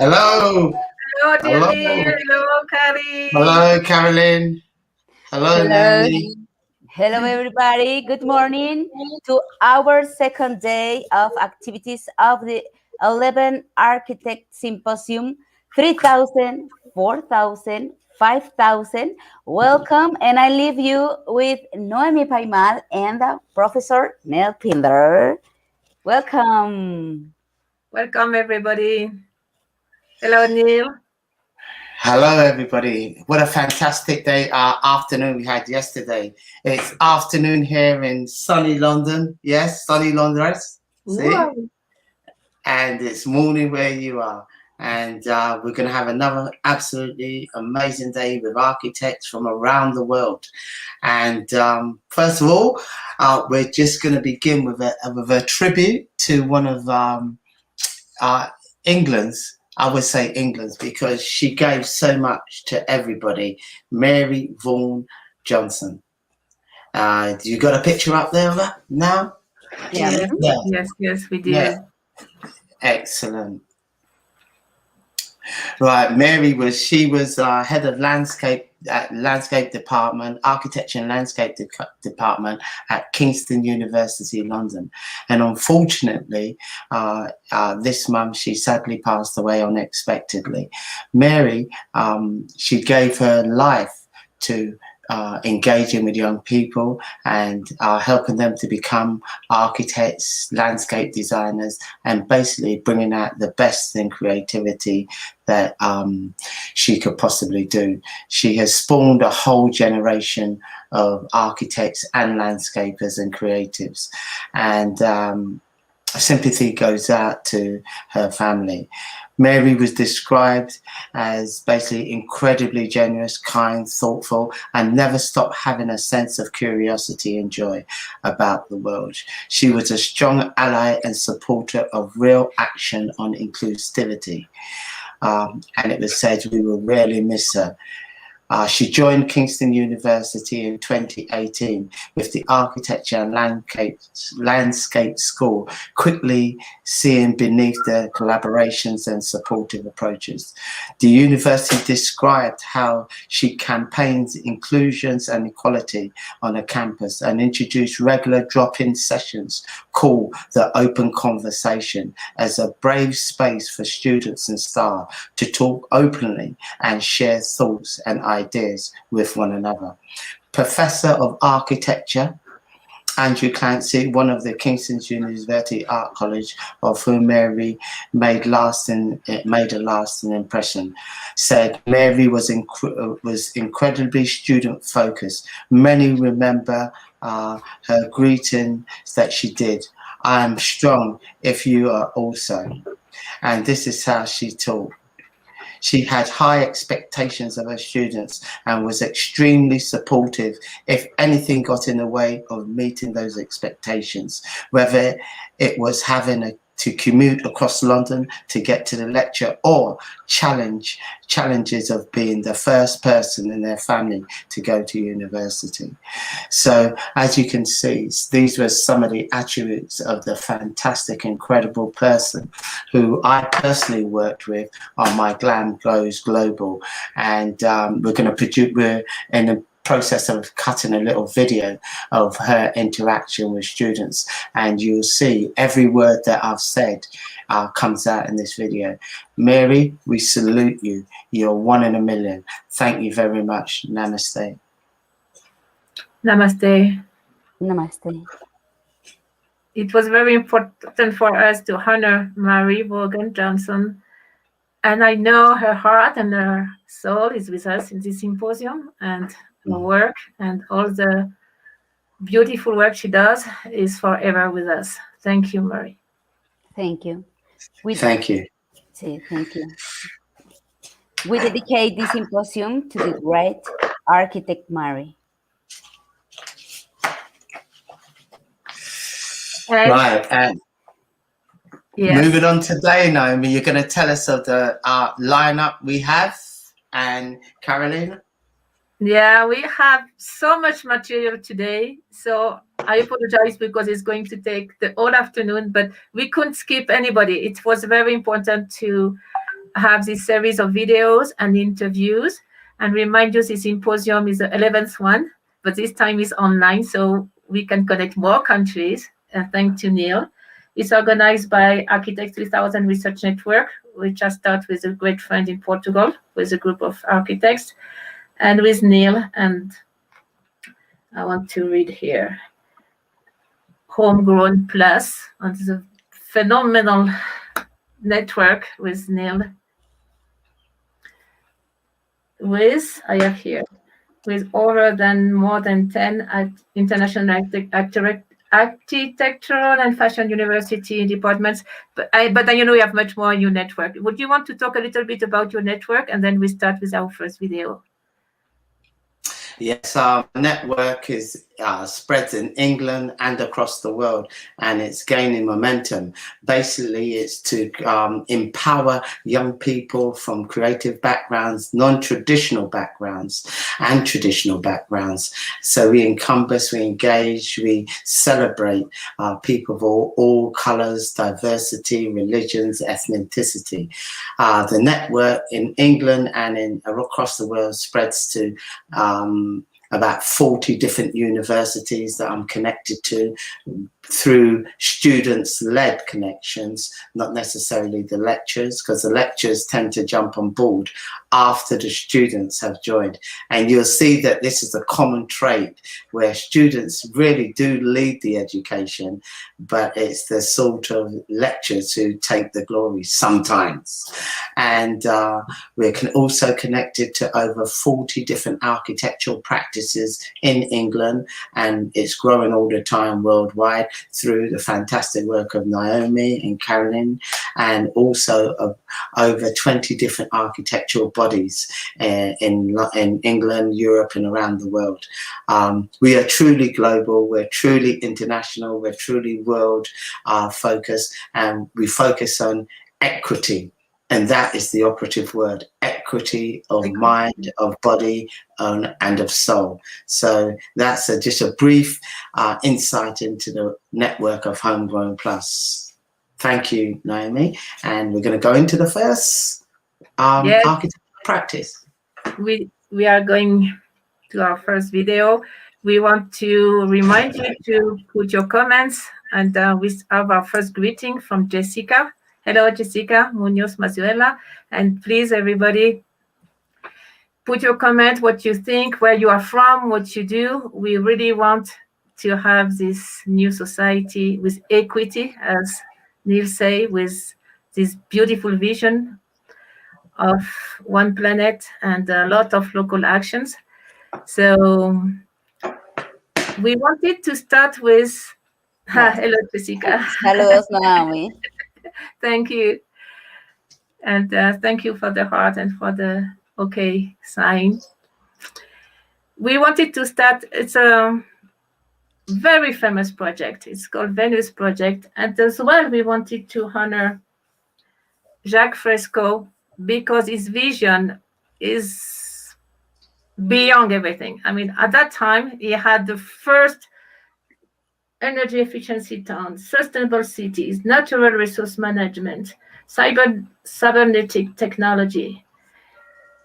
Hello. Hello, Hello. Jenny. Hello, Kari. Hello, Carolyn. Hello, Hello. Naomi. Hello, everybody. Good morning to our second day of activities of the 11 Architect Symposium 3000, 4000, 5000. Welcome, and I leave you with Noemi Paimal and Professor Neil Pinder. Welcome. Welcome, everybody. Hello, Neil. Hello, everybody. What a fantastic day, afternoon we had yesterday. It's afternoon here in sunny London. Yes, sunny London. See? Wow. And it's morning where you are. And we're going to have another absolutely amazing day with architects from around the world. And first of all, we're just going to begin with a tribute to one of England's, I would say England's, because she gave so much to everybody, Mary Vaughan Johnson. You got a picture up there of her now? Yeah. Yes, we do. Yeah. Excellent. Right, Mary was head of landscape department, architecture and landscape department at Kingston University, London. And unfortunately, this month she sadly passed away unexpectedly. Mary, she gave her life to engaging with young people and helping them to become architects, landscape designers, and basically bringing out the best in creativity that she could possibly do. She has spawned a whole generation of architects and landscapers and creatives, and sympathy goes out to her family. Mary was described as basically incredibly generous, kind, thoughtful, and never stopped having a sense of curiosity and joy about the world. She was a strong ally and supporter of real action on inclusivity. And it was said we will rarely miss her. She joined Kingston University in 2018 with the Architecture and Landscape School, quickly seeing beneath the collaborations and supportive approaches. The university described how she campaigns inclusions and equality on a campus and introduced regular drop-in sessions called the Open Conversation as a brave space for students and staff to talk openly and share thoughts and ideas with one another. Professor of Architecture Andrew Clancy, one of the Kingston University Art College, of whom Mary made a lasting impression, said Mary was incredibly student focused. Many remember her greetings that she did. I am strong if you are also. And this is how she taught. She had high expectations of her students and was extremely supportive if anything got in the way of meeting those expectations, whether it was having to commute across London to get to the lecture or challenges of being the first person in their family to go to university. So as you can see, these were some of the attributes of the fantastic, incredible person who I personally worked with on my Glam Goes Global. And we're in the process of cutting a little video of her interaction with students, and you'll see every word that I've said comes out in this video. Mary, we salute you. You're one in a million. Thank you very much. Namaste. Namaste. Namaste. It was very important for us to honor Mary Vaughan Johnson, and I know her heart and her soul is with us in this symposium, and her work and all the beautiful work she does is forever with us. Thank you, Mary. Thank you. Thank you. Thank you. We dedicate this symposium to the great architect Mary. Right, and yes. Moving on today, Naomi, you're going to tell us of the lineup we have, and Carolina? Yeah, we have so much material today, so I apologize because it's going to take the whole afternoon, but we couldn't skip anybody. It was very important to have this series of videos and interviews. And remind you, this symposium is the 11th one, but this time is online, so we can connect more countries. Thanks to Neil. It's organized by Architects 3000 Research Network, which I start with a great friend in Portugal, with a group of architects, and with Neil. And I want to read here. Homegrown Plus, and the phenomenal network with Neil. I have here, with more than 10 international architectural and fashion university departments. But we have much more in your network. Would you want to talk a little bit about your network, and then we start with our first video? Yes, our network is spreads in England and across the world, and it's gaining momentum. Basically, it's to empower young people from creative backgrounds, non-traditional backgrounds, and traditional backgrounds. So we encompass, we engage, we celebrate people of all colours, diversity, religions, ethnicity. The network in England and across the world spreads to about 40 different universities that I'm connected to through students-led connections, not necessarily the lecturers, because the lecturers tend to jump on board after the students have joined. And you'll see that this is a common trait where students really do lead the education, but it's the sort of lecturers who take the glory sometimes. And we're also connected to over 40 different architectural practices in England, and it's growing all the time worldwide through the fantastic work of Naomi and Carolyn, and also of over 20 different architectural bodies in England, Europe, and around the world. We are truly global, we're truly international, we're truly world focused, and we focus on equity. And that is the operative word, equity of mind, of body, and of soul. So that's just a brief insight into the network of Homegrown Plus. Thank you, Naomi. And we're going to go into the first architecture practice. We are going to our first video. We want to remind you to put your comments, and we have our first greeting from Jessica. Hello, Jessica Munoz Mazuela. And please, everybody, put your comment, what you think, where you are from, what you do. We really want to have this new society with equity, as Neil say, with this beautiful vision of one planet and a lot of local actions. So we wanted to start with, hello, Jessica. Hello, Naomi. Thank you. And thank you for the heart and for the okay sign. We wanted to start, it's a very famous project. It's called Venus Project. And as well, we wanted to honor Jacques Fresco because his vision is beyond everything. I mean, at that time, he had the first energy efficiency towns, sustainable cities, natural resource management, cybernetic technology,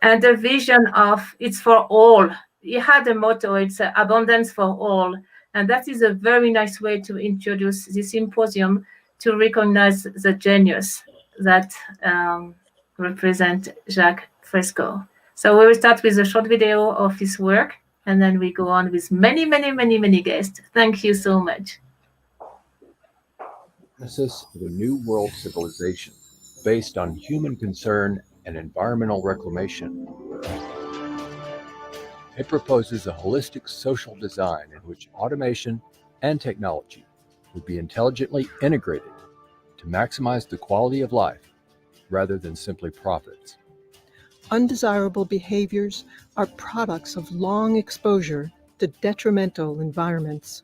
and the vision of it's for all. He had a motto, it's abundance for all. And that is a very nice way to introduce this symposium to recognize the genius that represent Jacques Fresco. So we will start with a short video of his work, and then we go on with many, many, many, many guests. Thank you so much. Genesis of a new world civilization based on human concern and environmental reclamation. It proposes a holistic social design in which automation and technology would be intelligently integrated to maximize the quality of life rather than simply profits. Undesirable behaviors are products of long exposure to detrimental environments.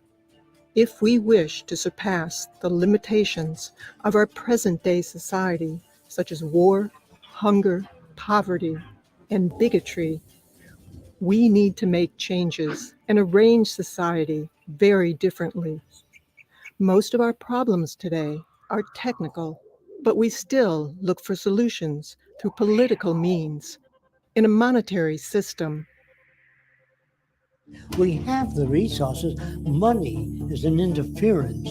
If we wish to surpass the limitations of our present-day society, such as war, hunger, poverty, and bigotry, we need to make changes and arrange society very differently. Most of our problems today are technical But we still look for solutions through political means in a monetary system. We have the resources. Money is an interference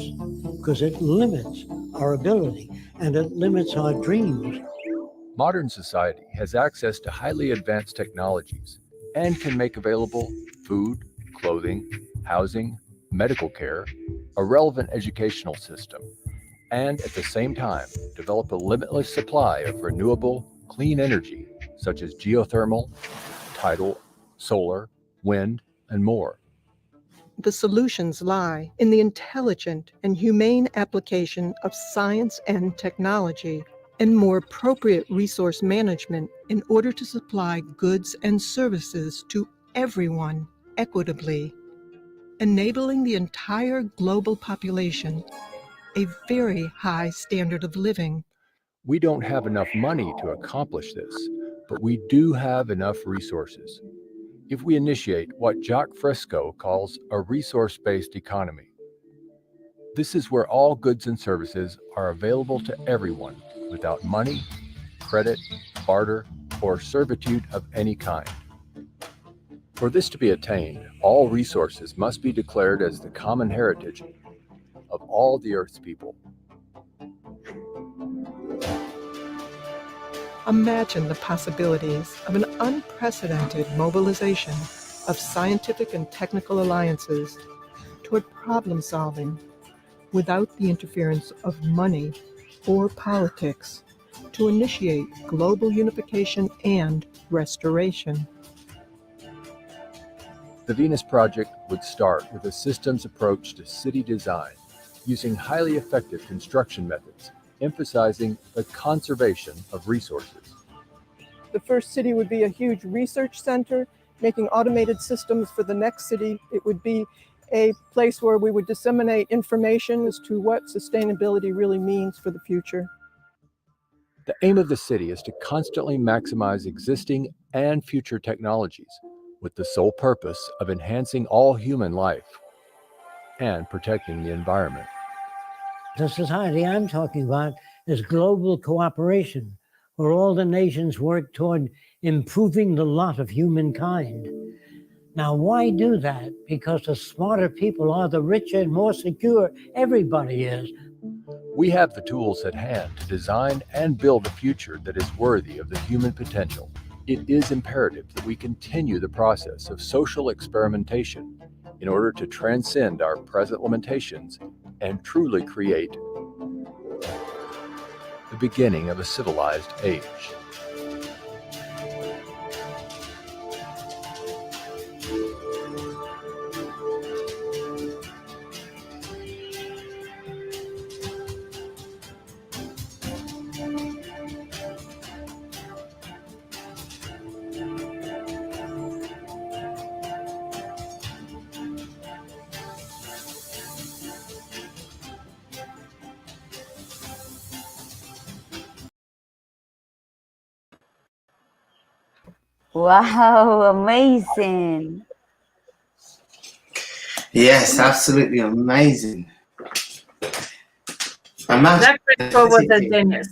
because it limits our ability and it limits our dreams. Modern society has access to highly advanced technologies and can make available food, clothing, housing, medical care, a relevant educational system, and at the same time develop a limitless supply of renewable, clean energy such as geothermal, tidal, solar, wind, and more. The solutions lie in the intelligent and humane application of science and technology and more appropriate resource management in order to supply goods and services to everyone equitably, enabling the entire global population a very high standard of living. We don't have enough money to accomplish this, but we do have enough resources. If we initiate what Jacques Fresco calls a resource-based economy, this is where all goods and services are available to everyone without money, credit, barter, or servitude of any kind. For this to be attained, all resources must be declared as the common heritage of all the Earth's people. Imagine the possibilities of an unprecedented mobilization of scientific and technical alliances toward problem solving without the interference of money or politics to initiate global unification and restoration. The Venus Project would start with a systems approach to city design using highly effective construction methods, emphasizing the conservation of resources. The first city would be a huge research center, making automated systems for the next city. It would be a place where we would disseminate information as to what sustainability really means for the future. The aim of the city is to constantly maximize existing and future technologies with the sole purpose of enhancing all human life and protecting the environment. The society I'm talking about is global cooperation, where all the nations work toward improving the lot of humankind. Now, why do that? Because the smarter people are, the richer and more secure everybody is. We have the tools at hand to design and build a future that is worthy of the human potential. It is imperative that we continue the process of social experimentation in order to transcend our present limitations and truly create the beginning of a civilized age. Wow, amazing. Yes, absolutely amazing. Imagine, Jacques Fresco was a genius.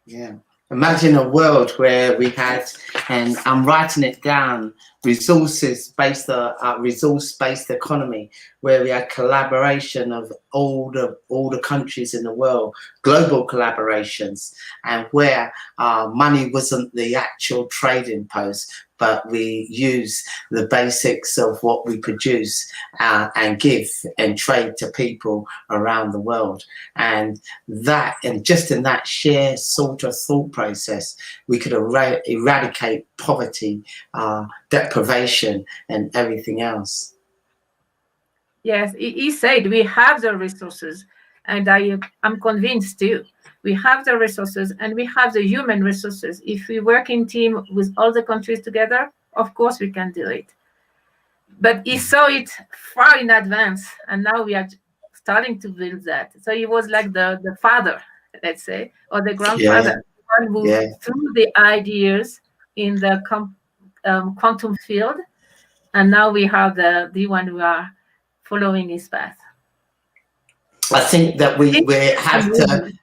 yeah. Imagine a world where we had, and I'm writing it down, resource-based economy, where we had collaboration of all the countries in the world, global collaborations, and where money wasn't the actual trading post, but we use the basics of what we produce and give and trade to people around the world. And that, and just in that sheer sort of thought process, we could eradicate poverty, deprivation, and everything else. Yes, he said we have the resources, and I'm convinced too. We have the resources and we have the human resources. If we work in team with all the countries together, of course we can do it. But he saw it far in advance, and now we are starting to build that. So he was like the father, let's say, or the grandfather, one who threw the ideas in the quantum field, and now we have the one who are following his path. I think that we have to.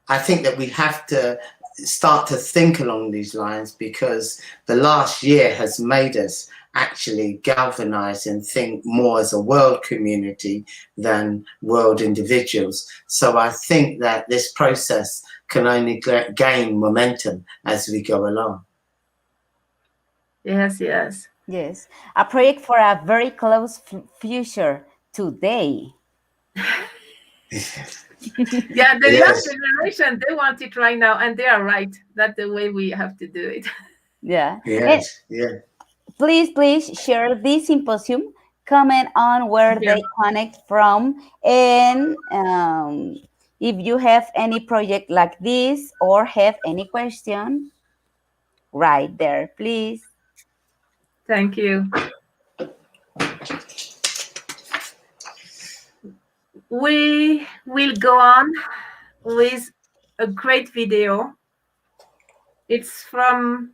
I think that we have to start to think along these lines, because the last year has made us actually galvanize and think more as a world community than world individuals. So I think that this process can only gain momentum as we go along. Yes, yes. Yes, a project for a very close future today. Yeah, the Yes. young generation, they want it right now, and they are right. That's the way we have to do it. Yeah. Yes. Yeah. Please share this symposium, comment on where Yeah. they connect from, and if you have any project like this or have any question, right there, please. Thank you. We will go on with a great video. It's from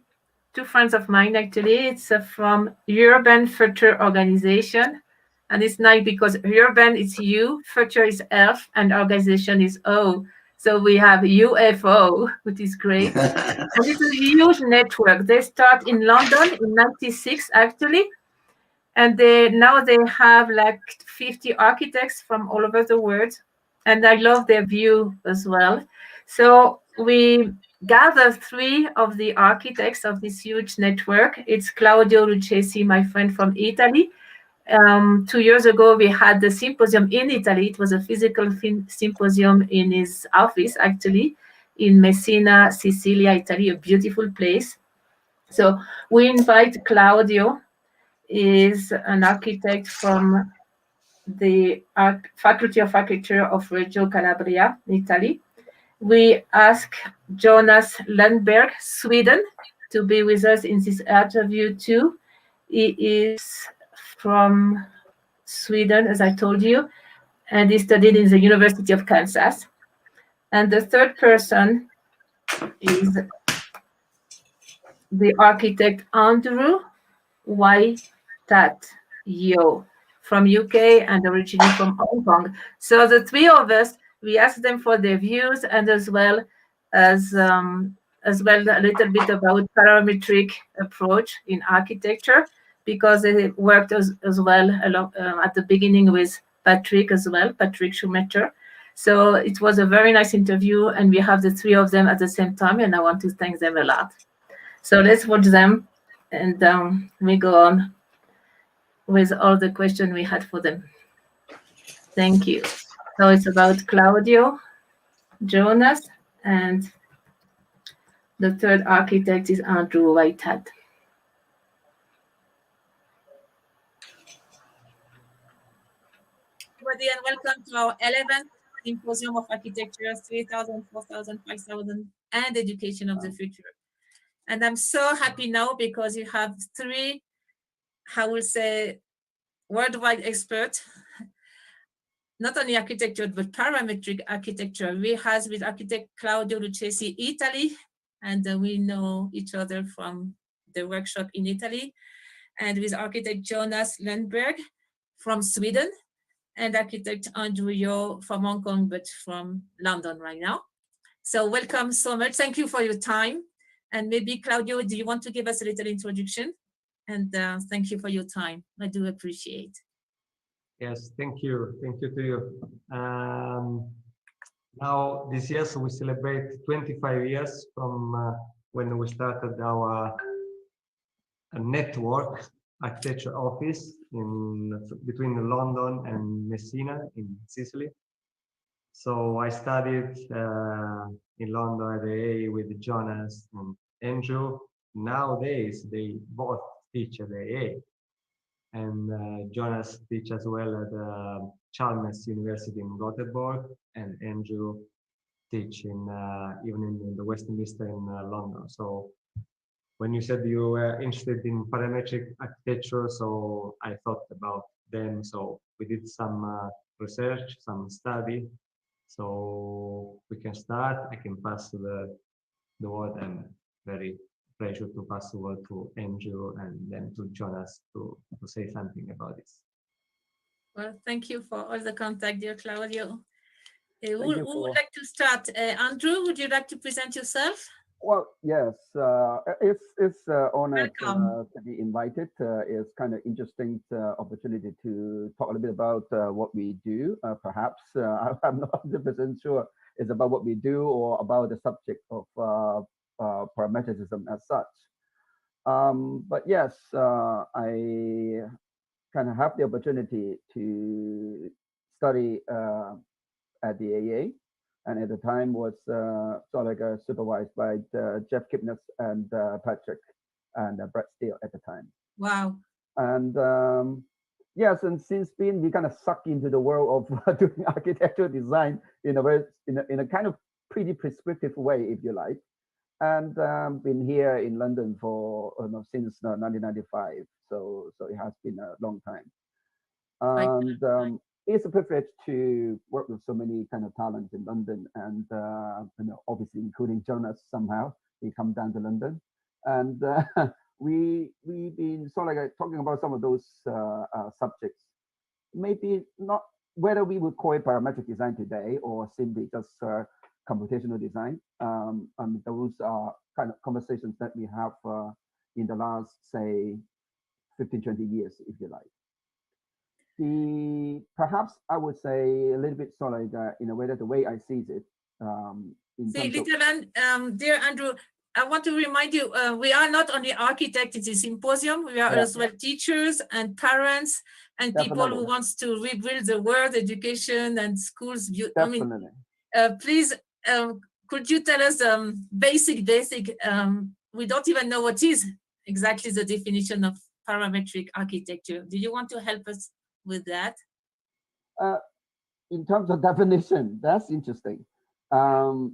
two friends of mine, actually. It's from Urban Future Organization. And it's nice because urban is U, future is F, and organization is O. So we have UFO, which is great. And it's a huge network. They start in London in 96, actually. And now they have like 50 architects from all over the world. And I love their view as well. So we gather three of the architects of this huge network. It's Claudio Lucchesi, my friend from Italy. 2 years ago, we had the symposium in Italy. It was a physical symposium in his office, actually, in Messina, Sicilia, Italy, a beautiful place. So we invite Claudio. Is an architect from the Faculty of Architecture of Reggio Calabria, Italy. We ask Jonas Lundberg, Sweden, to be with us in this interview too. He is from Sweden, as I told you, and he studied in the University of Kansas. And the third person is the architect Andrew Y. Tat Yo from UK and originally from Hong Kong. So the three of us, we asked them for their views and as well a little bit about parametric approach in architecture, because they worked as well along, at the beginning with Patrick as well, Patrick Schumacher. So it was a very nice interview, and we have the three of them at the same time, and I want to thank them a lot. So let's watch them, and we go on with all the questions we had for them. Thank you. So it's about Claudio, Jonas, and the third architect is Andrew Whitehead. Everybody, and welcome to our 11th Symposium of Architecture, 3,000, 4,000, 5,000, and Education of the Future. And I'm so happy now because you have three, I will say, worldwide experts, not only architecture, but parametric architecture. We have with architect Claudio Lucchesi, Italy, and we know each other from the workshop in Italy, and with architect Jonas Lundberg from Sweden, and architect Andrew Yo from Hong Kong, but from London right now. So welcome so much. Thank you for your time. And maybe Claudio, do you want to give us a little introduction? And thank you for your time. I do appreciate. Yes, thank you. Thank you to you. Now, this year, so we celebrate 25 years from when we started our network architecture office between London and Messina in Sicily. So I studied in London at the AA with Jonas and Andrew. Nowadays, they both teach at the AA. And Jonas teaches as well at Chalmers University in Gothenburg, and Andrew teach even in the Westminster in London. So when you said you were interested in parametric architecture, so I thought about them. So we did some research, some study. So we can start. I can pass the word. I'm very pleasure to pass the word to Andrew and then to Jonas to say something about this. Well, thank you for all the contact, dear Claudio. Who would like to start? Andrew, would you like to present yourself? Well, yes, it's honored Welcome. to be invited. It's kind of interesting opportunity to talk a little bit about what we do. Perhaps I'm not 100% sure it's about what we do or about the subject of parametricism as such. But yes, I kind of have the opportunity to study at the AA, and at the time was sort of like supervised by Jeff Kipnis and Patrick and Brett Steele at the time. Wow. And yes, and since then we kind of suck into the world of doing architectural design in a very in a kind of pretty prescriptive way, if you like. And been here in London for since 1995, so it has been a long time. And it's a privilege to work with so many kind of talents in London, and obviously including Jonas somehow. He come down to London, and we've been sort of like talking about some of those subjects. Maybe not whether we would call it parametric design today or simply just computational design. Those are kind of conversations that we have in the last, say, 15, 20 years, if you like. Perhaps I would say a little bit sort of like in a way that the way I see it. Dear Andrew, I want to remind you, we are not only architects in the symposium, we are as well teachers and parents and people who wants to rebuild the world, education and schools. Definitely. I mean, please, could you tell us basic, we don't even know what is exactly the definition of parametric architecture. Do you want to help us with that? In terms of definition, that's interesting. Well,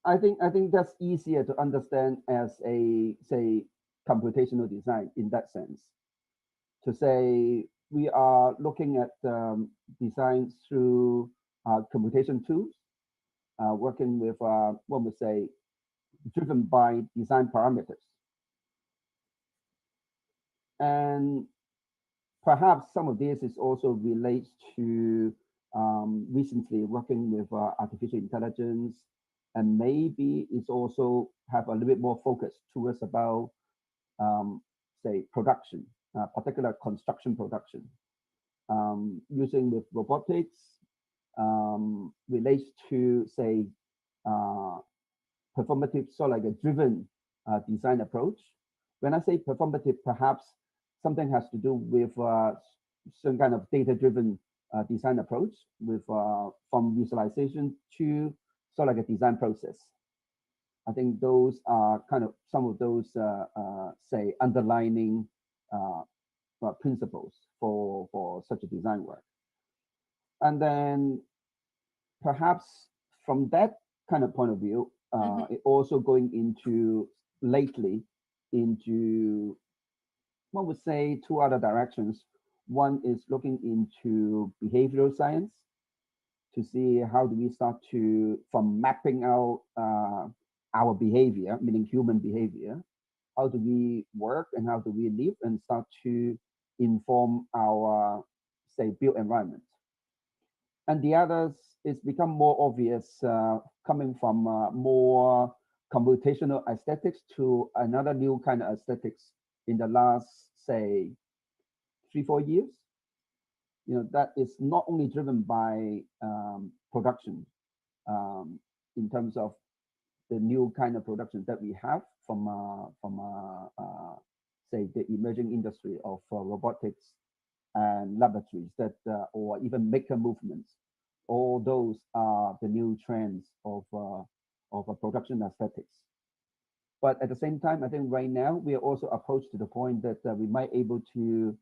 I think that's easier to understand as a, say, computational design in that sense. To say we are looking at design through computation tools, working with one would say driven by design parameters. And perhaps some of this is also relates to recently working with artificial intelligence, and maybe it's also have a little bit more focus towards about, say, production, particular construction production, using with robotics, relates to, say, performative, sort of like a driven design approach. When I say performative, perhaps something has to do with some kind of data-driven design approach, with from visualization to sort of like a design process. I think those are kind of some of those, say, underlining principles for such a design work. And then perhaps from that kind of point of view, it also going into lately into, one would say, two other directions. One is looking into behavioral science to see how do we start to, from mapping out our behavior, meaning human behavior, how do we work and how do we live, and start to inform our, say, built environment. And the others, it's become more obvious coming from more computational aesthetics to another new kind of aesthetics in the last, say, 3-4 years. You know, that is not only driven by production in terms of the new kind of production that we have from say, the emerging industry of robotics and laboratories that, or even maker movements. All those are the new trends of production aesthetics. But at the same time, I think right now we are also approached to the point that we might able to,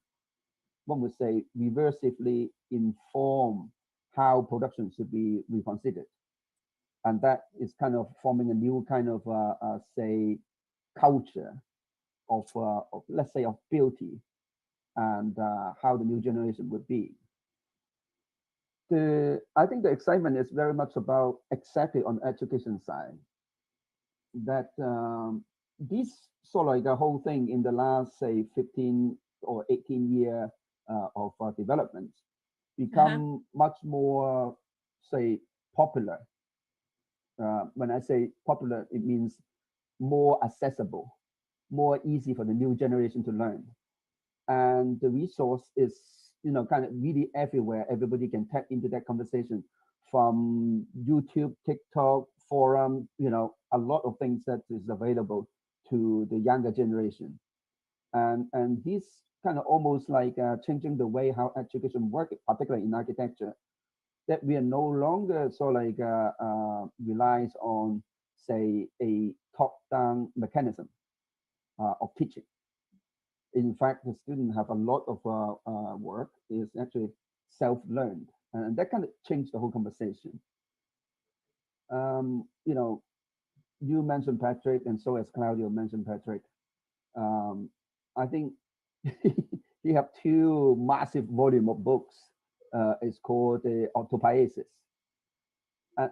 one would say, reversively inform how production should be reconsidered. And that is kind of forming a new kind of, say, culture of let's say, of beauty, and how the new generation would be. I think the excitement is very much about exactly on the education side, that this sort of like the whole thing in the last, say, 15 or 18 year of development, become much more, say, popular. When I say popular, it means more accessible, more easy for the new generation to learn. And the resource is, you know, kind of really everywhere. Everybody can tap into that conversation, from YouTube, TikTok, forum, you know, a lot of things that is available to the younger generation. And this kind of almost like changing the way how education works, particularly in architecture, that we are no longer so like relies on, say, a top-down mechanism of teaching. In fact, the students have a lot of work is actually self-learned, and that kind of changed the whole conversation. You know, you mentioned Patrick, and so as Claudio mentioned Patrick. I think you have two massive volume of books. It's called the Autopoiesis.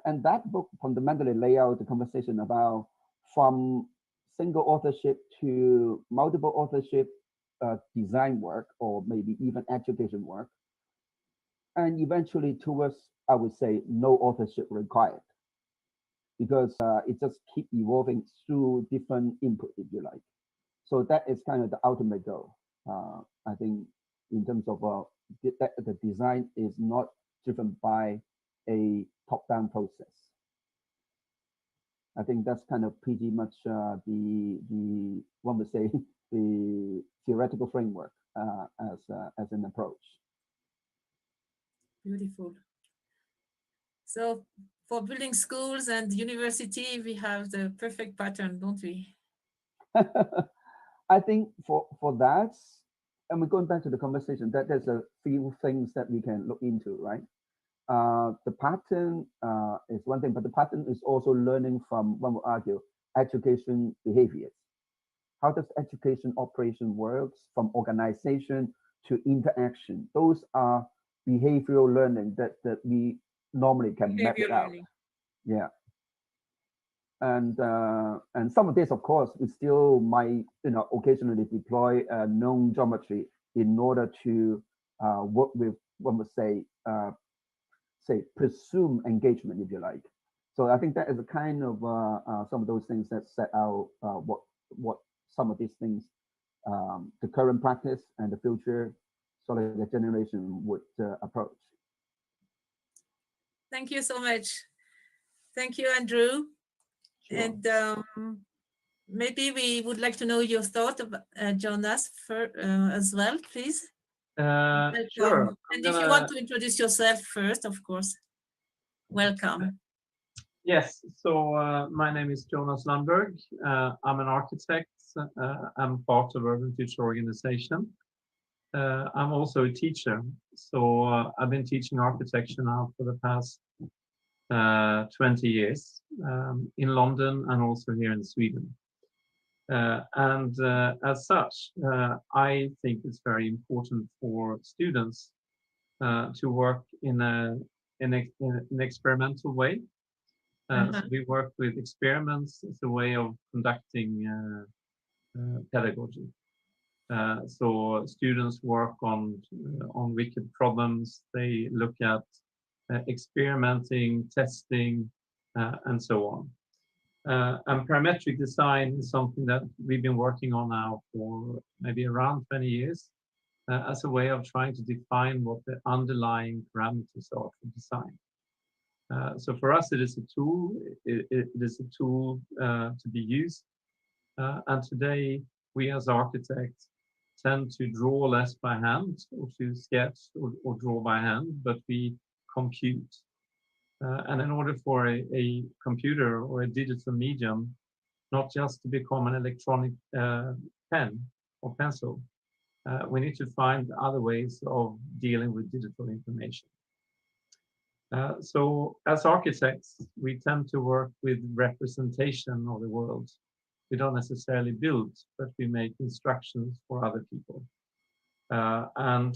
And that book fundamentally lay out the conversation about from single authorship to multiple authorship, design work, or maybe even education work, and eventually towards, I would say, no authorship required, because it just keep evolving through different input, if you like. So that is kind of the ultimate goal. I think in terms of the design is not driven by a top-down process. I think that's kind of pretty much the one would say the theoretical framework as an approach. Beautiful. So for building schools and university, we have the perfect pattern, don't we? I think for that, and we're going back to the conversation, that there's a few things that we can look into, right? The pattern is one thing, but the pattern is also learning from, one would argue, education behaviors. How does education operation works, from organization to interaction? Those are behavioral learning that we normally can map it out. Yeah. And some of this, of course, we still might, you know, occasionally deploy known geometry in order to work with, one would say presume engagement, if you like. So I think that is a kind of some of those things that set out what some of these things, the current practice and the future sort of the generation would approach. Thank you so much. Thank you, Andrew. Sure. And maybe we would like to know your thought about Jonas as well, please. Sure. And if you want to introduce yourself first, of course, welcome. Yes, so my name is Jonas Landberg. I'm an architect. I'm part of Urban Future Organization. I'm also a teacher. So I've been teaching architecture now for the past 20 years in London and also here in Sweden. And as such, I think it's very important for students to work in an experimental way. So we work with experiments as a way of conducting pedagogy. So students work on wicked problems. They look at experimenting, testing, and so on. And parametric design is something that we've been working on now for maybe around 20 years as a way of trying to define what the underlying parameters are for design. So for us, it is a tool. It is a tool to be used. And today, we as architects tend to draw less by hand, or to sketch or draw by hand, but we compute. And in order for a computer or a digital medium not just to become an electronic pen or pencil, we need to find other ways of dealing with digital information. So as architects, we tend to work with representation of the world. We don't necessarily build, but we make instructions for other people. And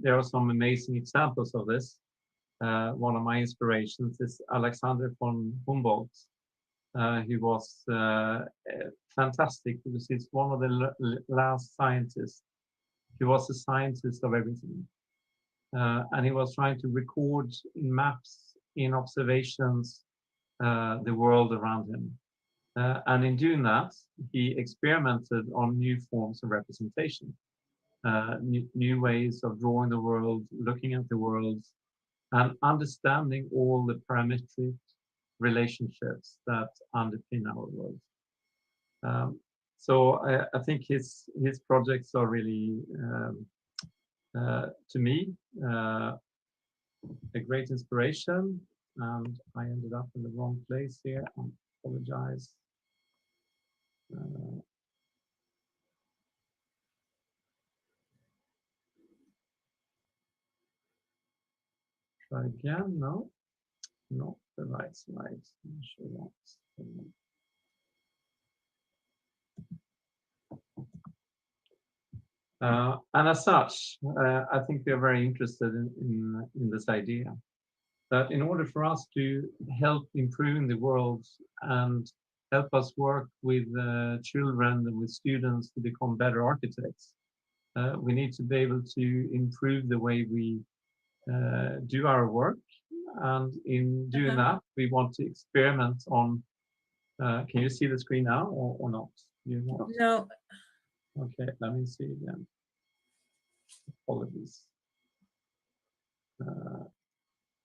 there are some amazing examples of this. One of my inspirations is Alexander von Humboldt. He was fantastic because he's one of the last scientists. He was a scientist of everything. and he was trying to record in maps, in observations, the world around him. And in doing that, he experimented on new forms of representation, new ways of drawing the world, looking at the world, and understanding all the parametric relationships that underpin our world. So I think his projects are really, to me, a great inspiration. And I ended up in the wrong place here. I apologize. Try again. No, not the right slide. I'm sure that's the one. And as such, I think we are very interested in this idea that in order for us to help improving the world and help us work with children and with students to become better architects, we need to be able to improve the way we do our work. And in doing that, we want to experiment on, can you see the screen now or not? No. Okay, let me see again. Apologies.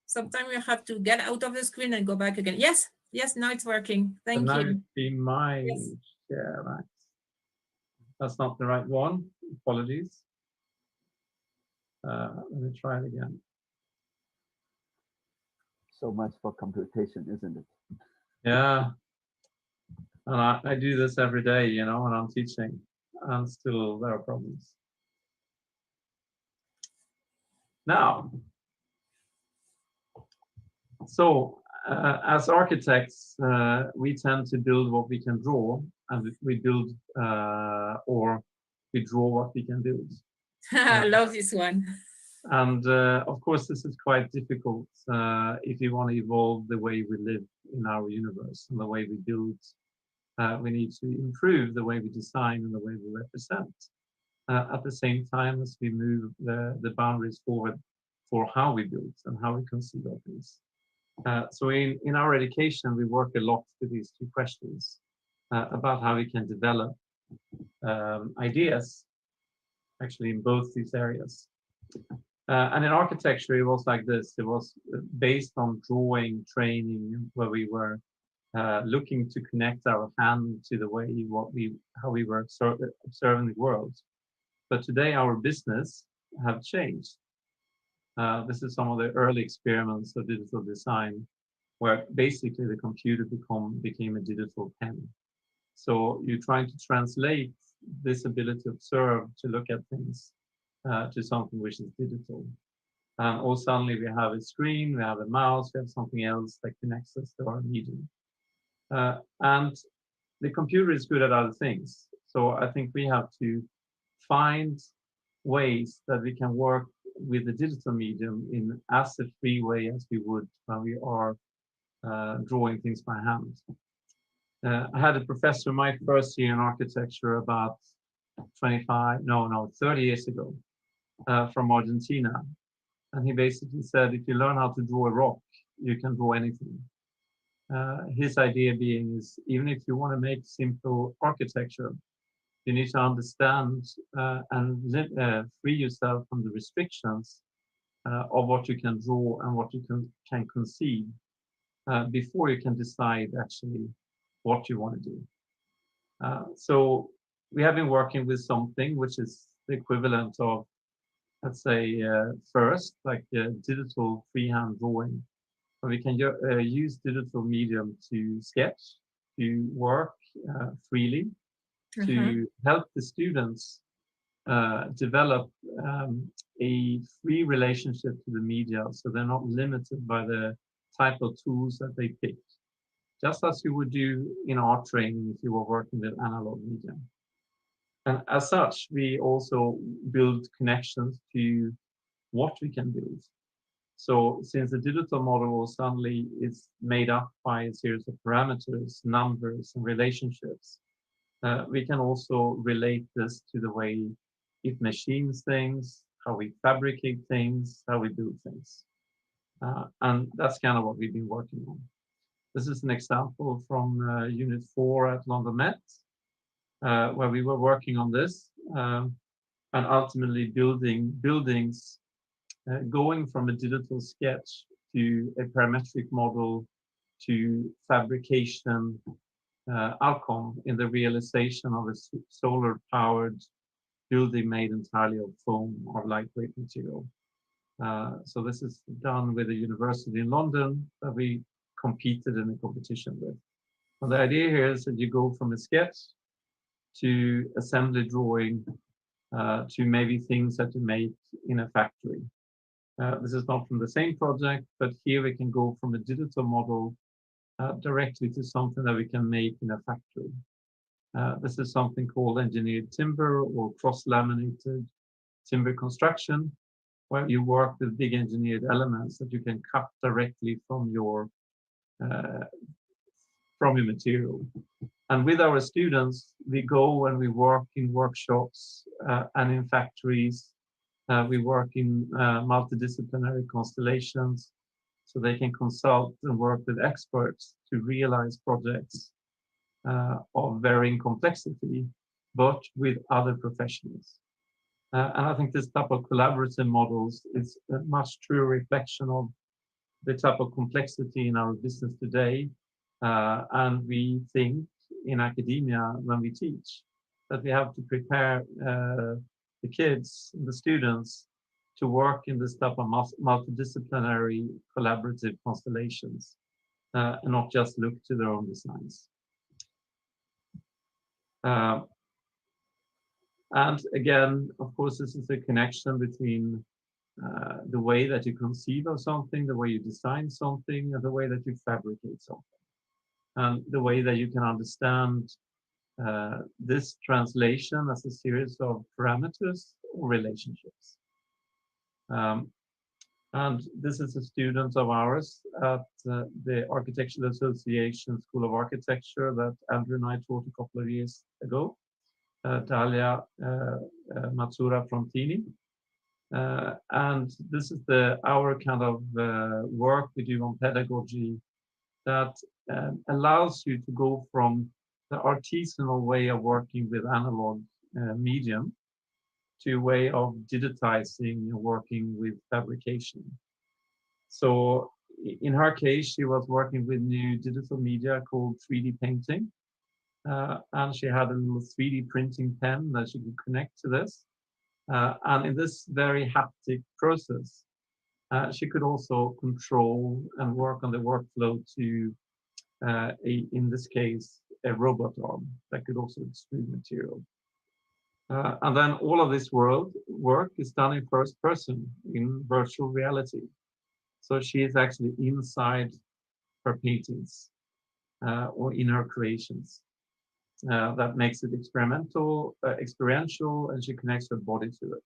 Sometimes you have to get out of the screen and go back again. Yes, yes, now it's working. Thank you. Be my Yes. share, right? That's not the right one. Apologies. Let me try it again. So much for computation, isn't it? Yeah. And I do this every day, you know, when I'm teaching, and still there are problems. Now, so as architects, we tend to build what we can draw, and we build or we draw what we can build. I love this one. And of course, this is quite difficult if you want to evolve the way we live in our universe and the way we build. We need to improve the way we design and the way we represent. At the same time as we move the boundaries forward for how we build and how we conceive of things. So in our education, we work a lot with these two questions about how we can develop ideas, actually in both these areas. And in architecture, it was like this. It was based on drawing training, where we were looking to connect our hand to the way how we were observing the world. But today, our business have changed. This is some of the early experiments of digital design, where basically the computer became a digital pen. So you're trying to translate this ability to observe, to look at things, to something which is digital. Or suddenly we have a screen, we have a mouse, we have something else that connects us to our medium. And the computer is good at other things. So I think we have to find ways that we can work with the digital medium in as a free way as we would when we are drawing things by hand. I had a professor my first year in architecture about 30 years ago from Argentina. And he basically said, if you learn how to draw a rock, you can draw anything. His idea being is, even if you want to make simple architecture, you need to understand and free yourself from the restrictions of what you can draw and what you can conceive before you can decide actually what you want to do. So we have been working with something which is the equivalent of, let's say, first, like digital freehand drawing. So we can use digital medium to sketch, to work freely, to help the students develop a free relationship to the media, so they're not limited by the type of tools that they pick, just as you would do in art training if you were working with analog media. And as such, we also build connections to what we can build. So since the digital model suddenly is made up by a series of parameters, numbers, and relationships, we can also relate this to the way it machines things, how we fabricate things, how we build things. And that's kind of what we've been working on. This is an example from Unit 4 at London Met, where we were working on this and ultimately building buildings, going from a digital sketch to a parametric model to fabrication outcome in the realization of a solar-powered building made entirely of foam or lightweight material. So this is done with a university in London that we competed in a competition with. And the idea here is that you go from a sketch to assembly drawing to maybe things that you make in a factory. This is not from the same project, but here we can go from a digital model directly to something that we can make in a factory. This is something called engineered timber or cross-laminated timber construction, where you work with big engineered elements that you can cut directly from your material. And with our students, we go and we work in workshops and in factories. We work in multidisciplinary constellations, so they can consult and work with experts to realize projects of varying complexity, but with other professionals. And I think this type of collaborative models is a much truer reflection of the type of complexity in our business today. And we think in academia, when we teach, that we have to prepare the kids, the students, to work in this type of multidisciplinary collaborative constellations, and not just look to their own designs. And again, of course, this is a connection between the way that you conceive of something, the way you design something, and the way that you fabricate something, and the way that you can understand this translation as a series of parameters or relationships. And this is a student of ours at the Architectural Association School of Architecture that Andrew and I taught a couple of years ago, Dalia Matsura Frontini. And this is our kind of work we do on pedagogy that allows you to go from the artisanal way of working with analog medium to a way of digitizing and working with fabrication. So in her case, she was working with new digital media called 3D painting. And she had a little 3D printing pen that she could connect to this. And in this very haptic process, she could also control and work on the workflow to, in this case, a robot arm that could also extrude material. And then all of this work is done in first person in virtual reality. So she is actually inside her paintings or in her creations. That makes it experiential, and she connects her body to it.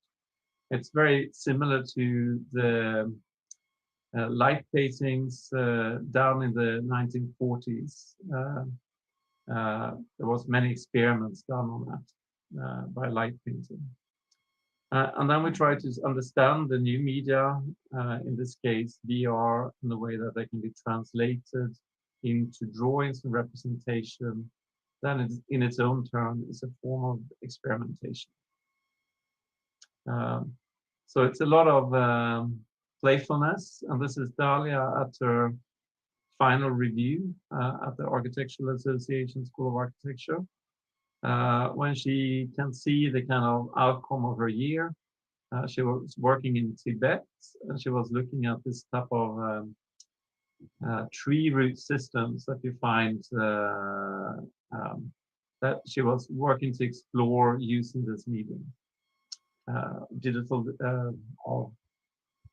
It's very similar to the light paintings down in the 1940s. There was many experiments done on that by light painting. And then we try to understand the new media, in this case, VR, in the way that they can be translated into drawings and representation. Then it, in its own turn, is a form of experimentation. So it's a lot of playfulness, and this is Dalia at her final review at the Architectural Association School of Architecture, when she can see the kind of outcome of her year. She was working in Tibet, and she was looking at this type of tree root systems that you find that she was working to explore using this medium. Digital of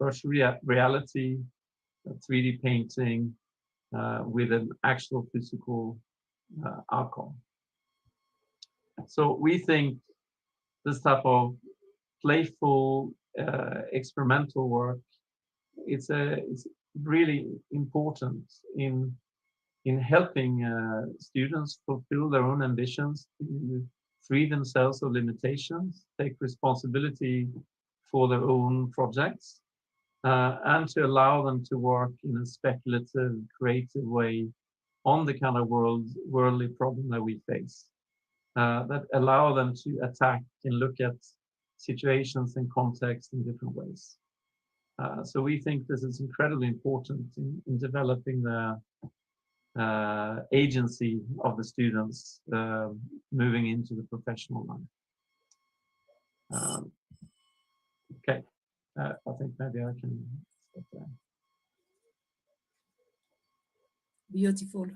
virtual reality, 3D painting with an actual physical outcome. So we think this type of playful experimental work, it's really important in helping students fulfill their own ambitions, to free themselves of limitations, take responsibility for their own projects, and to allow them to work in a speculative, creative way on the kind of worldly problem that we face, that allow them to attack and look at situations and context in different ways. So we think this is incredibly important in developing the agency of the students moving into the professional life. Okay, I think maybe I can stop there. Beautiful.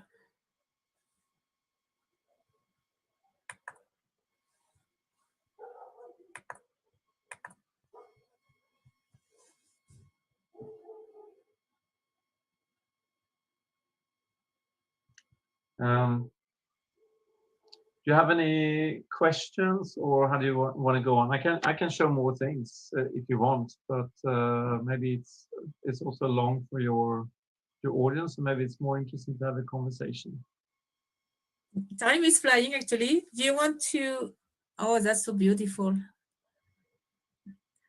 Do you have any questions, or how do you want to go on? I can show more things if you want, but maybe it's also long for your audience, so maybe it's more interesting to have a conversation. Time is flying, actually. Do you want to? Oh, that's so beautiful.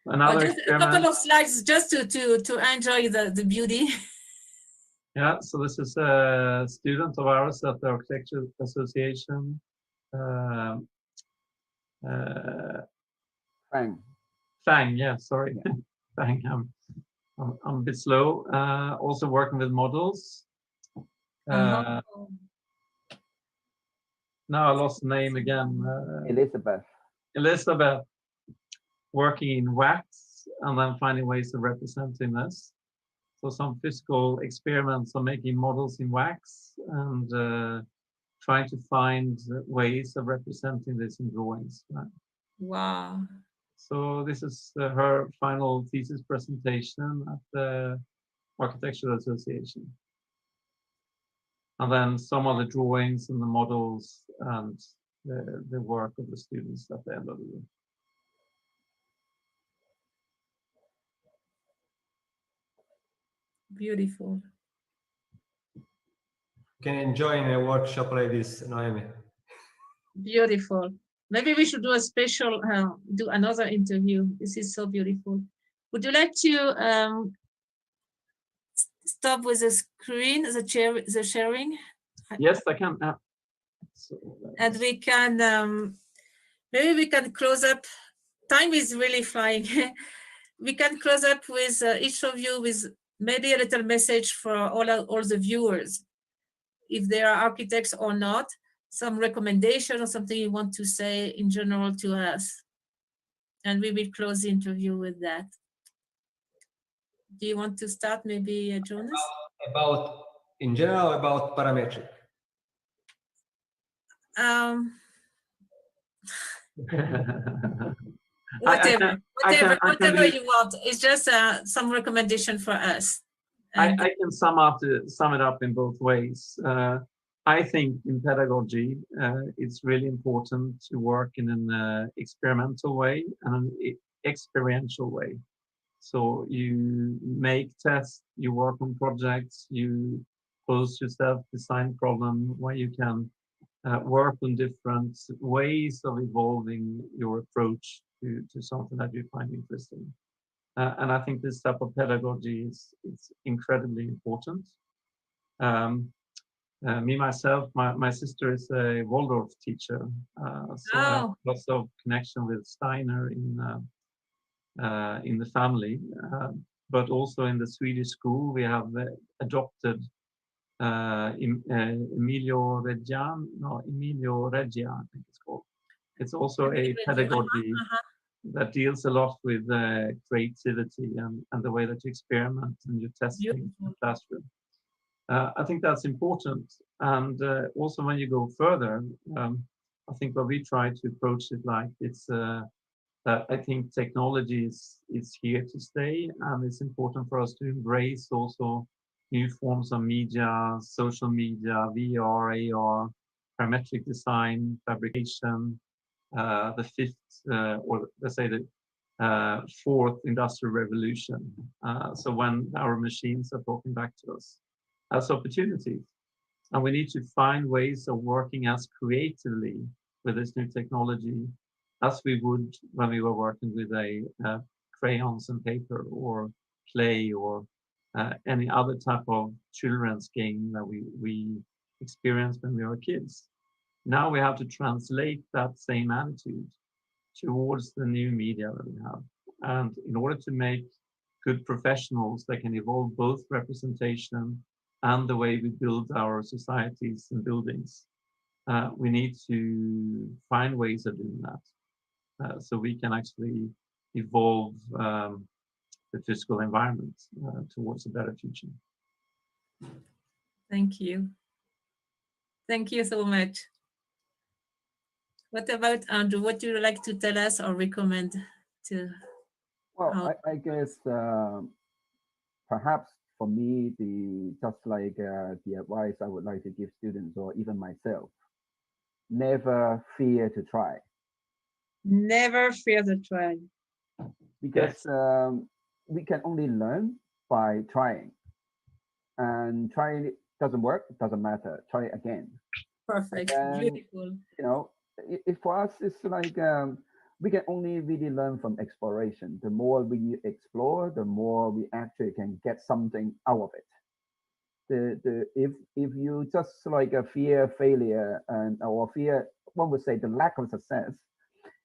Another just a couple of slides just to enjoy the beauty. Yeah, so this is a student of ours at the Architecture Association. Fang, yeah, sorry. Yeah. Fang, I'm a bit slow. Also working with models. Now I lost the name again. Elizabeth, working in wax and then finding ways of representing this. So some physical experiments on making models in wax and trying to find ways of representing this in drawings. Right? Wow. So this is her final thesis presentation at the Architectural Association. And then some of the drawings and the models and the work of the students at the end of the year. Beautiful. You can enjoy in a workshop like this, Noemi. Beautiful. Maybe we should do a special, do another interview. This is so beautiful. Would you like to stop with the screen, the sharing? Yes, I can. So and we can, maybe we can close up. Time is really flying. We can close up with each of you with maybe a little message for all the viewers, if they are architects or not, some recommendation or something you want to say in general to us. And we will close the interview with that. Do you want to start, maybe, Jonas? In general, about parametric. Whatever you want. It's just some recommendation for us. I can sum it up in both ways. I think in pedagogy, it's really important to work in an experimental way and an experiential way. So you make tests, you work on projects, you pose yourself, design problem where you can work on different ways of evolving your approach to something that you find interesting. And I think this type of pedagogy is incredibly important. Me, myself, my sister is a Waldorf teacher, so I have lots of connection with Steiner in the family, but also in the Swedish school we have adopted Emilio Reggiani, I think it's called. It's also a pedagogy that deals a lot with creativity and the way that you experiment and you test things in the classroom. I think that's important. And also when you go further, I think what we try to approach it like it's that I think technology is here to stay, and it's important for us to embrace also new forms of media, social media, VR, AR, parametric design, fabrication, the fifth, or let's say the fourth industrial revolution. So when our machines are talking back to us as opportunities, and we need to find ways of working as creatively with this new technology as we would when we were working with a crayons and paper or clay or any other type of children's game that we experienced when we were kids. Now we have to translate that same attitude towards the new media that we have. And in order to make good professionals that can evolve both representation and the way we build our societies and buildings, we need to find ways of doing that so we can actually evolve the physical environment towards a better future. Thank you. Thank you so much. What about Andrew? What do you like to tell us or recommend to? Well, I guess perhaps for me, just like the advice I would like to give students or even myself, never fear to try. Never fear to try. Because we can only learn by trying. And trying it doesn't work, it doesn't matter. Try it again. Perfect. And, beautiful. You know, for us, it's like we can only really learn from exploration. The more we explore, the more we actually can get something out of it. If you just like fear failure or fear, one would say the lack of success,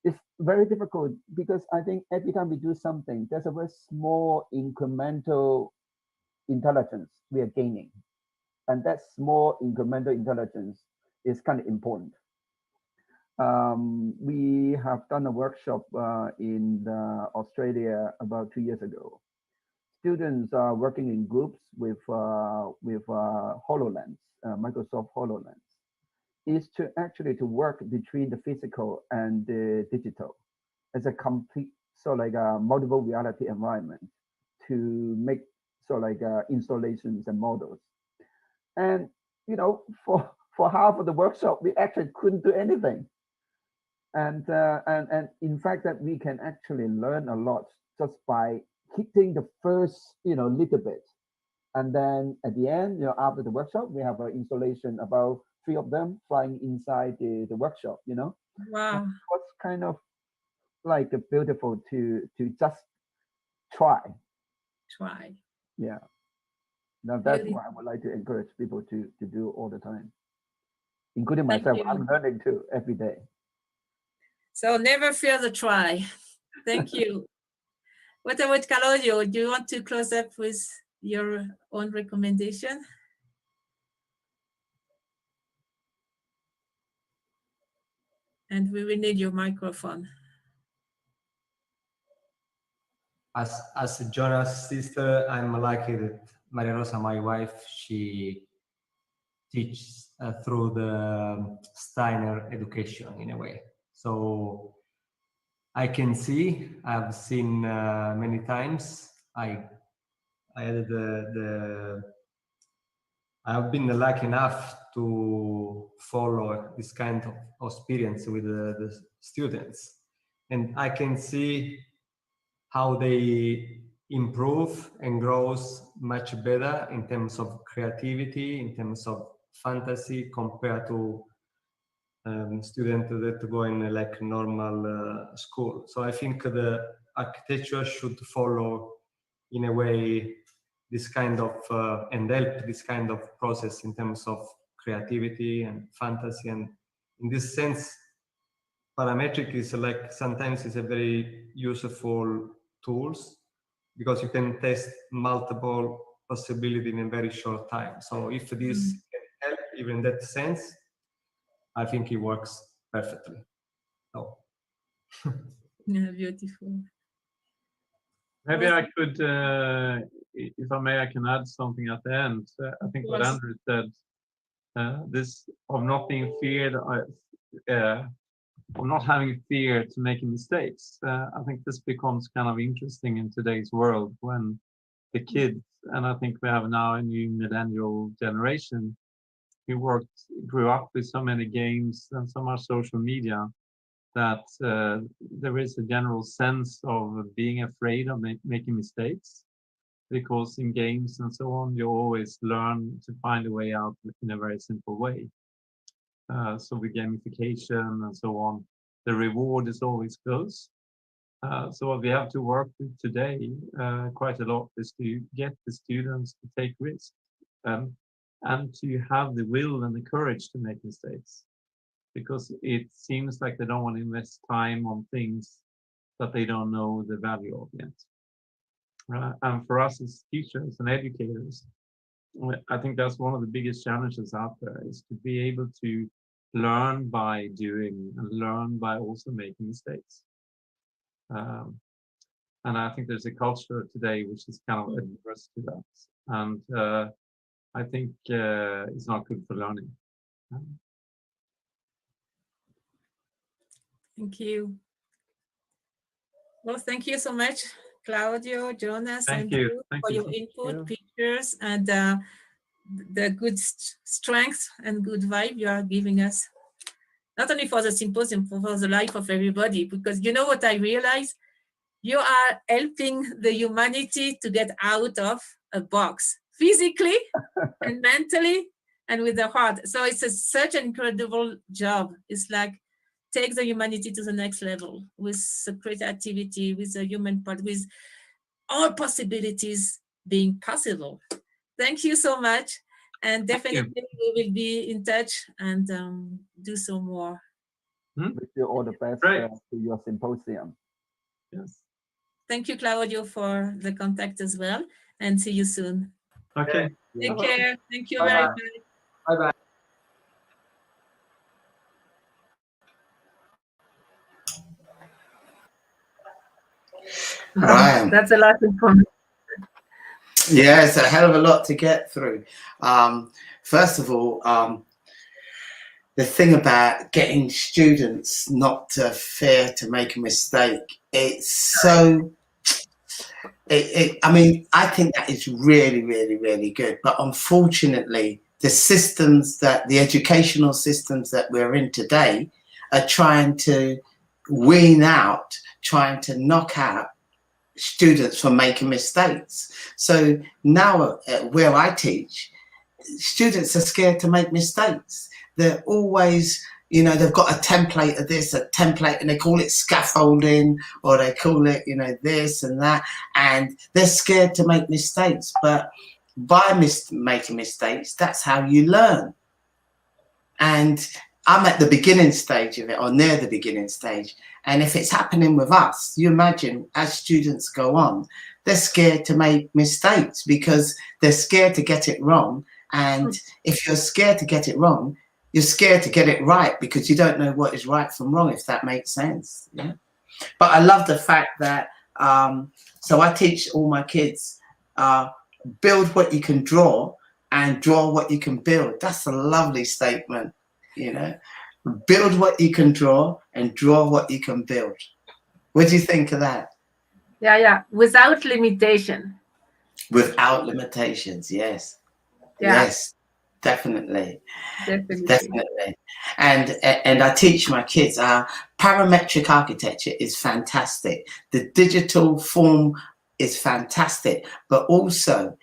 it's very difficult because I think every time we do something, there's a very small incremental intelligence we are gaining. And that small incremental intelligence is kind of important. We have done a workshop in Australia about 2 years ago. Students are working in groups with HoloLens, Microsoft HoloLens, is to actually to work between the physical and the digital as a complete like a multiple reality environment to make installations and models. And you know, for half of the workshop, we actually couldn't do anything. And in fact, that we can actually learn a lot just by hitting the first little bit. And then at the end, after the workshop, we have an installation about 3 of them flying inside the workshop. Wow. It was kind of like beautiful to just try. Yeah. Now that's Really? what I would like to encourage people to do all the time, including myself. I'm learning too every day. So never fear the try. Thank you. What about Claudio? Do you want to close up with your own recommendation? And we will need your microphone. As Jonah's sister, I'm lucky that Maria Rosa, my wife, she teaches through the Steiner education in a way. So I can see, I've seen many times. I've been lucky enough to follow this kind of experience with the students, and I can see how they improve and grows much better in terms of creativity, in terms of fantasy, compared to students that go in like normal school. So I think the architecture should follow in a way this kind of and help this kind of process in terms of creativity and fantasy. And in this sense, parametric is like sometimes it's a very useful tools because you can test multiple possibilities in a very short time. So if this can help even in that sense, I think it works perfectly. So. Yeah, beautiful. Maybe I could, if I may, I can add something at the end. I think what Andrew said, this of not being feared, of not having fear to making mistakes. I think this becomes kind of interesting in today's world when the kids, and I think we have now a new millennial generation who grew up with so many games and so much social media that there is a general sense of being afraid of making mistakes, because in games and so on, you always learn to find a way out in a very simple way. So with gamification and so on, the reward is always close. So what we have to work with today quite a lot is to get the students to take risks and to have the will and the courage to make mistakes, because it seems like they don't want to invest time on things that they don't know the value of yet. And for us as teachers and educators, I think that's one of the biggest challenges out there, is to be able to learn by doing and learn by also making mistakes. And I think there's a culture today which is kind of adverse to that. And I think it's not good for learning. Thank you. Well, thank you so much, Claudio, Jonas, Thank and you. Drew, Thank for you. your input, pictures, and the good strength and good vibe you are giving us. Not only for the symposium, but for the life of everybody. Because you know what I realize? You are helping the humanity to get out of a box, physically and mentally and with the heart. So it's such an incredible job. It's like take the humanity to the next level with the creativity, with the human part, with all possibilities being possible. Thank you so much. And definitely we will be in touch and do some more. Wish you all the best Great. to your symposium. Yes. Thank you, Claudio, for the contact as well. And see you soon. Okay. Take care. Thank you Bye-bye. very much. Bye-bye. Right. That's a lot of fun. Yeah, it's a hell of a lot to get through. First of all, the thing about getting students not to fear to make a mistake, it's so, I mean, I think that is really, really, really good. But unfortunately, the systems the educational systems that we're in today are trying to wean out, trying to knock out students from making mistakes. So now where I teach, students are scared to make mistakes. They're always, you know, they've got a template of this, a template, and they call it scaffolding, or they call it, you know, this and that, and they're scared to make mistakes. But by making mistakes, that's how you learn. And I'm at the beginning stage of it, or near the beginning stage. And if it's happening with us, you imagine as students go on, they're scared to make mistakes because they're scared to get it wrong. And if you're scared to get it wrong, you're scared to get it right because you don't know what is right from wrong, if that makes sense. Yeah. But I love the fact that, so I teach all my kids, build what you can draw and draw what you can build. That's a lovely statement, you know. Build what you can draw and draw what you can build. What do you think of that? Yeah. Without limitation. Without limitations, yes. Yeah. Yes, definitely. Definitely. And I teach my kids, parametric architecture is fantastic. The digital form is fantastic, but also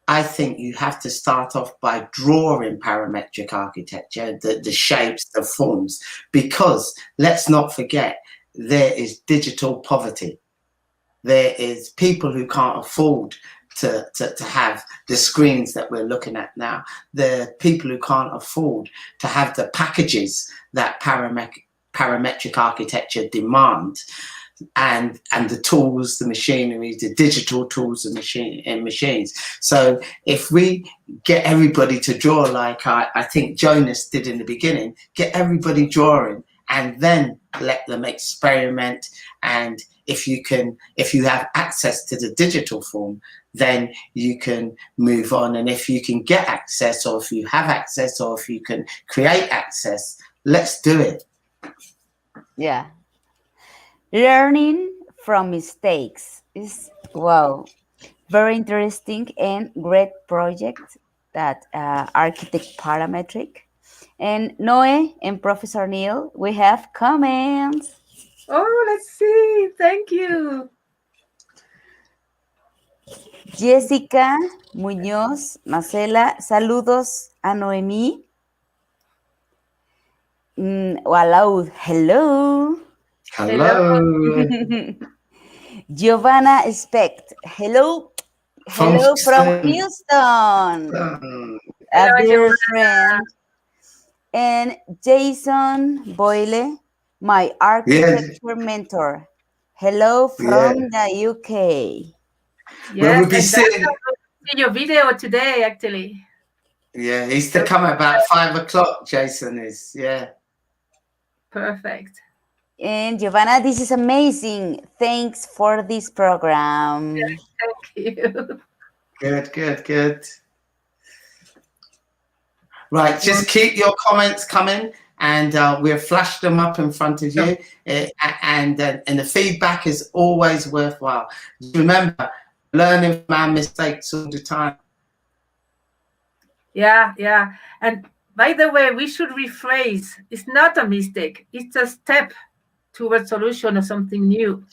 I think you have to start off by drawing parametric architecture, the shapes, the forms, because let's not forget, there is digital poverty. There is people who can't afford to have the screens that we're looking at now. There are people who can't afford to have the packages that parametric architecture demands. And the tools, the machinery, the digital tools and machines. So if we get everybody to draw like I think Jonas did in the beginning, get everybody drawing and then let them experiment. And if you have access to the digital form, then you can move on. And if you can get access, or if you have access, or if you can create access, let's do it. Yeah. Learning from mistakes is, wow, very interesting and great project that Architect Parametric. And Noe and Professor Neil, we have comments. Oh, let's see. Thank you. Jessica Muñoz Macela, saludos a Noemí. Hello. Hello. Giovanna Specht. Hello. Hello from Houston. A Hello, dear Giovanna. friend. And Jason Boyle, my architecture mentor. Hello from the UK. Yes, we'll be and sitting. see your video today, actually. Yeah, he's to come about 5 o'clock. Jason is, yeah. Perfect. And Giovanna, this is amazing. Thanks for this program. Yes, thank you. Good. Right, just keep your comments coming, and we'll flash them up in front of you. And the feedback is always worthwhile. Remember, learning from our mistakes all the time. Yeah. And by the way, we should rephrase. It's not a mistake. It's a step towards solution of something new.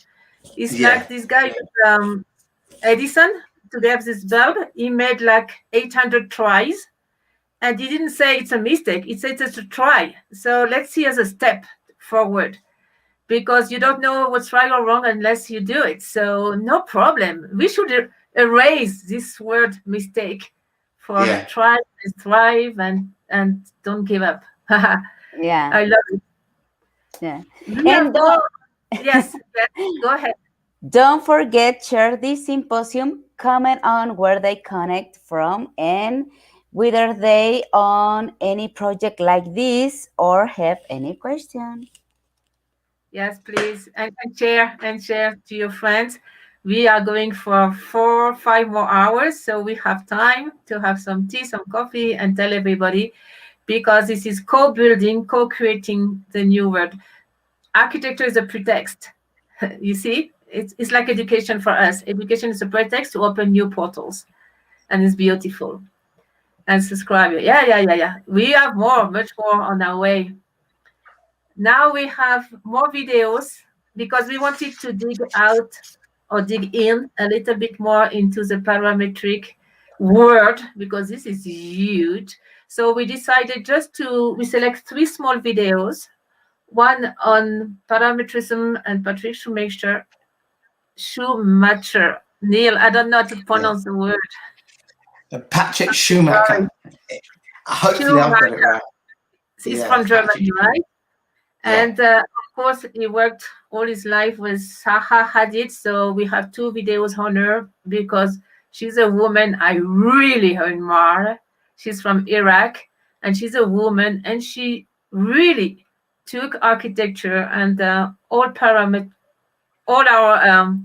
It's like this guy, Edison, to get this bulb, he made like 800 tries. And he didn't say it's a mistake. He said it's a try. So let's see as a step forward, because you don't know what's right or wrong unless you do it. So no problem. We should erase this word mistake for try and thrive and don't give up. Yeah. I love it. Yeah. And yes, go ahead. Don't forget, share this symposium, comment on where they connect from and whether they on any project like this or have any question. Yes, please. And share to your friends. We are going for 4 or 5 more hours, so we have time to have some tea, some coffee, and tell everybody, because this is co-building, co-creating the new world. Architecture is a pretext. You see, it's like education for us. Education is a pretext to open new portals, and it's beautiful. And subscribe. Yeah. We have much more on our way. Now we have more videos because we wanted to dig out or dig in a little bit more into the parametric world, because this is huge. So we decided we select 3 small videos, one on parametrism and Patrick Schumacher. Neil, I don't know how to pronounce the word. Patrick Schumacher. Hopefully I've got it right. He's from Germany, right? And of course, he worked all his life with Zaha Hadid. So we have 2 videos on her because she's a woman I really admire. She's from Iraq, and she's a woman, and she really took architecture and all our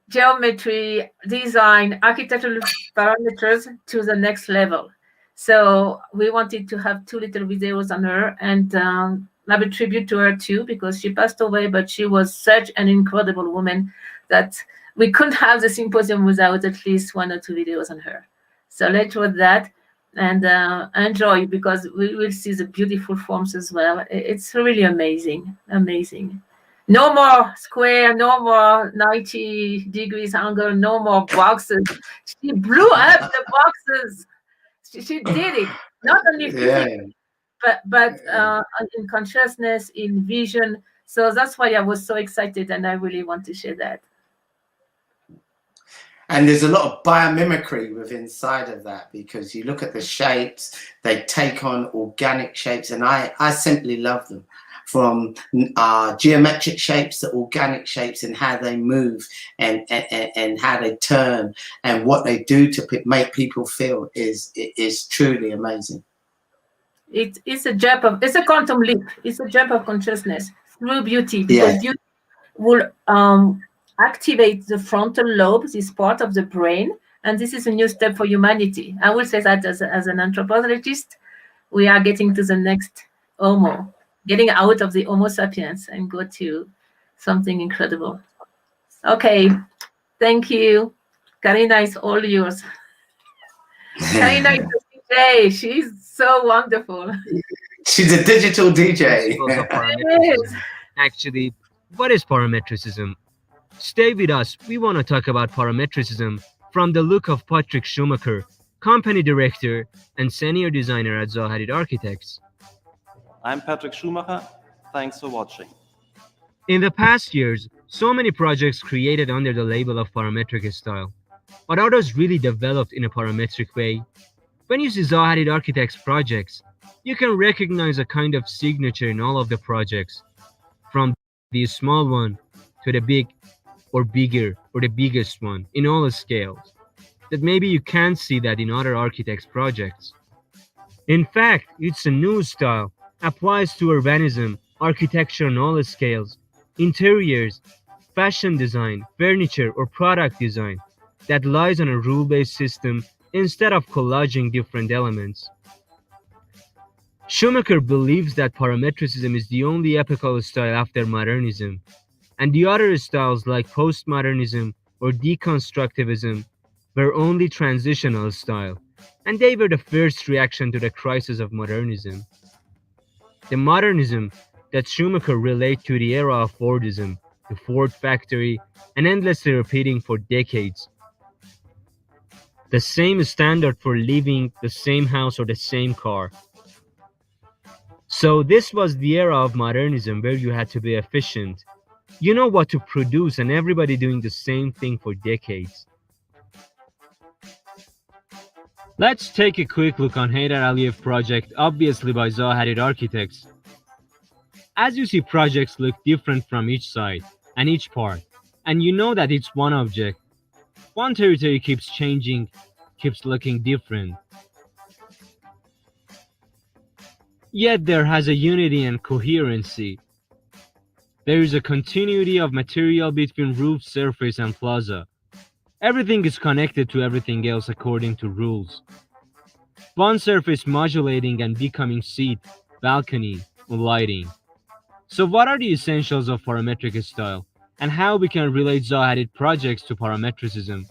geometry, design, architectural parameters to the next level. So we wanted to have 2 little videos on her and have a tribute to her too, because she passed away, but she was such an incredible woman that we couldn't have the symposium without at least 1 or 2 videos on her. So let's watch that and enjoy, because we will see the beautiful forms as well. It's really amazing. No more square, no more 90 degrees angle, no more boxes. She blew up the boxes. She did it, not only physically, but in consciousness, in vision. So that's why I was so excited, and I really want to share that. And there's a lot of biomimicry within inside of that, because you look at the shapes, they take on organic shapes, and I simply love them. From geometric shapes to organic shapes, and how they move and how they turn and what they do to make people feel is truly amazing. It's a quantum leap. It's a jump of consciousness through beauty, because beauty will activate the frontal lobe, this part of the brain, and this is a new step for humanity. I will say that as an anthropologist, we are getting to the next Homo. Getting out of the Homo sapiens and go to something incredible. Okay, thank you. Karina is all yours. Karina is a DJ. She's so wonderful. She's a digital DJ. Actually, what is parametricism? Stay with us. We want to talk about parametricism from the look of Patrick Schumacher, company director and senior designer at Zaha Hadid Architects. I'm Patrick Schumacher. Thanks for watching. In the past years, So many projects created under the label of parametric style, but others really developed in a parametric way. When you see Zaha Hadid Architects projects, you can recognize a kind of signature in all of the projects, from the small one to the big or bigger or the biggest one in all the scales, that maybe you can't see that in other architects' projects. In fact, it's a new style, applies to urbanism, architecture on all scales, interiors, fashion design, furniture or product design, that lies on a rule-based system instead of collaging different elements. Schumacher believes that parametricism is the only epochal style after modernism, and the other styles like postmodernism or deconstructivism were only transitional style, and they were the first reaction to the crisis of modernism. The modernism that Schumacher relates to the era of Fordism, the Ford factory, and endlessly repeating for decades the same standard for living, the same house or the same car. So this was the era of modernism where you had to be efficient. You know what to produce and everybody doing the same thing for decades. Let's take a quick look on Heydar Aliyev project, obviously by Zaha Hadid Architects. As you see, projects look different from each side and each part, and you know that it's one object. One territory keeps changing, keeps looking different. Yet there has a unity and coherency. There is a continuity of material between roof, surface, and plaza. Everything is connected to everything else according to rules. One surface modulating and becoming seat, balcony, or lighting. So what are the essentials of parametric style, and how we can relate Zaha Hadid projects to parametricism?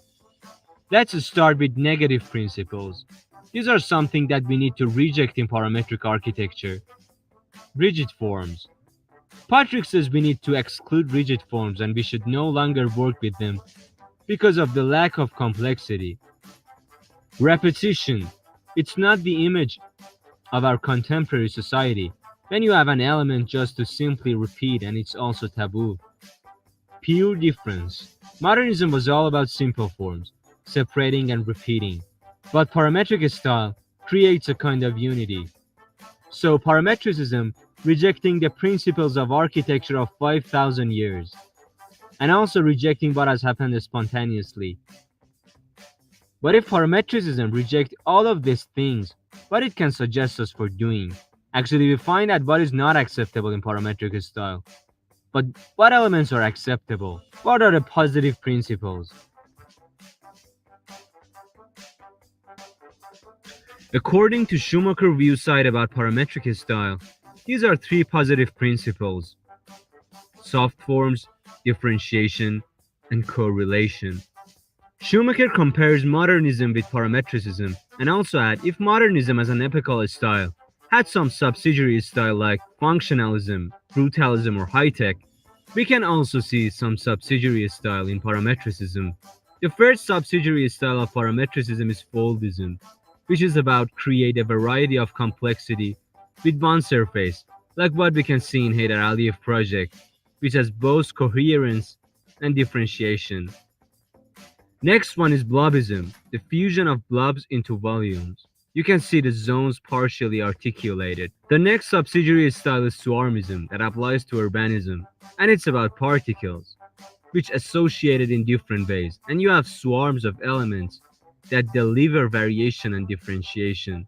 Let's start with negative principles. These are something that we need to reject in parametric architecture. Rigid forms. Patrick says we need to exclude rigid forms and we should no longer work with them because of the lack of complexity. Repetition. It's not the image of our contemporary society when you have an element just to simply repeat, and it's also taboo. Pure difference. Modernism was all about simple forms, separating and repeating, but parametric style creates a kind of unity. So parametricism, rejecting the principles of architecture of 5,000 years, and also rejecting what has happened spontaneously. But if parametricism rejects all of these things, what it can suggest us for doing? Actually, we find that what is not acceptable in parametric style. But what elements are acceptable? What are the positive principles? According to Schumacher view site about parametric style, these are three positive principles: soft forms, differentiation, and correlation. Schumacher compares modernism with parametricism and also adds if modernism as an epochal style had some subsidiary style like functionalism, brutalism, or high-tech, we can also see some subsidiary style in parametricism. The first subsidiary style of parametricism is foldism, which is about create a variety of complexity with one surface, like what we can see in Heydar Aliyev project, which has both coherence and differentiation. Next one is blobism, the fusion of blobs into volumes. You can see the zones partially articulated. The next subsidiary style is swarmism that applies to urbanism, and it's about particles, which associated in different ways, and you have swarms of elements that deliver variation and differentiation.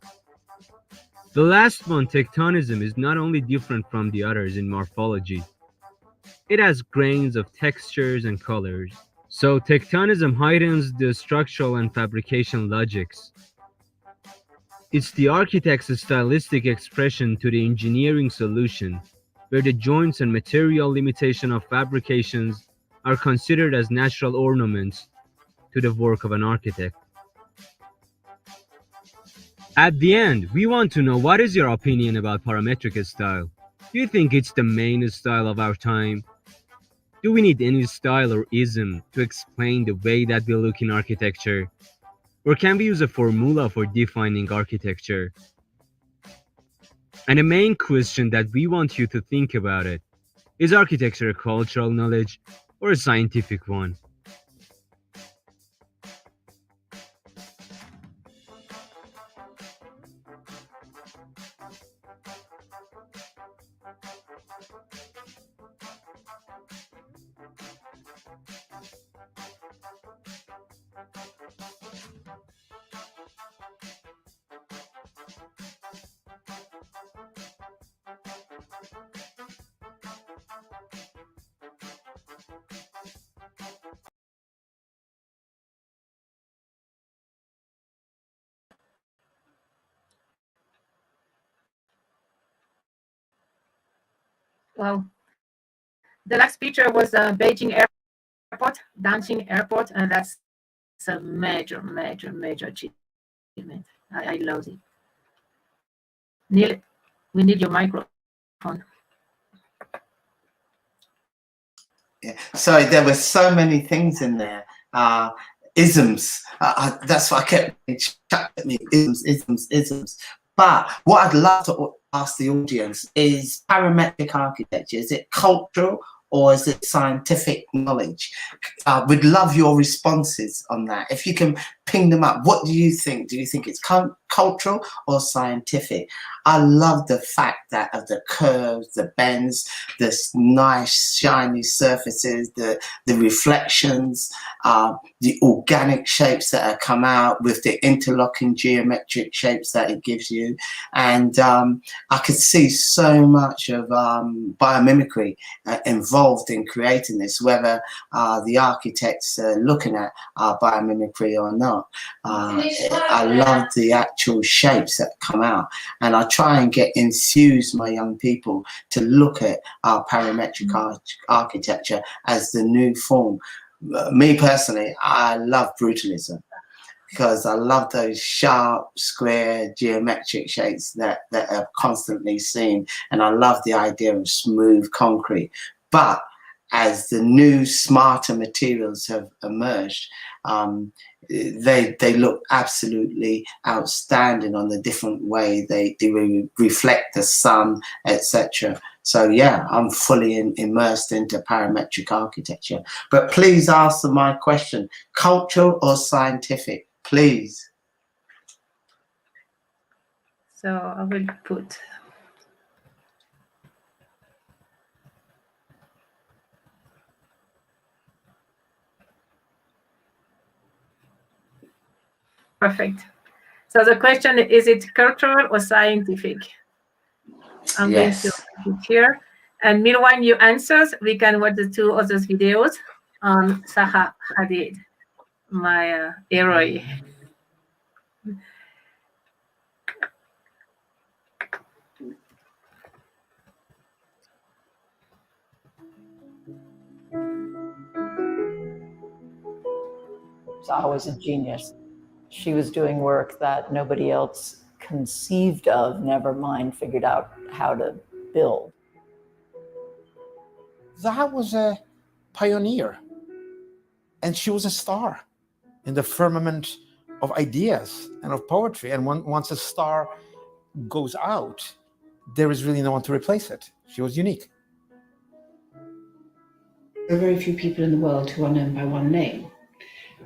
The last one, tectonism, is not only different from the others in morphology, it has grains of textures and colors. So tectonism heightens the structural and fabrication logics. It's the architect's stylistic expression to the engineering solution, where the joints and material limitation of fabrications are considered as natural ornaments to the work of an architect. At the end, we want to know what is your opinion about parametric style. Do you think it's the main style of our time? Do we need any style or ism to explain the way that we look in architecture? Or can we use a formula for defining architecture? And the main question that we want you to think about it, is architecture a cultural knowledge or a scientific one? Well, the last picture was Beijing Airport, dancing airport, and that's a major, major, major achievement. I love it. Neil, we need your microphone. Yeah. Sorry, there were so many things in there. Isms. That's what I kept chucked at me. Isms. But what I'd love to ask the audience is parametric architecture. Is it cultural or is it scientific knowledge? We'd love your responses on that. If you can ping them up, what do you think? Do you think it's cultural or scientific? I love the fact that of the curves, the bends, the nice shiny surfaces, the reflections, the organic shapes that have come out with the interlocking geometric shapes that it gives you. And I could see so much of biomimicry involved in creating this, whether the architects are looking at biomimicry or not. I love the actual shapes that come out, and I try and enthuse my young people to look at our parametric architecture as the new form. Me personally, I love brutalism because I love those sharp, square, geometric shapes that are constantly seen, and I love the idea of smooth concrete. But as the new, smarter materials have emerged, they look absolutely outstanding on the different way they reflect the sun, etc. So yeah, I'm fully immersed into parametric architecture. But please answer my question: cultural or scientific, please. So I will put. Perfect. So the question is it cultural or scientific? I'm going to put it here. And meanwhile you answers, we can watch the two other videos on Zaha Hadid, my hero. Zaha was a genius. She was doing work that nobody else conceived of, never mind figured out how to build. Zaha was a pioneer, and she was a star in the firmament of ideas and of poetry. And once a star goes out, there is really no one to replace it. She was unique. There are very few people in the world who are known by one name.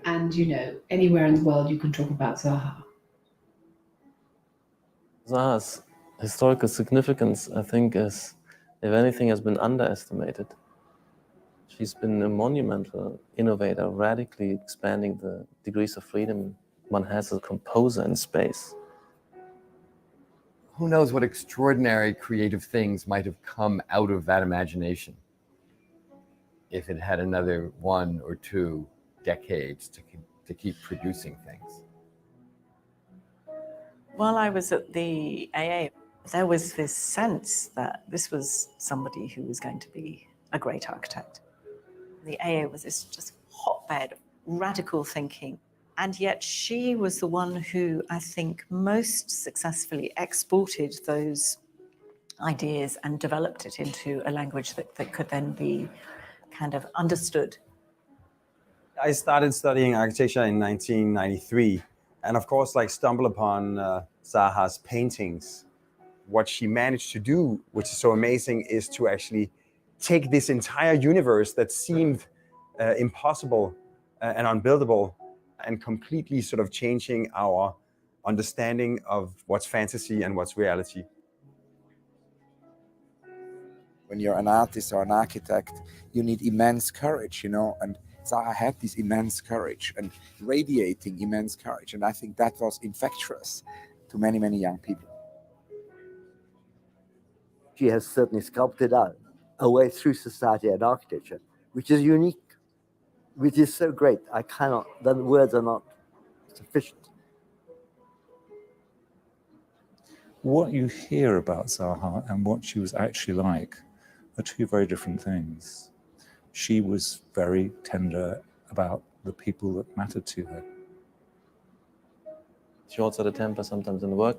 And, you know, anywhere in the world you can talk about Zaha. Zaha's historical significance, I think, is, if anything, has been underestimated. She's been a monumental innovator, radically expanding the degrees of freedom one has as a composer in space. Who knows what extraordinary creative things might have come out of that imagination if it had another 1 or 2 decades to keep producing things. While I was at the AA, there was this sense that this was somebody who was going to be a great architect. The AA was this just hotbed of radical thinking. And yet she was the one who, I think, most successfully exported those ideas and developed it into a language that could then be kind of understood. I started studying architecture in 1993, and of course, stumbled upon Zaha's paintings. What she managed to do, which is so amazing, is to actually take this entire universe that seemed impossible and unbuildable, and completely sort of changing our understanding of what's fantasy and what's reality. When you're an artist or an architect, you need immense courage, you know, and Zaha had this immense courage and radiating immense courage. And I think that was infectious to many, many young people. She has certainly sculpted out a way through society and architecture, which is unique, which is so great. The words are not sufficient. What you hear about Zaha and what she was actually like are two very different things. She was very tender about the people that mattered to her. She also had a temper sometimes in work,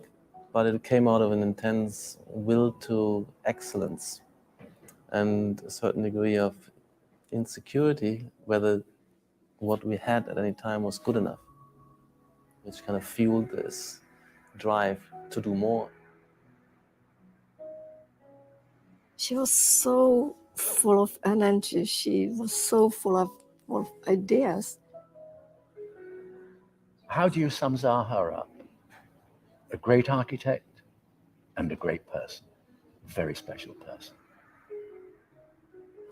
but it came out of an intense will to excellence and a certain degree of insecurity whether what we had at any time was good enough, which kind of fueled this drive to do more. She was so full of energy. She was so full of ideas. How do you sum Zaha up? A great architect and a great person, a very special person.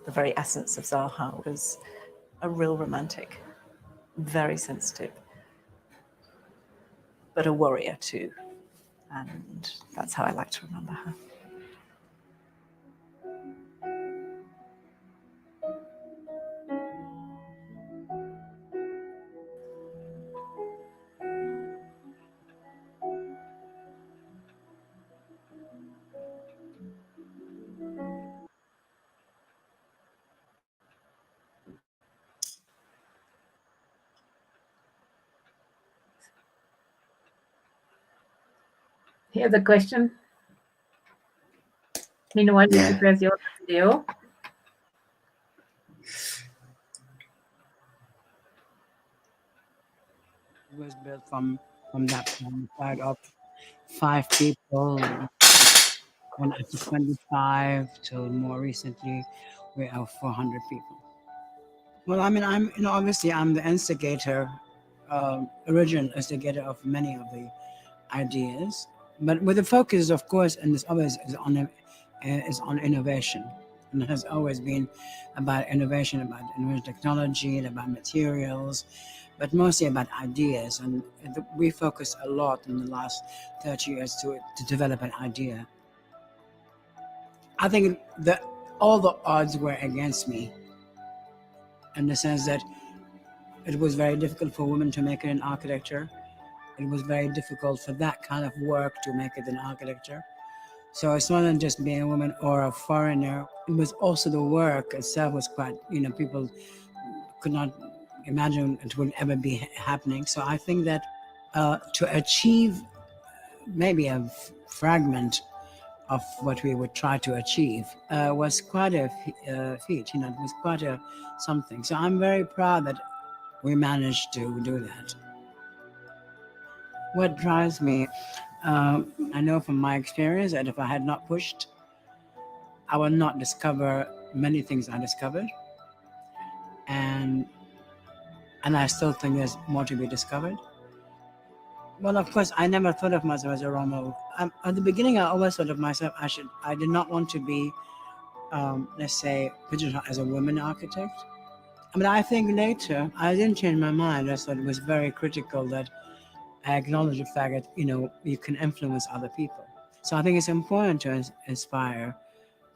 The very essence of Zaha was a real romantic, very sensitive, but a warrior too. And that's how I like to remember her. Here's a question. Meanwhile, you prepare your video. It was built from that side of 5 people, and after 25 till more recently, we have 400 people. Well, I mean, obviously I'm the instigator, original instigator of many of the ideas, but with the focus, of course, and this always is on innovation, and it has always been about innovation, about technology, and about materials, but mostly about ideas. And we focus a lot in the last 30 years to develop an idea. I think that all the odds were against me, in the sense that it was very difficult for women to make it in architecture. It was very difficult for that kind of work to make it in architecture. So it's not just being a woman or a foreigner. It was also the work itself was quite, people could not imagine it would ever be happening. So I think that to achieve maybe a fragment of what we would try to achieve was quite a feat, it was quite a something. So I'm very proud that we managed to do that. What drives me, I know from my experience that if I had not pushed, I would not discover many things I discovered. And I still think there's more to be discovered. Well, of course, I never thought of myself as a role model. At the beginning, I always thought of myself, I did not want to be, let's say, pigeonholed as a woman architect. But I think later, I didn't change my mind. I thought it was very critical that I acknowledge the fact that, you can influence other people. So I think it's important to inspire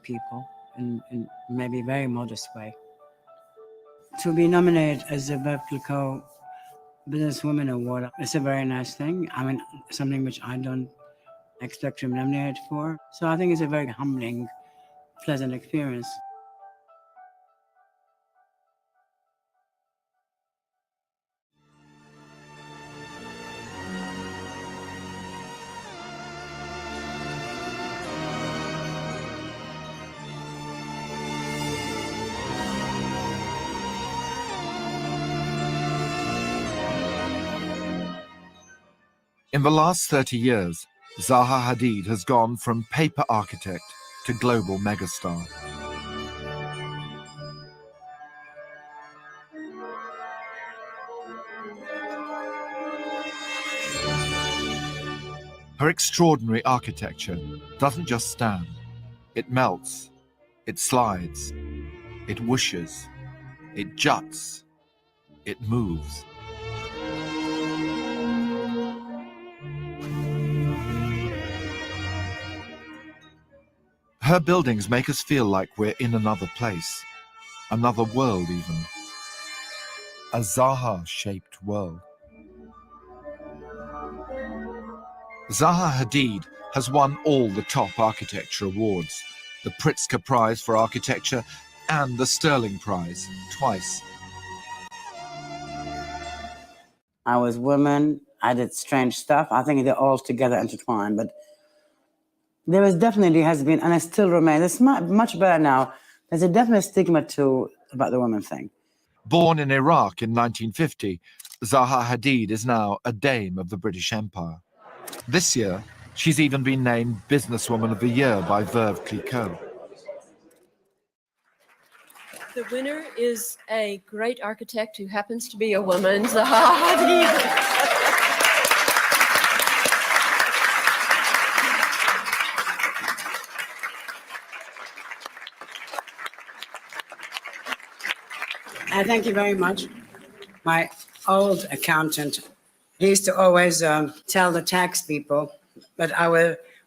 people in maybe a very modest way. To be nominated as the Vertical Businesswoman Award, it's a very nice thing. I mean, something which I don't expect to be nominated for. So I think it's a very humbling, pleasant experience. In the last 30 years, Zaha Hadid has gone from paper architect to global megastar. Her extraordinary architecture doesn't just stand. It melts, it slides, it whooshes, it juts, it moves. Her buildings make us feel like we're in another place, another world even. A Zaha-shaped world. Zaha Hadid has won all the top architecture awards, the Pritzker Prize for Architecture and the Sterling Prize, twice. I was women, I did strange stuff. I think they're all together intertwined, but there is definitely has been, and it still remains, it's much better now. There's a definite stigma too about the women thing. Born in Iraq in 1950, Zaha Hadid is now a dame of the British Empire. This year, she's even been named Businesswoman of the Year by Verve Clicquot. The winner is a great architect who happens to be a woman, Zaha Hadid. Thank you very much. My old accountant, he used to always tell the tax people that I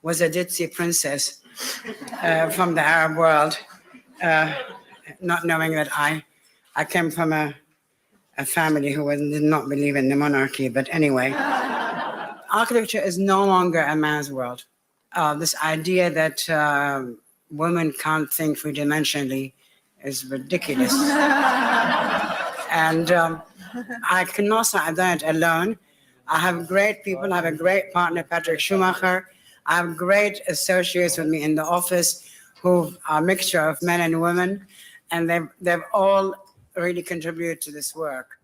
was a ditzy princess from the Arab world, not knowing that I came from a family who did not believe in the monarchy. But anyway, architecture is no longer a man's world. This idea that women can't think three-dimensionally is ridiculous. And I cannot say I've done it alone. I have great people. I have a great partner, Patrick Schumacher. I have great associates with me in the office who are a mixture of men and women, and they've all really contributed to this work.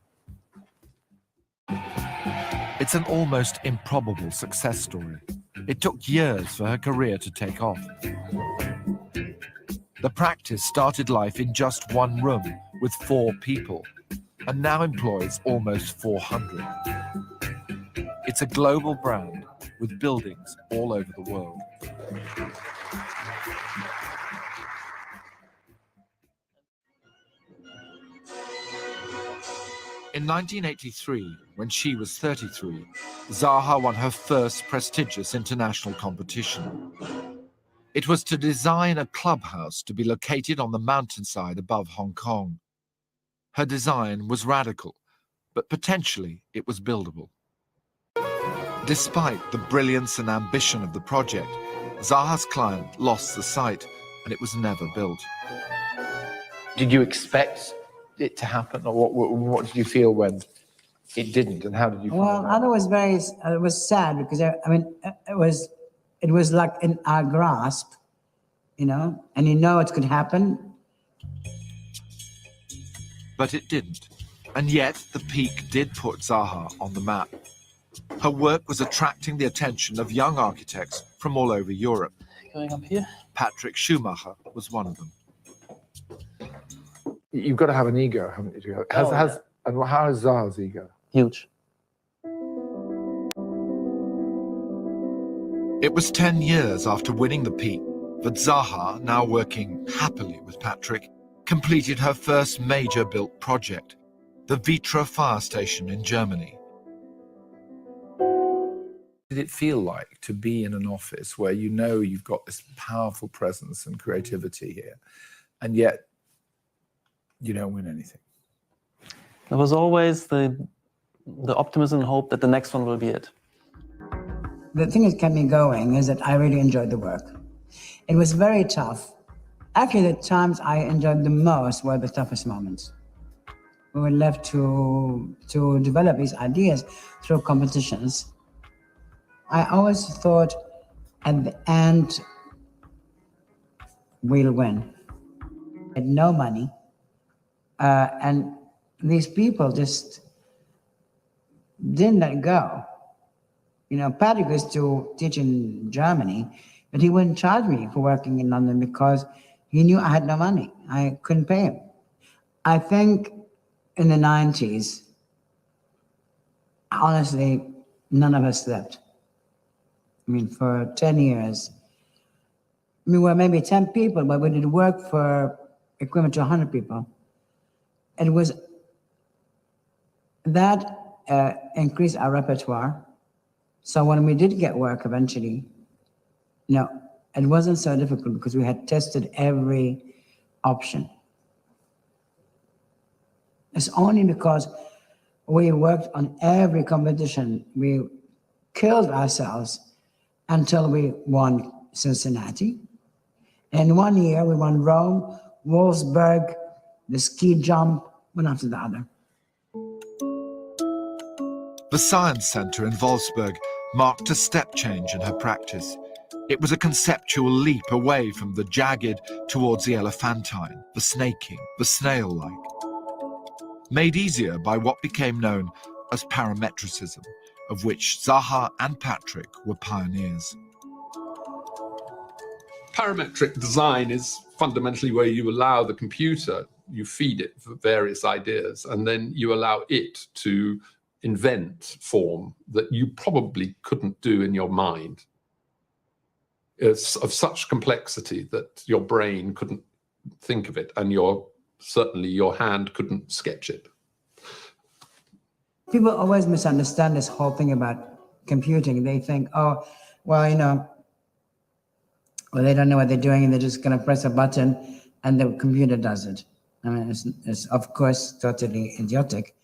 It's an almost improbable success story. It took years for her career to take off. The practice started life in just one room with 4 people and now employs almost 400. It's a global brand with buildings all over the world. In 1983, when she was 33, Zaha won her first prestigious international competition. It was to design a clubhouse to be located on the mountainside above Hong Kong. Her design was radical, but potentially it was buildable. Despite the brilliance and ambition of the project, Zaha's client lost the site and it was never built. Did you expect it to happen, or what did you feel when it didn't, and how did you Well, I thought it was sad because it was like in our grasp, and it could happen. But it didn't. And yet the peak did put Zaha on the map. Her work was attracting the attention of young architects from all over Europe. Going up here? Patrick Schumacher was one of them. You've got to have an ego, haven't you? And how is Zaha's ego? Huge. It was 10 years after winning the peak that Zaha, now working happily with Patrick, completed her first major built project, the Vitra fire station in Germany. Did it feel like to be in an office where you know you've got this powerful presence and creativity here, and yet you don't win anything? There was always the optimism and hope that the next one will be it. The thing that kept me going is that I really enjoyed the work. It was very tough. Actually, the times I enjoyed the most were the toughest moments. We were left to develop these ideas through competitions. I always thought at the end, we'll win. I had no money. And these people just didn't let go. Patrick used to teach in Germany, but he wouldn't charge me for working in London because he knew I had no money. I couldn't pay him. I think in the 90s, honestly, none of us slept. I mean, for 10 years. I mean, we're maybe 10 people, but we did work for equivalent to 100 people. It was that increased our repertoire. So when we did get work eventually, it wasn't so difficult because we had tested every option. It's only because we worked on every competition, we killed ourselves until we won Cincinnati. And 1 year we won Rome, Wolfsburg, the ski jump, one after the other. The Science Centre in Wolfsburg marked a step change in her practice. It was a conceptual leap away from the jagged towards the elephantine, the snaking, the snail-like. Made easier by what became known as parametricism, of which Zaha and Patrick were pioneers. Parametric design is fundamentally where you allow the computer, you feed it for various ideas, and then you allow it to invent form that you probably couldn't do in your mind. It's of such complexity that your brain couldn't think of it, and certainly your hand couldn't sketch it. People always misunderstand this whole thing about computing. They think, oh, well, they don't know what they're doing and they're just going to press a button and the computer does it. I mean, it's of course totally idiotic.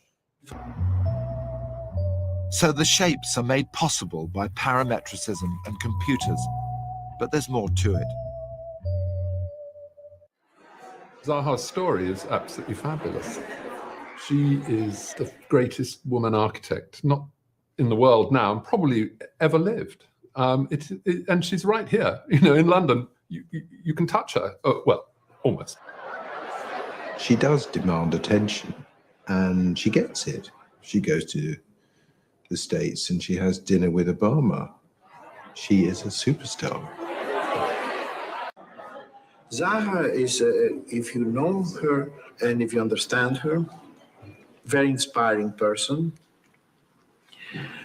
So the shapes are made possible by parametricism and computers, but there's more to it. Zaha's story is absolutely fabulous. She is the greatest woman architect, not in the world now, and probably ever lived. And she's right here, in London. You can touch her. Oh, well, almost. She does demand attention, and she gets it. She goes to the States and she has dinner with Obama. She is a superstar. Zaha is, if you know her and if you understand her, very inspiring person.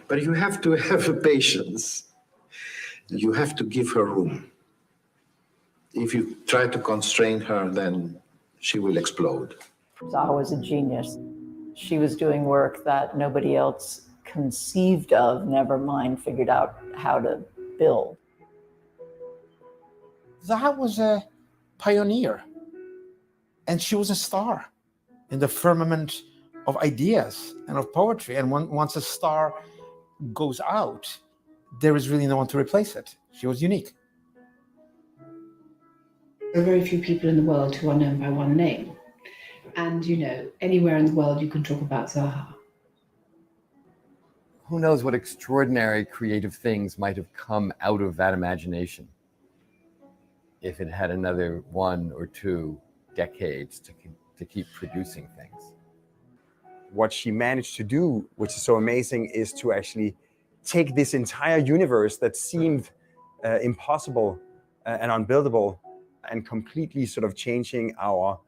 But you have to have patience. You have to give her room. If you try to constrain her, then she will explode. Zaha was a genius. She was doing work that nobody else conceived of, never mind figured out how to build. Zaha was a pioneer, and she was a star in the firmament of ideas and of poetry. And once a star goes out, there is really no one to replace it. She was unique. There are very few people in the world who are known by one name. And, anywhere in the world you can talk about Zaha. Who knows what extraordinary creative things might have come out of that imagination if it had another 1 or 2 decades to keep producing things. What she managed to do, which is so amazing, is to actually take this entire universe that seemed impossible and unbuildable and completely sort of changing our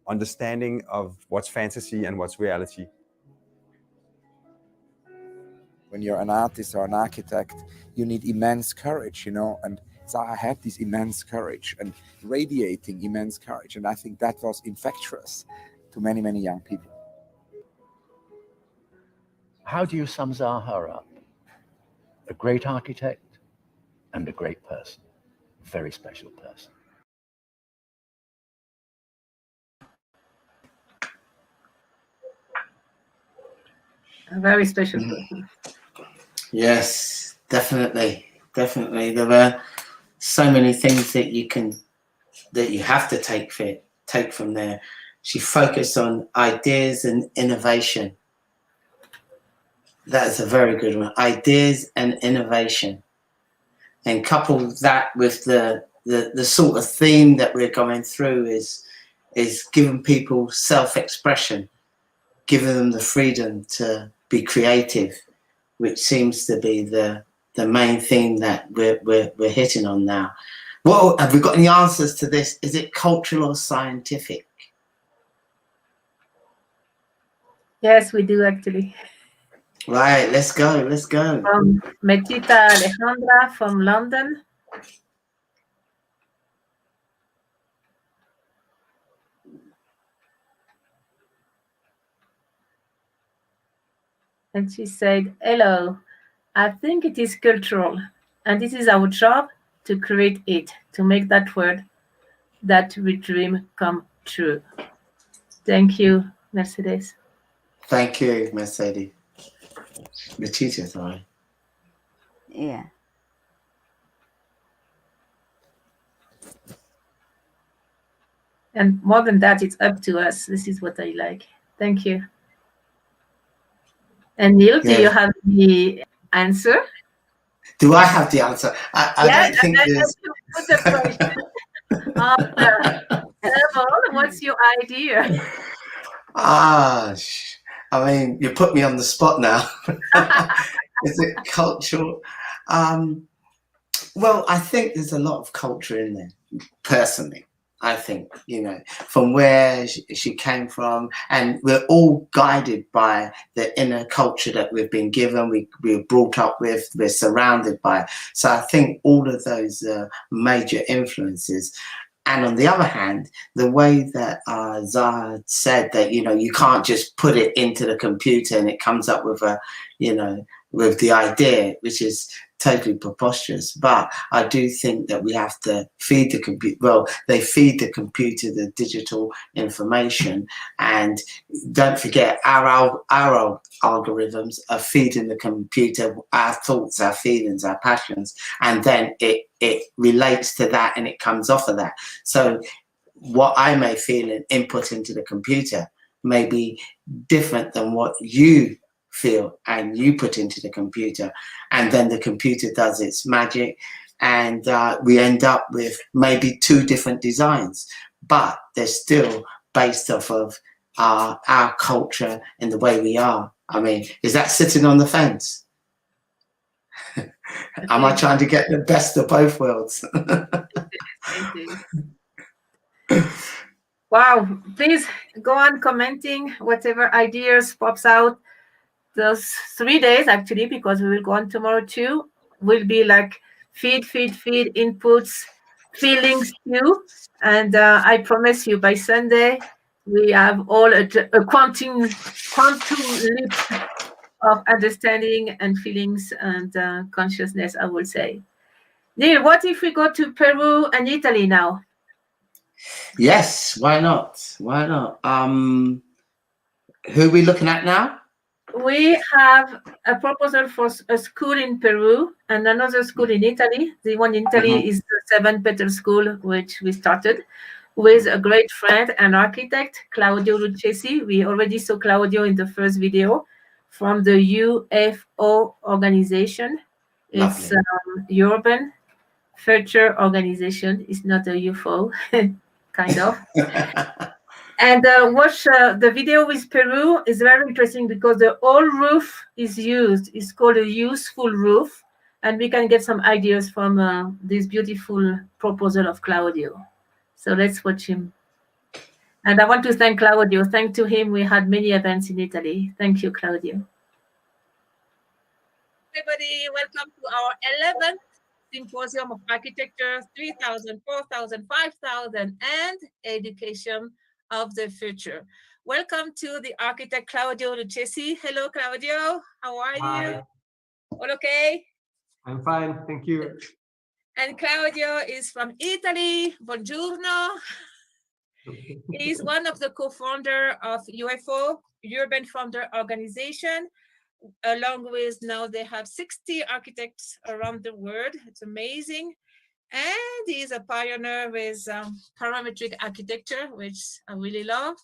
understanding of what's fantasy and what's reality. When you're an artist or an architect, you need immense courage, and Zaha had this immense courage and radiating immense courage. And I think that was infectious to many, many young people. How do you sum Zaha up? A great architect and a great person, a very special person. A very special person. Yes, definitely. There were so many things that you have to take from there. She focused on ideas and innovation. That is a very good one. Ideas and innovation. And couple that with the sort of theme that we're going through is giving people self-expression, giving them the freedom to be creative, which seems to be the main thing that we're hitting on now. Well, have we got any answers to this? Is it cultural or Right, let's go, let's go. From Metita Alejandra from London. And she said, hello, I think it is cultural, and this is our job to create it, to make that word that we dream come true. Thank you, Mercedes. Thank you, Mercedes. Letitia, sorry. Yeah. And more than that, it's up to us. This is what I like. Thank you. And Neil, do you have the answer? Do I have the answer? I don't think there's... Put the question. What's your idea? I mean, you put me on the spot now. Is it cultural? Well, I think there's a lot of culture in there, personally. I think, you know, from where she came from, and we're all guided by the inner culture that we've been given, we're brought up with, we're surrounded by. So I think all of those major influences. And on the other hand, the way that Zaha said that, you know, you can't just put it into the computer and it comes up with a, you know, with the idea, which is totally preposterous. But I do think that we have to feed the computer. Well, they feed the computer the digital information, and don't forget our algorithms are feeding the computer our thoughts, our feelings, our passions, and then it relates to that and it comes off of that. So what I may feel and input into the computer may be different than what you feel and you put into the computer, and then the computer does its magic, and we end up with maybe two different designs, but they're still based off of our culture and the way we are. I mean, is that sitting on the fence? Am I trying to get the best of both worlds? Wow, please go on commenting whatever ideas pops out. Those 3 days, actually, because we will go on tomorrow too, will be like feed, inputs, feelings too. And I promise you, by Sunday, we have all a quantum leap of understanding and feelings and consciousness, I will say. Neil, what if we go to Peru and Italy now? Yes, why not? Why not? Who are we looking at now? We have a proposal for a school in Peru and another school in Italy. The one in Italy is the 7 Petal School, which we started with a great friend and architect, Claudio Lucchesi. We already saw Claudio in the first video from the UFO organization. It's Urban Future Organization. It's not a UFO, kind of. And watch the video with Peru is very interesting because the whole roof is used. It's called a useful roof. And we can get some ideas from this beautiful proposal of Claudio. So let's watch him. And I want to thank Claudio. Thanks to him, we had many events in Italy. Thank you, Claudio. Everybody, welcome to our 11th Symposium of Architecture, 3,000, 4,000, 5,000, and Education of the Future. Welcome to the architect Claudio Lucchesi. Hello, Claudio. How are you? All okay? I'm fine, thank you. And Claudio is from Italy. Buongiorno. He's one of the co-founder of UFO, Urban Founder Organization. Along with now they have 60 architects around the world. It's amazing. And he's a pioneer with parametric architecture, which I really love,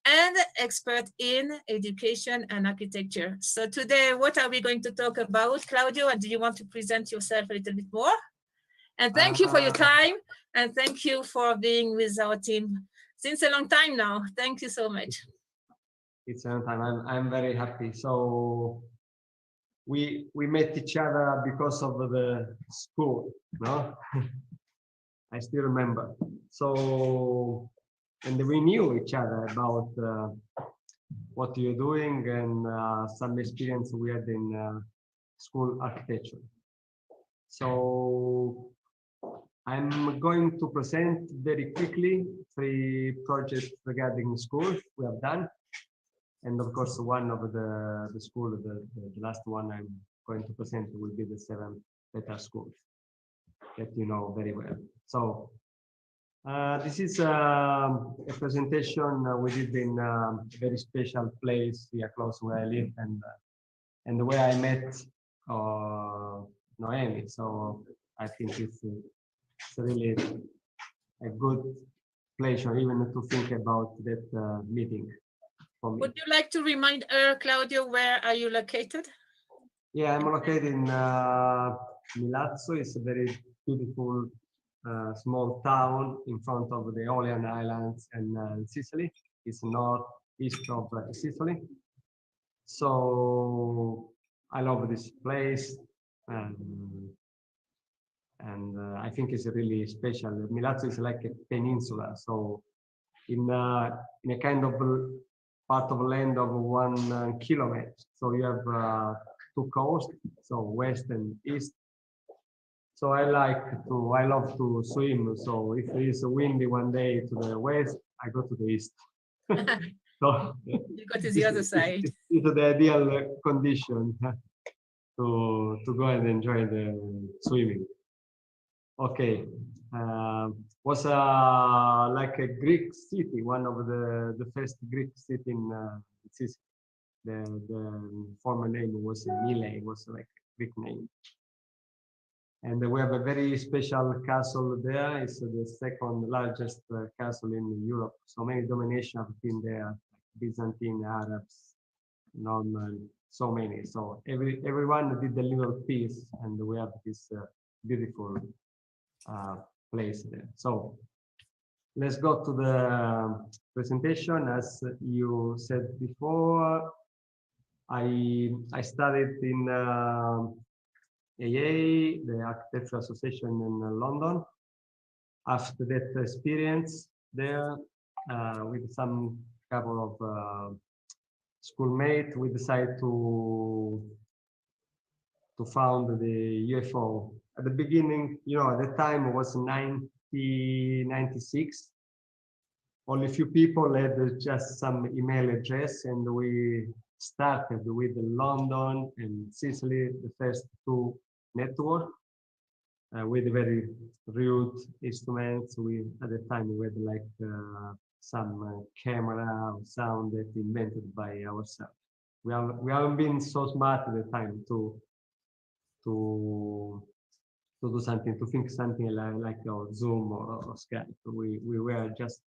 and expert in education and architecture. So today, what are we going to talk about, Claudio? And do you want to present yourself a little bit more? And thank you for your time. And thank you for being with our team since a long time now. Thank you so much. It's a long time. I'm very happy. So we met each other because of the school, no? I still remember. So, and we knew each other about what you're doing and some experience we had in school architecture. So I'm going to present very quickly 3 projects regarding schools we have done. And of course, one of the school, the last one I'm going to present will be the 7 Petal Schools that you know very well. So this is a presentation we did in a very special place here close where I live and where I met Noemi. So I think it's really a good pleasure even to think about that meeting for me. Would you like to remind her, Claudio, where are you located? Yeah, I'm located in Milazzo. It's a very beautiful small town in front of the Aeolian Islands and Sicily. It's northeast of Sicily. So I love this place, and I think it's really special. Milazzo is like a peninsula, so in a kind of part of land of 1 kilometer. So you have 2 coasts, so west and east. So I love to swim. So if it is windy one day to the west, I go to the east. So You go to the other side. It's the ideal condition to go and enjoy the swimming. Okay, was like a Greek city, one of the first Greek city in Sicily. The former name was Mile, it was like a Greek name. And we have a very special castle there. It's the 2nd largest castle in Europe. So many dominations have been there, Byzantine, Arabs, Norman, so many. So everyone did a little piece, and we have this beautiful place there. So let's go to the presentation. As you said before, I studied in AA, the Architecture Association in London. After that experience there, with some couple of schoolmates, we decided to found the UFO. At the beginning, you know, at the time it was 1996. Only a few people had just some email address, and we started with London and Sicily, the first 2 networks, with very rude instruments. At the time we had like some camera or sound that invented by ourselves. We haven't been so smart at the time to do something, to think something like Zoom or Skype. We were just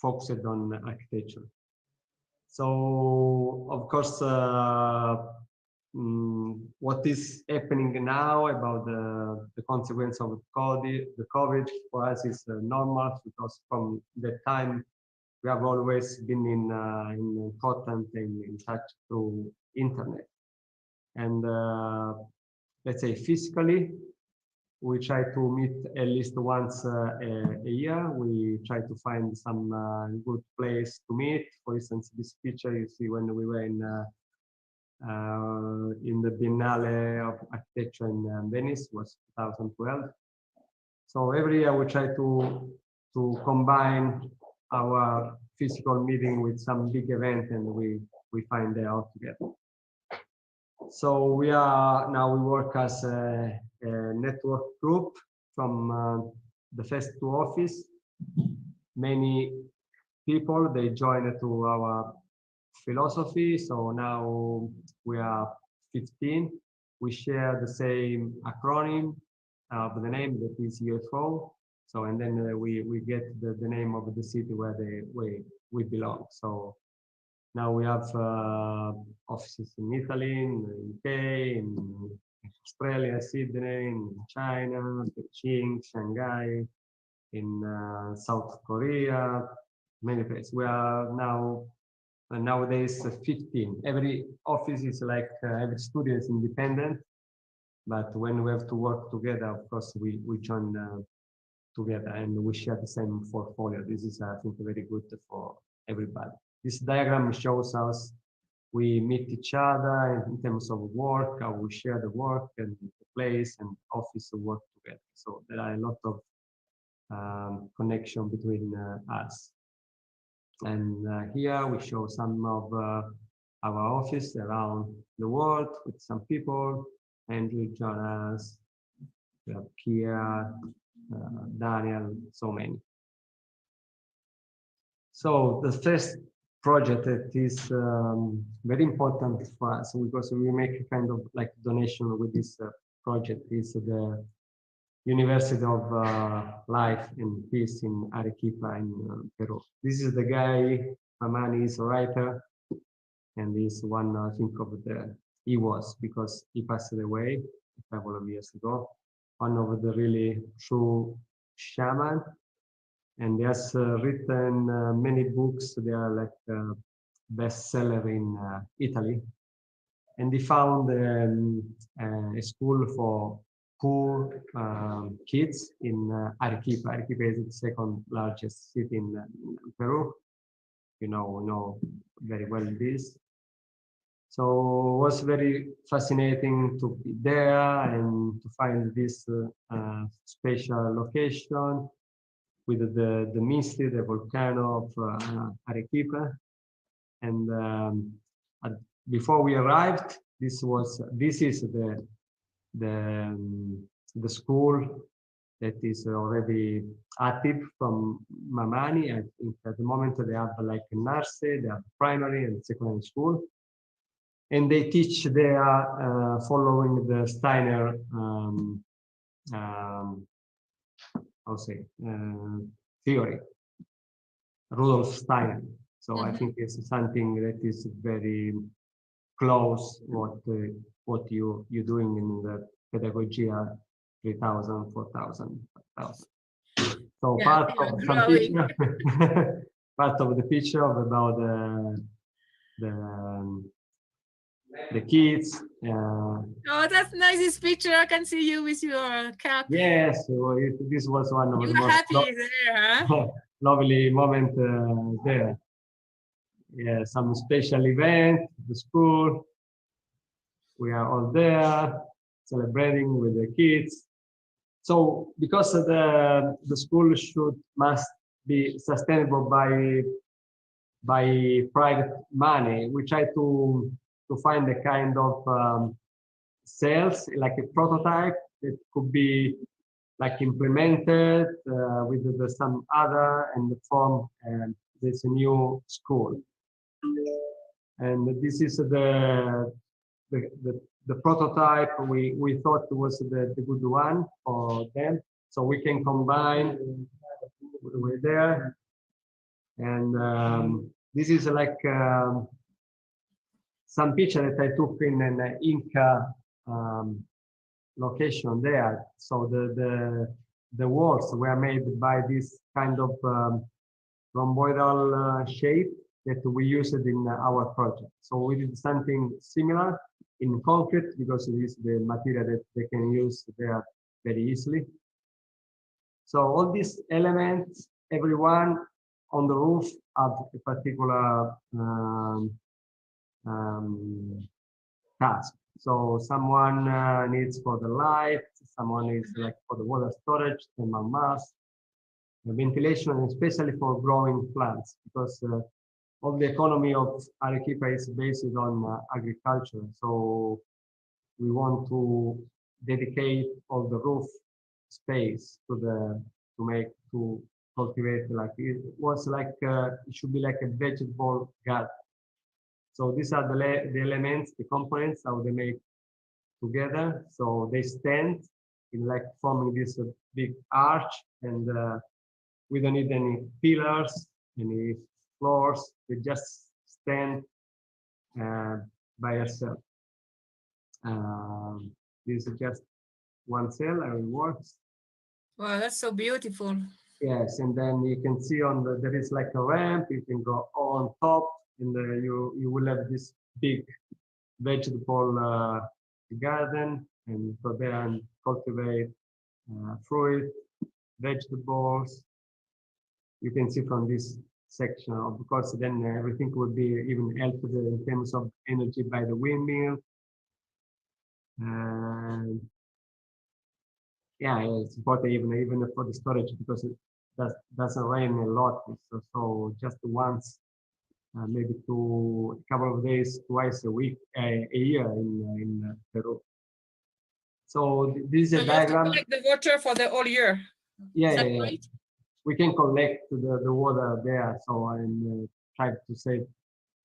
focused on architecture. So of course, what is happening now about the consequence of the COVID for us is normal, because from that time we have always been in contact and in touch through internet. And let's say physically, we try to meet at least once a year. We try to find some good place to meet. For instance, this picture you see when we were in the Biennale of Architecture in Venice, was 2012. So every year we try to combine our physical meeting with some big event, and we find there all together. So we work as a network group from the first 2 offices. Many people, they joined to our philosophy. So now we are 15. We share the same acronym of the name, that is UFO. So, and then we get the name of the city where we belong. So now we have offices in Italy, in the UK, in Australia, Sydney, in China, Beijing, Shanghai, in South Korea, many places. We are nowadays 15. Every office is like, every studio is independent, but when we have to work together, of course, we join together, and we share the same portfolio. This is, I think, very good for everybody. This diagram shows us we meet each other in terms of work, how we share the work and the place and office work together. So there are a lot of connection between us. And here we show some of our office around the world with some people, Andrew, Jonas, Pierre, Daniel, so many. So the first project that is very important for us, because we make a kind of like donation with this project, is the University of Life and Peace in Arequipa in Peru. This is the guy, Mamani is a writer, and he's one, I think, he was, because he passed away a couple of years ago, one of the really true shaman. And he has written many books. They are like bestseller in Italy. And he found a school for poor kids in Arequipa. Arequipa is the second largest city in Peru. You know very well this. So it was very fascinating to be there and to find this special location with the misty, the volcano of Arequipa. And before we arrived, this is the school that is already active from Mamani. I think at the moment they have like a nursery, they have primary and secondary school. And they teach there following the Steiner theory, Rudolf Steiner. So I think it's something that is very close what you're doing in the Pedagogia 3000, 4000, 5000. So Yeah, part of some growing. picture, part of the picture about the kids. Oh, that's nice, this picture. I can see you with your cap. Yes, so this was one of the You're most happy there, huh? lovely moment there. Yeah, some special event, the school. We are all there celebrating with the kids. So because the school must be sustainable by private money, we try to find a kind of sales, like a prototype that could be like implemented with some other and form this new school. And this is the prototype we thought was the good one for them. So we can combine with there. And this is like some picture that I took in an Inca location there. So the walls were made by this kind of rhomboidal shape that we used in our project. So we did something similar in concrete because it is the material that they can use there very easily. So all these elements, everyone on the roof have a particular task. So someone needs for the light, someone needs like for the water storage, thermal mass, the ventilation, and especially for growing plants, because all the economy of Arequipa is based on agriculture. So we want to dedicate all the roof space to cultivate, like it was like it should be like a vegetable garden. So these are the elements, the components, how they make together. So they stand in like forming this big arch, and we don't need any pillars, any floors. They just stand by yourself. This is just one cell, and it works. Wow, that's so beautiful. Yes, and then you can see there is like a ramp. You can go on top, and you will have this big vegetable garden, and go there and cultivate fruit, vegetables. You can see from this section, because then everything would be even helped in terms of energy by the windmill. And yeah, it's important even for the storage, because it doesn't rain a lot. So just once, maybe a couple of days, twice a week, a year in Peru. So this is a diagram. You have to collect the water for the whole year. Yeah, Is that right? We can collect the water there. So I'm trying to save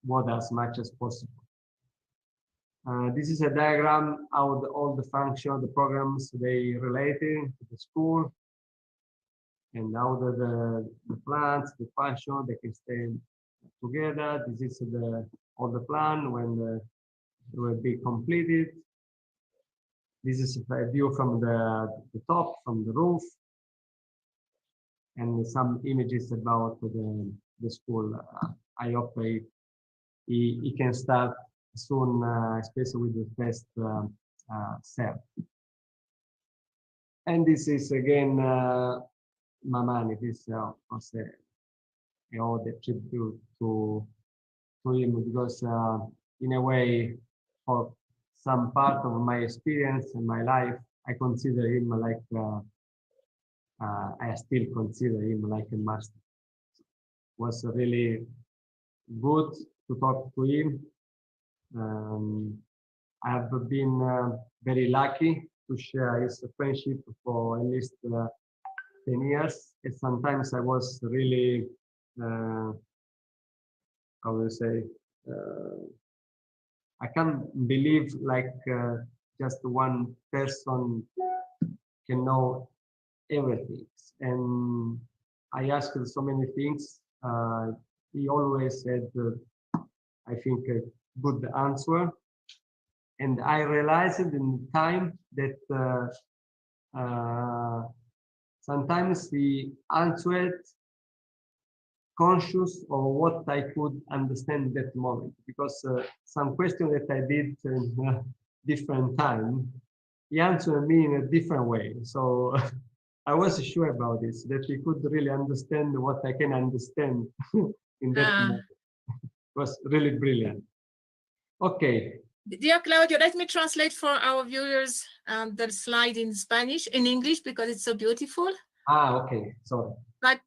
water as much as possible. This is a diagram how all the functions, the programs, they related to the school, and how the plants, the function, they can stay together. This is all the plan when it will be completed. This is a view from the top, from the roof, and some images about the school. I hope he can start soon, especially with the first cell. And this is again Mamani. This of course all the tribute to him, because in a way, for some part of my experience in my life, I consider him like I still consider him like a master. It was really good to talk to him. I have been very lucky to share his friendship for at least 10 years. And sometimes I was really, how do I say, I can't believe like just one person can know everything. And I asked so many things. He always had, I think, a good answer. And I realized in time that sometimes he answered conscious of what I could understand at that moment, because some question that I did in a different time, he answered me in a different way. So I was sure about this, that he could really understand what I can understand in that moment. It was really brilliant. Okay. Dear Claudio, let me translate for our viewers the slide in Spanish, in English, because it's so beautiful. Ah, okay, sorry. But,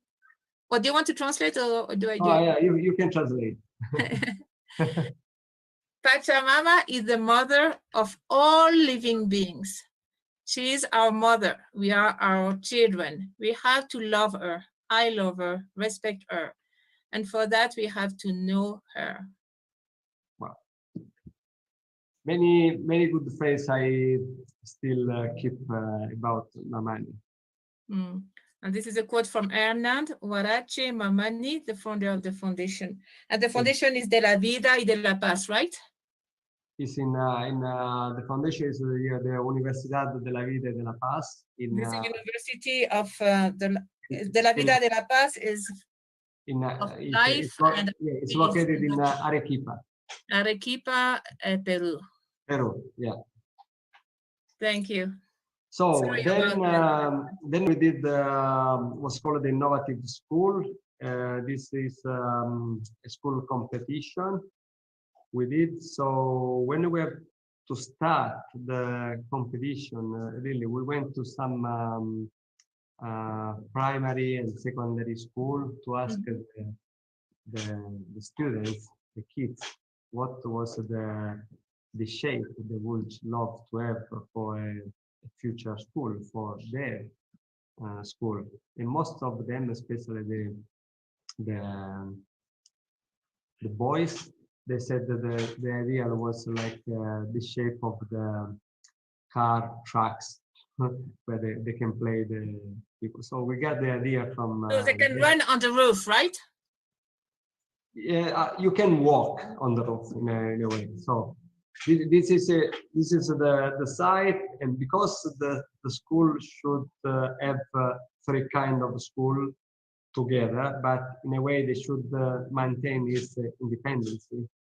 or do you want to translate, or do I do Oh, it? yeah, you can translate. Pachamama is the mother of all living beings. She is our mother. We are our children. We have to love her. I love her, respect her. And for that, we have to know her. Wow. Many good phrases I still keep about Mamani. And this is a quote from Hernand Huarache Mamani, the founder of the foundation. And the foundation is De la Vida y de la Paz, right? It's in the foundation is the Universidad de la Vida y de la Paz. This University of De la Vida de la Paz is it's located in Arequipa. Arequipa, Peru. Peru, yeah. Thank you. So then we did what's called the innovative school. This is a school competition we did. So when we have to start the competition, really, we went to some primary and secondary school to ask the students, the kids, what was the shape they would love to have for a future school, for their school. And most of them, especially the boys, they said that the idea was like the shape of the car tracks where they can play the people. So we got the idea from so they can run on the roof, right? Yeah, you can walk on the roof in a way. So this is the site, and because the school should have three kind of school together, but in a way they should maintain its independence.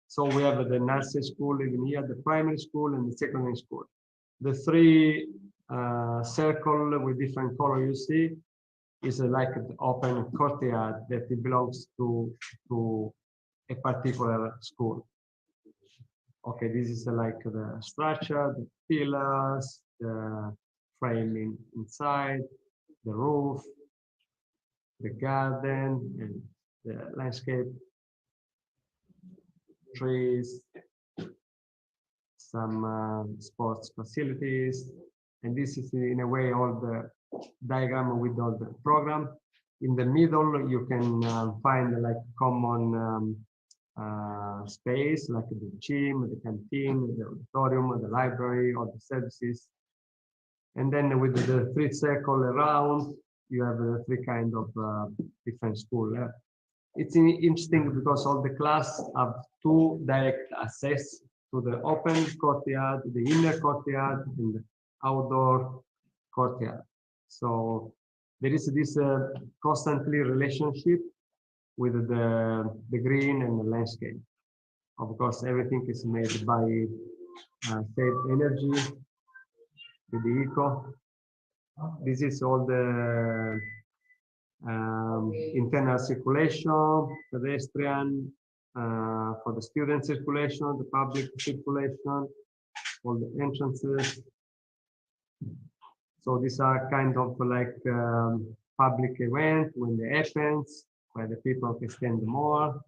So we have the nursery school even here, the primary school, and the secondary school. The three circle with different color you see is like an open courtyard that it belongs to a particular school. Okay, this is like the structure, the pillars, the framing inside, the roof, the garden, and the landscape, trees, some sports facilities, and this is in a way all the diagram with all the program. In the middle, you can find like common space, like the gym, the canteen, the auditorium, the library, all the services. And then with the three circle around, you have the three kind of different school. It's interesting because all the class have two direct access to the open courtyard, the inner courtyard, and the outdoor courtyard. So there is this constantly relationship with the green and the landscape. Of course, everything is made by save energy with the eco. This is all the internal circulation, pedestrian, for the student circulation, the public circulation, all the entrances. So these are kind of like public event when they happens, where the people can stand more.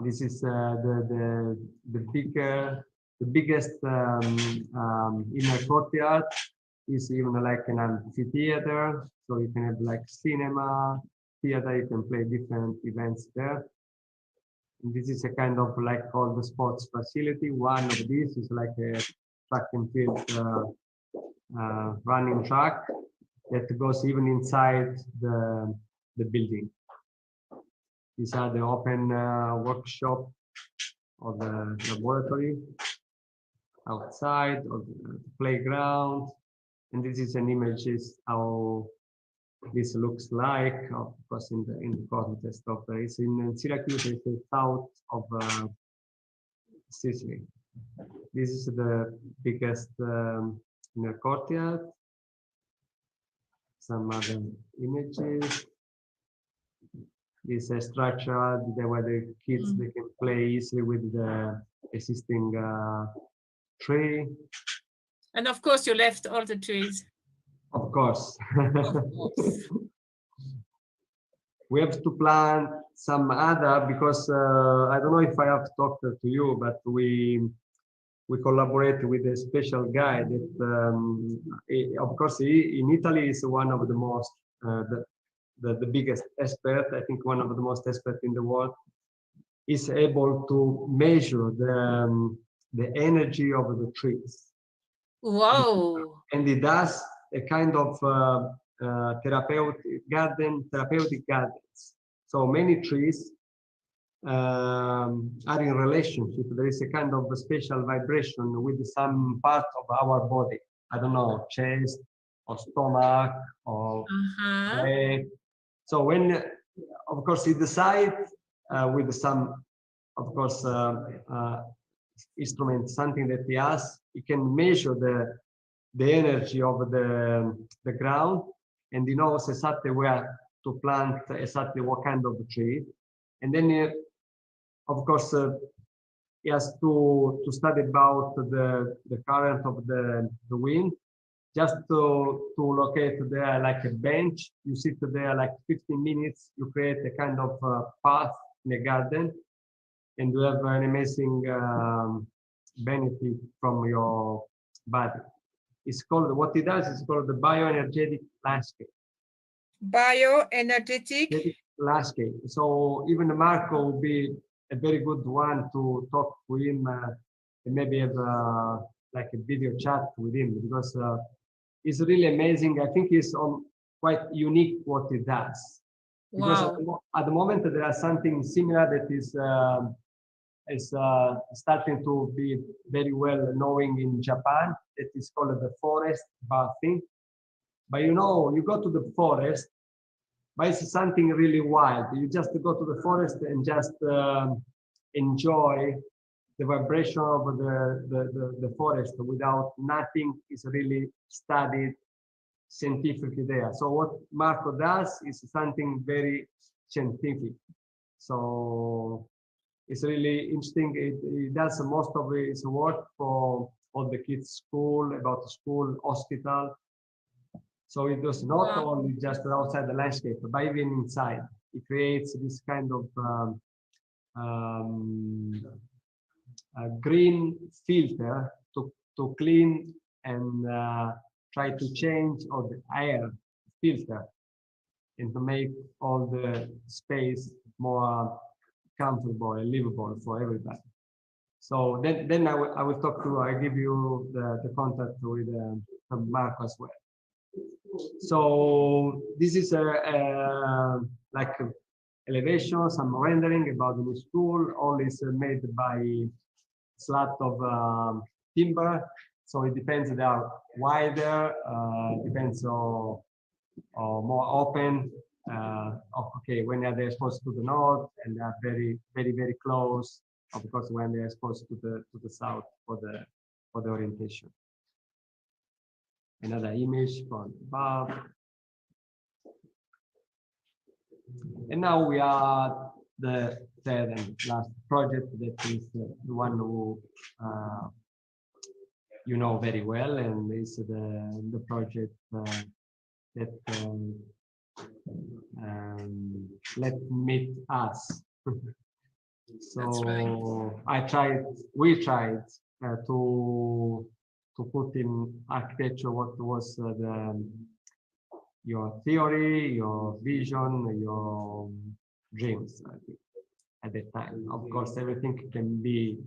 This is the biggest inner courtyard is even like an amphitheater, so you can have like cinema, theater, you can play different events there. And this is a kind of like called the sports facility. One of these is like a track and field running track that goes even inside the building. These are the open workshop or the laboratory outside or the playground. And this is an image is how this looks like, of course, in the context of it's in Syracuse, it's the south of Sicily. This is the biggest inner courtyard. Some other images. This structure where the kids they can play easily with the existing tree. And of course, you left all the trees. Of course. Of course. We have to plant some other because I don't know if I have talked to you, but we collaborate with a special guy that, of course, he in Italy is one of the most the biggest expert. I think one of the most expert in the world is able to measure the energy of the trees. Wow! And it does a kind of therapeutic gardens. So many trees are in relationship. There is a kind of a special vibration with some part of our body. I don't know, chest or stomach or leg. So when, of course, he decide with some, of course, instrument, something that he has, he can measure the energy of the ground, and he knows exactly where to plant exactly what kind of tree. And then, of course, he has to study about the current of the wind, just to locate there like a bench. You sit there like 15 minutes, you create a kind of path in a garden, and you have an amazing benefit from your body. It's called, what it does is called the bioenergetic landscape. Bioenergetic landscape. So even Marco will be a very good one to talk to him and maybe have like a video chat with him, because it's really amazing. I think it's quite unique what it does. Because at the moment there is something similar that is starting to be very well knowing in Japan. That is called the forest bathing. But you know, you go to the forest, but it's something really wild. You just go to the forest and just enjoy the vibration of the forest without nothing is really studied scientifically there. So what Marco does is something very scientific. So it's really interesting. He does most of his work for all the kids' school, about the school, hospital. So it does not only just outside the landscape, but even inside. It creates this kind of a green filter to clean and try to change all the air filter and to make all the space more comfortable and livable for everybody. So then I will talk to, I give you the contact with Marco as well. So this is like elevation, some rendering about the new school. All is made by slat of timber. So it depends, they are wider, depends on more open. Okay, when they are exposed to the north and they are very, very, very close, of course, when they are exposed to the south for the orientation. Another image from above. And now we are the third and last project that is the one who you know very well, and is the project that Let Meet Us. So we tried to put in architecture what was your theory, your vision, your dreams, I think, at that time. Of course, everything can be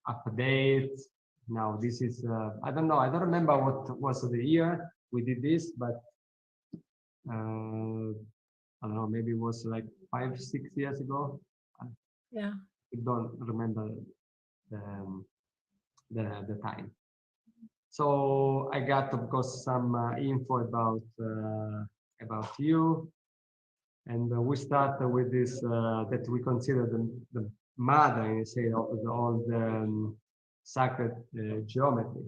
updated. Now this is, I don't know, I don't remember what was the year we did this, but I don't know, maybe it was like 5-6 years ago. Yeah. I don't remember the time. So I got, of course, some info about you, and we start with this that we consider the mother, say, of all the sacred geometry,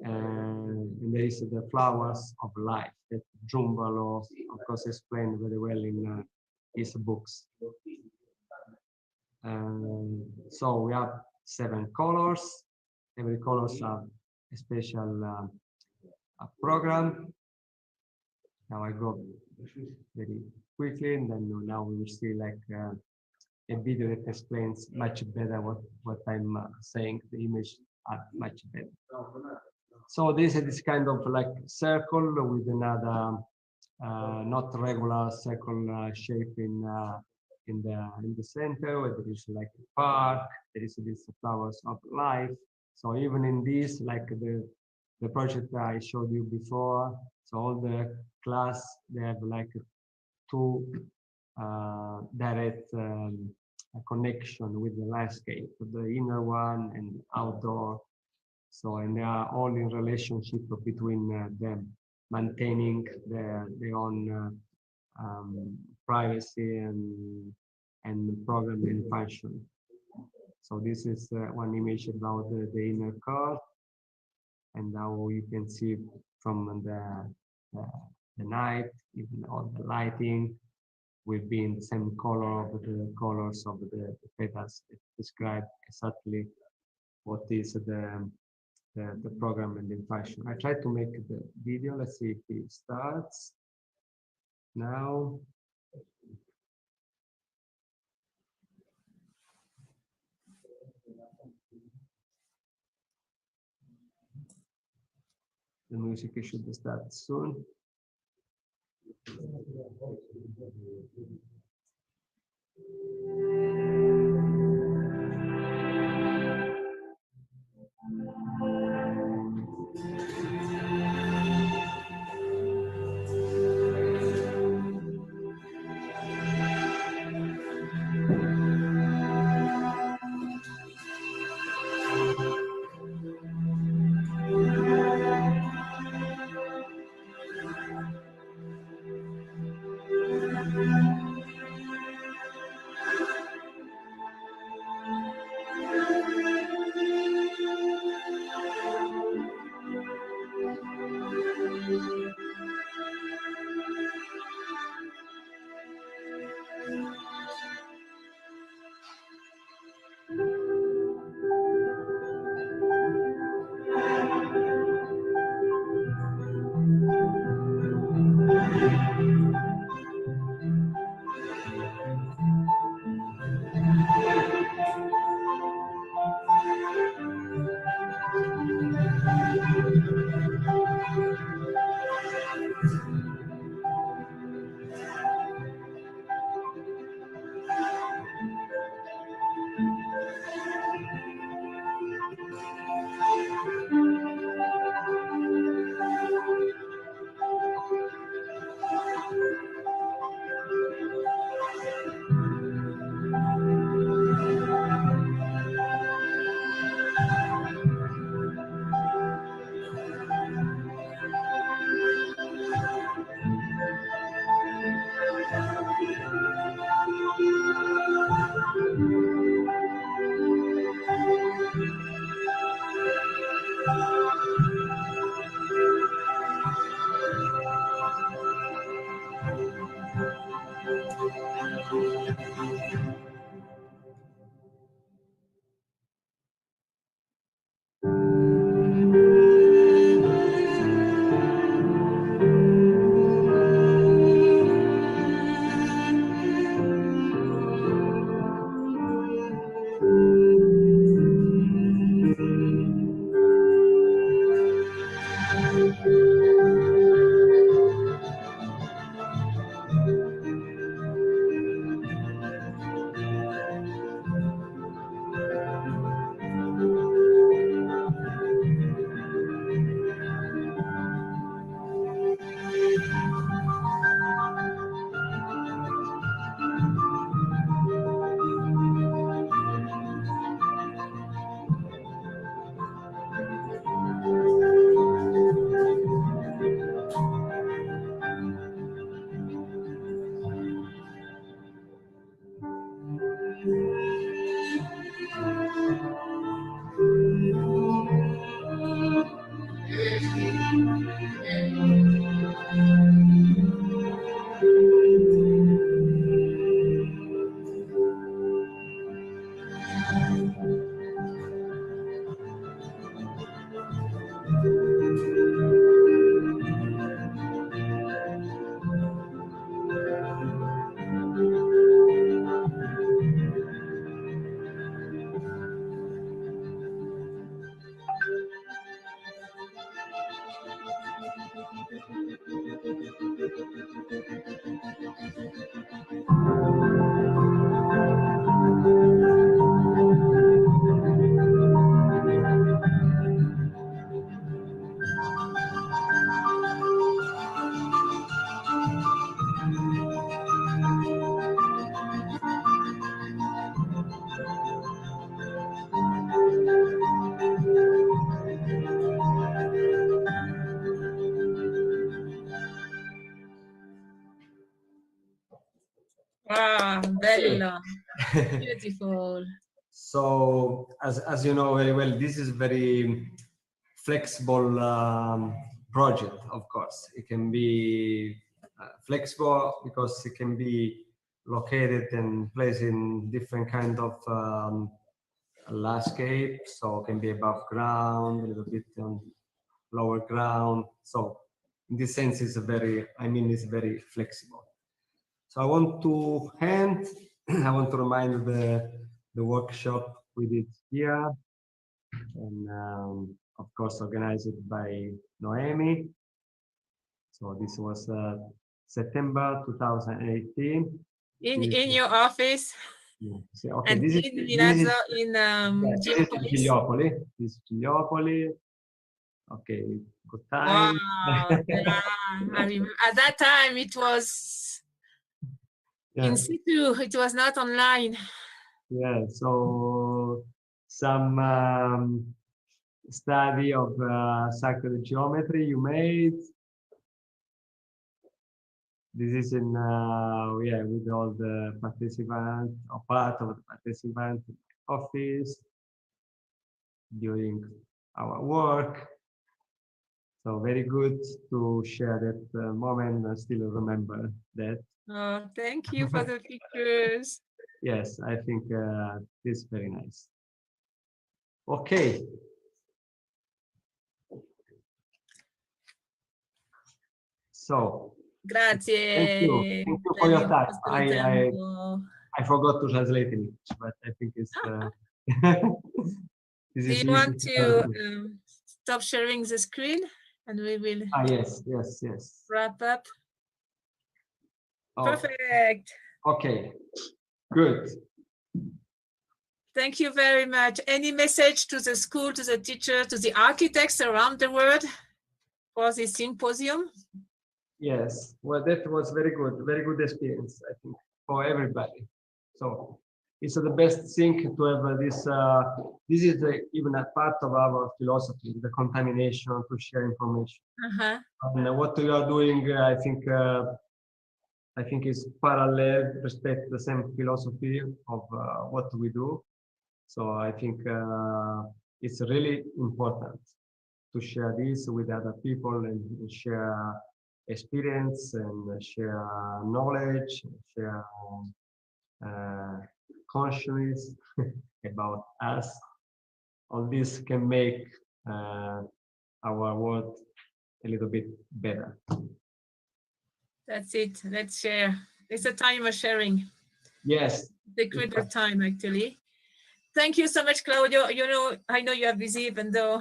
and there is the flowers of life that Jumbalo, of course, explained very well in his books. So we have 7 colors. Every colors have a special program. Now I go very quickly, and then now we will see like a video that explains much better what I'm saying. The image are much better. So this is this kind of like circle with another not regular circle shape in the center, where there is like a park. There is these flowers of life. So even in this, like the project I showed you before, so all the class, they have like 2 direct connection with the landscape, the inner one and outdoor. So, and they are all in relationship between them, maintaining their own privacy and program and function. So this is one image about the inner core, and now you can see from the night, even all the lighting will be in the same color of the colors of the petals that describe exactly what is the program and the function. I tried to make the video. Let's see if it starts now. The music should start soon. very long. Beautiful. So, as you know very well, this is very flexible project. Of course, it can be flexible because it can be located and placed in different kind of landscape. So it can be above ground, a little bit on lower ground. So in this sense, it's it's very flexible. So I want to remind the workshop we did here, and of course organized by Noemi. So this was September 2018. In your office. Yeah. So, okay, And this in Milazzo, in Gigliopoli. This is Gigliopoli. Okay, good time. Wow. Yeah. I remember, at that time it was in situ, it was not online. Yeah, so some study of sacred geometry you made. This is in with all the participants, or part of the participants office during our work. So very good to share that moment. I still remember that. Oh, thank you for the pictures. Yes, I think this is very nice. Okay. So Grazie. thank you for your time. I forgot to translate in English, but I think it's Do you want to stop sharing the screen and we will yes. wrap up? Oh. Perfect. Okay, good. Thank you very much. Any message to the school, to the teachers, to the architects around the world for this symposium? Yes, well, that was very good experience, I think, for everybody. So it's the best thing to have this. This is even a part of our philosophy, the contamination, to share information. And what we are doing, I think is parallel, respect the same philosophy of what we do. So I think it's really important to share this with other people and share experience and share knowledge, share consciousness about us. All this can make our world a little bit better. That's it. Let's share. It's a time of sharing. Yes. The critical time, actually. Thank you so much, Claudio. You know, I know you are busy, even though.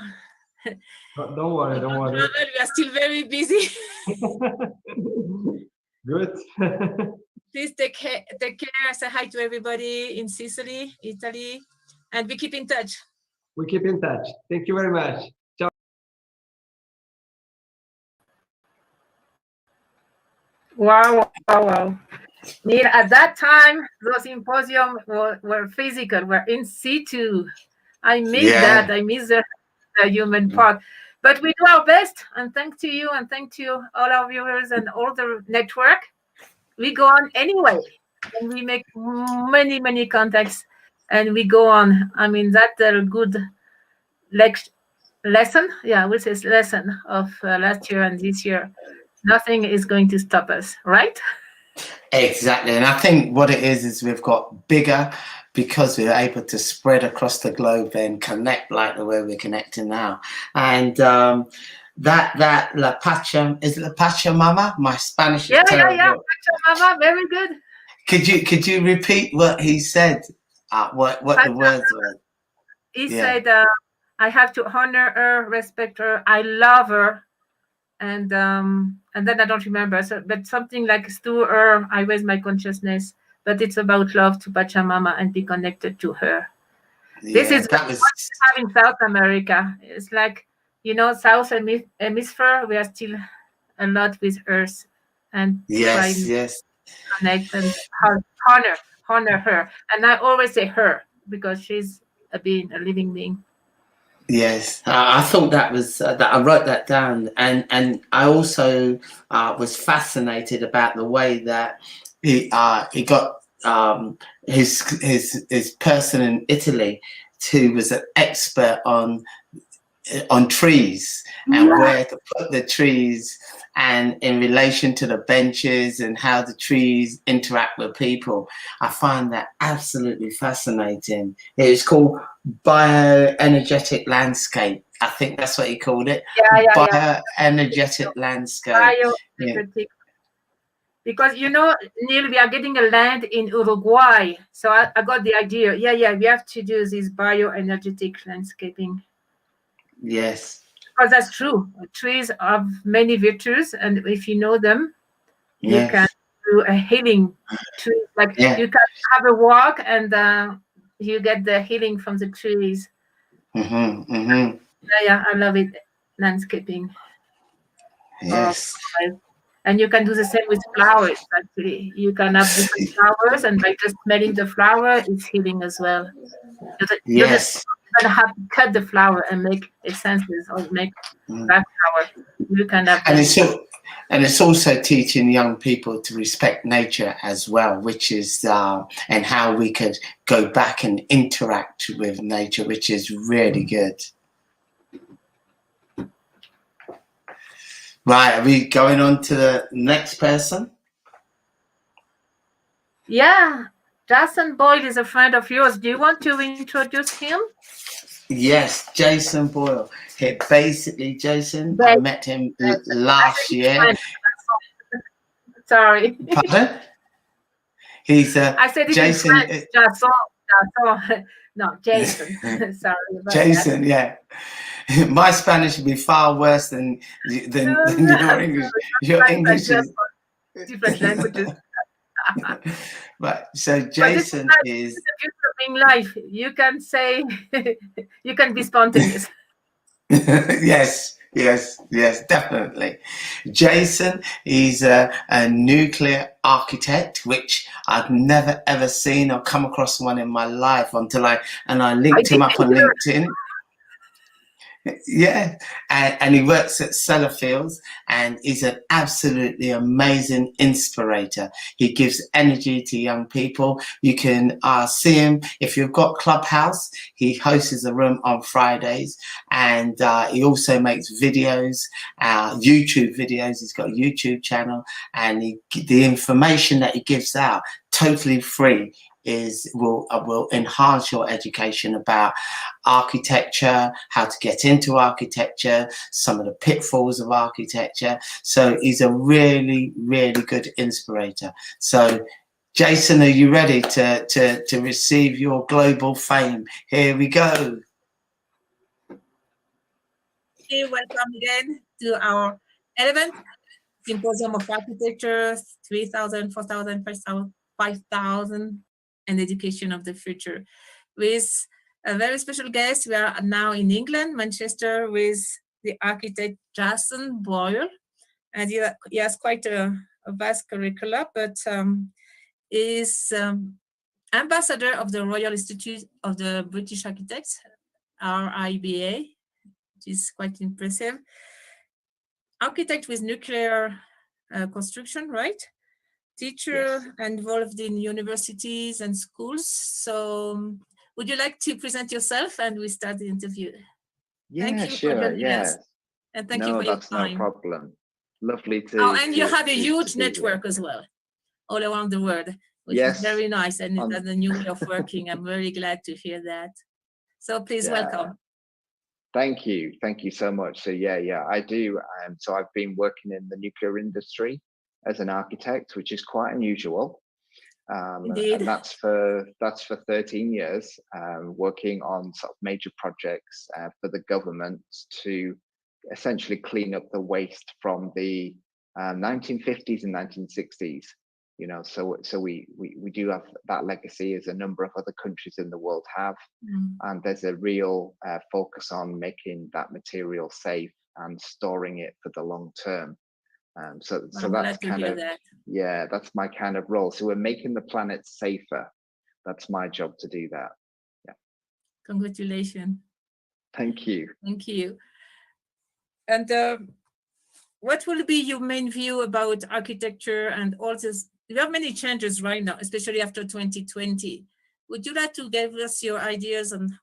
Don't worry. We are still very busy. Good. Please take care. Say hi to everybody in Sicily, Italy, and we keep in touch. We keep in touch. Thank you very much. Ciao. Wow. Neil, at that time, those symposiums were physical, were in situ. I miss that. I miss the human part. But we do our best, and thanks to you, and thanks to all our viewers and all the network. We go on anyway, and we make many contacts, and we go on. I mean, that's a good lesson. Yeah, which is lesson of last year and this year. Nothing is going to stop us, right? Exactly. And I think what it is we've got bigger because we're able to spread across the globe and connect like the way we're connecting now. And that La Pacha, is it La Pachamama? My Spanish is terrible. Yeah, Pachamama, very good. Could you repeat what he said? What the words were? He said, I have to honor her, respect her, I love her. And then I don't remember, but something like to her, I raise my consciousness, but it's about love to Pachamama and be connected to her. This is what we have in South America. It's like, you know, South Hemisphere, we are still a lot with Earth and try to connect and honor her. And I always say her because she's a being, a living being. Yes, I thought that was that. I wrote that down, and I also was fascinated about the way that he got his person in Italy who was an expert on trees and where to put the trees and in relation to the benches and how the trees interact with people. I find that absolutely fascinating. It's called bioenergetic landscape. I think that's what he called it. Bioenergetic landscape. Bioenergetic. Because, you know, Neil, we are getting a land in Uruguay. So I got the idea. Yeah, we have to do this bioenergetic landscaping. Yes. Because that's true. Trees have many virtues, and if you know them, you can do a healing tree. Like you can have a walk, and you get the healing from the trees. Yeah, I love it. Landscaping. Yes. And you can do the same with flowers. Actually, you can have different flowers, and by just smelling the flower, it's healing as well. You just have to cut the flower and make essences or make that flower. You can have. And it's also teaching young people to respect nature as well, which is and how we could go back and interact with nature, which is really good. Right, are we going on to the next person? Yeah, Jason Boyle is a friend of yours. Do you want to introduce him? Yes, Jason Boyle. Basically, Jason, I met him last year. Sorry. Pardon? He's I said Jason. Jason. No, Jason. Sorry about Jason, that. My Spanish would be far worse than your English. Your English is different languages. Right. So Jason is in life. You can say you can be spontaneous. yes, definitely. Jason is a nuclear architect, which I've never ever seen or come across one in my life until I linked him up on LinkedIn. Yeah, and he works at Sellafields and is an absolutely amazing inspirator. He gives energy to young people. You can see him if you've got Clubhouse. He hosts a room on Fridays, and he also makes videos, YouTube videos. He's got a YouTube channel, and the information that he gives out totally free will enhance your education about architecture, how to get into architecture, some of the pitfalls of architecture. So he's a really, really good inspirator. So Jason, are you ready to receive your global fame? Here we go. Okay, welcome again to our 11th Symposium of Architecture, 3,000, 4,000, 5,000, and Education of the Future. With a very special guest, we are now in England, Manchester, with the architect Jason Boyle. And he has quite a vast curricula, but is ambassador of the Royal Institute of the British Architects, RIBA, which is quite impressive. Architect with nuclear construction, right? Teacher involved in universities and schools. So would you like to present yourself and we start the interview? Yeah, thank you sure. for joining us. Yes. And thank you for your time. No problem. Lovely to. Oh, and you have a huge network as well, all around the world, which is very nice. And that's a new way of working. I'm very glad to hear that. So please welcome. Thank you. Thank you so much. So yeah, I do. So I've been working in the nuclear industry as an architect, which is quite unusual. And that's for 13 years, working on sort of major projects for the government to essentially clean up the waste from the 1950s and 1960s. You know, so we do have that legacy, as a number of other countries in the world have, and there's a real focus on making that material safe and storing it for the long term. So that's kind of that's my kind of role. So we're making the planet safer. That's my job to do that. Yeah. Congratulations. Thank you. Thank you. And what will be your main view about architecture and all this we have many changes right now, especially after 2020. Would you like to give us your ideas on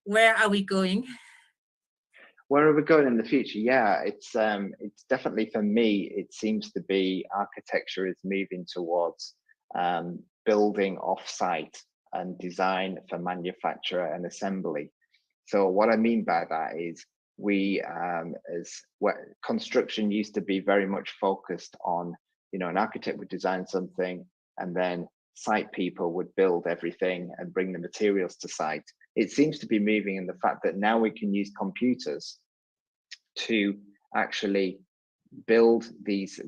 where are we going? Where are we going in the future? Yeah, it's definitely, for me, it seems to be architecture is moving towards building off-site and design for manufacture and assembly. So what I mean by that is construction used to be very much focused on, an architect would design something and then site people would build everything and bring the materials to site. It seems to be moving in the fact that now we can use computers to actually build these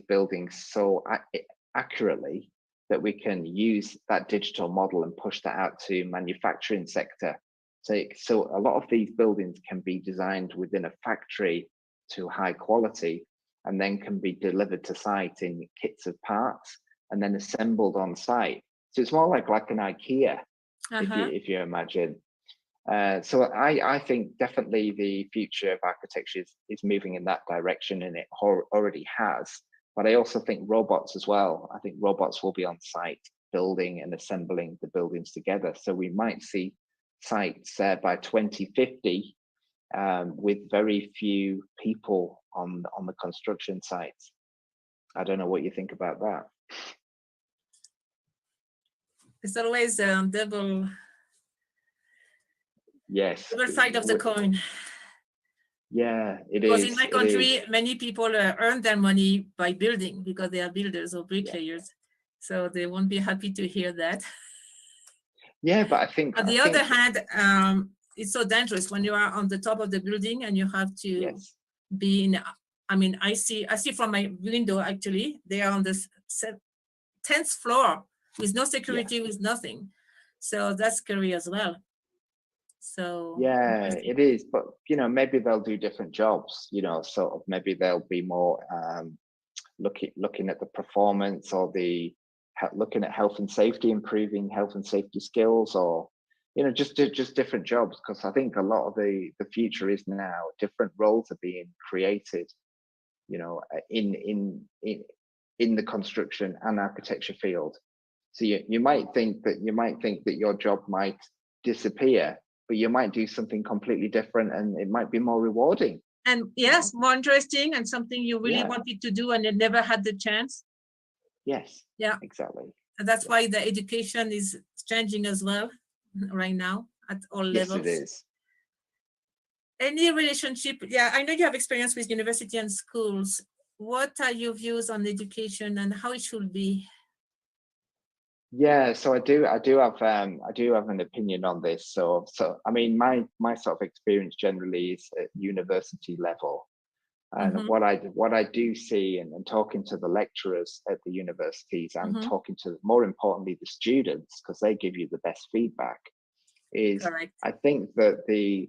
buildings so accurately that we can use that digital model and push that out to manufacturing sector. So a lot of these buildings can be designed within a factory to high quality and then can be delivered to site in kits of parts and then assembled on site. So it's more like an IKEA, if you imagine. So I think definitely the future of architecture is moving in that direction, and it already has. But I also think robots as well. I think robots will be on site building and assembling the buildings together. So we might see sites by 2050 with very few people on the construction sites. I don't know what you think about that. It's always double side of the coin. Yeah, it because is. in my country, many people earn their money by building because they are builders or bricklayers. So they won't be happy to hear that. Yeah, but I think on the other hand, it's so dangerous when you are on the top of the building and you have to be in. I mean, I see from my window, actually, they are on the 10th floor with no security, with nothing. So that's scary as well. So yeah, it is, but maybe they'll do different jobs, sort of maybe they'll be more looking at the performance or looking at health and safety, improving health and safety skills, or just different jobs, because I think a lot of the future is now different roles are being created, in the construction and architecture field. So you might think that your job might disappear, but you might do something completely different and it might be more rewarding. And yes, more interesting and something you really wanted to do and you never had the chance. Yes. Yeah. Exactly. And that's why the education is changing as well right now at all levels. Yes, it is. Any relationship? Yeah, I know you have experience with university and schools. What are your views on education and how it should be? Yeah, so I do have an opinion on this. So I mean, my sort of experience generally is at university level, and what I do see, and talking to the lecturers at the universities and talking to, more importantly, the students, because they give you the best feedback, is I think that the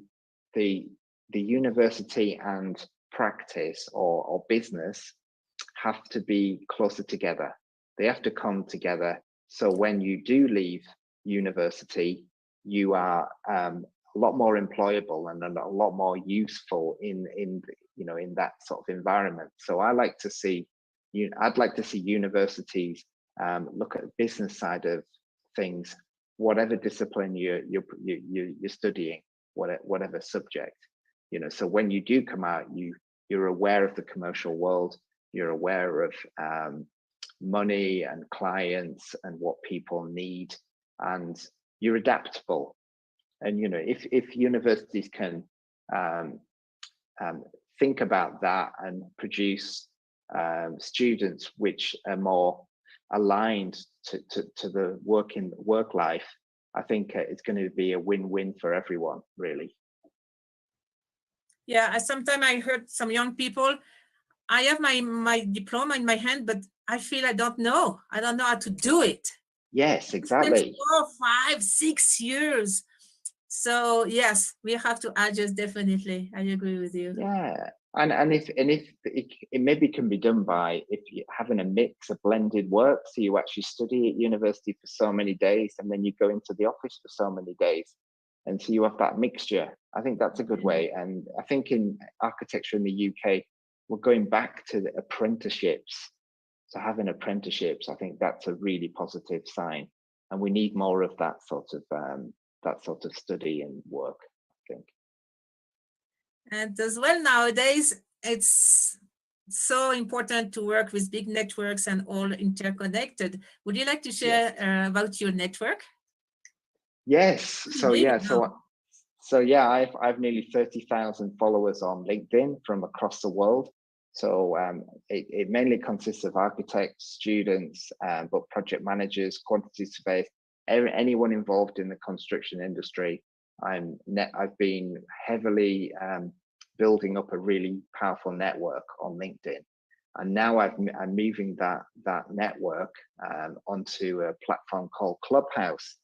university and practice or business have to be closer together. They have to come together. So when you do leave university, you are a lot more employable and a lot more useful in that sort of environment. So I'd like to see universities look at the business side of things, whatever discipline you're studying, whatever subject. So when you do come out, you're aware of the commercial world, you're aware of money and clients and what people need, and you're adaptable. And if universities can think about that and produce students which are more aligned to the work life, I think it's going to be a win-win for everyone, really. Yeah, sometimes I heard some young people, I have my diploma in my hand, but I feel I don't know how to do it. Yes, exactly. 4, 5, 6 years. So yes, we have to adjust, definitely. I agree with you. Yeah, and if it maybe can be done by if you having a mix of blended work, so you actually study at university for so many days and then you go into the office for so many days, and so you have that mixture. I think that's a good way. And I think in architecture in the UK, we're going back to the apprenticeships. So having apprenticeships, I think that's a really positive sign, and we need more of that sort of study and work, I think. And as well, nowadays, it's so important to work with big networks and all interconnected. Would you like to share about your network? Yes. So yeah. So yeah, I've nearly 30,000 followers on LinkedIn from across the world. So it mainly consists of architects, students, but project managers, quantity surveyors, anyone involved in the construction industry. I've been heavily building up a really powerful network on LinkedIn, and now I'm moving that network onto a platform called Clubhouse,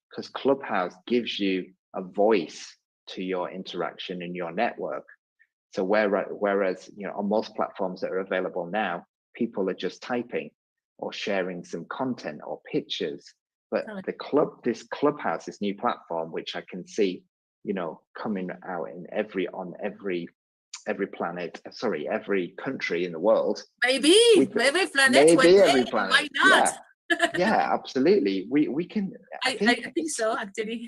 because Clubhouse gives you a voice to your interaction in your network. So whereas on most platforms that are available now, people are just typing or sharing some content or pictures. But this Clubhouse, this new platform, which I can see, coming out in every planet, every country in the world. Maybe every planet. Maybe every planet. Why not? Yeah, absolutely. We can. I think so, actually.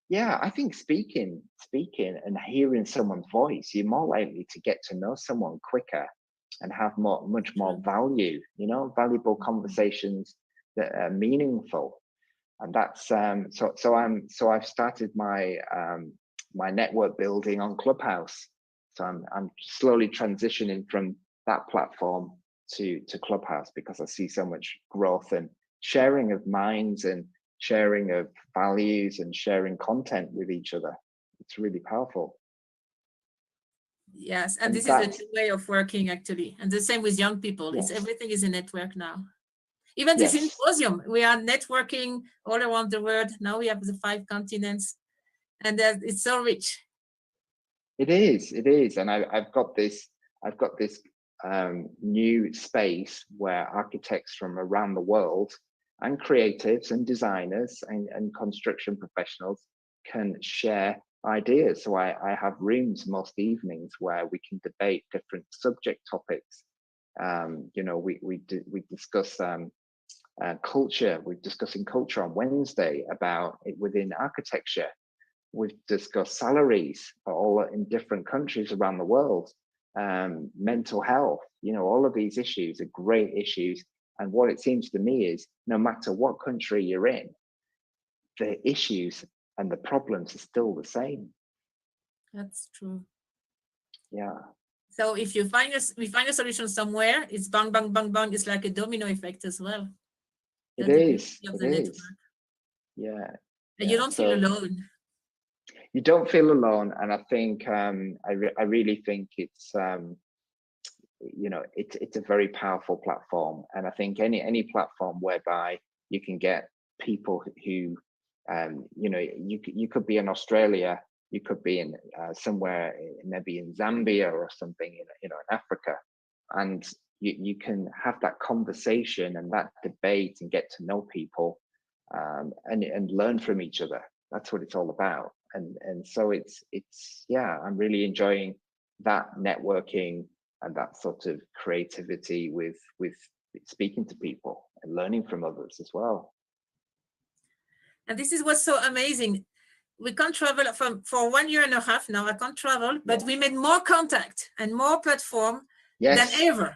Yeah, I think speaking and hearing someone's voice, you're more likely to get to know someone quicker and have much more value, valuable conversations that are meaningful. And that's so I've started my my network building on Clubhouse. So I'm slowly transitioning from that platform to Clubhouse, because I see so much growth and sharing of minds and sharing of values and sharing content with each other. It's really powerful. Yes, and this is a new way of working, actually. And the same with young people. Yes. Everything is a network now. Even the Symposium, we are networking all around the world. Now we have the 5 continents, and it's so rich. It is, and I've got this new space where architects from around the world and creatives and designers and construction professionals can share ideas. So I have rooms most evenings where we can debate different subject topics. We discuss culture. We're discussing culture on Wednesday about it within architecture. We've discussed salaries all in different countries around the world, mental health, all of these issues are great issues. And what it seems to me is no matter what country you're in, the issues and the problems are still the same. That's true. Yeah. So if we find a solution somewhere, it's bang, bang, bang, bang. It's like a domino effect as well. It is. Yeah. And you don't feel alone. You don't feel alone, and I think I really think it's it's a very powerful platform, and I think any platform whereby you can get people who you could be in Australia, you could be in somewhere maybe in Zambia or something in Africa, and you can have that conversation and that debate and get to know people and learn from each other. That's what it's all about. And so it's I'm really enjoying that networking and that sort of creativity with speaking to people and learning from others as well. And this is what's so amazing. We can't travel for 1.5 years now. I can't travel, but we made more contact and more platform than ever.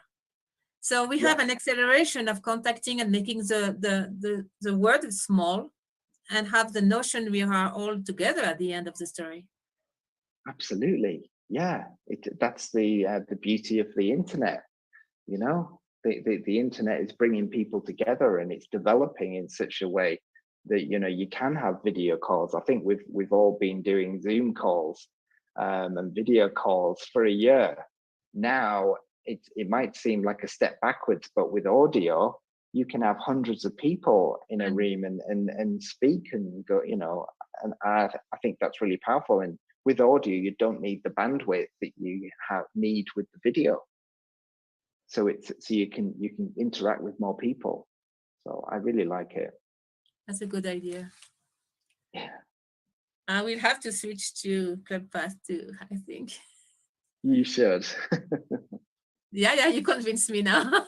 So we have an acceleration of contacting and making the world small, and have the notion we are all together at the end of the story. Absolutely, yeah. That's the beauty of the internet. The internet is bringing people together, and it's developing in such a way that you can have video calls. I think we've all been doing Zoom calls and video calls for a year now. It might seem like a step backwards, but with audio, you can have hundreds of people in a room and speak and go, and I think that's really powerful. And with audio, you don't need the bandwidth that you need with the video. So you can interact with more people. So I really like it. That's a good idea. Yeah. I will have to switch to Clubhouse too, I think. You should. Yeah, you convinced me now.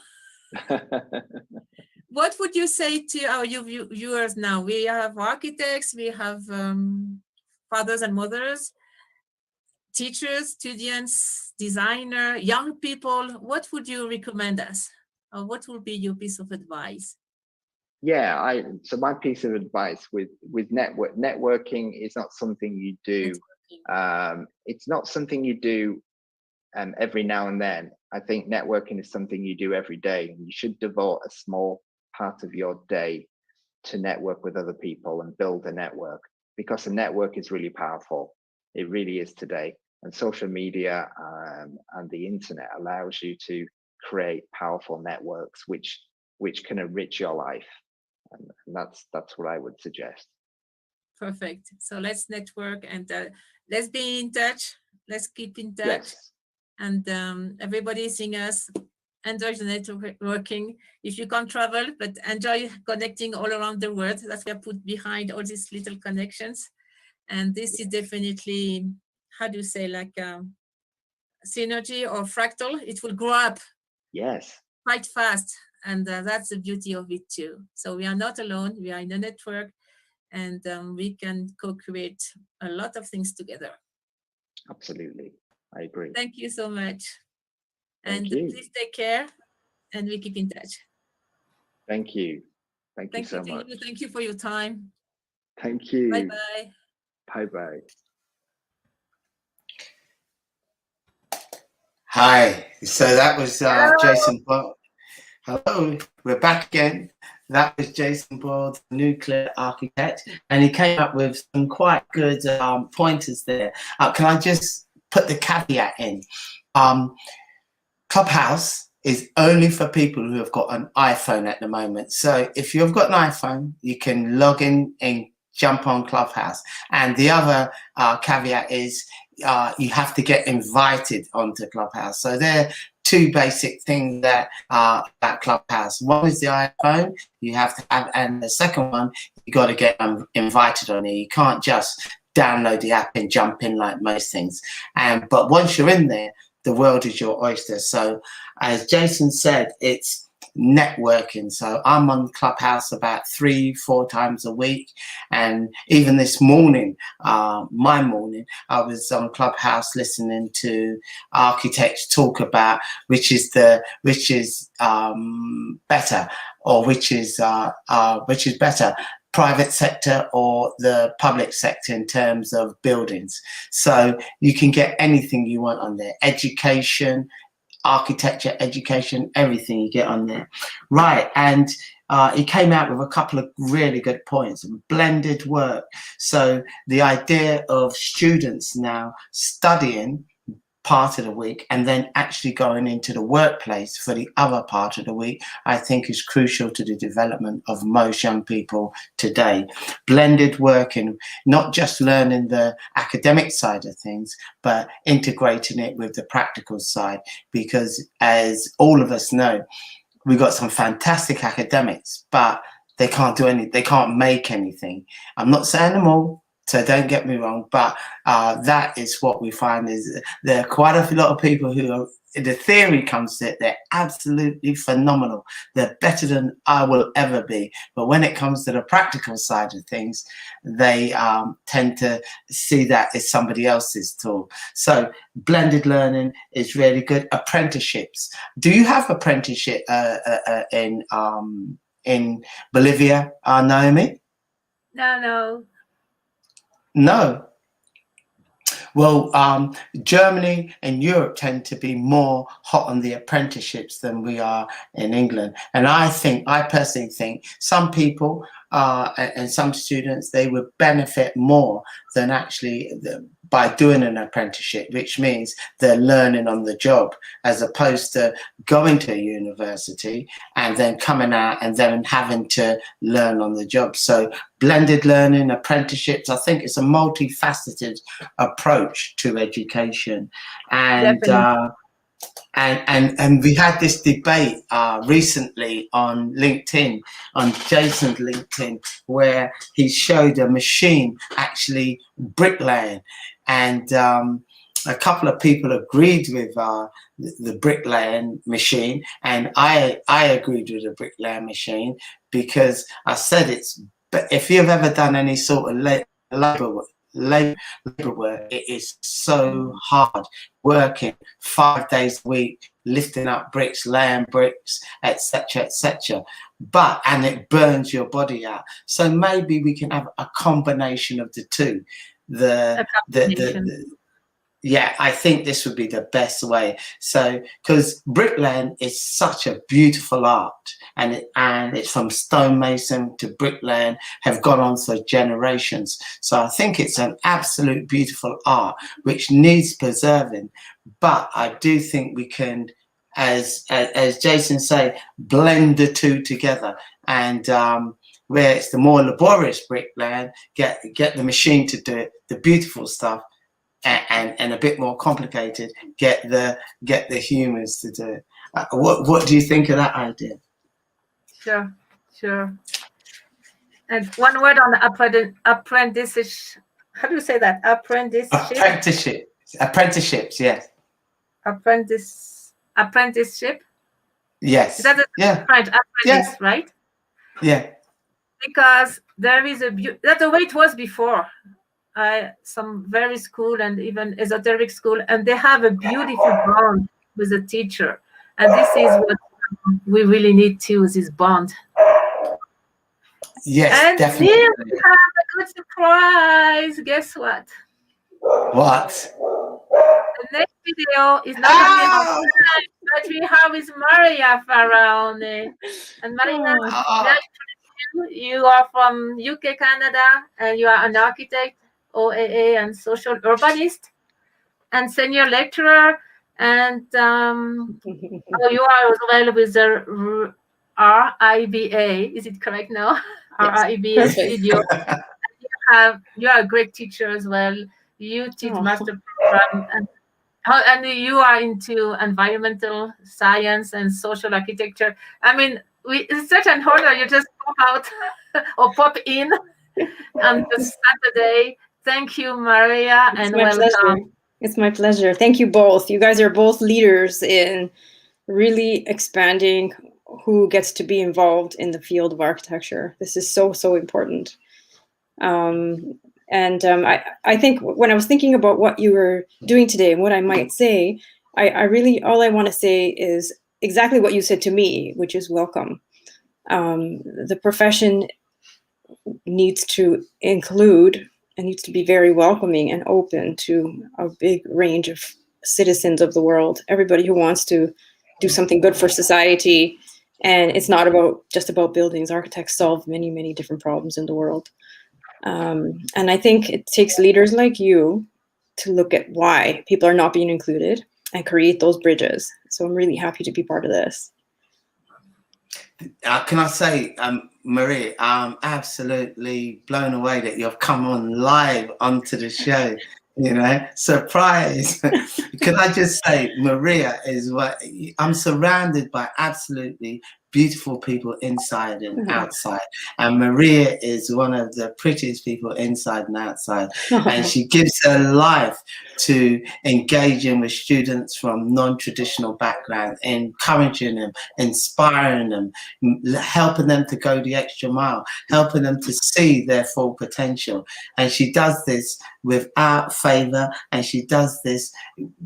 What would you say to our viewers now? We have architects, we have fathers and mothers, teachers, students, designer, young people. What would you recommend us? Or what would be your piece of advice? Yeah, so my piece of advice with networking is not something you do. It's not something you do every now and then. I think networking is something you do every day, and you should devote a small part of your day to network with other people and build a network, because a network is really powerful. It really is today. And social media and the internet allows you to create powerful networks which can enrich your life. And that's what I would suggest. Perfect. So let's network and let's be in touch. Let's keep in touch. Yes. And everybody seeing us, enjoy the networking. If you can't travel, but enjoy connecting all around the world. That's what I put behind all these little connections. And this is definitely, how do you say, like synergy or fractal. It will grow up. Yes. Quite fast. And that's the beauty of it too. So we are not alone. We are in a network, and we can co-create a lot of things together. Absolutely. I agree. Thank you so much. Thank and you. Please take care, and we keep in touch. Thank you. Thank you so to much. You. Thank you for your time. Thank you. Bye-bye. Bye-bye. Hi. So that was Jason Boyle. Hello, we're back again. That was Jason Boyle, the nuclear architect, and he came up with some quite good pointers there. Can I just put the caveat in? Clubhouse is only for people who have got an iPhone at the moment. So if you've got an iPhone, you can log in and jump on Clubhouse. And the other caveat is you have to get invited onto Clubhouse. So there are two basic things that that Clubhouse. One is the iPhone you have to have, and the second one, you got to get invited on it. You can't just download the app and jump in like most things. But once you're in there, the world is your oyster. So as Jason said, it's networking. So I'm on Clubhouse about 3-4 times a week, and even this morning, my morning, I was on Clubhouse listening to architects talk about which is better, or which is better, private sector or the public sector in terms of buildings. So you can get anything you want on there. Education, architecture, education, everything you get on there. Right, and he came out with a couple of really good points. Blended work. So the idea of students now studying part of the week and then actually going into the workplace for the other part of the week, I think is crucial to the development of most young people today. Blended working, not just learning the academic side of things, but integrating it with the practical side, because as all of us know, we've got some fantastic academics, but they can't do anything, they can't make anything. I'm not saying them all, so don't get me wrong, but that is what we find is there are quite a lot of people who are, the theory comes to it, they're absolutely phenomenal. They're better than I will ever be. But when it comes to the practical side of things, they tend to see that as somebody else's tool. So blended learning is really good. Apprenticeships. Do you have apprenticeship in Bolivia, Naomi? No. No. Well, Germany and Europe tend to be more hot on the apprenticeships than we are in England. And I personally think some people and some students, they would benefit more than actually by doing an apprenticeship, which means they're learning on the job, as opposed to going to a university and then coming out and then having to learn on the job. So blended learning, apprenticeships, I think it's a multifaceted approach to education. And and we had this debate recently on LinkedIn, on Jason's LinkedIn, where he showed a machine actually bricklaying, and a couple of people agreed with the bricklaying machine, and I agreed with the bricklaying machine because I said it's. But if you've ever done any sort of labor work, it is so hard working 5 days a week, lifting up bricks, laying bricks, etc., etc. And it burns your body out. So maybe we can have a combination of the two. Yeah, I think this would be the best way. So, because bricklaying is such a beautiful art, and it's from stonemason to bricklaying have gone on for generations. So I think it's an absolute beautiful art which needs preserving. But I do think we can, as Jason say, blend the two together, and where it's the more laborious bricklaying, get the machine to do it, the beautiful stuff. And a bit more complicated, get the humans to do it. What do you think of that idea? Sure. And one word on apprenticeship. How do you say that? Apprenticeships, yes. Apprenticeship. Yes. Is that apprentice, right? Yeah. Because there is that's the way it was before. Some very school and even esoteric school, and they have a beautiful bond with the teacher, and this is what we really need too, this bond. Yes, and definitely. Here we have a good surprise. Guess what? What? The next video is not only our friend, but we have with Maria Faraone. And Maria, you are from UK, Canada, and you are an architect, OAA, and social urbanist, and senior lecturer, and you are as well with the RIBA. Is it correct now? Yes, RIBA studio. You are a great teacher as well. You teach master program, and you are into environmental science and social architecture. I mean, it's such an honor you just pop out or pop in on the Saturday. Thank you, Maria, and welcome. Pleasure. It's my pleasure. Thank you both. You guys are both leaders in really expanding who gets to be involved in the field of architecture. This is so important. I think when I was thinking about what you were doing today and what I might say, I really, all I want to say is exactly what you said to me, which is welcome. The profession needs to include and needs to be very welcoming and open to a big range of citizens of the world, everybody who wants to do something good for society. And it's not just about buildings. Architects solve many different problems in the world. And I think it takes leaders like you to look at why people are not being included and create those bridges. So I'm really happy to be part of this. Can I say, Marie, I'm absolutely blown away that you've come on live onto the show. You know, surprise. Can I just say, Maria is what I'm surrounded by absolutely beautiful people inside and outside. And Maria is one of the prettiest people inside and outside. And she gives her life to engaging with students from non-traditional backgrounds, encouraging them, inspiring them, helping them to go the extra mile, helping them to see their full potential. And she does this without favor, and she does this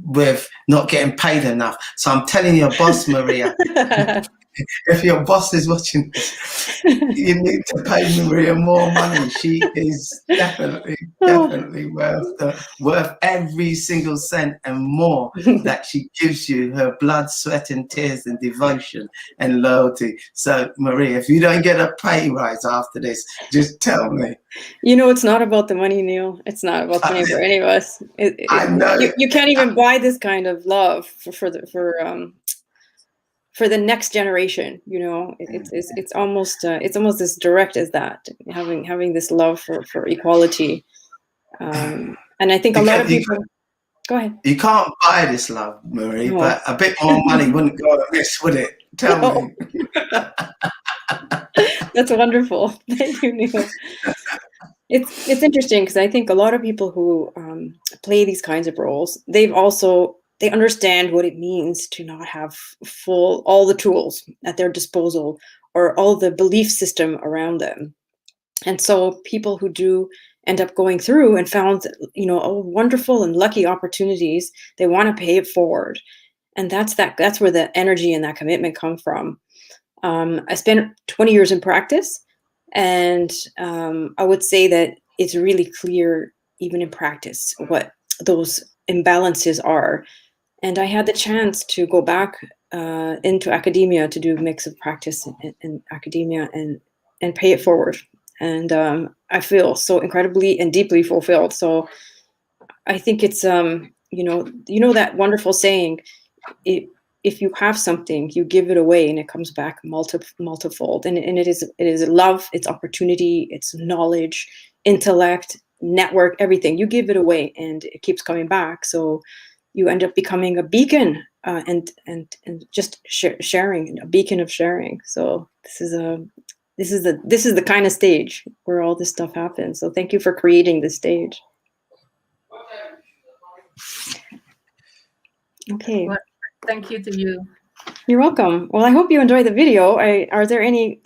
with not getting paid enough. So I'm telling your boss, Maria, if your boss is watching this, you need to pay Maria more money. She is definitely worth every single cent and more that she gives you, her blood, sweat, and tears, and devotion and loyalty. So, Maria, if you don't get a pay rise after this, just tell me. You know, it's not about the money, Neil. It's not about the money for any of us. I know. You can't even buy this kind of love for the next generation. You know, it's almost as direct as that. Having this love for equality, and I think a lot of people. Go ahead. You can't buy this love, Marie, but a bit more money wouldn't go amiss, would it? Tell me. That's wonderful. Thank you, Neil. It's interesting because I think a lot of people who play these kinds of roles, they understand what it means to not have all the tools at their disposal or all the belief system around them. And so people who do end up going through and found, wonderful and lucky opportunities, they want to pay it forward. And that's where the energy and that commitment come from. I spent 20 years in practice, and I would say that it's really clear, even in practice, what those imbalances are. And I had the chance to go back into academia to do a mix of practice and academia and pay it forward. And I feel so incredibly and deeply fulfilled. So I think it's, that wonderful saying, if you have something, you give it away and it comes back multifold. And it is love, it's opportunity, it's knowledge, intellect, network, everything. You give it away and it keeps coming back. So you end up becoming a beacon and just sharing, a beacon of sharing. So this is the kind of stage where all this stuff happens. So thank you for creating this stage. Okay. Well, thank you to you. You're welcome. Well, I hope you enjoyed the video. Are there any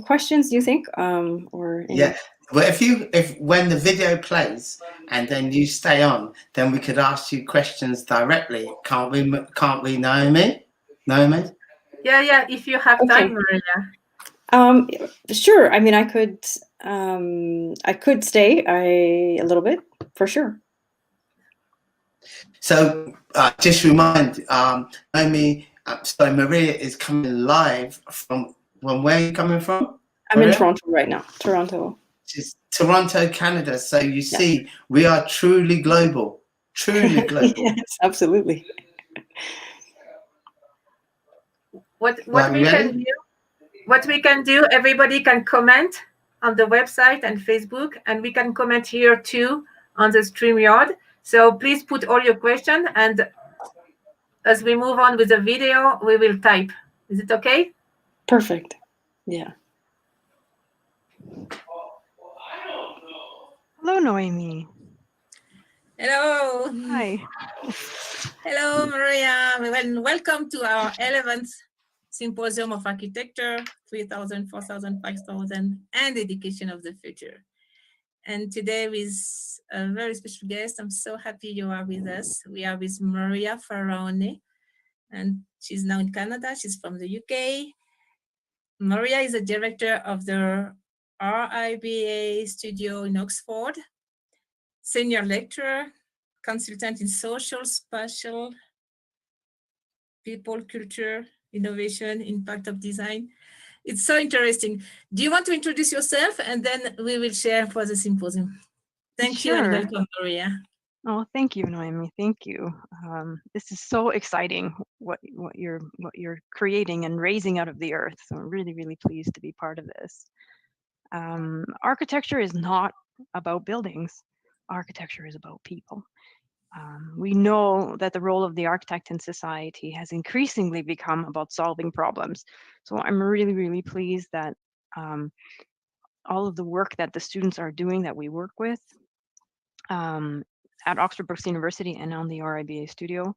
questions, you think? Or any... Yeah. Well, if when the video plays and then you stay on, then we could ask you questions directly, can't we, Naomi? Naomi? Yeah. If you have time, Maria. Sure. I mean, I could stay a little bit for sure. So just remind Naomi. So Maria is coming live from where are you coming from? I'm in Toronto right now. Toronto. It's Toronto, Canada. So you see, we are truly global. Truly global. Yes, absolutely. What we can do, everybody can comment on the website and Facebook, and we can comment here too on the StreamYard. So please put all your questions, and as we move on with the video, we will type. Is it okay? Perfect. Yeah. Hello, Noemi. Hello. Hi. Hello, Maria. Welcome to our 11th Symposium of Architecture, 3,000, 4,000, 5,000, and Education of the Future. And today with a very special guest, I'm so happy you are with us. We are with Maria Faraone, and she's now in Canada. She's from the UK. Maria is the director of the RIBA studio in Oxford, senior lecturer, consultant in social, spatial, people, culture, innovation, impact of design. It's so interesting. Do you want to introduce yourself, and then we will share for the symposium? Thank you and welcome, Maria. Oh, thank you, Noemi. Thank you. This is so exciting what you're creating and raising out of the earth. So I'm really, really pleased to be part of this. Architecture is not about buildings. Architecture is about people. We know that the role of the architect in society has increasingly become about solving problems. So I'm really, really pleased that all of the work that the students are doing that we work with at Oxford Brookes University and on the RIBA studio,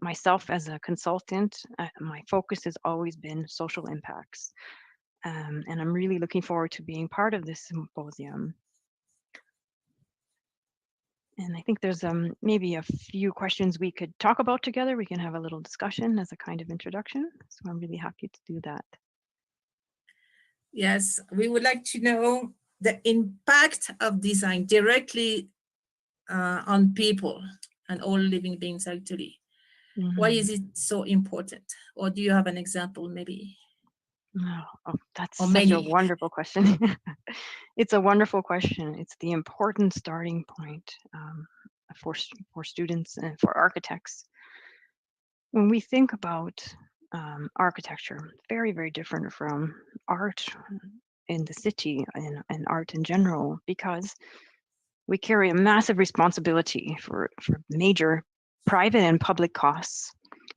myself as a consultant, my focus has always been social impacts. And I'm really looking forward to being part of this symposium. And I think there's maybe a few questions we could talk about together. We can have a little discussion as a kind of introduction. So I'm really happy to do that. Yes, we would like to know the impact of design directly on people and all living beings actually. Mm-hmm. Why is it so important? Or do you have an example maybe? Oh, that's such a wonderful question. It's a wonderful question. It's the important starting point for students and for architects. When we think about architecture, very, very different from art in the city and art in general, because we carry a massive responsibility for major private and public costs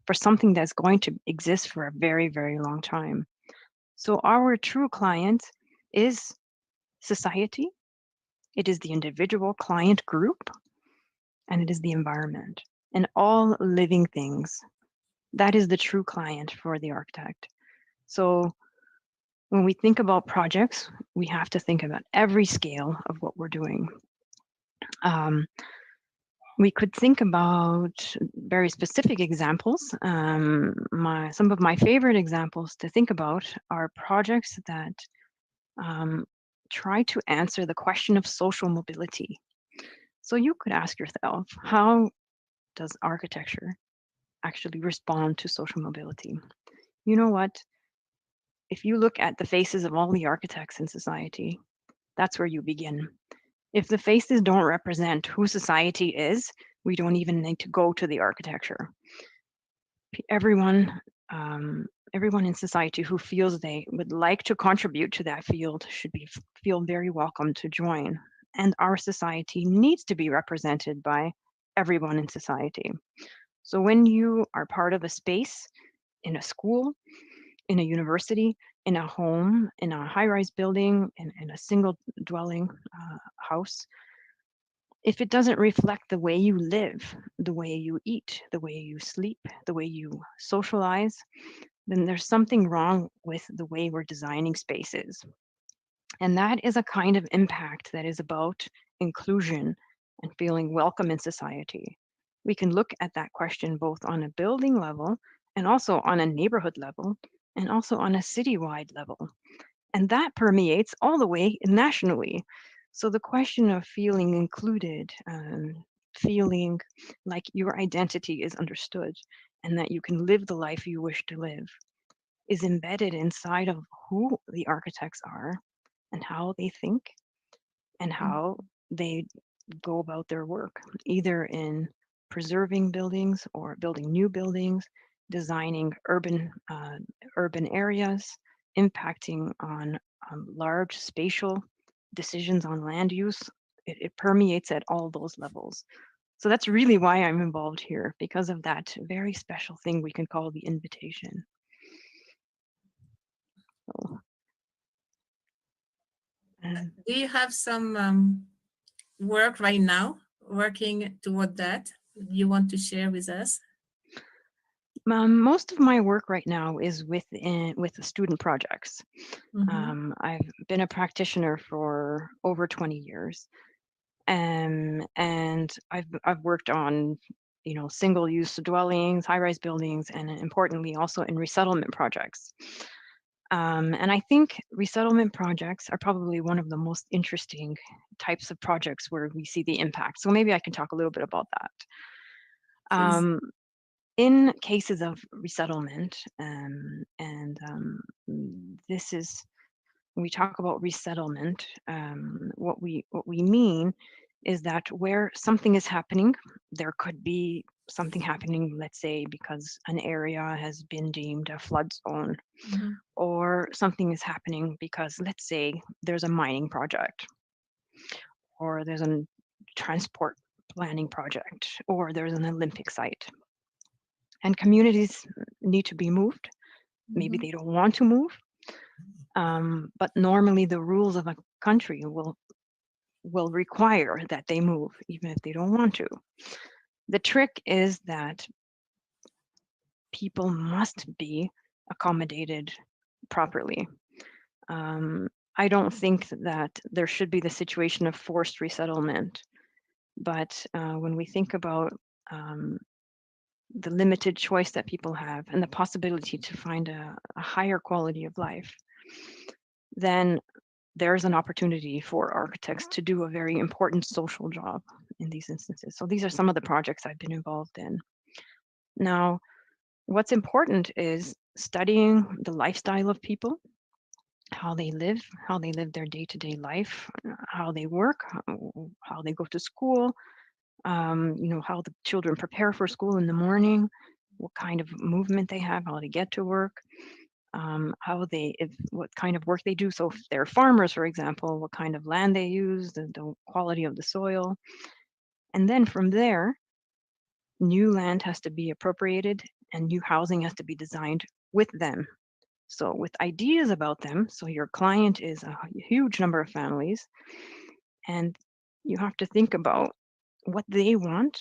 for something that's going to exist for a very, very long time. So our true client is society, it is the individual client group, and it is the environment. And all living things, that is the true client for the architect. So when we think about projects, we have to think about every scale of what we're doing. We could think about very specific examples. Some of my favorite examples to think about are projects that try to answer the question of social mobility. So you could ask yourself, how does architecture actually respond to social mobility? You know what? If you look at the faces of all the architects in society, that's where you begin. If the faces don't represent who society is, we don't even need to go to the architecture. Everyone in society who feels they would like to contribute to that field should feel very welcome to join. And our society needs to be represented by everyone in society. So when you are part of a space, in a school, in a university, in a home, in a high-rise building, in a single dwelling house, if it doesn't reflect the way you live, the way you eat, the way you sleep, the way you socialize, then there's something wrong with the way we're designing spaces. And that is a kind of impact that is about inclusion and feeling welcome in society. We can look at that question both on a building level and also on a neighborhood level and also on a citywide level. And that permeates all the way nationally. So the question of feeling included, feeling like your identity is understood and that you can live the life you wish to live is embedded inside of who the architects are and how they think and how they go about their work, either in preserving buildings or building new buildings, designing urban areas, impacting on large spatial decisions on land use. It permeates at all those levels. So that's really why I'm involved here, because of that very special thing we can call the invitation. So, do you have some work right now working toward that you want to share with us? Most of my work right now is with the student projects. I've been a practitioner for over 20 years, and I've worked on single-use dwellings, high-rise buildings, and importantly also in resettlement projects. And I think resettlement projects are probably one of the most interesting types of projects where we see the impact. So maybe I can talk a little bit about that. In cases of resettlement, this is when we talk about resettlement, what we mean is that where something is happening, there could be something happening, let's say, because an area has been deemed a flood zone, or something is happening because, let's say, there's a mining project, or there's a transport planning project, or there's an Olympic site. And communities need to be moved. Maybe they don't want to move, but normally the rules of a country will require that they move, even if they don't want to. The trick is that people must be accommodated properly. I don't think that there should be the situation of forced resettlement, but when we think about the limited choice that people have and the possibility to find a higher quality of life, then there's an opportunity for architects to do a very important social job in these instances. So these are some of the projects I've been involved in. Now, what's important is studying the lifestyle of people, how they live their day-to-day life, how they work, how they go to school, how the children prepare for school in the morning, what kind of movement they have, how they get to work, what kind of work they do. So if they're farmers, for example, what kind of land they use, the quality of the soil. And then from there, new land has to be appropriated and new housing has to be designed with them. So with ideas about them, so your client is a huge number of families, and you have to think about what they want,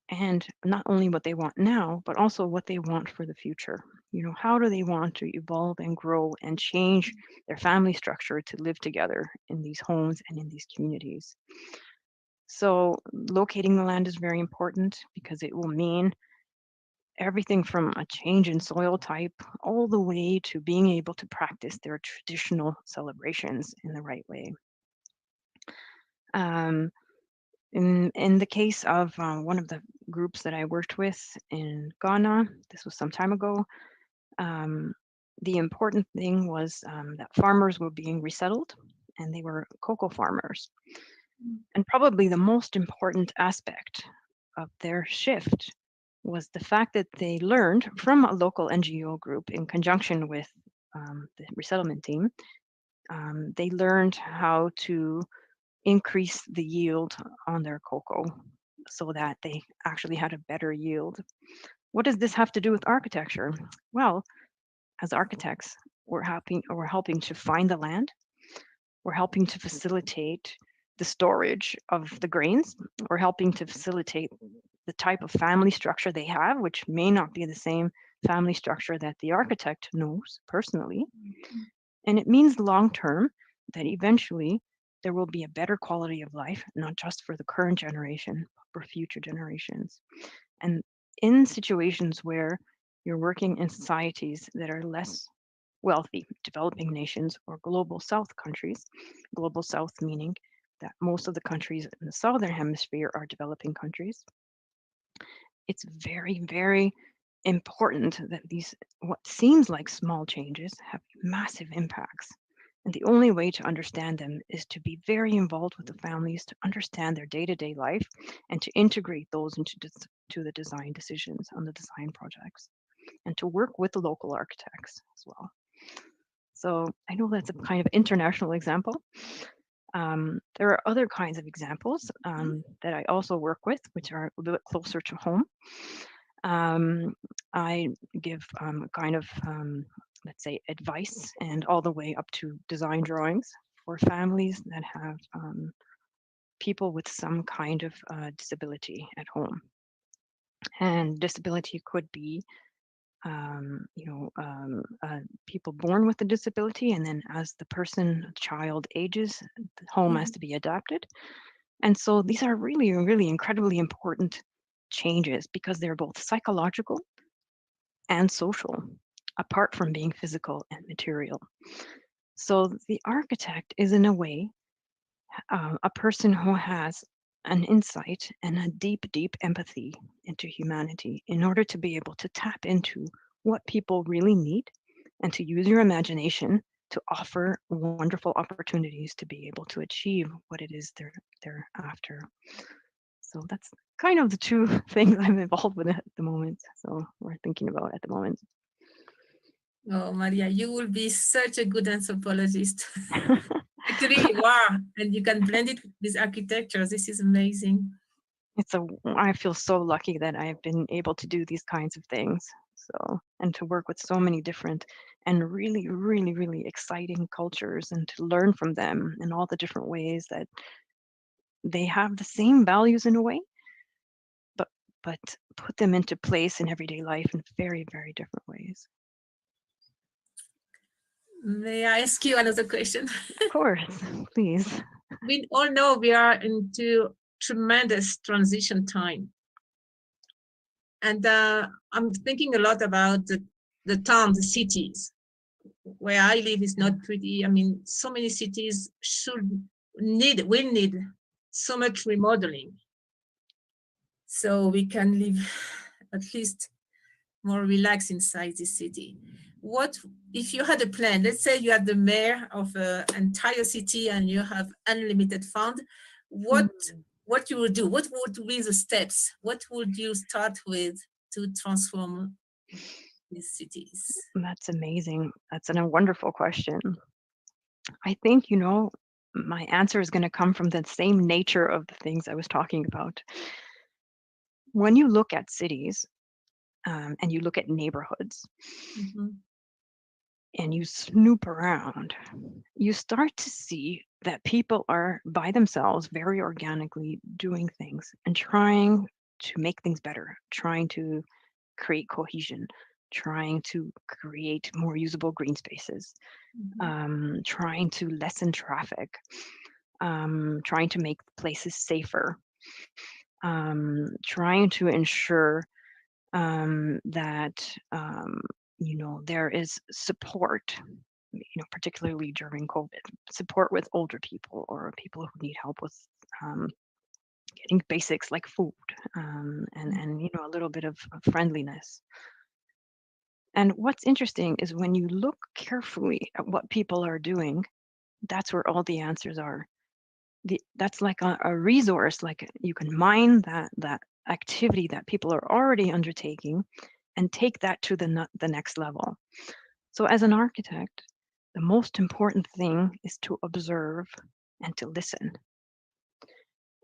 and not only what they want now, but also what they want for the future. You know, how do they want to evolve and grow and change their family structure to live together in these homes and in these communities? So locating the land is very important because it will mean everything from a change in soil type all the way to being able to practice their traditional celebrations in the right way. In the case of one of the groups that I worked with in Ghana, this was some time ago, the important thing was that farmers were being resettled, and they were cocoa farmers. And probably the most important aspect of their shift was the fact that they learned from a local NGO group in conjunction with the resettlement team. They learned how to increase the yield on their cocoa so that they actually had a better yield. What does this have to do with architecture? Well, as architects, we're helping to find the land. We're helping to facilitate the storage of the grains. We're helping to facilitate the type of family structure they have, which may not be the same family structure that the architect knows personally. And it means long-term that eventually there will be a better quality of life, not just for the current generation, but for future generations. And in situations where you're working in societies that are less wealthy, developing nations or global south countries, global south meaning that most of the countries in the southern hemisphere are developing countries, it's very, very important that these, what seems like small changes, have massive impacts. And the only way to understand them is to be very involved with the families, to understand their day-to-day life, and to integrate those into the design decisions on the design projects, and to work with the local architects as well. So I know that's a kind of international example. There are other kinds of examples that I also work with, which are a little bit closer to home. I give kind of, let's say, advice and all the way up to design drawings for families that have people with some kind of disability at home. And disability could be people born with a disability, and then as the child ages, the home has to be adapted. And so these are really, really incredibly important changes because they're both psychological and social, apart from being physical and material. So the architect is, in a way, a person who has an insight and a deep, deep empathy into humanity in order to be able to tap into what people really need and to use your imagination to offer wonderful opportunities to be able to achieve what it is they're after. So that's kind of the two things I'm involved with at the moment. So we're thinking about at the moment. Oh, Maria, you will be such a good anthropologist. Actually, you are, and you can blend it with architecture. This is amazing. I feel so lucky that I've been able to do these kinds of things. So, and to work with so many different and really, really, really exciting cultures, and to learn from them in all the different ways that they have the same values in a way, but put them into place in everyday life in very, very different ways. May I ask you another question? Of course, please. We all know we are into tremendous transition time. And I'm thinking a lot about the towns, the cities. Where I live is not pretty. I mean, so many cities will need so much remodeling. So we can live at least more relaxed inside the city. What if you had a plan? Let's say you are the mayor of an entire city and you have unlimited fund. What you would do? What would be the steps? What would you start with to transform these cities? That's amazing. That's a wonderful question. I think, my answer is going to come from the same nature of the things I was talking about. When you look at cities and you look at neighborhoods, and you snoop around, you start to see that people are by themselves very organically doing things and trying to make things better, trying to create cohesion, trying to create more usable green spaces, trying to lessen traffic, trying to make places safer, trying to ensure that there is support, particularly during COVID, support with older people or people who need help with getting basics like food, and a little bit of friendliness. And what's interesting is when you look carefully at what people are doing, that's where all the answers are. That's like a resource, like you can mine that activity that people are already undertaking and take that to the next level. So as an architect, the most important thing is to observe and to listen.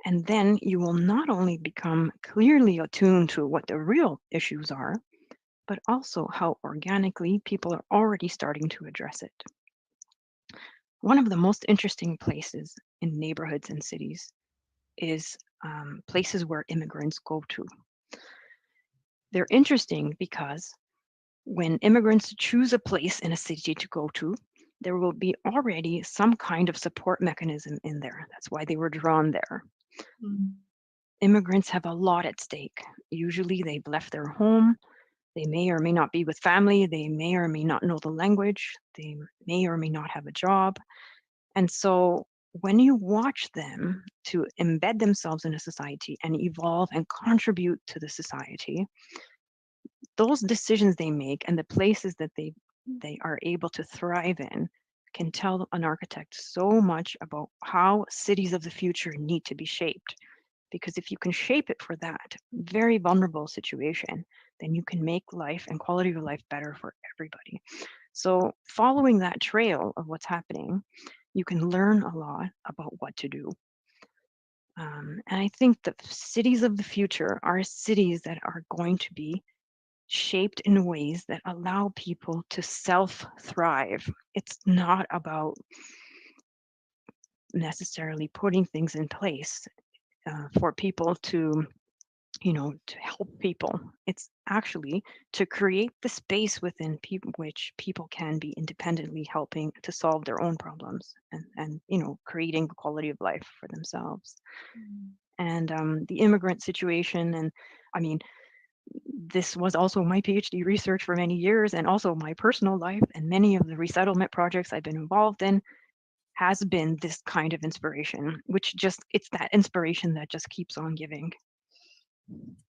And then you will not only become clearly attuned to what the real issues are, but also how organically people are already starting to address it. One of the most interesting places in neighborhoods and cities is places where immigrants go to. They're interesting because when immigrants choose a place in a city to go to, there will be already some kind of support mechanism in there. That's why they were drawn there. Immigrants have a lot at stake. Usually they've left their home. They may or may not be with family. They may or may not know the language. They may or may not have a job. And so when you watch them to embed themselves in a society and evolve and contribute to the society, those decisions they make and the places that they are able to thrive in can tell an architect so much about how cities of the future need to be shaped. Because if you can shape it for that very vulnerable situation, then you can make life and quality of life better for everybody. So following that trail of what's happening, you can learn a lot about what to do. And I think the cities of the future are cities that are going to be shaped in ways that allow people to self-thrive. It's not about necessarily putting things in place for people to help people. It's actually to create the space within which people can be independently helping to solve their own problems and creating the quality of life for themselves. And the immigrant situation, and I mean, this was also my PhD research for many years and also my personal life, and many of the resettlement projects I've been involved in has been this kind of inspiration, which it's that inspiration that just keeps on giving.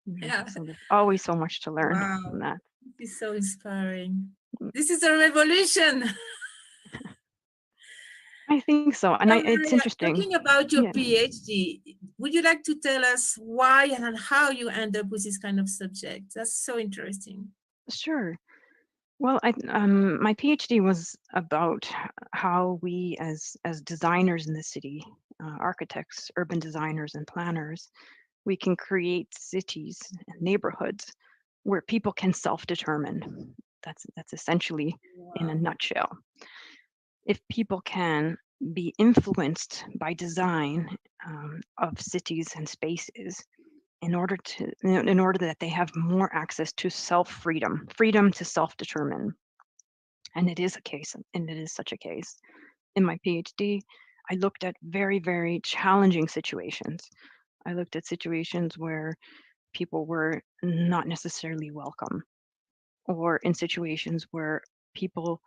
Yeah. So there's always so much to learn from that. This is so inspiring. This is a revolution. I think so. And it's interesting. Talking about your PhD, would you like to tell us why and how you end up with this kind of subject? That's so interesting. Sure. Well, my PhD was about how we as designers in the city, architects, urban designers and planners, we can create cities and neighborhoods where people can self-determine. That's essentially in a nutshell. If people can be influenced by design of cities and spaces in order that they have more access to freedom to self-determine. And it is a case, and it is such a case. In my PhD, I looked at very, very challenging situations. I looked at situations where people were not necessarily welcome, or in situations where people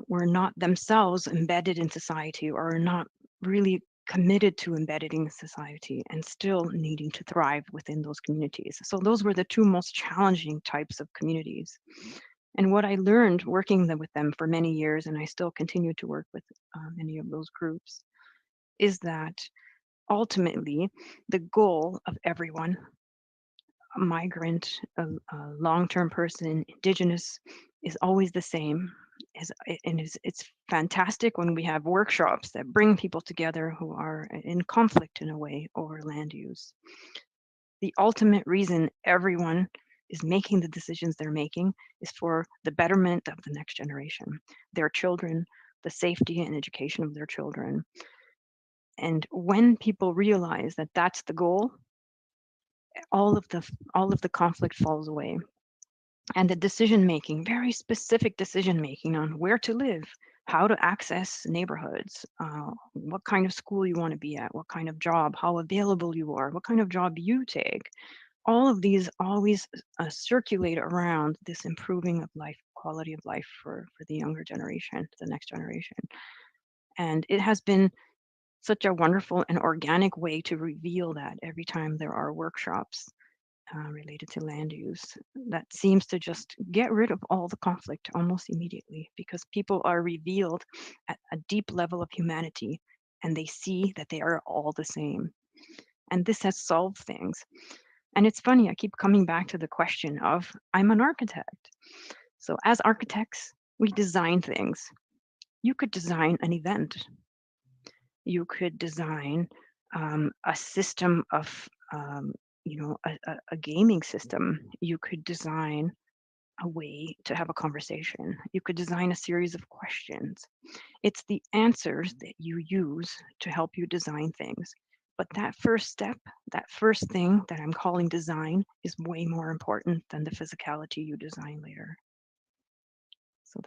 were not themselves embedded in society or not really committed to embedded in society and still needing to thrive within those communities. So those were the two most challenging types of communities. And what I learned working with them for many years, and I still continue to work with many of those groups, is that ultimately the goal of everyone, a migrant, a long-term person, indigenous, is always the same. It's fantastic when we have workshops that bring people together who are in conflict in a way over land use. The ultimate reason everyone is making the decisions they're making is for the betterment of the next generation, their children, the safety and education of their children. And when people realize that that's the goal, all of the conflict falls away. And the decision making, very specific decision making on where to live, how to access neighborhoods, what kind of school you want to be at, what kind of job, how available you are, what kind of job you take. All of these always circulate around this improving of life, quality of life for the younger generation, the next generation. And it has been such a wonderful and organic way to reveal that every time there are workshops related to land use. That seems to just get rid of all the conflict almost immediately, because people are revealed at a deep level of humanity and they see that they are all the same. And this has solved things. And it's funny, I keep coming back to the question of, I'm an architect. So as architects, we design things. You could design an event. You could design a system of, a gaming system. You could design a way to have a conversation. You could design a series of questions. It's the answers that you use to help you design things. But that first step, that first thing that I'm calling design, is way more important than the physicality you design later. So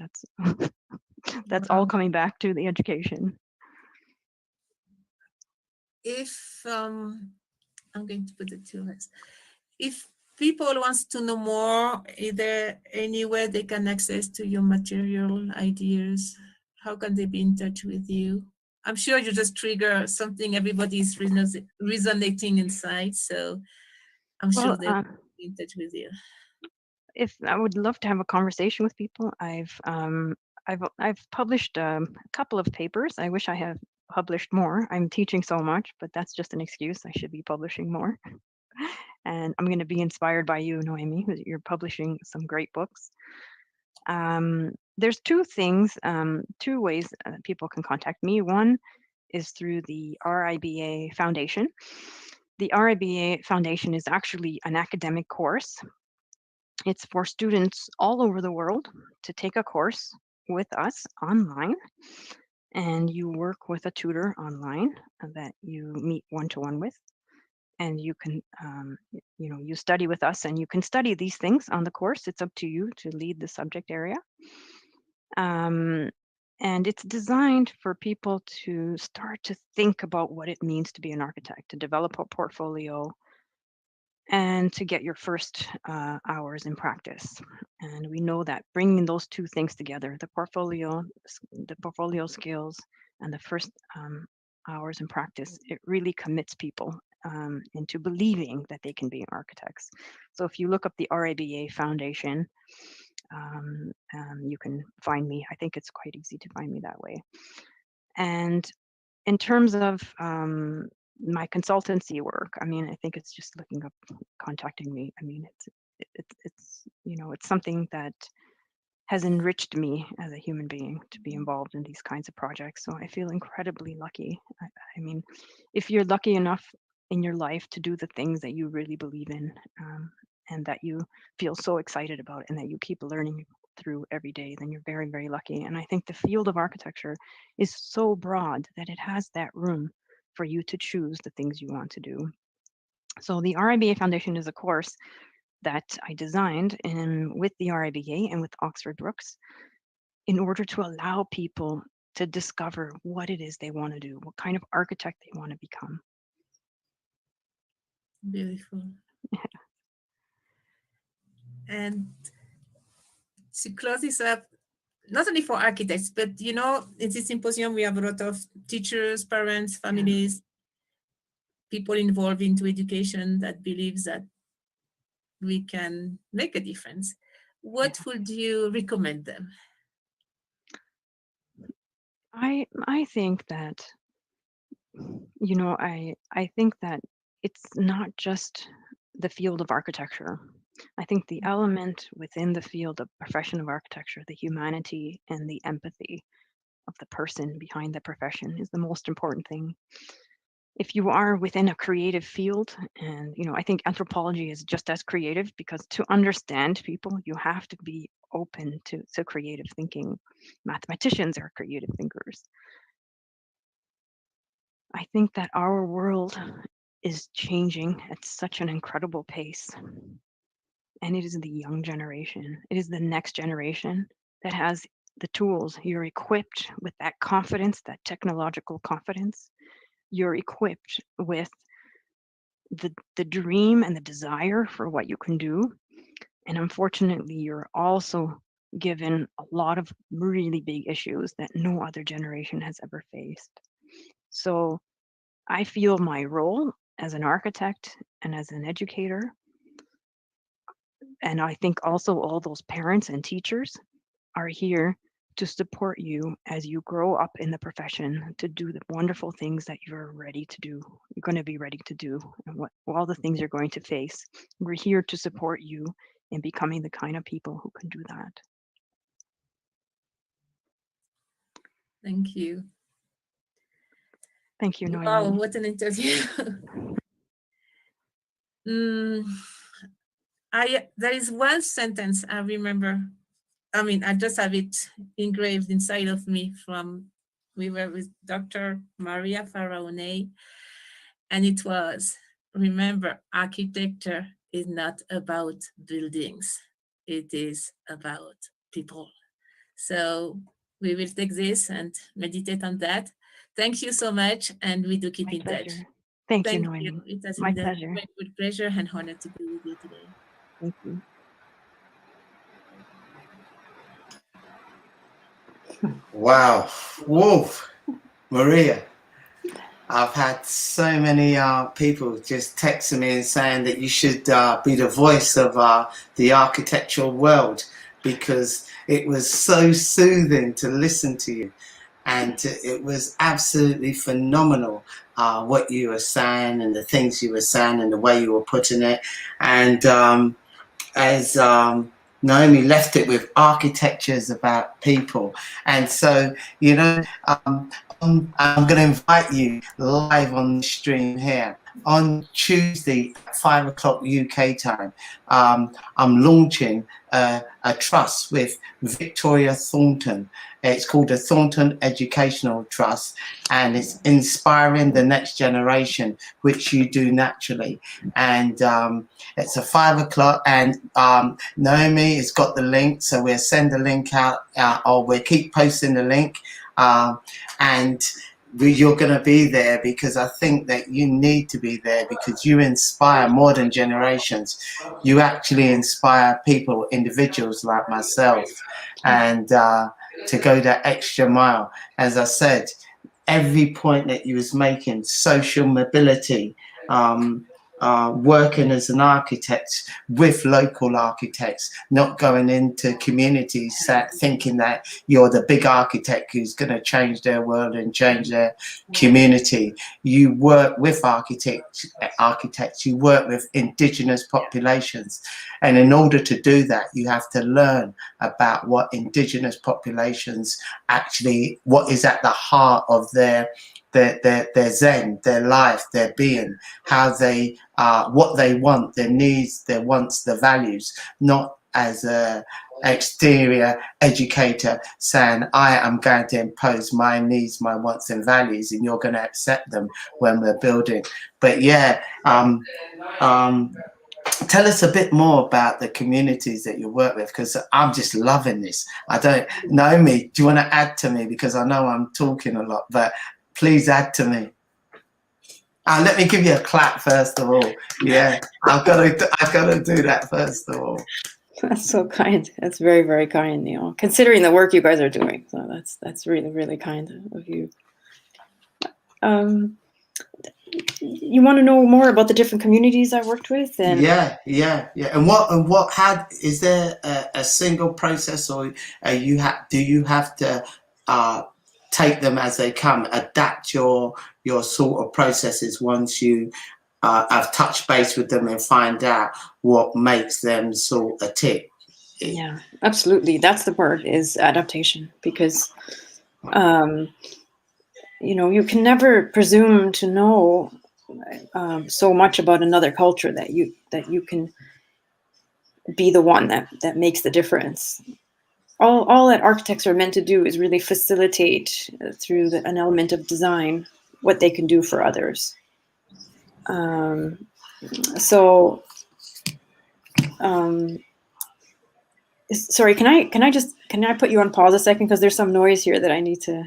that's all coming back to the education. If I'm going to put it to us, if people wants to know more, is there anywhere they can access to your material, ideas? How can they be in touch with you? I'm sure you just trigger something everybody's resonating inside, so I'm sure they'll be in touch with you. If I would love to have a conversation with people, I've published a couple of papers. I wish I had published more. I'm teaching so much, but that's just an excuse. I should be publishing more. And I'm going to be inspired by you, Noemi, because you're publishing some great books. There's two ways people can contact me. One is through the RIBA Foundation. The RIBA Foundation is actually an academic course. It's for students all over the world to take a course with us online, and you work with a tutor online that you meet one-to-one with, and you can, you study with us, and you can study these things on the course. It's up to you to lead the subject area. And it's designed for people to start to think about what it means to be an architect, to develop a portfolio, and to get your first hours in practice. And we know that bringing those two things together, the portfolio skills and the first hours in practice, it really commits people into believing that they can be architects. So if you look up the RIBA Foundation, you can find me. I think it's quite easy to find me that way. And in terms of my consultancy work, I mean, I think it's just looking up, contacting me. I mean, it's something that has enriched me as a human being to be involved in these kinds of projects. So I feel incredibly lucky. I mean, if you're lucky enough in your life to do the things that you really believe in, and that you feel so excited about, and that you keep learning through every day, then you're very, very lucky. And I think the field of architecture is so broad that it has that room for you to choose the things you want to do. So the RIBA Foundation is a course that I designed with the RIBA and with Oxford Brookes in order to allow people to discover what it is they want to do, what kind of architect they want to become. Beautiful. And to close this up, not only for architects, but in this symposium, we have a lot of teachers, parents, families, people involved into education that believes that we can make a difference. What would you recommend them? I think that, I think that it's not just the field of architecture. I think the element within the field of profession of architecture, the humanity and the empathy of the person behind the profession, is the most important thing. If you are within a creative field, and I think anthropology is just as creative, because to understand people, you have to be open to creative thinking. Mathematicians are creative thinkers. I think that our world is changing at such an incredible pace. And it is the young generation, it is the next generation that has the tools. You're equipped with that confidence, that technological confidence. You're equipped with the dream and the desire for what you can do. And unfortunately, you're also given a lot of really big issues that no other generation has ever faced. So I feel my role as an architect and as an educator, and I think also all those parents and teachers are here to support you as you grow up in the profession to do the wonderful things that you're ready to do. You're going to be ready to do, and all the things you're going to face. We're here to support you in becoming the kind of people who can do that. Thank you. Thank you, Noemi. Wow, what an interview. There is one sentence I remember. I mean, I just have it engraved inside of me we were with Dr. Maria Faraone, and it was, remember, architecture is not about buildings. It is about people. So we will take this and meditate on that. Thank you so much, and we do keep in touch. Thank you, Noemi. It has My been pleasure. a great pleasure and honor to be with you today. Thank you. Wow. Whoa, Maria. I've had so many people just texting me and saying that you should be the voice of the architectural world, because it was so soothing to listen to you. And it was absolutely phenomenal what you were saying and the things you were saying and the way you were putting it. And as Naomi left it with, architecture is about people. And so, you know, I'm going to invite you live on the stream here on Tuesday at 5 o'clock UK time. I'm launching a trust with Victoria Thornton. It's called the Thornton Educational Trust, and it's inspiring the next generation, which you do naturally. And it's a 5 o'clock, and Naomi has got the link, so we'll send the link out, or we'll keep posting the link. And you're going to be there, because I think that you need to be there, because you inspire more than generations. You actually inspire people, individuals like myself, and to go that extra mile. As I said, every point that you was making, social mobility, working as an architect with local architects, not going into communities thinking that you're the big architect who's going to change their world and change their community. You work with architects, you work with indigenous populations. And in order to do that, you have to learn about what indigenous populations actually, what is at the heart of their zen, their life, their being, how they, what they want, their needs, their wants, their values, not as a exterior educator saying, I am going to impose my needs, my wants and values, and you're going to accept them when we're building. But yeah, tell us a bit more about the communities that you work with, because I'm just loving this. Naomi, do you want to add to me? Because I know I'm talking a lot, but please add to me. Let me give you a clap first of all. Yeah, I've got to do that first of all. That's so kind. That's very, very kind, Neil, considering the work you guys are doing. So that's really, really kind of you. You want to know more about the different communities I worked with? And yeah. And is there a single process, or do you have to take them as they come, adapt your sort of processes once you have touched base with them and find out what makes them sort of tick? Yeah, absolutely. That's the word, is adaptation, because you know, you can never presume to know so much about another culture that you can be the one that makes the difference. All that architects are meant to do is really facilitate through an element of design what they can do for others. Sorry, can I put you on pause a second, because there's some noise here that I need to.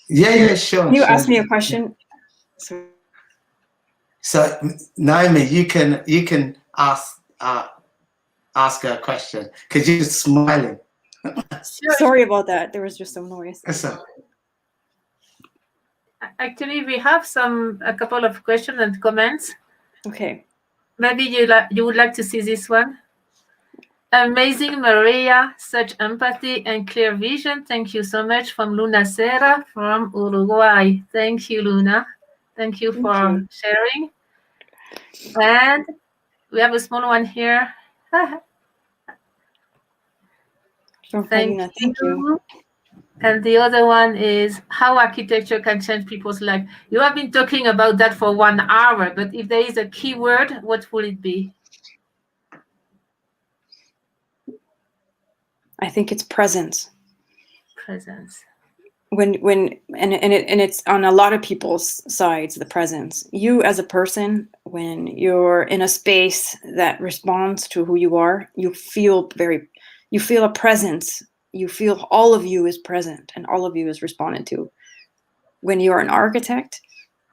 Yeah, sure. Can you sure. ask me a question? So Naomi, you can ask her a question because you're smiling. Sorry about that. There was just some noise. Actually, we have a couple of questions and comments. Okay. Maybe you would like to see this one. Amazing, Maria, such empathy and clear vision. Thank you so much, from Luna Serra from Uruguay. Thank you, Luna. Thank you for sharing. And we have a small one here. Thank you. And the other one is how architecture can change people's life. You have been talking about that for 1 hour, but if there is a key word, what will it be? I think it's presence. Presence. And it's on a lot of people's sides, the presence. You as a person, when you're in a space that responds to who you are, you feel a presence. You feel all of you is present and all of you is responded to. When you're an architect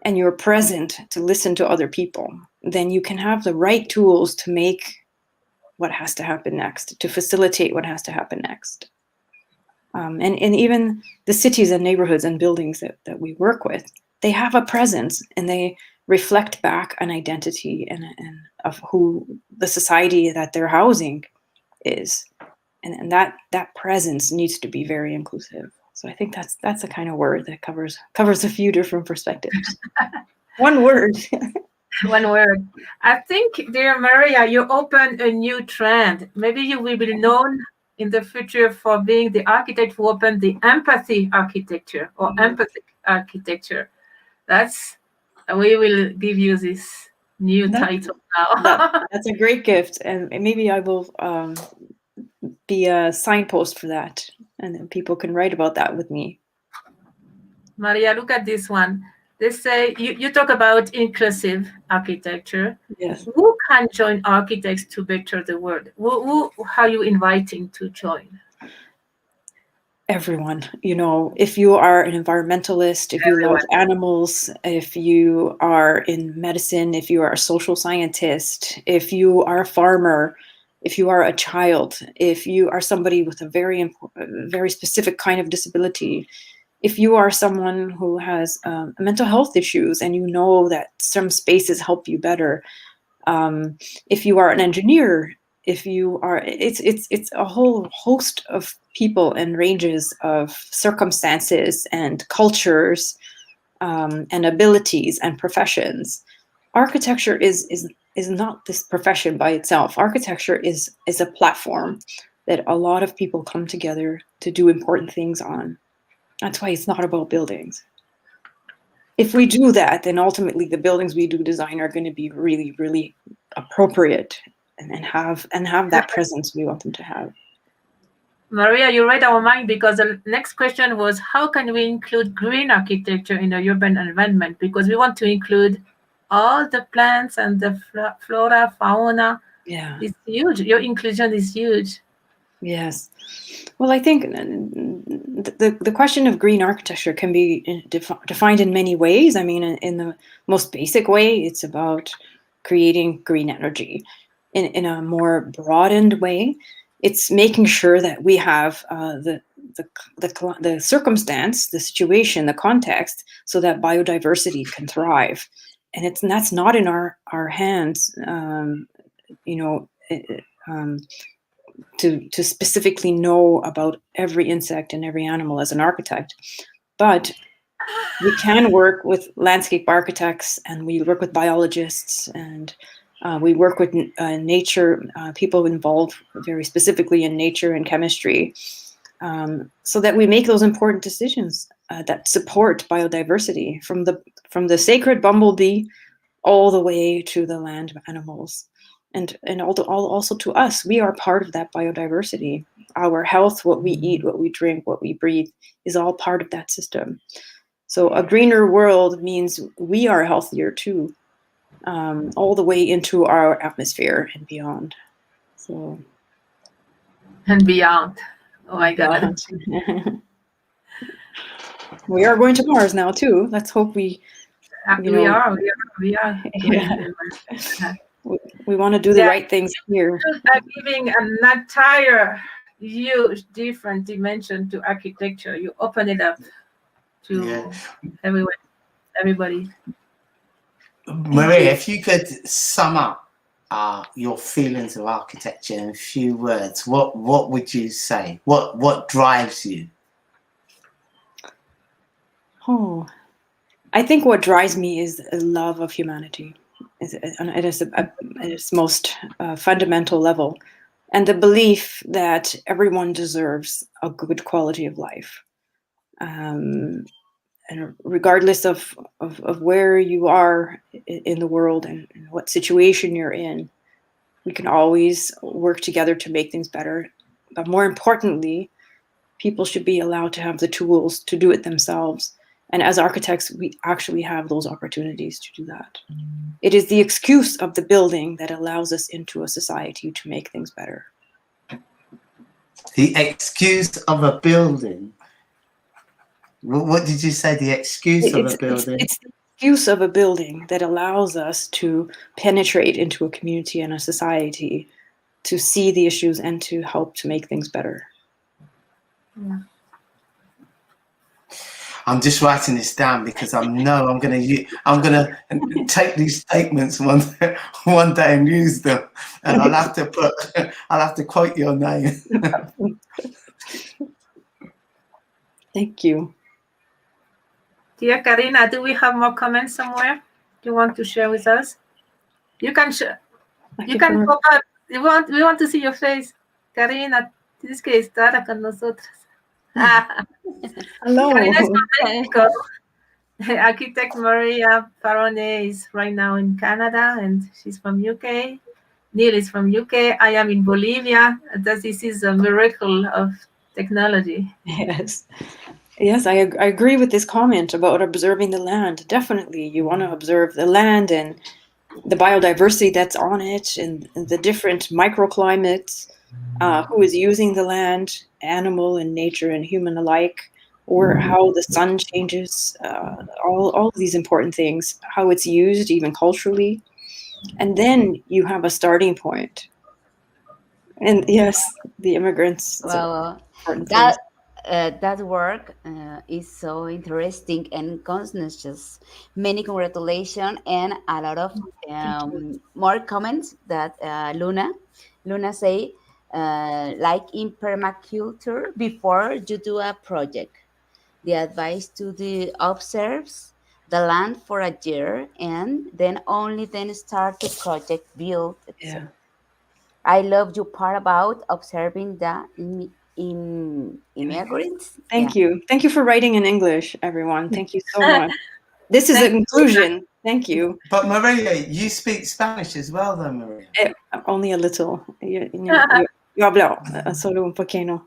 and you're present to listen to other people, then you can have the right tools to make what has to happen next, to facilitate what has to happen next. And even the cities and neighborhoods and buildings that we work with, they have a presence and they reflect back an identity and of who the society that they're housing is. And that presence needs to be very inclusive. So I think that's a kind of word that covers a few different perspectives. One word. One word. I think, dear Maria, you opened a new trend. Maybe you will be known in the future for being the architect who opened the empathy architecture or empathic architecture. We will give you this new title now. That's a great gift, and maybe I will be a signpost for that, and then people can write about that with me. Maria, look at this one. They say you talk about inclusive architecture. Yes. Who can join architects to better the world? Who are you inviting to join? Everyone. If you are an environmentalist, if you love animals, if you are in medicine, if you are a social scientist, if you are a farmer, if you are a child, if you are somebody with a very specific kind of disability, if you are someone who has mental health issues and you know that some spaces help you better, if you are an engineer, if you are, it's a whole host of people and ranges of circumstances and cultures and abilities and professions. Architecture is not this profession by itself. Architecture is a platform that a lot of people come together to do important things on. That's why it's not about buildings. If we do that, then ultimately the buildings we do design are going to be really, really appropriate and have that presence we want them to have. Maria, you read our mind, because the next question was, how can we include green architecture in a urban environment? Because we want to include all the plants and the flora, fauna. Yeah. It's huge. Your inclusion is huge. Yes. Well, I think the question of green architecture can be defined in many ways. I mean, in the most basic way, it's about creating green energy. In a more broadened way, it's making sure that we have the circumstance, the situation, the context, so that biodiversity can thrive. And that's not in our hands, to specifically know about every insect and every animal as an architect. But we can work with landscape architects, and we work with biologists, and we work with nature, people involved very specifically in nature and chemistry, so that we make those important decisions that support biodiversity, from the sacred bumblebee all the way to the land animals. And also to us, we are part of that biodiversity. Our health, what we eat, what we drink, what we breathe, is all part of that system. So a greener world means we are healthier too, all the way into our atmosphere and beyond. So. And beyond. Oh my God. We are going to Mars now too. Let's hope we are. Yeah. We want to do the right things here. Giving an entire huge different dimension to architecture. You open it up to everybody. Maria, if you could sum up your feelings of architecture in a few words, what would you say? What drives you? Oh, I think what drives me is a love of humanity. It is at its most fundamental level, and the belief that everyone deserves a good quality of life, and regardless of where you are in the world and what situation you're in, we can always work together to make things better. But more importantly, people should be allowed to have the tools to do it themselves. And as architects, we actually have those opportunities to do that. It is the excuse of the building that allows us into a society to make things better. The excuse of a building? What did you say? The excuse of a building? It's the excuse of a building that allows us to penetrate into a community and a society to see the issues and to help to make things better. Yeah. I'm just writing this down because I'm gonna take these statements one day and use them, and I'll have to quote your name. Thank you. Dear Karina, do we have more comments somewhere you want to share with us? You can share. You can pop up. We want to see your face, Karina. Tienes que estar con nosotros. Hello. Karina is from Mexico. Architect Maria Parone is right now in Canada, and she's from UK. Neil is from UK. I am in Bolivia. This is a miracle of technology. Yes. Yes, I agree with this comment about observing the land. Definitely, you want to observe the land and the biodiversity that's on it and the different microclimates, who is using the land, animal and nature and human alike, or how the sun changes, all of these important things, how it's used even culturally. And then you have a starting point. And yes, the immigrants. Well, that work is so interesting and conscientious. Many congratulations and a lot of more comments that Luna say, like in permaculture, before you do a project, the advice to the observes the land for a year and then start the project build. Yeah. I love your part about observing the immigrants. Thank you. Thank you for writing in English, everyone. Thank you so much. This is an inclusion. Thank you. But Maria, you speak Spanish as well, though, Maria. Only a little. Yo hablo solo un poquito.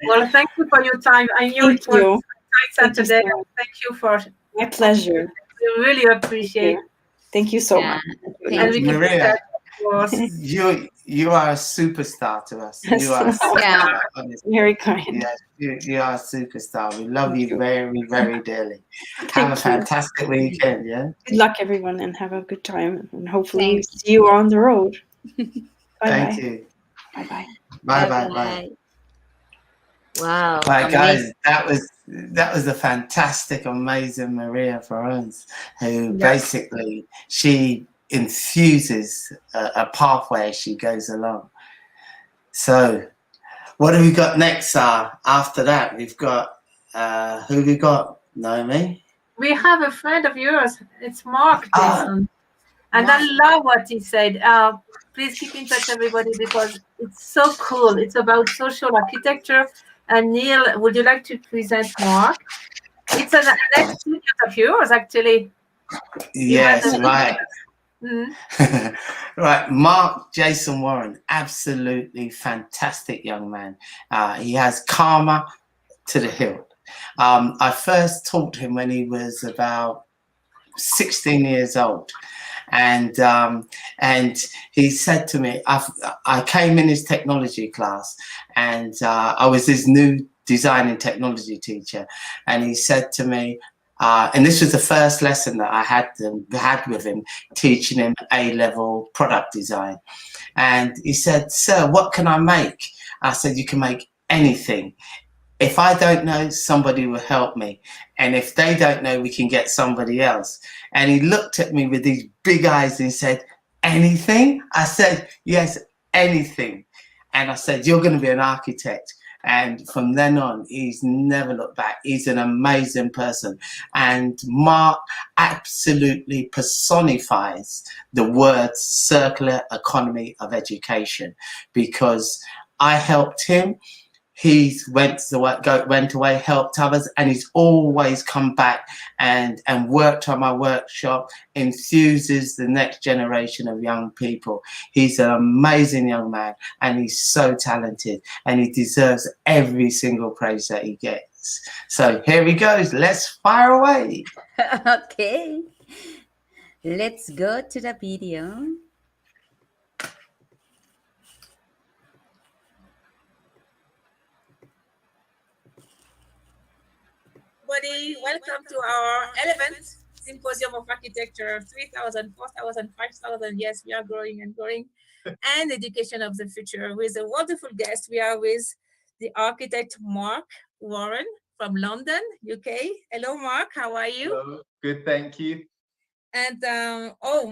Well, thank you for your time. I knew it was a tight Saturday. Thank you for my pleasure. We really appreciate. Thank you so much. Maria, you are a superstar to us. You are a superstar, very kind. Yes, you are a superstar. We love you very, very dearly. Have a fantastic weekend, yeah? Good luck, everyone, and have a good time. And hopefully see you on the road. Thank you. Bye-bye. Bye-bye. Wow. Right, guys, that was a fantastic, amazing Maria Ferrans, who basically, she infuses a pathway as she goes along. So what have we got next? After that, we've got, who we got, Naomi? We have a friend of yours. It's Mark Jason. And I love what he said. Please keep in touch, everybody, because it's so cool. It's about social architecture. And Neil, would you like to present Mark? It's an student of yours, actually. Yes, right. Mm. Right, Mark Jason Warren, absolutely fantastic young man. He has karma to the hilt. I first taught him when he was about 16 years old, and he said to me, I came in his technology class, and I was his new design and technology teacher, and he said to me, and this was the first lesson that I had with him, teaching him A-level product design. And he said, "Sir, what can I make?" I said, "You can make anything. If I don't know, somebody will help me. And if they don't know, we can get somebody else." And he looked at me with these big eyes and he said, "Anything?" I said, "Yes, anything." And I said, "You're going to be an architect." And from then on, he's never looked back. He's an amazing person. And Mark absolutely personifies the word circular economy of education, because I helped him. He went away, helped others, and he's always come back and worked on my workshop, enthuses the next generation of young people. He's an amazing young man, and he's so talented, and he deserves every single praise that he gets. So here he goes. Let's fire away. Okay. Let's go to the video. Everybody, welcome to our 11th Symposium of Architecture, 3,000, 4,000, 5,000. Yes, we are growing and growing. And Education of the Future with a wonderful guest. We are with the architect Mark Warren from London, UK. Hello, Mark. How are you? Hello. Good, thank you. And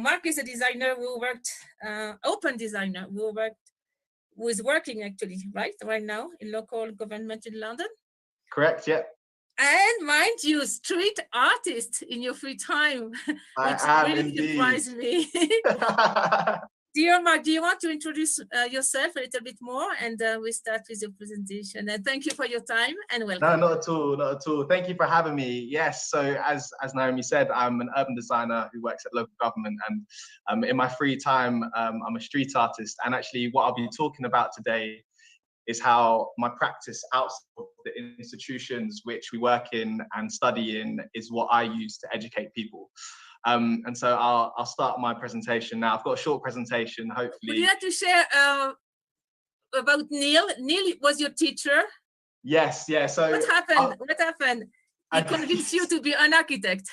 Mark is a designer who worked, open designer who is working actually right now in local government in London. Correct, yeah. And mind you, street artist in your free time, which really surprised me. Dear Mark, do you want to introduce yourself a little bit more? And we start with your presentation. And thank you for your time and welcome. No, not at all, not at all. Thank you for having me. Yes, so as Naomi said, I'm an urban designer who works at local government, and in my free time, I'm a street artist. And actually what I'll be talking about today is how my practice outside of the institutions which we work in and study in is what I use to educate people. And so I'll start my presentation now. I've got a short presentation, hopefully. Would you like to share about Neil? Neil was your teacher? Yes, yeah. So what happened? He convinced you to be an architect.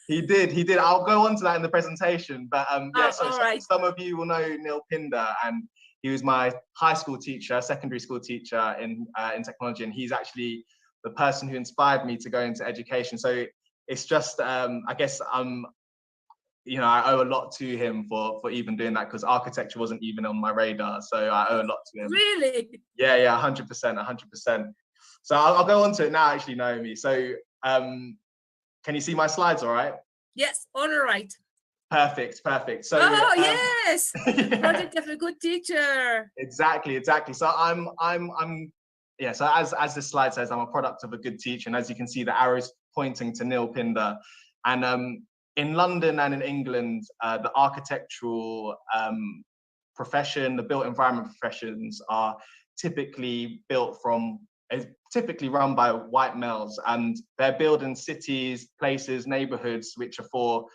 He did. I'll go on to that in the presentation. But yeah, so right. some of you will know Neil Pinder, and he was my high school teacher, secondary school teacher in technology, and he's actually the person who inspired me to go into education. So it's just, I guess I owe a lot to him for even doing that, because architecture wasn't even on my radar. So I owe a lot to him. Really? Yeah, 100%. So I'll go on to it now, actually, Naomi. So can you see my slides all right? Yes, all right. Perfect. So yes, project of a good teacher. Exactly. So so as this slide says, I'm a product of a good teacher, and as you can see, the arrows pointing to Neil Pinder. And in London and in England, the architectural profession, the built environment professions are typically run by white males, and they're building cities, places, neighborhoods which are for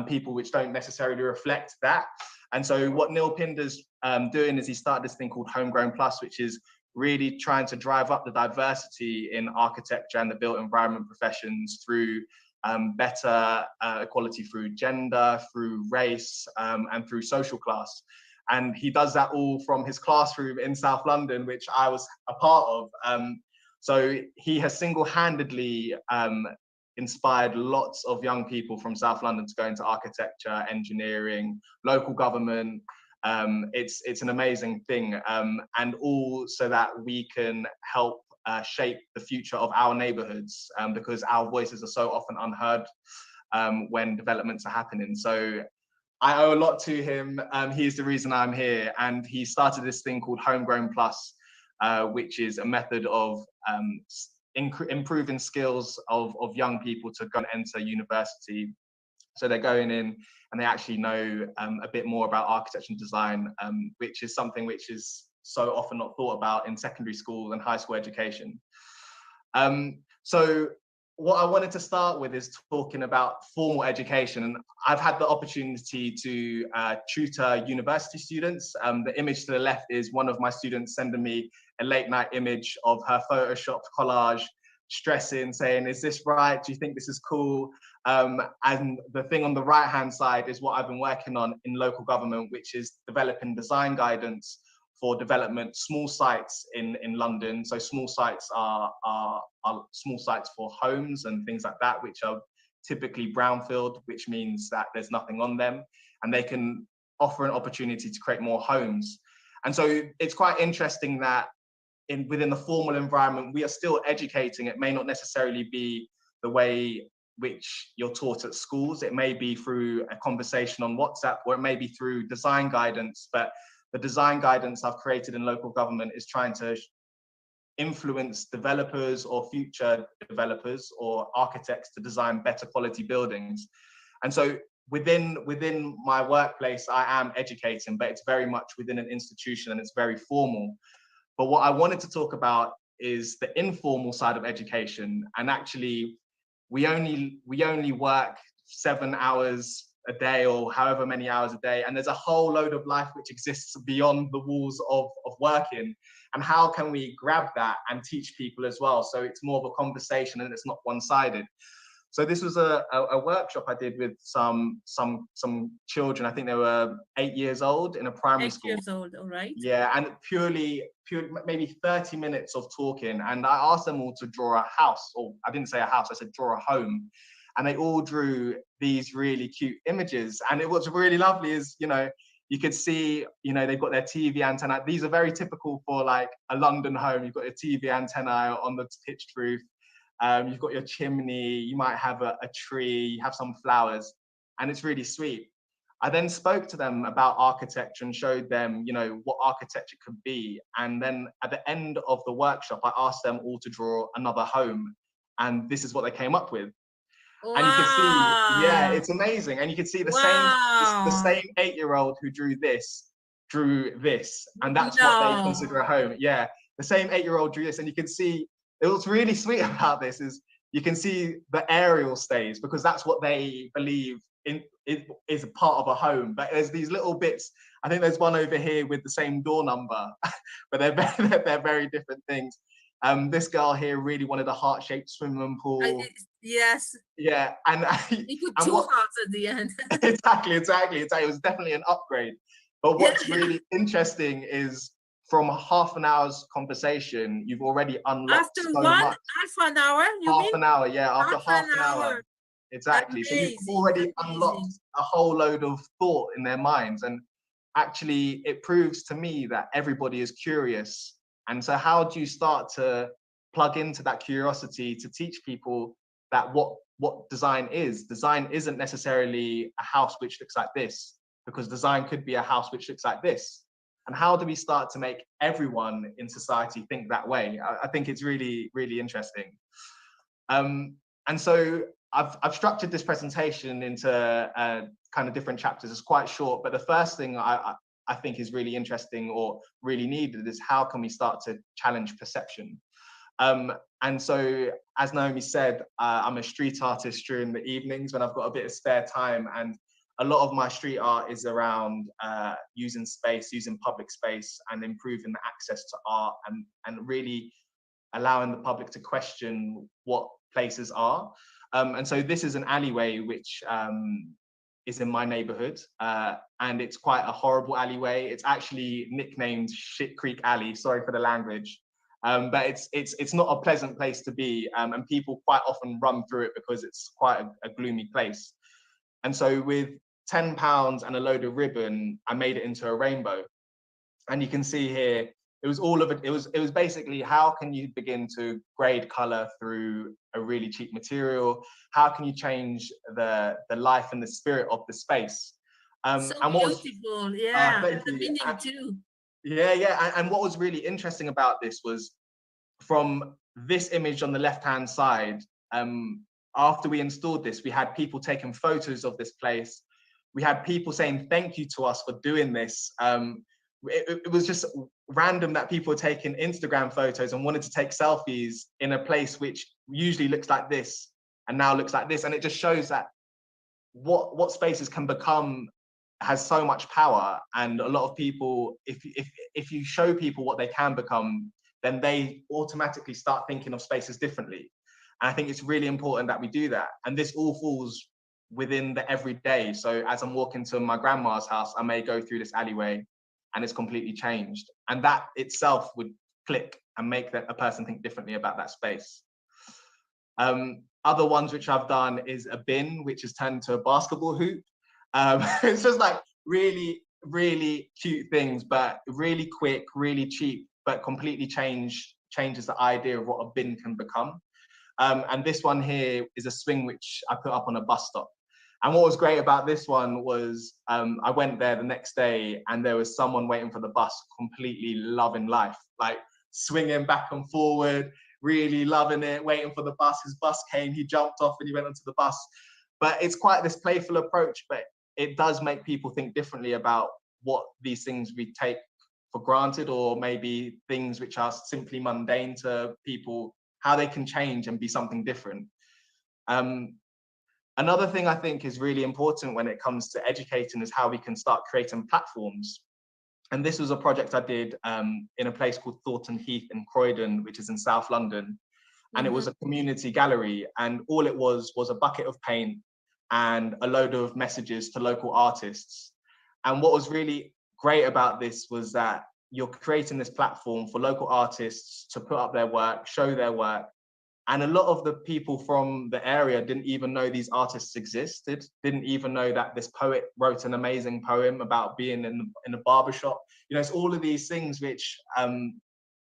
people which don't necessarily reflect that. And so what Neil Pinder's doing is he started this thing called Homegrown Plus, which is really trying to drive up the diversity in architecture and the built environment professions through better equality through gender, through race, and through social class. And he does that all from his classroom in South London, which I was a part of. So he has single-handedly inspired lots of young people from South London to go into architecture, engineering, local government. It's an amazing thing, and all so that we can help shape the future of our neighborhoods, because our voices are so often unheard when developments are happening. So I owe a lot to him. He's the reason I'm here, and he started this thing called Homegrown Plus, which is a method of improving skills of young people to go and enter university. So they're going in and they actually know a bit more about architecture and design, which is something which is so often not thought about in secondary school and high school education. So what I wanted to start with is talking about formal education. And I've had the opportunity to tutor university students. The image to the left is one of my students sending me a late night image of her Photoshop collage, stressing, saying, is this right? Do you think this is cool? And the thing on the right hand side is what I've been working on in local government, which is developing design guidance for development, small sites in London. So small sites are small sites for homes and things like that, which are typically brownfield, which means that there's nothing on them, and they can offer an opportunity to create more homes. And so it's quite interesting that within the formal environment, we are still educating. It may not necessarily be the way which you're taught at schools. It may be through a conversation on WhatsApp, or it may be through design guidance, but the design guidance I've created in local government is trying to influence developers or future developers or architects to design better quality buildings. And so within my workplace, I am educating, but it's very much within an institution and it's very formal. But what I wanted to talk about is the informal side of education. And actually, we only work 7 hours a day or however many hours a day, and there's a whole load of life which exists beyond the walls of working. And how can we grab that and teach people as well, so it's more of a conversation and it's not one-sided? So this was a workshop I did with some children. I think they were 8 years old in a primary school. 8 years old, all right. Yeah, and purely maybe 30 minutes of talking, and I asked them all to draw a house, or I didn't say a house, I said draw a home. And they all drew these really cute images. And what's really lovely is, you could see, they've got their TV antenna. These are very typical for like a London home. You've got your TV antenna on the pitched roof. You've got your chimney. You might have a tree, you have some flowers, and it's really sweet. I then spoke to them about architecture and showed them, what architecture could be. And then at the end of the workshop, I asked them all to draw another home. And this is what they came up with. Wow. And you can see, yeah, it's amazing. And you can see the same 8-year-old who drew this, and that's what they consider a home. Yeah, the same 8-year-old drew this, and you can see, what's really sweet about this is you can see the aerial stays, because that's what they believe is a part of a home. But there's these little bits. I think there's one over here with the same door number, but they're very different things. This girl here really wanted a heart-shaped swimming pool. Yes. Yeah, and you put two hearts at the end. Exactly. It was definitely an upgrade. But what's really interesting is from half an hour's conversation, you've already unlocked so much. Half an hour? Half an hour, yeah. After half an hour. Exactly. Amazing. So you've already unlocked a whole load of thought in their minds. And actually, it proves to me that everybody is curious. And so how do you start to plug into that curiosity to teach people that what design is? Design isn't necessarily a house which looks like this, because design could be a house which looks like this. And how do we start to make everyone in society think that way? I think it's really, really interesting. And so I've structured this presentation into kind of different chapters. It's quite short, but the first thing I think is really interesting or really needed is how can we start to challenge perception? And so, as Naomi said, I'm a street artist during the evenings when I've got a bit of spare time, and a lot of my street art is around using public space and improving the access to art, and really allowing the public to question what places are. And so this is an alleyway which is in my neighborhood, and it's quite a horrible alleyway. It's actually nicknamed Shit Creek Alley, sorry for the language. But it's not a pleasant place to be, and people quite often run through it because it's quite a gloomy place. And so with £10 and a load of ribbon, I made it into a rainbow. And you can see here, it was basically, how can you begin to grade color through a really cheap material? How can you change the life and the spirit of the space? So and beautiful, yeah, and the meaning too. Yeah, and what was really interesting about this was, from this image on the left-hand side, after we installed this, we had people taking photos of this place. We had people saying thank you to us for doing this. It was just random that people were taking Instagram photos and wanted to take selfies in a place which usually looks like this and now looks like this. And it just shows that what spaces can become has so much power. And a lot of people, if you show people what they can become, then they automatically start thinking of spaces differently. And I think it's really important that we do that. And this all falls within the everyday. So as I'm walking to my grandma's house, I may go through this alleyway and it's completely changed. And that itself would click and make a person think differently about that space. Other ones which I've done is a bin, which has turned into a basketball hoop. It's just like really, really cute things, but really quick, really cheap, but completely changes the idea of what a bin can become. And this one here is a swing which I put up on a bus stop. And what was great about this one was I went there the next day and there was someone waiting for the bus, completely loving life, like swinging back and forward, really loving it, waiting for the bus. His bus came, he jumped off and he went onto the bus. But it's quite this playful approach, but it does make people think differently about what these things we take for granted, or maybe things which are simply mundane to people, how they can change and be something different. Another thing I think is really important when it comes to educating is how we can start creating platforms. And this was a project I did in a place called Thornton Heath in Croydon, which is in South London. And it was a community gallery. And all it was a bucket of paint and a load of messages to local artists. And what was really great about this was that you're creating this platform for local artists to put up their work, show their work. And a lot of the people from the area didn't even know these artists existed, didn't even know that this poet wrote an amazing poem about being in a barbershop. You know, it's all of these things which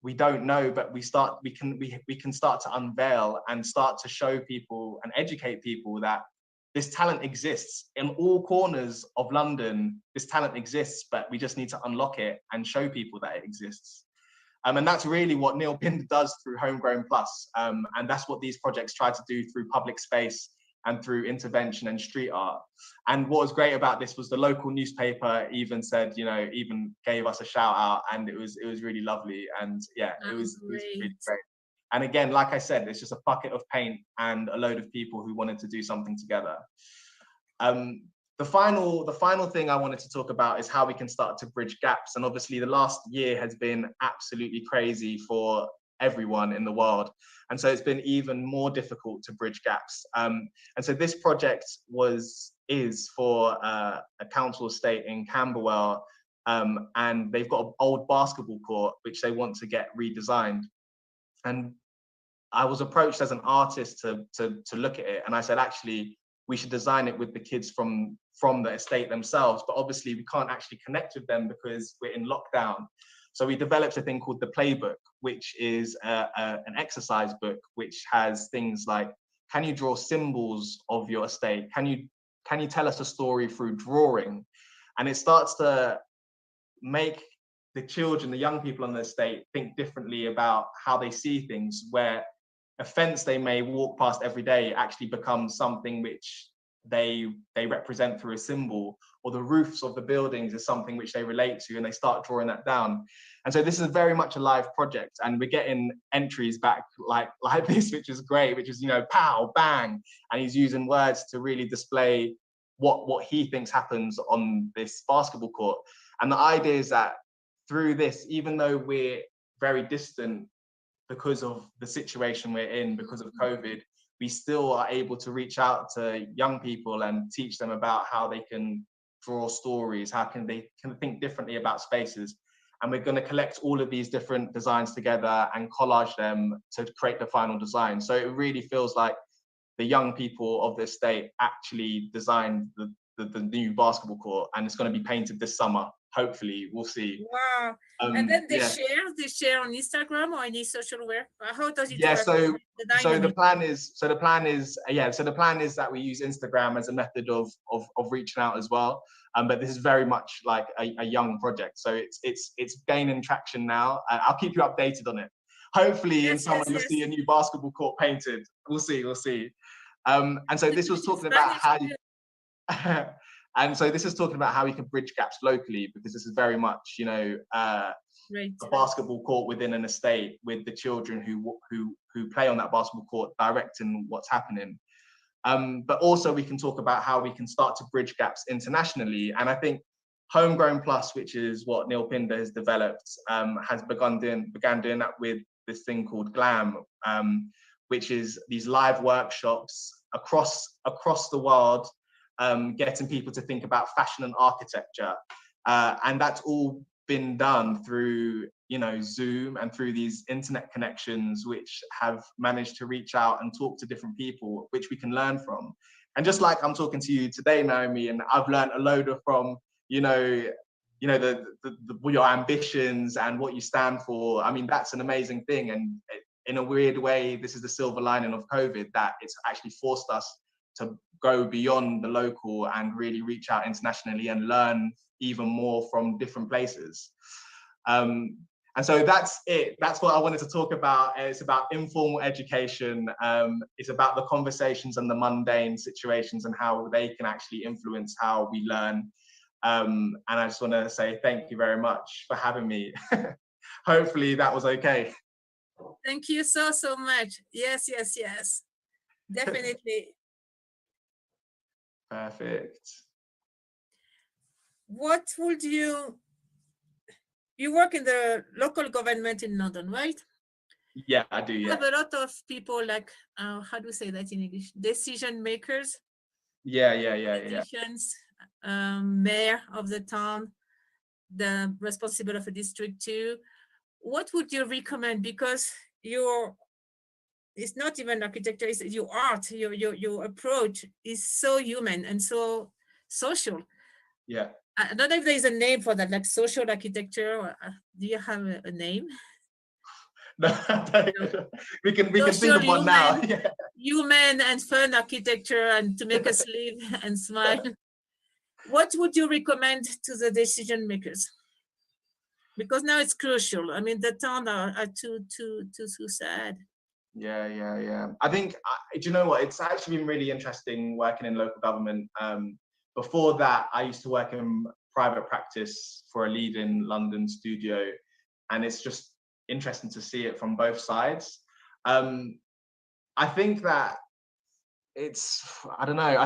we don't know, but we can start to unveil and start to show people and educate people that this talent exists in all corners of London. This talent exists, but we just need to unlock it and show people that it exists. And that's really what Neil Pinder does through Homegrown Plus. And that's what these projects try to do through public space and through intervention and street art. And what was great about this was the local newspaper even said, you know, even gave us a shout out, and it was really lovely. And yeah, it was really great. And again, like I said, it's just a bucket of paint and a load of people who wanted to do something together. The final thing I wanted to talk about is how we can start to bridge gaps. And obviously the last year has been absolutely crazy for everyone in the world. And so it's been even more difficult to bridge gaps. And so this project is for a council estate in Camberwell. And they've got an old basketball court, which they want to get redesigned. And I was approached as an artist to look at it. And I said, actually, we should design it with the kids from the estate themselves. But obviously we can't actually connect with them because we're in lockdown. So we developed a thing called the Playbook, which is an exercise book, which has things like, can you draw symbols of your estate? Can you tell us a story through drawing? And it starts to make the children, the young people on the estate, think differently about how they see things, where a fence they may walk past every day actually becomes something which they represent through a symbol, or the roofs of the buildings is something which they relate to, and they start drawing that down. And so this is very much a live project, and we're getting entries back like this, which is great, which is, you know, pow, bang, and he's using words to really display what he thinks happens on this basketball court. And the idea is that through this, even though we're very distant because of the situation we're in, because of COVID, we still are able to reach out to young people and teach them about how they can draw stories, how they can think differently about spaces. And we're going to collect all of these different designs together and collage them to create the final design. So it really feels like the young people of the estate actually designed the new basketball court, and it's going to be painted this summer. Hopefully, we'll see. Wow. And then they share on Instagram or any social where? How does it work? So the plan is that we use Instagram as a method of reaching out as well. But this is very much like a young project. So it's gaining traction now. I'll keep you updated on it. Hopefully in summer you'll see a new basketball court painted. We'll see. And so this was talking about how you, and so this is talking about how we can bridge gaps locally, because this is very much, you know, a basketball court within an estate with the children who play on that basketball court directing what's happening. But also we can talk about how we can start to bridge gaps internationally. And I think Homegrown Plus, which is what Neil Pinder has developed, has began doing that with this thing called GLAM, which is these live workshops across the world, getting people to think about fashion and architecture. And that's all been done through, you know, Zoom and through these internet connections, which have managed to reach out and talk to different people, which we can learn from. And just like I'm talking to you today, Naomi, and I've learned a load from, you know, your ambitions and what you stand for. I mean, that's an amazing thing. And in a weird way, this is the silver lining of COVID, that it's actually forced us to go beyond the local and really reach out internationally and learn even more from different places. And so that's it. That's what I wanted to talk about. It's about informal education. It's about the conversations and the mundane situations and how they can actually influence how we learn. And I just want to say thank you very much for having me. Hopefully that was okay. Thank you so much. Yes. Definitely. Perfect. What would you work in the local government in London, right? Yeah, I do, You yeah. have a lot of people like, how do you say that in English? Decision makers. Yeah. Politicians, mayor of the town, the responsible of a district too. What would you recommend? Because it's not even architecture, it's your art, your approach is so human and so social. Yeah. I don't know if there is a name for that, like social architecture. Or, do you have a name? No, we can think of one now. Yeah. Human and fun architecture, and to make us live and smile. What would you recommend to the decision makers? Because now it's crucial. I mean, the town are too sad. Yeah. I think, do you know what? It's actually been really interesting working in local government. Before that, I used to work in private practice for a leading London studio, and it's just interesting to see it from both sides. I think that I don't know.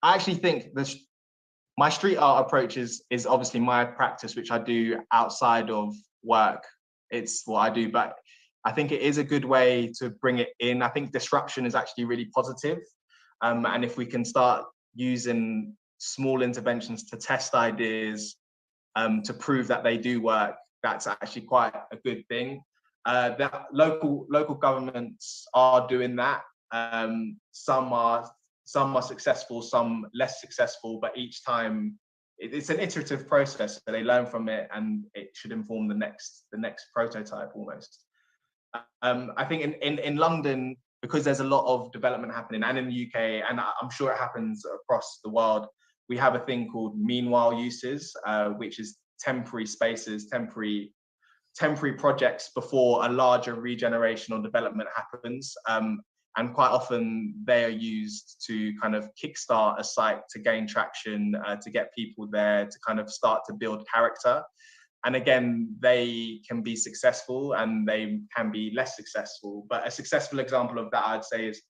I actually think my street art approach is obviously my practice, which I do outside of work. It's what I do, but I think it is a good way to bring it in. I think disruption is actually really positive. And if we can start using small interventions to test ideas, to prove that they do work, that's actually quite a good thing. That local governments are doing that. Some are successful, some less successful, but each time it's an iterative process. So they learn from it, and it should inform the next prototype almost. I think in London, because there's a lot of development happening, and in the UK, and I'm sure it happens across the world, we have a thing called meanwhile uses, which is temporary spaces, temporary projects before a larger regeneration or development happens. And quite often they are used to kind of kickstart a site to gain traction, to get people there, to kind of start to build character. And again, they can be successful and they can be less successful. But a successful example of that, I'd say, is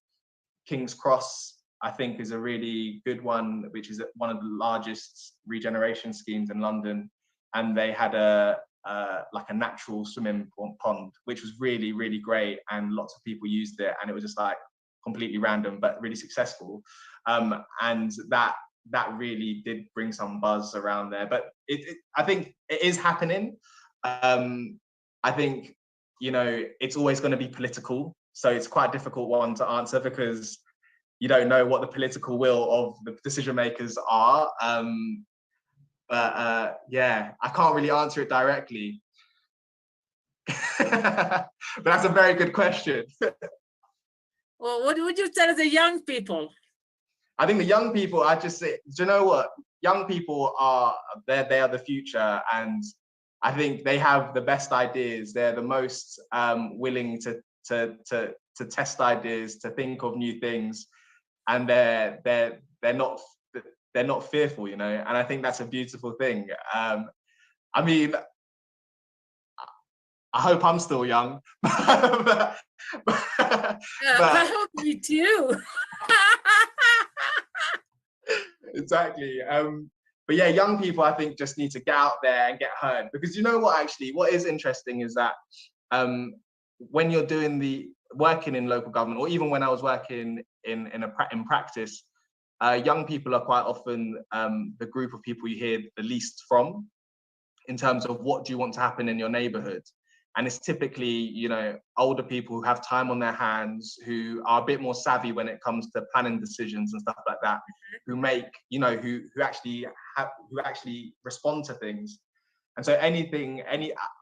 King's Cross, I think, is a really good one, which is one of the largest regeneration schemes in London. And they had like a natural swimming pond, which was really, really great. And lots of people used it, and it was just like completely random, but really successful. And that really did bring some buzz around there. But I think it is happening. I think, it's always going to be political. So it's quite a difficult one to answer because you don't know what the political will of the decision makers are. But I can't really answer it directly. But that's a very good question. Well, what would you tell the young people? I think the young people, I just say, do you know what? Young people they are the future, and I think they have the best ideas. They're the most willing to to test ideas, to think of new things, and they're not fearful, you know. And I think that's a beautiful thing. I mean, I hope I'm still young. I hope me too. Exactly. But yeah, young people, I think, just need to get out there and get heard. Because you know what, actually, what is interesting is that when you're working in local government, or even when I was working in practice, young people are quite often the group of people you hear the least from in terms of what do you want to happen in your neighborhood. And it's typically, you know, older people who have time on their hands, who are a bit more savvy when it comes to planning decisions and stuff like that, who make, you know, who actually respond to things. And so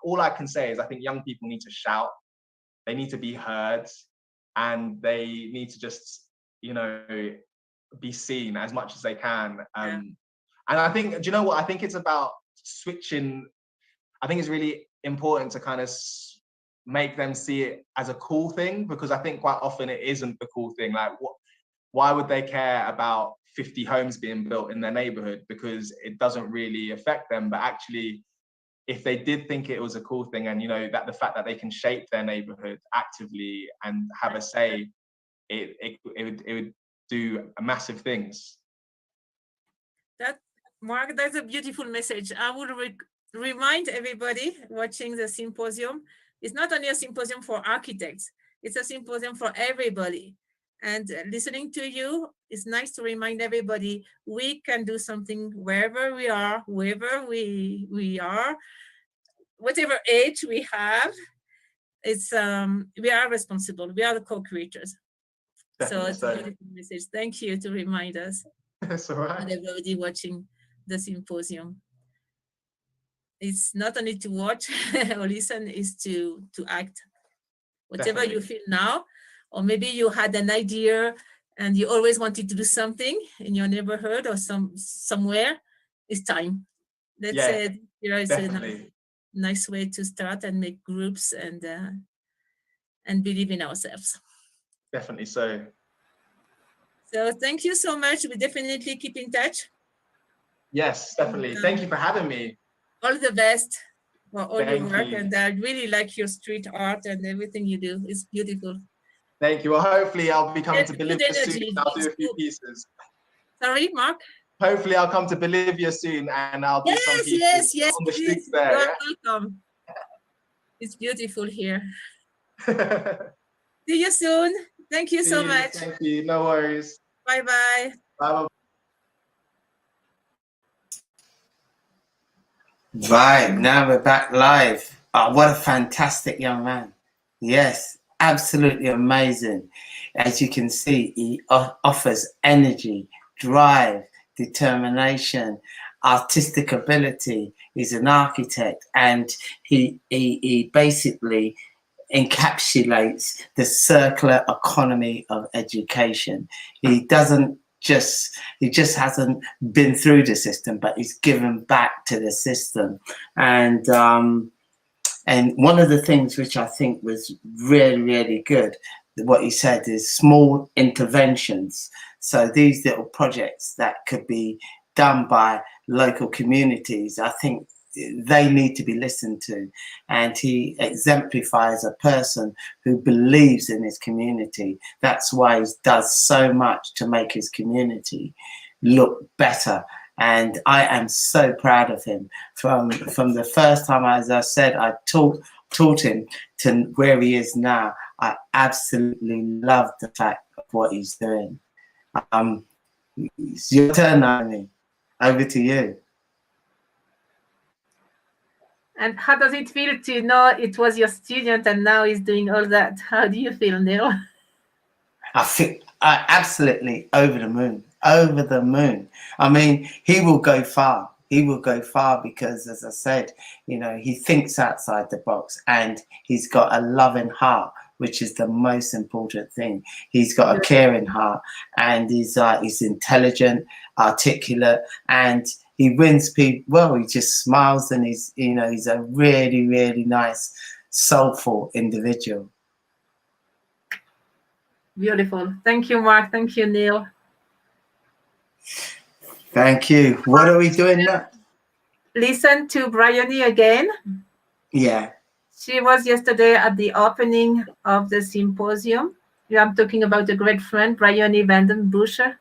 all I can say is I think young people need to shout, they need to be heard, and they need to just, you know, be seen as much as they can. And I think, do you know what? I think it's about switching. I think it's really important to kind of make them see it as a cool thing, because I think quite often it isn't the cool thing. Like, why would they care about 50 homes being built in their neighborhood? Because it doesn't really affect them. But actually, if they did think it was a cool thing, and, you know, that the fact that they can shape their neighborhood actively and have a say, it would do massive things. Mark, that's a beautiful message. I would remind everybody watching the symposium, it's not only a symposium for architects, it's a symposium for everybody. And listening to you, it's nice to remind everybody we can do something wherever we are, wherever we are, whatever age we have. It's we are responsible. We are the co-creators. So it's a beautiful message. Thank you to remind us. That's all right. And everybody watching the symposium. It's not only to watch or listen, is to act. Whatever Definitely. you feel now, or maybe you had an idea and you always wanted to do something in your neighborhood or somewhere, it's time. That's it. You know, it's a nice way to start and make groups and believe in ourselves. Definitely so. So thank you so much. We definitely keep in touch. Yes, definitely. Thank you for having me. All the best for all your work. You. And I really like your street art and everything you do. It's beautiful. Thank you. Well, hopefully I'll be coming to Bolivia soon. I'll do a few pieces. Sorry, Mark? Hopefully I'll come to Bolivia soon and I'll do some pieces on the streets there. You're welcome. It's beautiful here. See you soon. Thank you so much. Thank you. No worries. Bye-bye. Bye-bye. Right, now we're back live. Oh, what a fantastic young man. Yes, absolutely amazing. As you can see, he offers energy, drive, determination, artistic ability. He's an architect, and he basically encapsulates the circular economy of education. He just hasn't been through the system, but he's given back to the system. And one of the things which I think was really, really good, what he said is small interventions. So these little projects that could be done by local communities, I think they need to be listened to. And he exemplifies a person who believes in his community. That's why he does so much to make his community look better. And I am so proud of him. From the first time, as I said, I taught him to where he is now. I absolutely love the fact of what he's doing. It's your turn, Naomi. Over to you. And how does it feel to know it was your student and now he's doing all that? How do you feel, Neil? I feel absolutely over the moon. Over the moon. I mean, he will go far. He will go far because, as I said, you know, he thinks outside the box and he's got a loving heart, which is the most important thing. He's got a caring heart, and he's intelligent, articulate, and he wins people. Well, he just smiles, and he's a really, really nice, soulful individual. Beautiful. Thank you, Mark. Thank you, Neil. Thank you. What are we doing now? Listen to Bryony again. Yeah. She was yesterday at the opening of the symposium. I'm talking about a great friend, Bryony Vanden Buscher.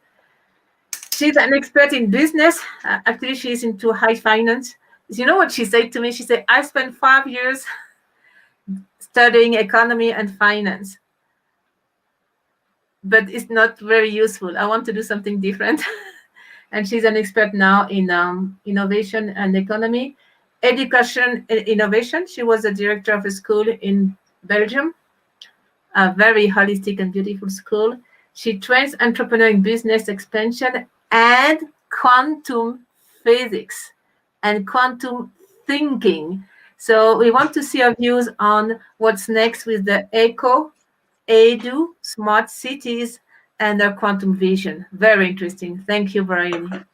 She's an expert in business. Actually, she's into high finance. You know what she said to me? She said, I spent 5 years studying economy and finance, but it's not very useful. I want to do something different. And she's an expert now in innovation and economy. Education innovation. She was a director of a school in Belgium, a very holistic and beautiful school. She trains entrepreneur in business expansion and quantum physics and quantum thinking. So we want to see your views on what's next with the Eco-Edu-Smart Cities and their quantum vision. Very interesting. Thank you, Brian.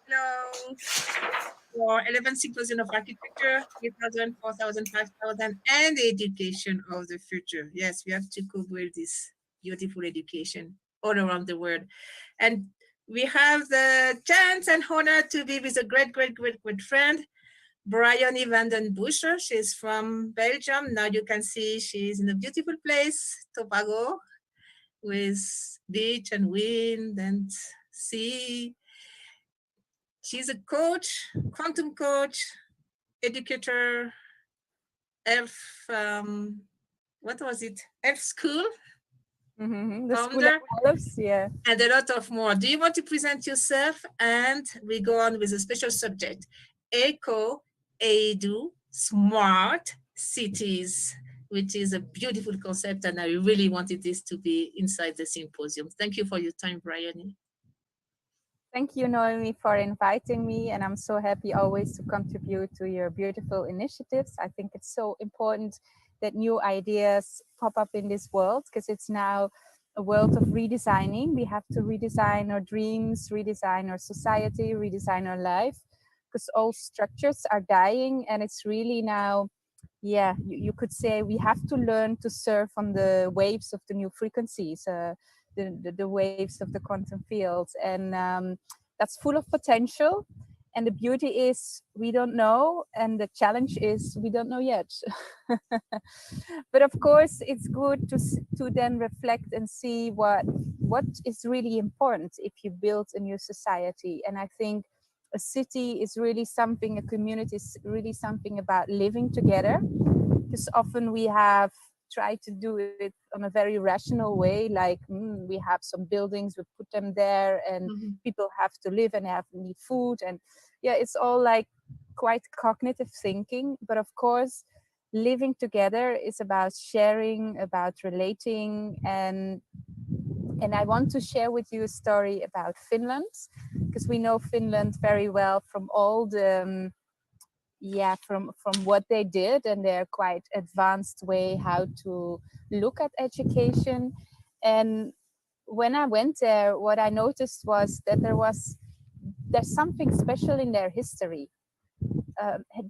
Hello. For 11th Symposium of Architecture, 3,000, 4,000, 5,000, and education of the future. Yes, we have to co-build this beautiful education all around the world. And we have the chance and honor to be with a great friend, Bryony Vanden Buscher. She's from Belgium. Now you can see she's in a beautiful place, Tobago, with beach and wind and sea. She's a coach, quantum coach, educator, what was it? School? The School of Elves, yeah. And a lot of more. Do you want to present yourself? And we go on with a special subject, Eco-Edu-Smart Cities, which is a beautiful concept, and I really wanted this to be inside the symposium. Thank you for your time, Bryony. Thank you, Noemi, for inviting me, and I'm so happy always to contribute to your beautiful initiatives. I think it's so important that new ideas pop up in this world, because it's now a world of redesigning. We have to redesign our dreams, redesign our society, redesign our life, because all structures are dying, and it's really now, yeah, you could say we have to learn to surf on the waves of the new frequencies, the waves of the quantum fields, and that's full of potential. And the beauty is we don't know, and the challenge is we don't know yet. But of course, it's good to then reflect and see what is really important if you build a new society. And I think a city is really something, a community is really something about living together, because often we have tried to do it on a very rational way, like we have some buildings, we put them there, and people have to live and need food, and yeah, it's all like quite cognitive thinking. But of course, living together is about sharing, about relating, and I want to share with you a story about Finland, because we know Finland very well from all the from what they did, and their quite advanced way how to look at education. And when I went there, what I noticed was that there's something special in their history.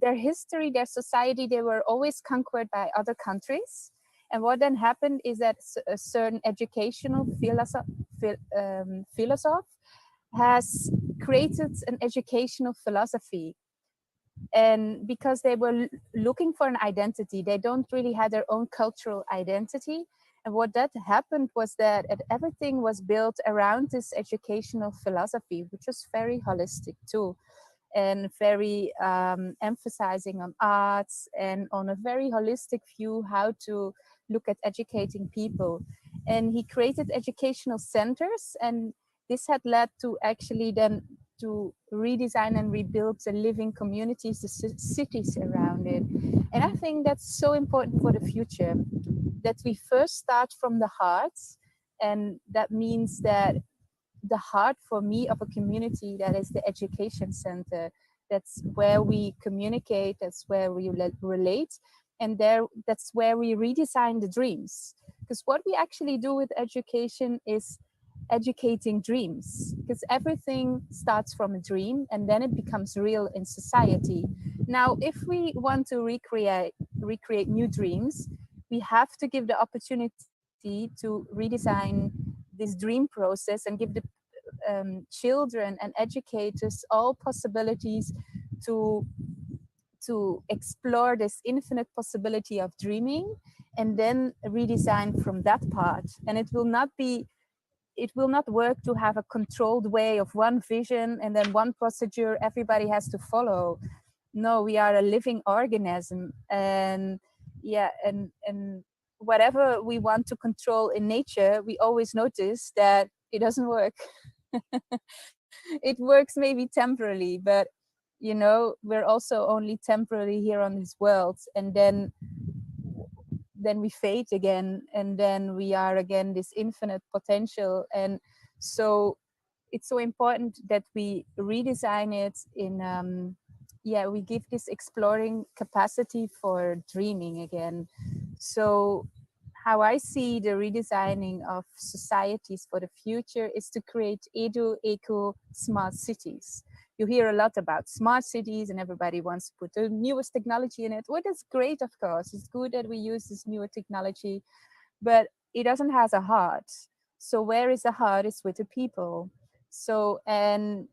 Their society, they were always conquered by other countries. And what then happened is that a certain educational philosopher has created an educational philosophy. And because they were looking for an identity, they don't really have their own cultural identity. And what that happened was that everything was built around this educational philosophy, which was very holistic too, and very emphasizing on arts and on a very holistic view how to look at educating people. And he created educational centers, and this had led to actually then to redesign and rebuild the living communities, the cities around it. And I think that's so important for the future, that we first start from the heart. And that means that the heart for me of a community, that is the education center. That's where we communicate, that's where we relate, and that's where we redesign the dreams. Because what we actually do with education is educating dreams, because everything starts from a dream and then it becomes real in society. Now, if we want to recreate new dreams, we have to give the opportunity to redesign this dream process and give the children and educators all possibilities to explore this infinite possibility of dreaming, and then redesign from that part. And it will not work to have a controlled way of one vision and then one procedure everybody has to follow. No, we are a living organism, and whatever we want to control in nature, we always notice that it doesn't work. It works maybe temporarily, but we're also only temporary here on this world, and then we fade again, and then we are again this infinite potential. And so it's so important that we redesign it in we give this exploring capacity for dreaming again. So how I see the redesigning of societies for the future is to create Eco-Smart Cities. You hear a lot about smart cities and everybody wants to put the newest technology in it. Well, that's great, of course. It's good that we use this newer technology, but it doesn't have a heart. So where is the heart? It's with the people. So, and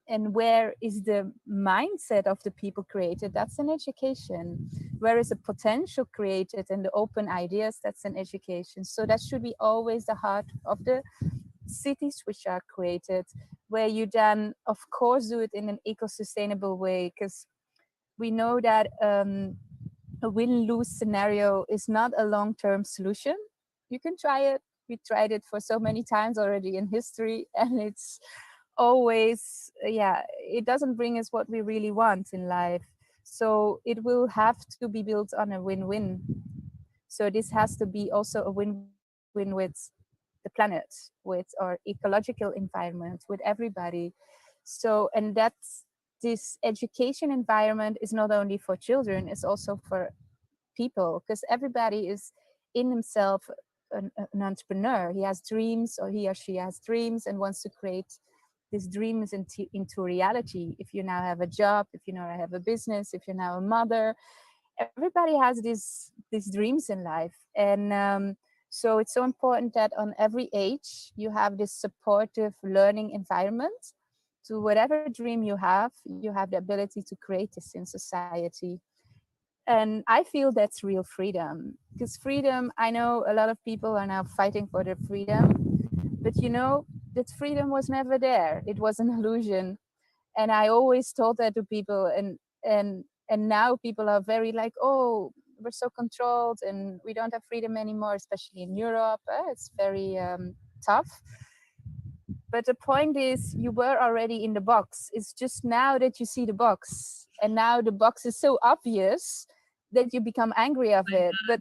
where is the mindset of the people created? That's an education. Where is the potential created and the open ideas? That's an education. So that should be always the heart of the cities which are created, where you then of course do it in an eco-sustainable way, because we know that a win-lose scenario is not a long-term solution. You can try it. We tried it for so many times already in history, and it's always, it doesn't bring us what we really want in life. So it will have to be built on a win-win. So this has to be also a win-win with the planet, with our ecological environment, with everybody. So, and that's this education environment is not only for children, it's also for people, because everybody is in himself an entrepreneur. He has dreams, or he or she has dreams and wants to create these dreams into reality. If you now have a job, if you now have a business, if you're now a mother, everybody has these dreams in life. And so it's so important that on every age you have this supportive learning environment to whatever dream you have the ability to create this in society. And I feel that's real freedom, because freedom, I know a lot of people are now fighting for their freedom, but that freedom was never there. It was an illusion. And I always told that to people, and now people are very like, oh, we're so controlled and we don't have freedom anymore, especially in Europe. It's very tough. But the point is, you were already in the box. It's just now that you see the box, and now the box is so obvious that you become angry of it. But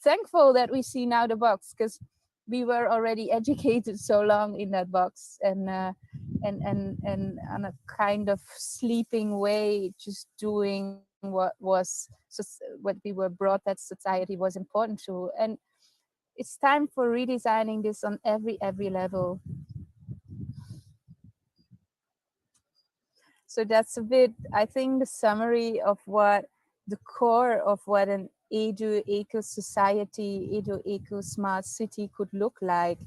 thankful that we see now the box, because we were already educated so long in that box, and on a kind of sleeping way, just doing what we were brought that society was important to. And it's time for redesigning this on every level. So that's a bit, I think, the summary of what the core of what an Eco-Society, Eco-Smart City could look like.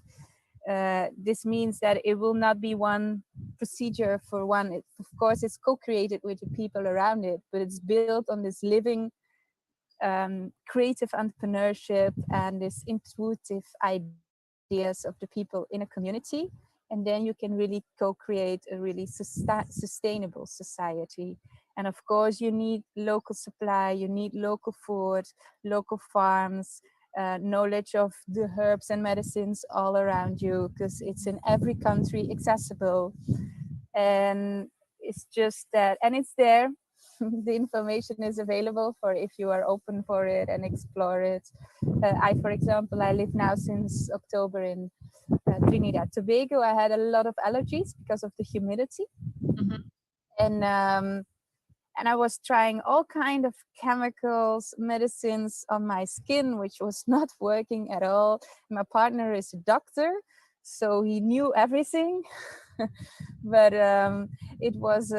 This means that it will not be one procedure for one. Of course, it's co-created with the people around it, but it's built on this living creative entrepreneurship and this intuitive ideas of the people in a community. And then you can really co-create a really sustainable society. And of course, you need local supply, you need local food, local farms, knowledge of the herbs and medicines all around you, because it's in every country accessible. And it's just that, and it's there. The information is available for if you are open for it and explore it. For example, I live now since October in Trinidad Tobago. I had a lot of allergies because of the humidity. Mm-hmm. And I was trying all kind of chemicals, medicines on my skin, which was not working at all. My partner is a doctor, so he knew everything, but it was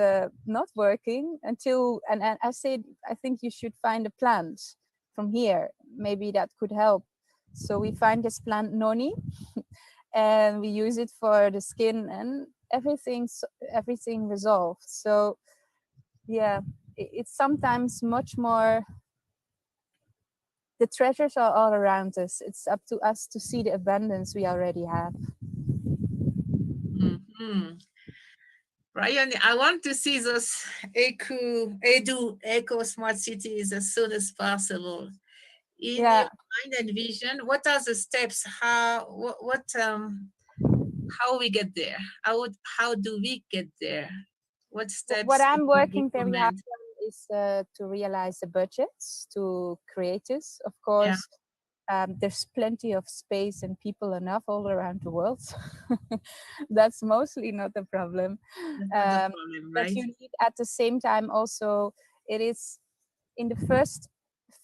not working until, and I said, I think you should find a plant from here. maybe that could help. So we find this plant noni and we use it for the skin, and everything resolved. So yeah, it's sometimes much more, the treasures are all around us. It's up to us to see the abundance we already have. Brian, I want to see those Eco-Smart cities as soon as possible. In your mind and vision, what are the steps? How we get there? How do we get there? What steps? What I'm working very hard on is to realize the budgets to creators. Of course, there's plenty of space and people enough all around the world. That's mostly not a problem. Right? But you need at the same time also, it is in the first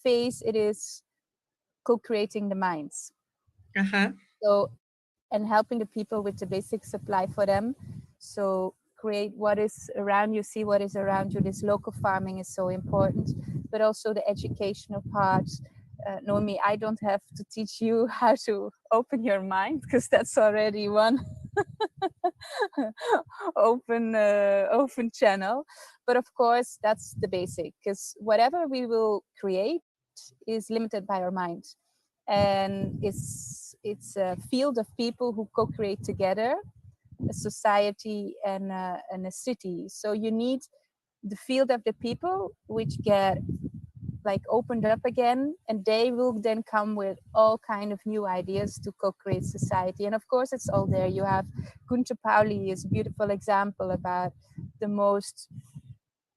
phase, it is co-creating the minds. So, and helping the people with the basic supply for them. So create what is around you, see what is around you. This local farming is so important, but also the educational part. Naomi, I don't have to teach you how to open your mind, because that's already one open channel. But of course, that's the basic, because whatever we will create is limited by our mind. And it's a field of people who co-create together, a society and a city. So you need the field of the people which get like opened up again, and they will then come with all kind of new ideas to co-create society. And of course, it's all there. You have Gunther Pauli is a beautiful example about the most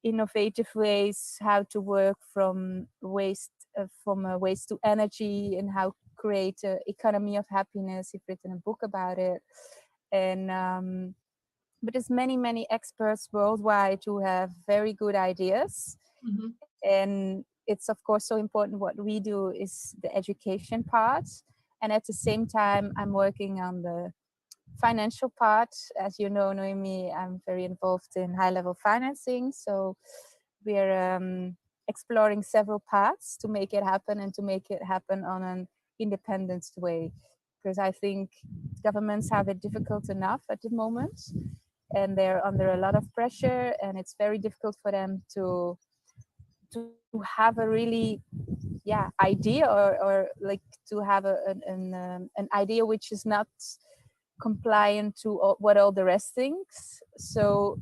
innovative ways how to work from waste to energy, and how create an economy of happiness. He's written a book about it. And but there's many experts worldwide who have very good ideas. And it's of course so important. What we do is the education part, and at the same time I'm working on the financial part. As you know, Noemi, I'm very involved in high-level financing, so we're exploring several paths to make it happen, and to make it happen on an independent way, because I think governments have it difficult enough at the moment, and they're under a lot of pressure, and it's very difficult for them to have a really idea, or like to have an idea which is not compliant to what all the rest thinks. So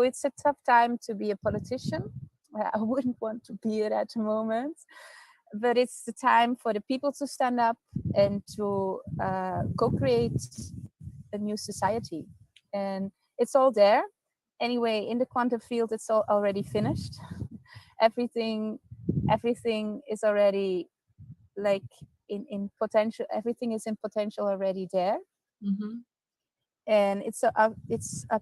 it's a tough time to be a politician. I wouldn't want to be it at the moment, but it's the time for the people to stand up and to co-create a new society. And it's all there. Anyway, in the quantum field, it's all already finished. Everything is already like in potential. Everything is in potential already there. And it's up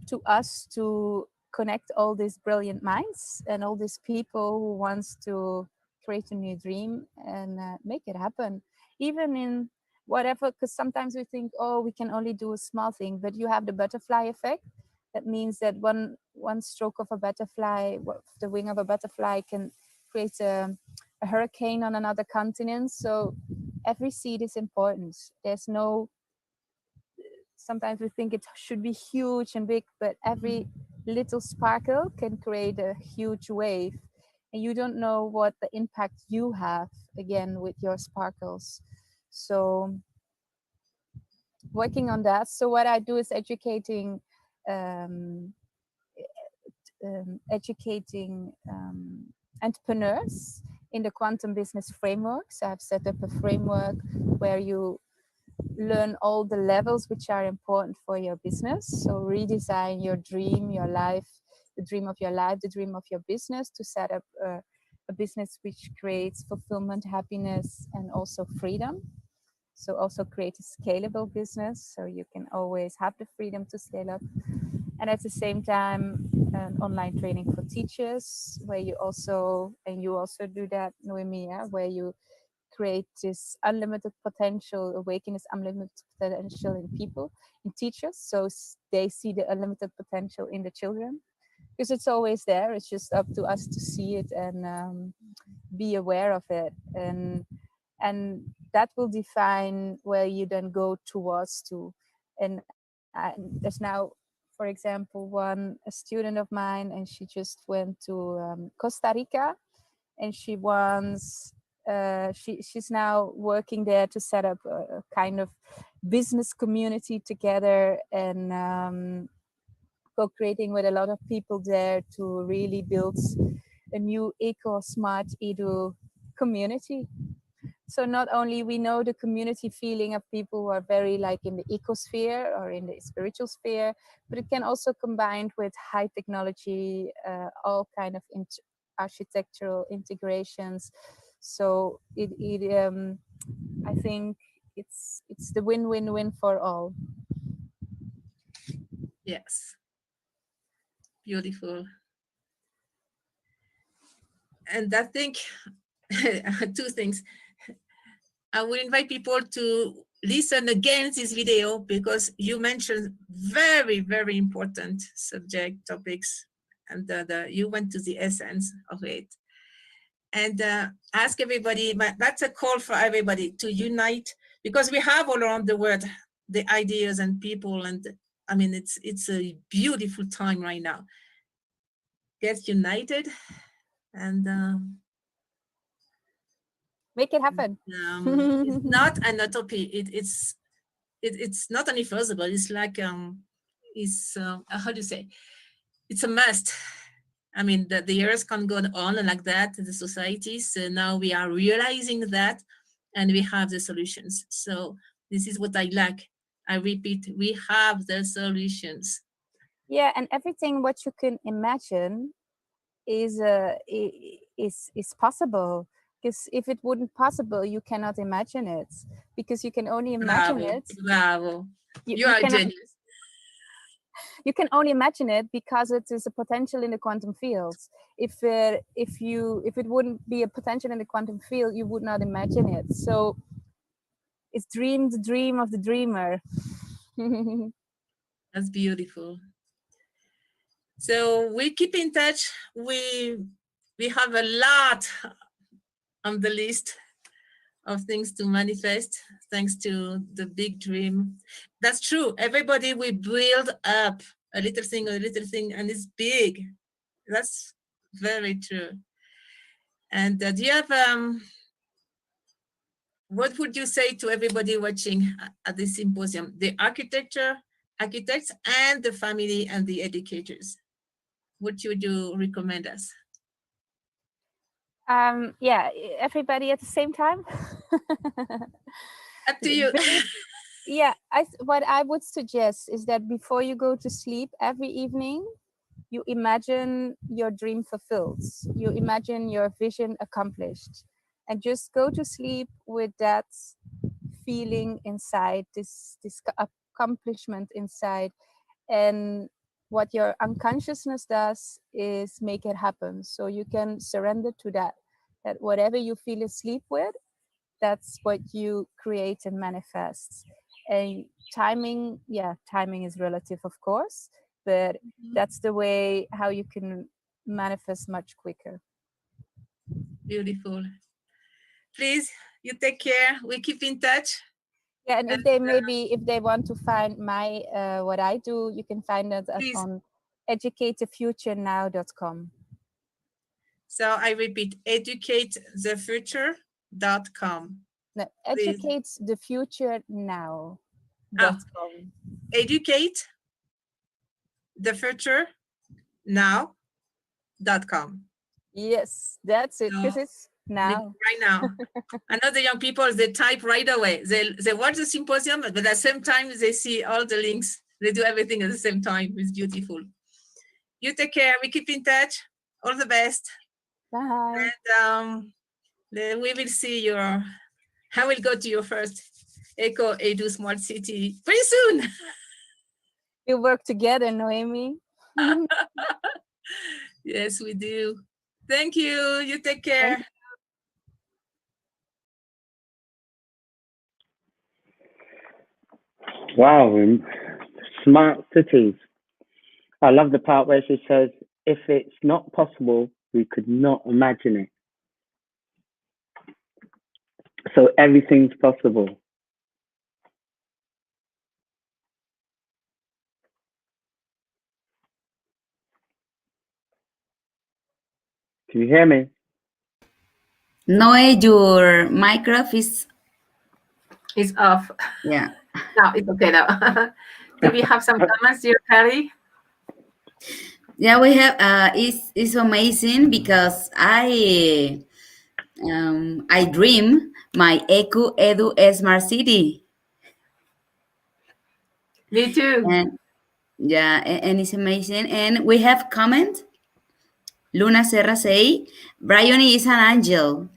to us to connect all these brilliant minds and all these people who wants to create a new dream and make it happen, even in whatever. Because sometimes we think, oh, we can only do a small thing, but you have the butterfly effect. That means that one stroke of a butterfly, the wing of a butterfly, can create a hurricane on another continent. So every seed is important. There's no, sometimes we think it should be huge and big, but every little sparkle can create a huge wave. And you don't know what the impact you have, again, with your sparkles. So working on that. So what I do is educating entrepreneurs in the quantum business framework. So I've set up a framework where you learn all the levels which are important for your business. So redesign your dream, your life, the dream of your life, the dream of your business, to set up a business which creates fulfillment, happiness, and also freedom. So also create a scalable business, so you can always have the freedom to scale up. And at the same time, an online training for teachers, where you also do that, Noemi, where you create this unlimited potential, awaken this unlimited potential in people, in teachers, so they see the unlimited potential in the children. Because it's always there, it's just up to us to see it and be aware of it. And and that will define where you then go towards to. And there's now, for example, a student of mine, and she just went to Costa Rica, and she wants she's now working there to set up a kind of business community together, and co-creating with a lot of people there to really build a new Eco-Smart Edu community. So not only we know the community feeling of people who are very like in the ecosphere or in the spiritual sphere, but it can also combine with high technology, all kind of architectural integrations. So I think it's the win-win-win for all. Yes, beautiful. And I think two things. I will invite people to listen again this video, because you mentioned very, very important subject topics, and you went to the essence of it. And ask everybody, that's a call for everybody to unite, because we have all around the world the ideas and people, and I mean, it's a beautiful time right now. Get united and make it happen. It's not an utopia. It's not only feasible. It's like how do you say? It's a must. I mean, the years can go on like that in the societies. So now we are realizing that, and we have the solutions. So this is what I like. I repeat, we have the solutions. Yeah, and everything what you can imagine is possible. Because if it wouldn't possible, you cannot imagine it. Because you can only imagine it. Bravo. You are genius. You can only imagine it because it is a potential in the quantum fields. If it wouldn't be a potential in the quantum field, you would not imagine it. So it's the dream of the dreamer. That's beautiful. So we keep in touch. We have a lot on the list of things to manifest, thanks to the big dream. That's true. Everybody will build up a little thing, and it's big. That's very true. And do you have, what would you say to everybody watching at this symposium, the architects and the family and the educators? What would you recommend us? Yeah, everybody at the same time. Up to you. Yeah, what I would suggest is that before you go to sleep every evening, you imagine your dream fulfilled. You imagine your vision accomplished, and just go to sleep with that feeling inside, this accomplishment inside. And what your unconsciousness does is make it happen. So you can surrender to that whatever you feel asleep with, that's what you create and manifest. And timing is relative, of course, but that's the way how you can manifest much quicker. Beautiful. Please, you take care. We keep in touch. Yeah, and if they want to find my what I do, you can find it on educatethefuturenow.com. So I repeat, educatethefuture.com. No, educatethefuturenow.com. Educatethefuturenow.com. Yes, that's it. Because it's now. Right now. I know the young people, they type right away. They watch the symposium, but at the same time, they see all the links. They do everything at the same time. It's beautiful. You take care. We keep in touch. All the best. Bye. And we will see I will go to your first Eco-Edu-Smart City pretty soon. We work together, Noemi. Yes, we do. Thank you. You take care. Wow, smart cities. I love the part where she says, if it's not possible, we could not imagine it. So everything's possible. Can you hear me? Noe, your microphone is off. Yeah. No, it's okay now. Do we have some comments here, Carrie? Yeah, we have. It's amazing because I dream my Eco-Edu-Smart City. Me too. And yeah, and it's amazing. And we have comment. Luna Serra say, Bryony is an angel.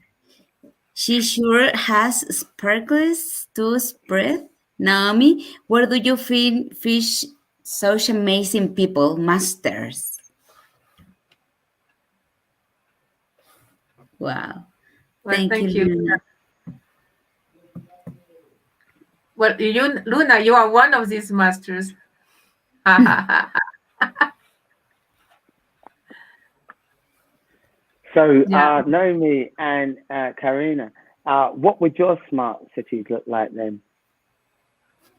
She sure has sparkles to spread. Naomi, where do you fish such amazing people, masters? Wow. Well, Thank you, Luna. Well, Luna, you are one of these masters. So, Naomi and Karina, what would your smart cities look like then?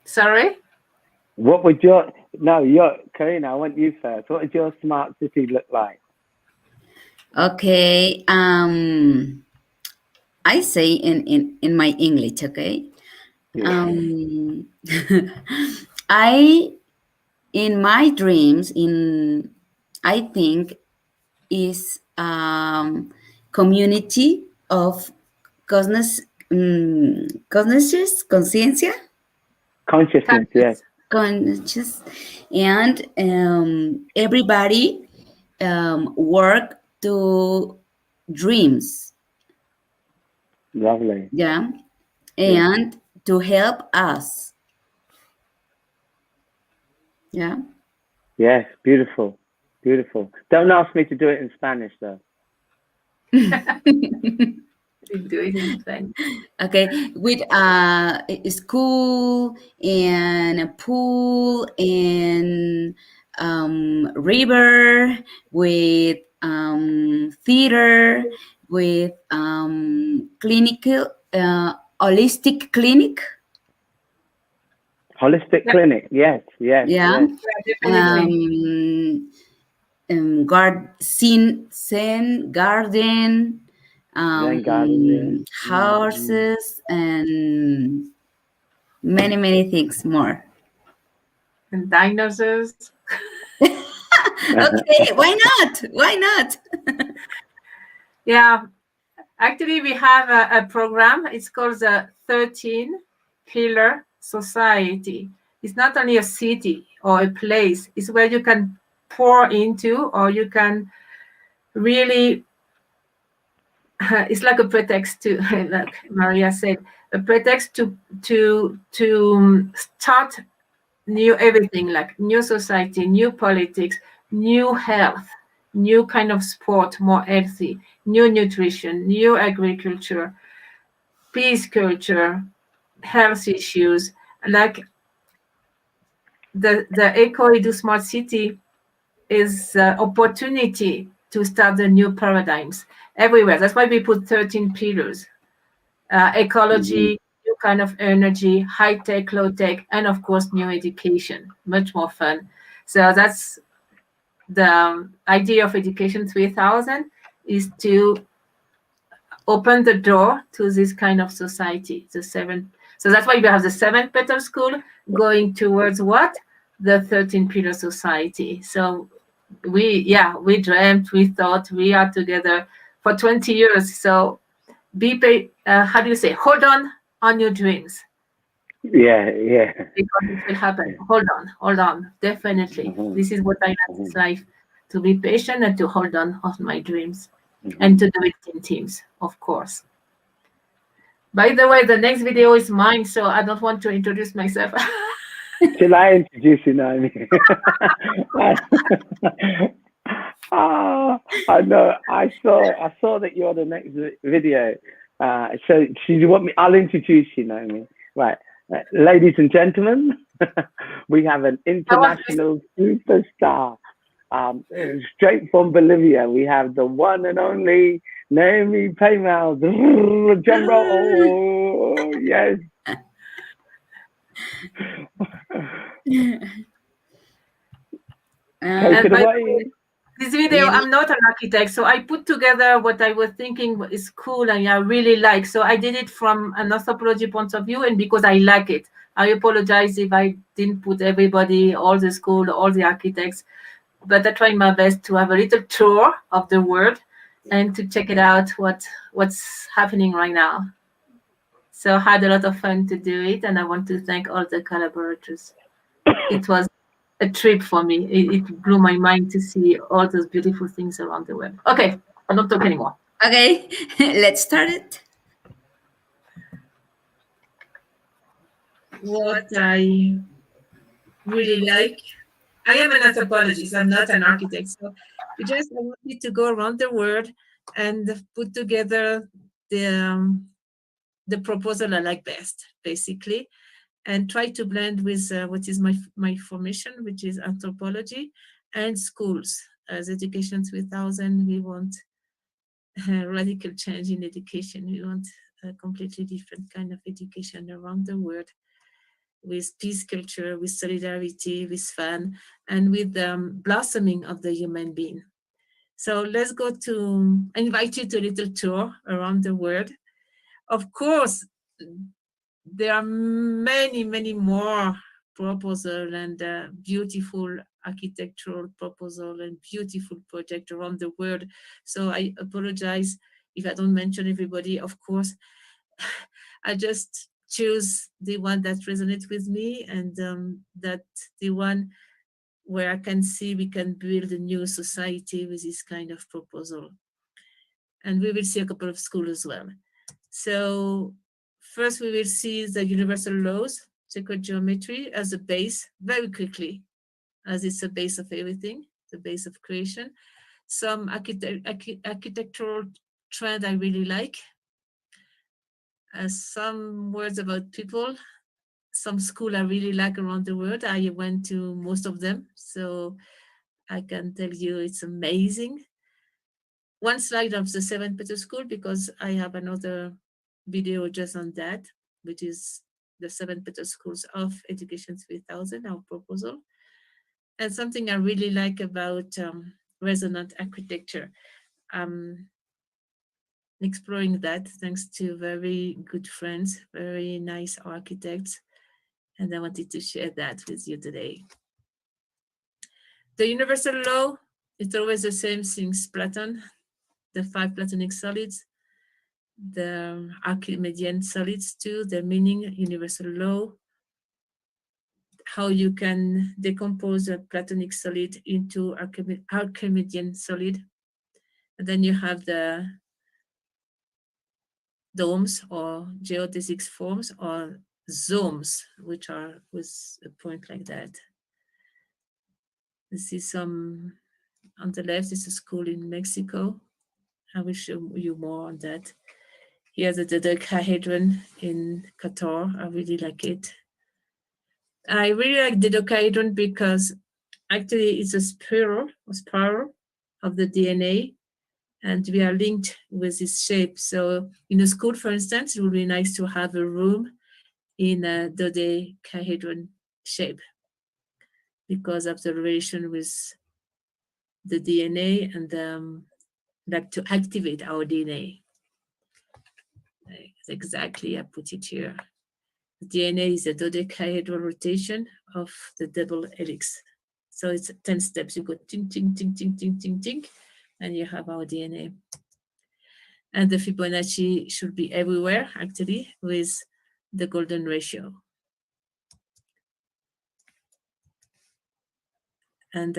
Sorry? What would Karina, I want you first. What would your smart city look like? Okay. I say in my English, okay? Yeah. In my dreams, I think is community of consciousness, conciencia? Consciousness, yes. Conscious, and everybody work to dreams. Lovely. Yeah, and to help us. Yeah. Yes, beautiful, beautiful. Don't ask me to do it in Spanish though. Do it in Spanish. Okay, with a school and a pool and river, with theater, with clinical holistic clinic. Holistic clinic, yes. Yeah. Yes. Zen garden, horses, and many things more. And dinosaurs. Okay, why not? Why not? Yeah, actually we have a program. It's called the 13 Pillar Society. It's not only a city or a place. It's where you can pour into, or you can really, it's like a pretext to, like Maria said, a pretext to start new everything, like new society, new politics, new health, new kind of sport, more healthy, new nutrition, new agriculture, peace culture, health issues, like the Eco-Edu-Smart City is opportunity to start the new paradigms everywhere. That's why we put 13 pillars: ecology, new kind of energy, high tech, low tech, and of course new education, much more fun. So that's the idea of Education 3000, is to open the door to this kind of society. So that's why we have the 7 Petal School going towards what? The 13 Pillar Society. So we dreamt, we thought, we are together for 20 years. So how do you say? Hold on your dreams. Yeah. Because it will happen. Hold on, definitely. This is what I like in life, to be patient and to hold on my dreams, and to do it in teams, of course. By the way, the next video is mine, so I don't want to introduce myself. Shall I introduce you, Naomi? I know. I saw that you're the next video. So you want me? I'll introduce you, Naomi. Right, ladies and gentlemen, we have an international superstar. Straight from Bolivia, we have the one and only Naomi Paymal. Drum roll. Yes. Take it And by the away. way, this video, I'm not an architect, so I put together what I was thinking is cool and I really like. So I did it from an anthropology point of view, and because I like it. I apologize if I didn't put everybody, all the school, all the architects, but I tried my best to have a little tour of the world and to check it out what's happening right now. So I had a lot of fun to do it, and I want to thank all the collaborators. It was a trip for me. It blew my mind to see all those beautiful things around the world. Okay, I'll not talk anymore. Okay, let's start it. What I really like, I am an anthropologist, I'm not an architect, so I wanted to go around the world and put together the proposal I like best, basically, and try to blend with what is my formation, which is anthropology and schools. As Education 3000, we want a radical change in education. We want a completely different kind of education around the world, with peace culture, with solidarity, with fun, and with the blossoming of the human being. So let's go to, I invite you to a little tour around the world. Of course, there are many, many more proposals and beautiful architectural proposal and beautiful project around the world. So I apologize if I don't mention everybody. Of course, I just choose the one that resonates with me, and that the one where I can see we can build a new society with this kind of proposal. And we will see a couple of schools as well. So first we will see the universal laws, sacred geometry as a base very quickly, as it's a base of everything, the base of creation. Some architectural trend I really like. Some words about people. Some school I really like around the world. I went to most of them, so I can tell you it's amazing. One slide of the 7 Petal School, because I have another video just on that, which is the 7 Petal Schools of Education 3000, our proposal. And something I really like about resonant architecture. Exploring that thanks to very good friends, very nice architects. And I wanted to share that with you today. The universal law, it's always the same since Platon, the 5 Platonic solids, the Archimedean solids too, the meaning, universal law, how you can decompose a Platonic solid into Archimedean solid. And then you have the domes or geodesic forms, or zones, which are with a point like that. This is some, on the left is a school in Mexico. I will show you more on that. Here's the dodecahedron in Qatar. I really like it. I really like the dodecahedron because actually it's a spiral of the DNA, and we are linked with this shape. So in a school, for instance, it would be nice to have a room in a dodecahedron shape because of the relation with the DNA and like to activate our DNA. Exactly, I put it here. The DNA is a dodecahedral rotation of the double helix. So it's 10 steps. You go ting, ting, ting, ting, ting, ting, ting, and you have our DNA. And the Fibonacci should be everywhere, actually, with the golden ratio. And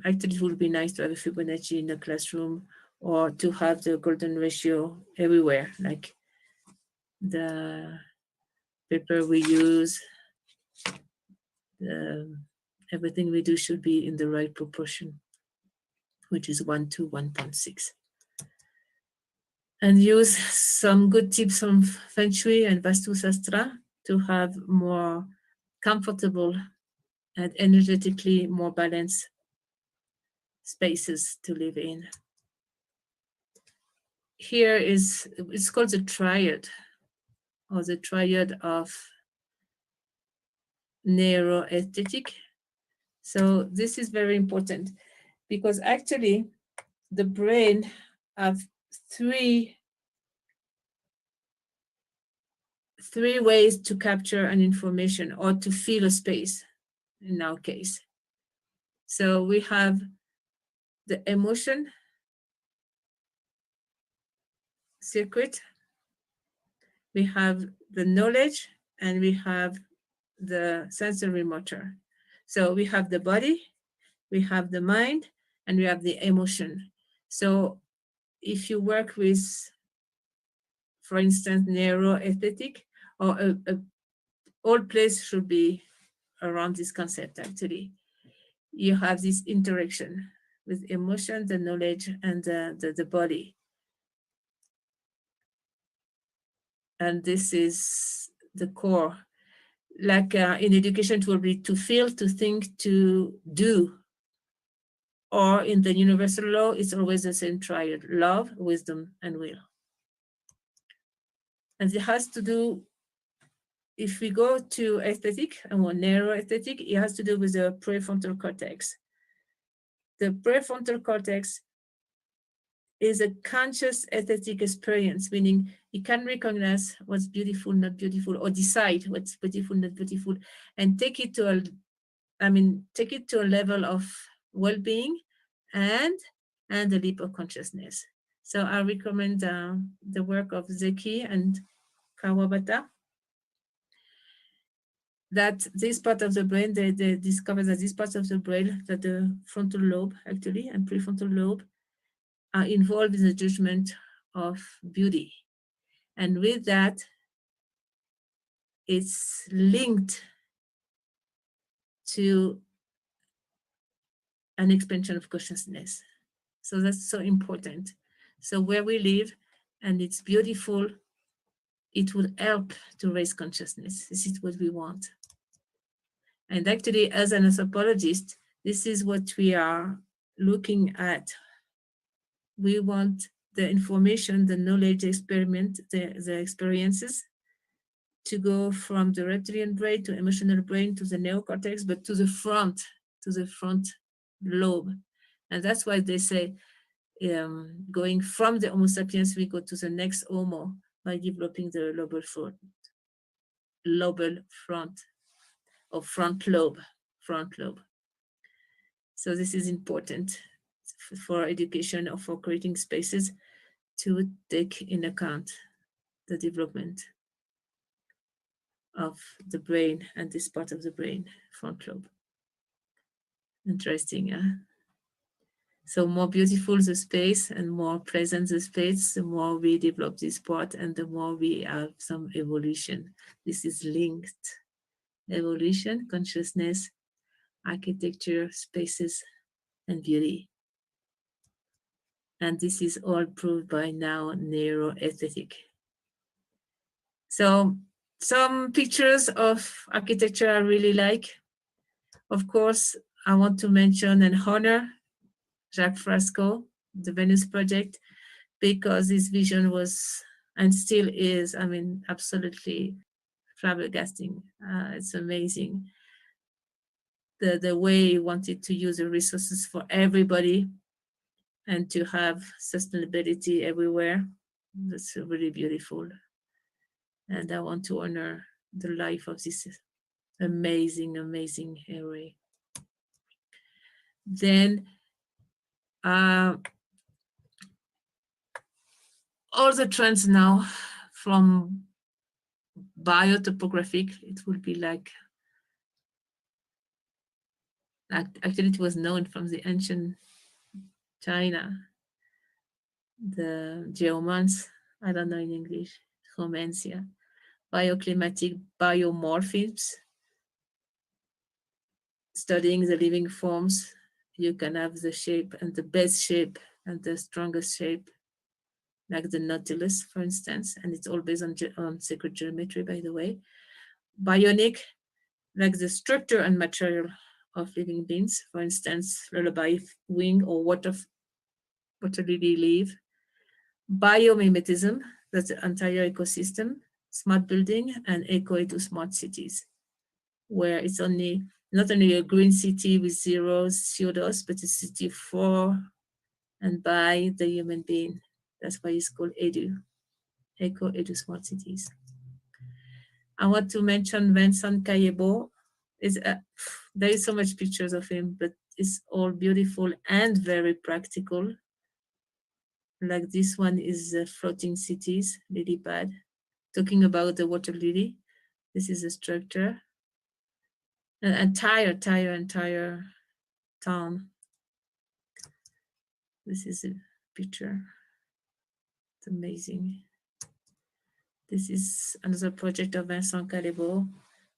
actually, it would be nice to have a Fibonacci in the classroom, or to have the golden ratio everywhere, like the paper we use, everything we do should be in the right proportion, which is 1 to 1.6. And use some good tips from Feng Shui and Vastu Sastra to have more comfortable and energetically more balanced spaces to live in. Here is, it's called the triad. or the triad of neuroaesthetic. So this is very important because actually the brain have three ways to capture an information or to fill a space in our case. So we have the emotion circuit, we have the knowledge, and we have the sensory motor. So we have the body, we have the mind, and we have the emotion. So if you work with, for instance, neuroaesthetic, or all place should be around this concept actually. You have this interaction with emotion, the knowledge, and the body. And this is the core. Like in education, it will be to feel, to think, to do. Or in the universal law, it's always the same triad: love, wisdom, and will. And it has to do, if we go to aesthetic, and more narrow aesthetic, it has to do with the prefrontal cortex. The prefrontal cortex is a conscious aesthetic experience, meaning it can recognize what's beautiful, not beautiful, or decide what's beautiful, not beautiful, and take it to a level of well-being and a leap of consciousness. So I recommend the work of Zeki and Kawabata, that this part of the brain, they discover that this part of the brain, that the frontal lobe actually and prefrontal lobe, are involved in the judgment of beauty. And with that, it's linked to an expansion of consciousness. So that's so important. So where we live, and it's beautiful, it will help to raise consciousness. This is what we want. And actually, as an anthropologist, this is what we are looking at. We want the information, the knowledge, experiment, the experiences to go from the reptilian brain to emotional brain to the neocortex, but to the front lobe. And that's why they say going from the Homo sapiens, we go to the next Homo by developing the lobal front or front lobe. So this is important for education or for creating spaces to take in account the development of the brain and this part of the brain, front lobe. Interesting, huh? So more beautiful the space and more pleasant the space, the more we develop this part and the more we have some evolution. This is linked. Evolution, consciousness, architecture, spaces, and beauty. And this is all proved by now neuroaesthetic. So some pictures of architecture I really like. Of course, I want to mention and honor Jacques Fresco, the Venus Project, because his vision was, and still is, absolutely flabbergasting. It's amazing. The way he wanted to use the resources for everybody and to have sustainability everywhere. That's really beautiful. And I want to honor the life of this amazing, amazing hero. Then all the trends now from biotopographic, it will be like actually it was known from the ancient China, the geomants, I don't know in English, Romancia, bioclimatic biomorphisms, studying the living forms. You can have the shape and the best shape and the strongest shape, like the Nautilus, for instance, and it's all based on sacred geometry, by the way. Bionic, like the structure and material of living beings, for instance, lullaby wing or water lily leaf. Biomimetism, that's the entire ecosystem. smart building and Eco-Edu-Smart Cities, where it's not only a green city with zero CO2, but a city for and by the human being. That's why it's called Eco-Edu-Smart Cities. I want to mention Vincent Cayebo. There is so much pictures of him, but it's all beautiful and very practical. Like this one is floating cities, lily pad. Talking about the water lily, this is a structure. An entire town. This is a picture. It's amazing. This is another project of Vincent Cayebo.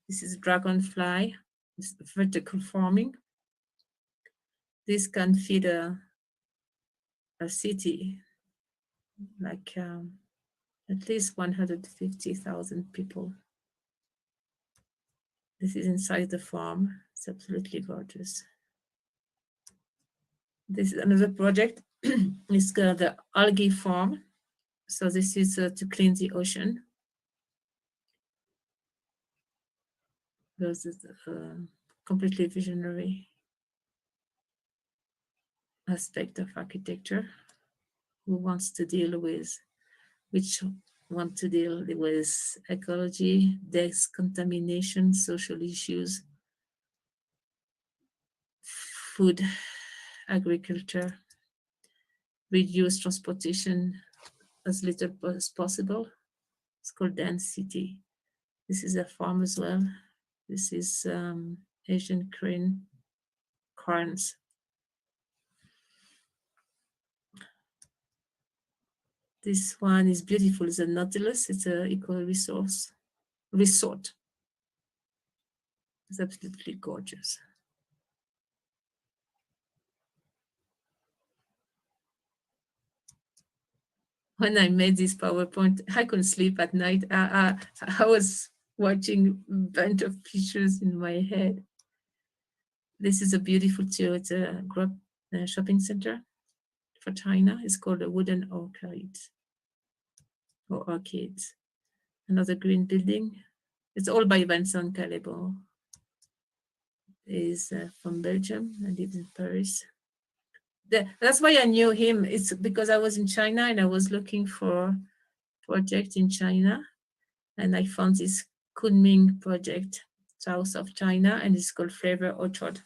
This is dragonfly. It's vertical farming. This can feed a city, like at least 150,000 people. This is inside the farm. It's absolutely gorgeous. This is another project. It's called the algae farm. So this is to clean the ocean. This is completely visionary aspect of architecture. Who wants to deal with, which want to deal with ecology, contamination, social issues, food, agriculture, reduce transportation as little as possible. It's called dense city. This is a farm as well. This is Asian crane corns. This one is beautiful. It's a Nautilus. It's an eco-resource resort. It's absolutely gorgeous. When I made this PowerPoint, I couldn't sleep at night. I was watching a bunch of pictures in my head. This is a beautiful Toyota group shopping center for China. It's called a Wooden Orchid or Orchids. Another green building. It's all by Vincent Cayebo. He's from Belgium and lives in Paris. That's why I knew him. It's because I was in China and I was looking for project in China, and I found this Kunming project south of China, and it's called Flavor Orchard.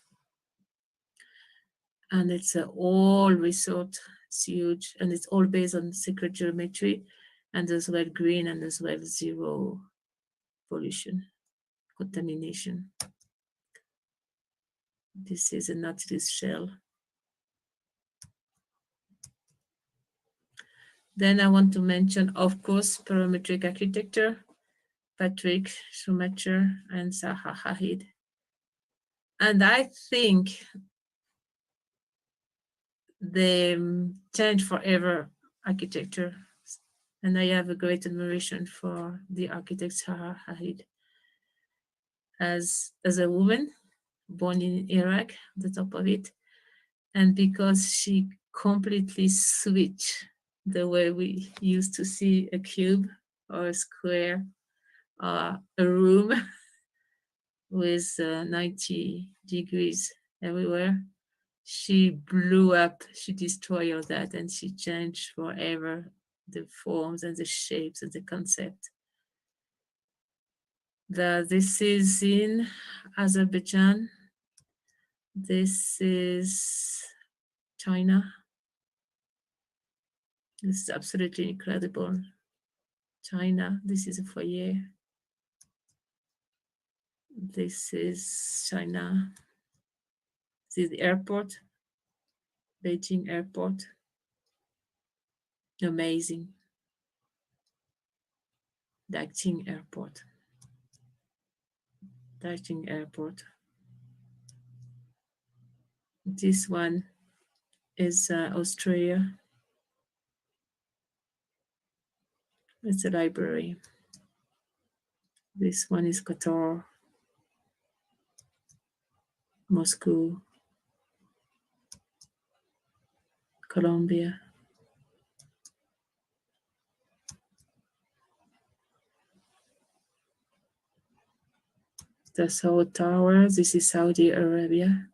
And it's an all resort. It's huge, and it's all based on sacred geometry, and as well green, and as well zero pollution, contamination. This is a Nautilus shell. Then I want to mention, of course, parametric architecture, Patrick Schumacher and Zaha Hadid. And I think they changed forever architecture. And I have a great admiration for the architect Zaha Hadid. As a woman, born in Iraq, the top of it, and because she completely switched the way we used to see a cube or a square, a room with 90 degrees everywhere. She blew up, she destroyed all that, and she changed forever the forms and the shapes and the concept. This is in Azerbaijan. This is China. This is absolutely incredible. China, this is a foyer. This is China. This is the airport, Beijing airport. Amazing. Daqing airport. Daqing airport. This one is Australia. It's a library. This one is Qatar, Moscow, Colombia. the South Tower. This is Saudi Arabia.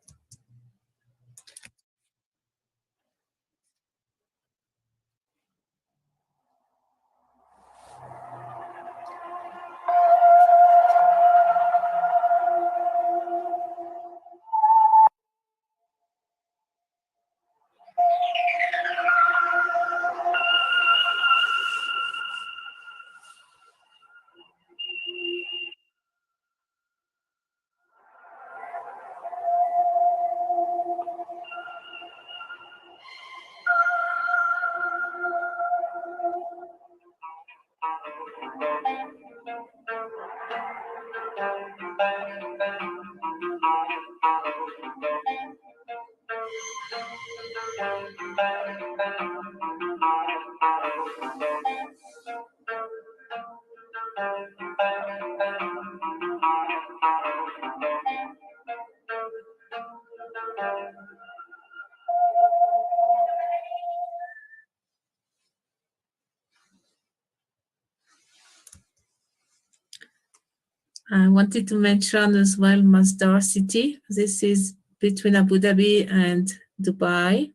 I wanted to mention as well Masdar City. This is between Abu Dhabi and Dubai.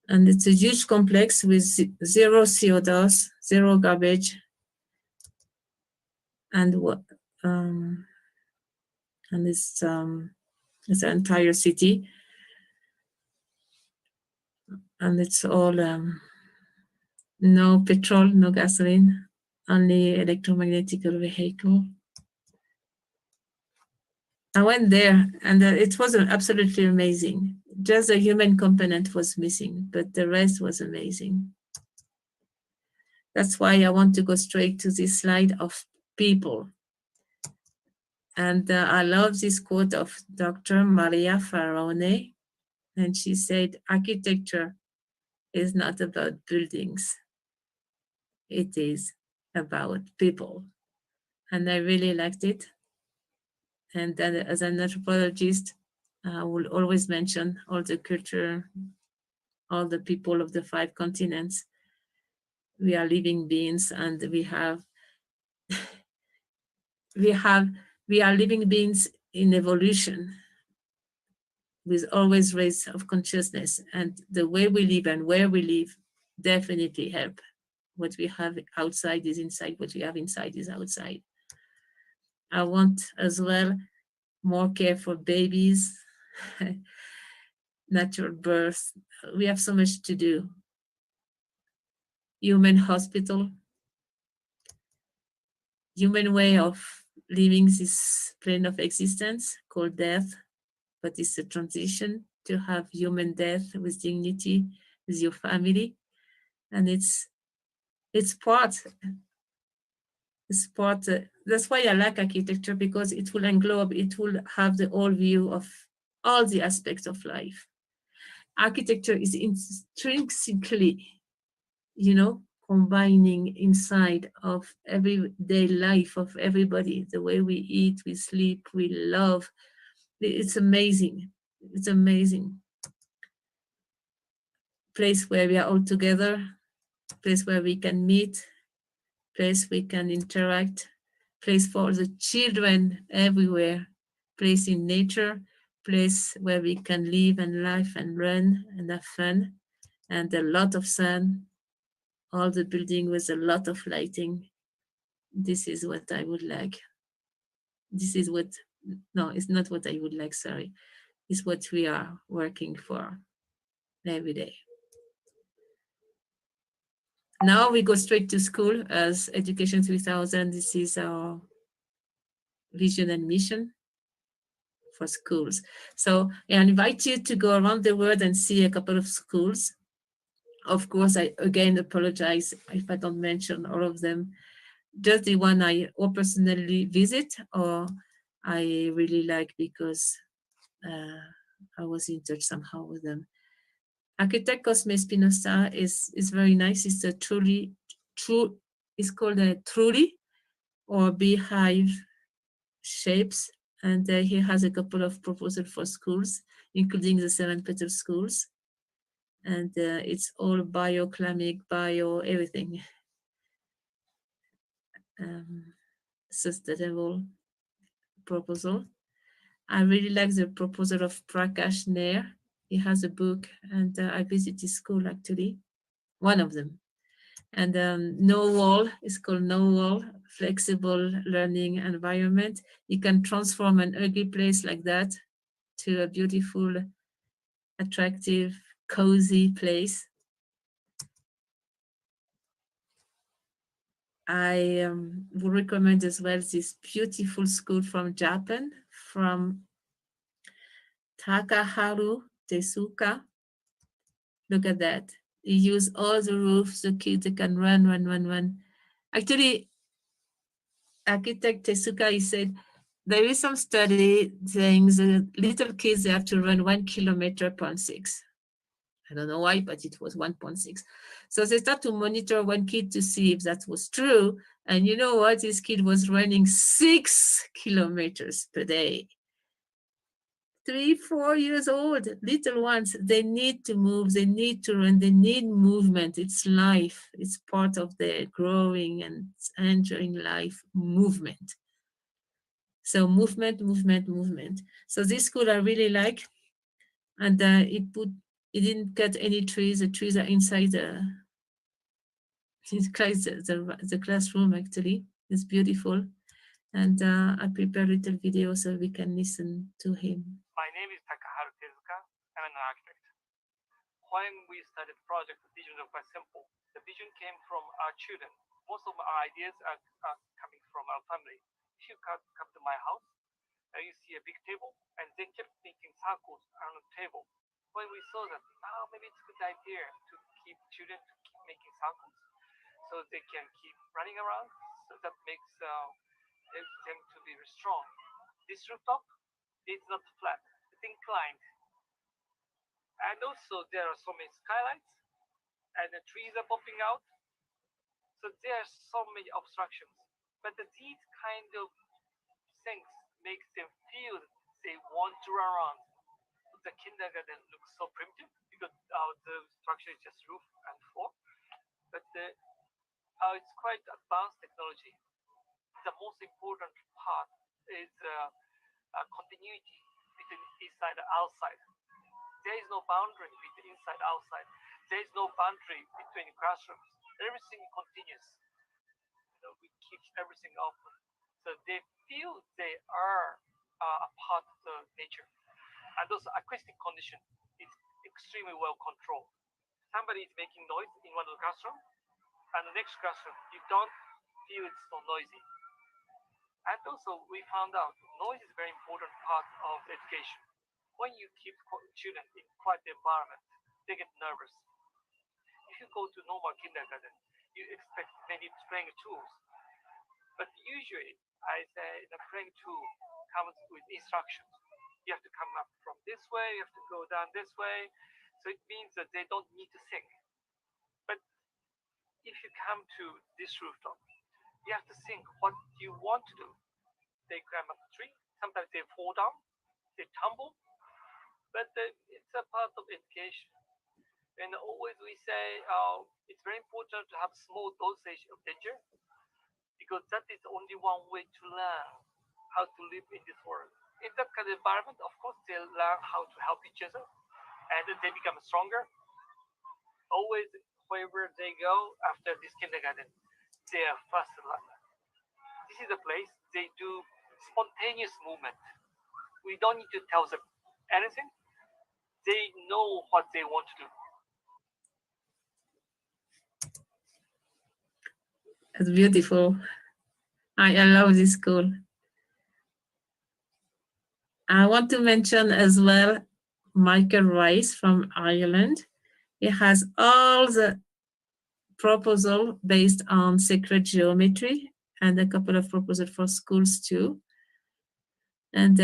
And it's a huge complex with zero CO2, zero garbage, and it's an entire city. And it's all no petrol, no gasoline, only electromagnetic vehicle. I went there and it was absolutely amazing. Just the human component was missing, but the rest was amazing. That's why I want to go straight to this slide of people. And I love this quote of Dr. Maria Farone. And she said, architecture is not about buildings. It is about people. And I really liked it. And then as an anthropologist, I will always mention all the culture, all the people of the 5 continents. We are living beings, and we are living beings in evolution with always rays of consciousness. And the way we live and where we live definitely help. What we have outside is inside, what we have inside is outside. I want as well more care for babies, natural birth. We have so much to do. Human hospital, human way of living this plane of existence called death, but it's a transition to have human death with dignity, with your family. And it's part. That's why I like architecture, because it will englobe, it will have the whole view of all the aspects of life. Architecture is intrinsically, combining inside of everyday life of everybody, the way we eat, we sleep, we love. It's amazing. It's amazing. Place where we are all together, place where we can meet, place we can interact, place for the children everywhere, place in nature, place where we can live and laugh and run and have fun, and a lot of sun, all the building with a lot of lighting. This is what I would like. This is what, no, it's not what I would like, sorry. It's what we are working for every day. Now we go straight to school as Education 3000. This is our vision and mission for schools. So I invite you to go around the world and see a couple of schools. Of course, I again apologize if I don't mention all of them. Just the one I personally visit or I really like because I was in touch somehow with them. Architect Cosme Spinoza is very nice. It's a it's called a truly or beehive shapes. And he has a couple of proposals for schools, including the 7 Petal Schools. And it's all bioclimate, bio, everything. Sustainable. proposal. I really like the proposal of Prakash Nair. He has a book, and I visited his school actually, one of them. And No Wall is called No Wall, flexible learning environment. You can transform an ugly place like that to a beautiful, attractive, cozy place. I would recommend as well this beautiful school from Japan, from Takaharu Tezuka. Look at that. You use all the roofs, the kids, they can run. Actually, architect Tezuka, he said, there is some study saying the little kids, they have to run 1 kilometer per 6. I don't know why, but it was 1.6. So they start to monitor one kid to see if that was true. And you know what? This kid was running 6 kilometers per day. 3, 4 years old, little ones, they need to move, they need to run, they need movement. It's life. It's part of their growing and enjoying life movement. So movement. So this school I really like. And it didn't cut any trees. The trees are inside the classroom, actually. It's beautiful. And I prepared a little video so we can listen to him. My name is Takaharu Tezuka. I'm an architect. When we started the project, the vision was quite simple. The vision came from our children. Most of our ideas are coming from our family. If you come to my house, you see a big table, and they kept making circles around the table. When we saw that, maybe it's a good idea to keep children to keep making circles so they can keep running around. So that makes them to be strong. This rooftop is not flat, it's inclined. And also there are so many skylights and the trees are popping out. So there are so many obstructions. But these kind of things makes them feel they want to run around. The kindergarten looks so primitive because the structure is just roof and floor. But it's quite advanced technology. The most important part is continuity between inside and outside. There is no boundary between inside and outside. There is no boundary between classrooms. Everything continues. We keep everything open. So they feel they are a part of the nature. And those acoustic condition is extremely well controlled. Somebody is making noise in one of the classroom, and the next classroom, you don't feel it's so noisy. And also, we found out noise is a very important part of education. When you keep children in quiet environment, they get nervous. If you go to normal kindergarten, you expect many playing tools. But usually, I say the playing tool comes with instructions. You have to come up from this way, you have to go down this way. So it means that they don't need to think. But if you come to this rooftop, you have to think what you want to do. They climb up a tree, sometimes they fall down, they tumble, but it's a part of education. And always we say it's very important to have small dosage of danger, because that is only one way to learn how to live in this world. In that kind of environment, of course, they learn how to help each other, and they become stronger. Always, wherever they go after this kindergarten, they are fast learner. This is a place they do spontaneous movement. We don't need to tell them anything. They know what they want to do. It's beautiful. I love this school. I want to mention as well Michael Rice from Ireland. He has all the proposal based on sacred geometry and a couple of proposals for schools too. And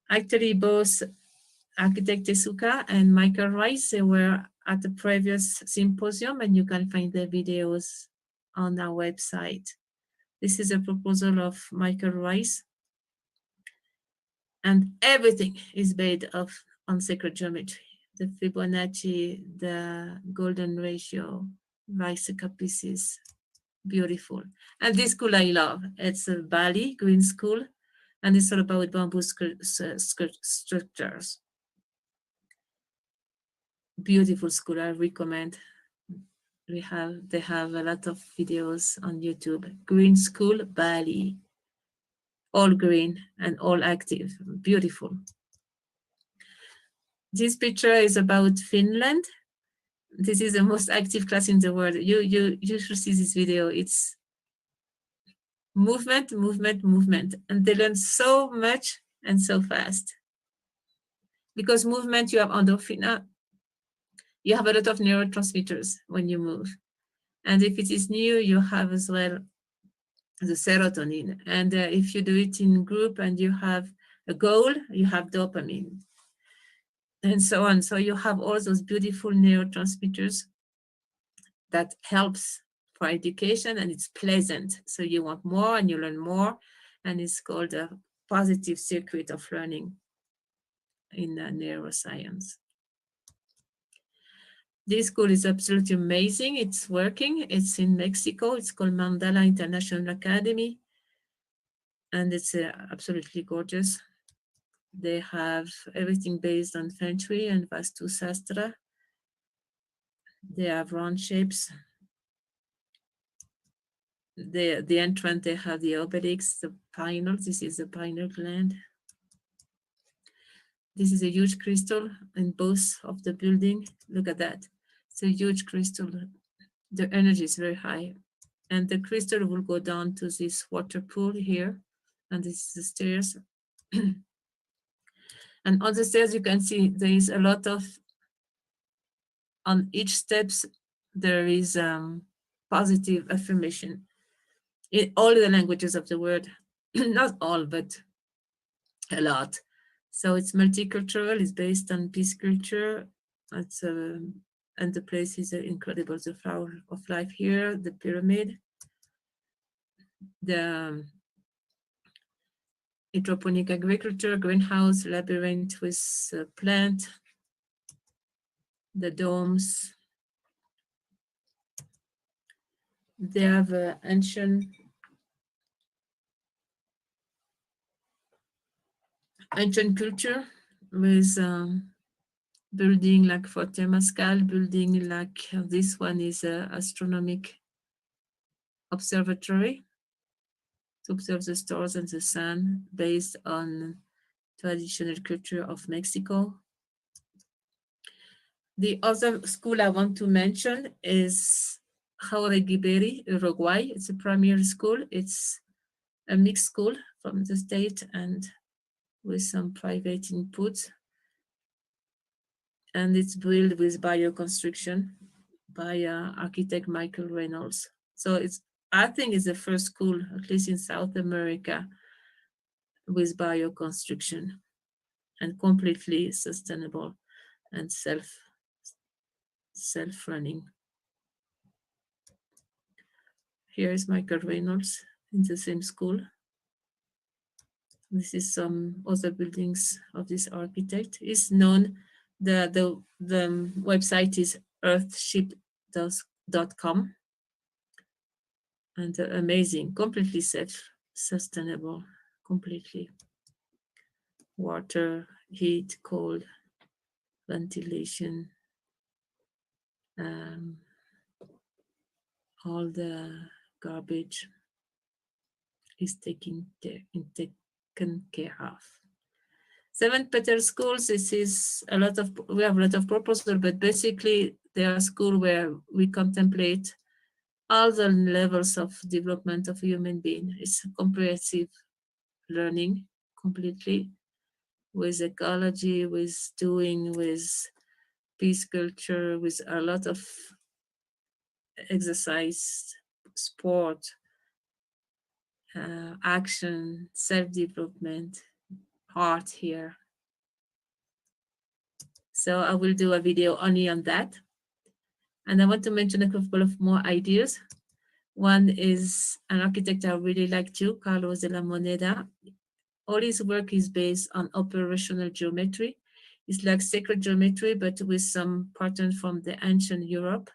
actually both architect Tezuka and Michael Rice, they were at the previous symposium, and you can find the videos on our website. This is a proposal of Michael Rice. And everything is based on sacred geometry. The Fibonacci, the golden ratio, Rice caprices, beautiful. And this school I love. It's a Bali Green School, and it's all about bamboo structures. Beautiful school, I recommend. They have a lot of videos on YouTube. Green School Bali, all green and all active, beautiful. This picture is about Finland. This is the most active class in the world. You should see this video. It's movement, movement, movement, and they learn so much and so fast. Because movement, you have endorphina, you have a lot of neurotransmitters when you move. And if it is new, you have as well the serotonin. And if you do it in group and you have a goal, you have dopamine and so on. So you have all those beautiful neurotransmitters that helps for education, and it's pleasant. So you want more and you learn more. And it's called a positive circuit of learning in neuroscience. This school is absolutely amazing. It's working. It's in Mexico. It's called Mandala International Academy. And it's absolutely gorgeous. They have everything based on Feng Shui and Vastu Sastra. They have round shapes. The entrance, they have the obelisk, the pineal. This is the pineal gland. This is a huge crystal in both of the building. Look at that. It's a huge crystal. The energy is very high. And the crystal will go down to this water pool here. And this is the stairs. And on the stairs, you can see there is a lot of, on each steps, there is positive affirmation in all the languages of the world. Not all, but a lot. So it's multicultural, it's based on peace culture. It's and the place is incredible. The flower of life here, the pyramid, the hydroponic agriculture, greenhouse, labyrinth with plant, the domes. They have ancient culture with building like Fort Temascal, building like this one is an astronomic observatory to observe the stars and the sun based on traditional culture of Mexico. The other school I want to mention is Jauregui, Uruguay. It's a primary school. It's a mixed school from the state and with some private input. And it's built with bioconstruction by architect Michael Reynolds. So I think it's the first school, at least in South America, with bioconstruction and completely sustainable and self-running. Here is Michael Reynolds in the same school. This is some other buildings of this architect. It's known, the website is earthship.com. And amazing, completely self-sustainable, completely. Water, heat, cold, ventilation, all the garbage is taken care of. 7 Petal Schools, this is we have a lot of proposals, but basically they are schools where we contemplate all the levels of development of a human being. It's comprehensive learning completely, with ecology, with doing, with peace culture, with a lot of exercise, sport, action, self-development, art here. So I will do a video only on that. And I want to mention a couple of more ideas. One is an architect I really like too, Carlos de la Moneda. All his work is based on operational geometry. It's like sacred geometry, but with some pattern from the ancient Europe.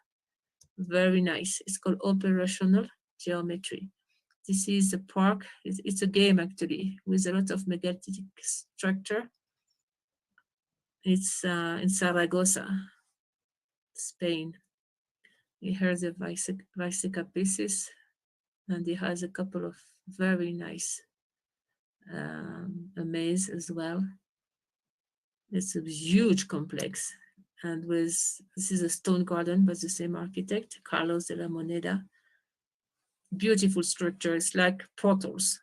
Very nice. It's called operational geometry. This is a park. It's a game actually with a lot of megalithic structure. It's in Zaragoza, Spain. He has the bicycle pieces, and he has a couple of very nice a maze as well. It's a huge complex, and this is a stone garden by the same architect, Carlos de la Moneda. Beautiful structures like portals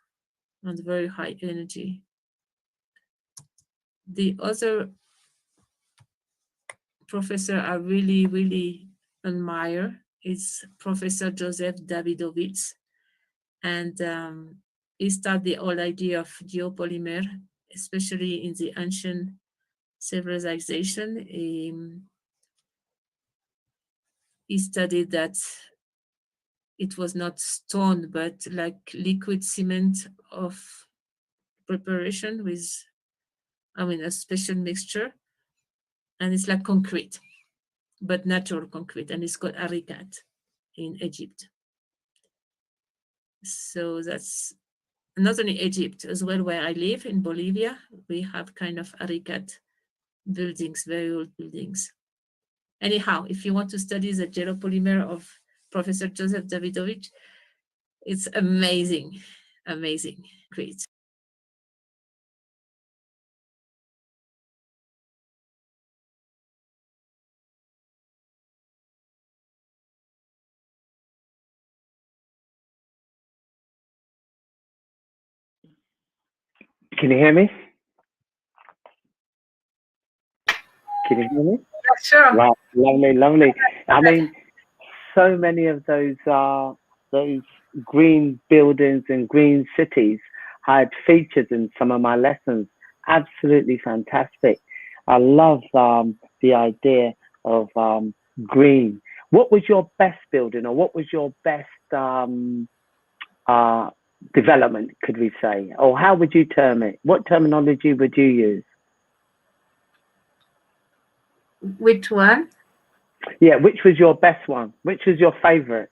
and very high energy. The other professor I really, really admire is Professor Joseph Davidovich, and he started the whole idea of geopolymer, especially in the ancient civilization. He studied that it was not stone, but like liquid cement of preparation with, a special mixture. And it's like concrete, but natural concrete. And it's called arikat in Egypt. So that's not only Egypt, as well where I live in Bolivia, we have kind of arikat buildings, very old buildings. Anyhow, if you want to study the geopolymer of Professor Joseph Davidovich, it's amazing, amazing, great. Can you hear me? Can you hear me? Yeah, sure. Wow, lovely, lovely. I mean, so many of those green buildings and green cities had featured in some of my lessons. Absolutely fantastic. I love the idea of green. What was your best building, or what was your best development, could we say? Or how would you term it? What terminology would you use? Which one? Yeah, which was your best one? Which was your favorite?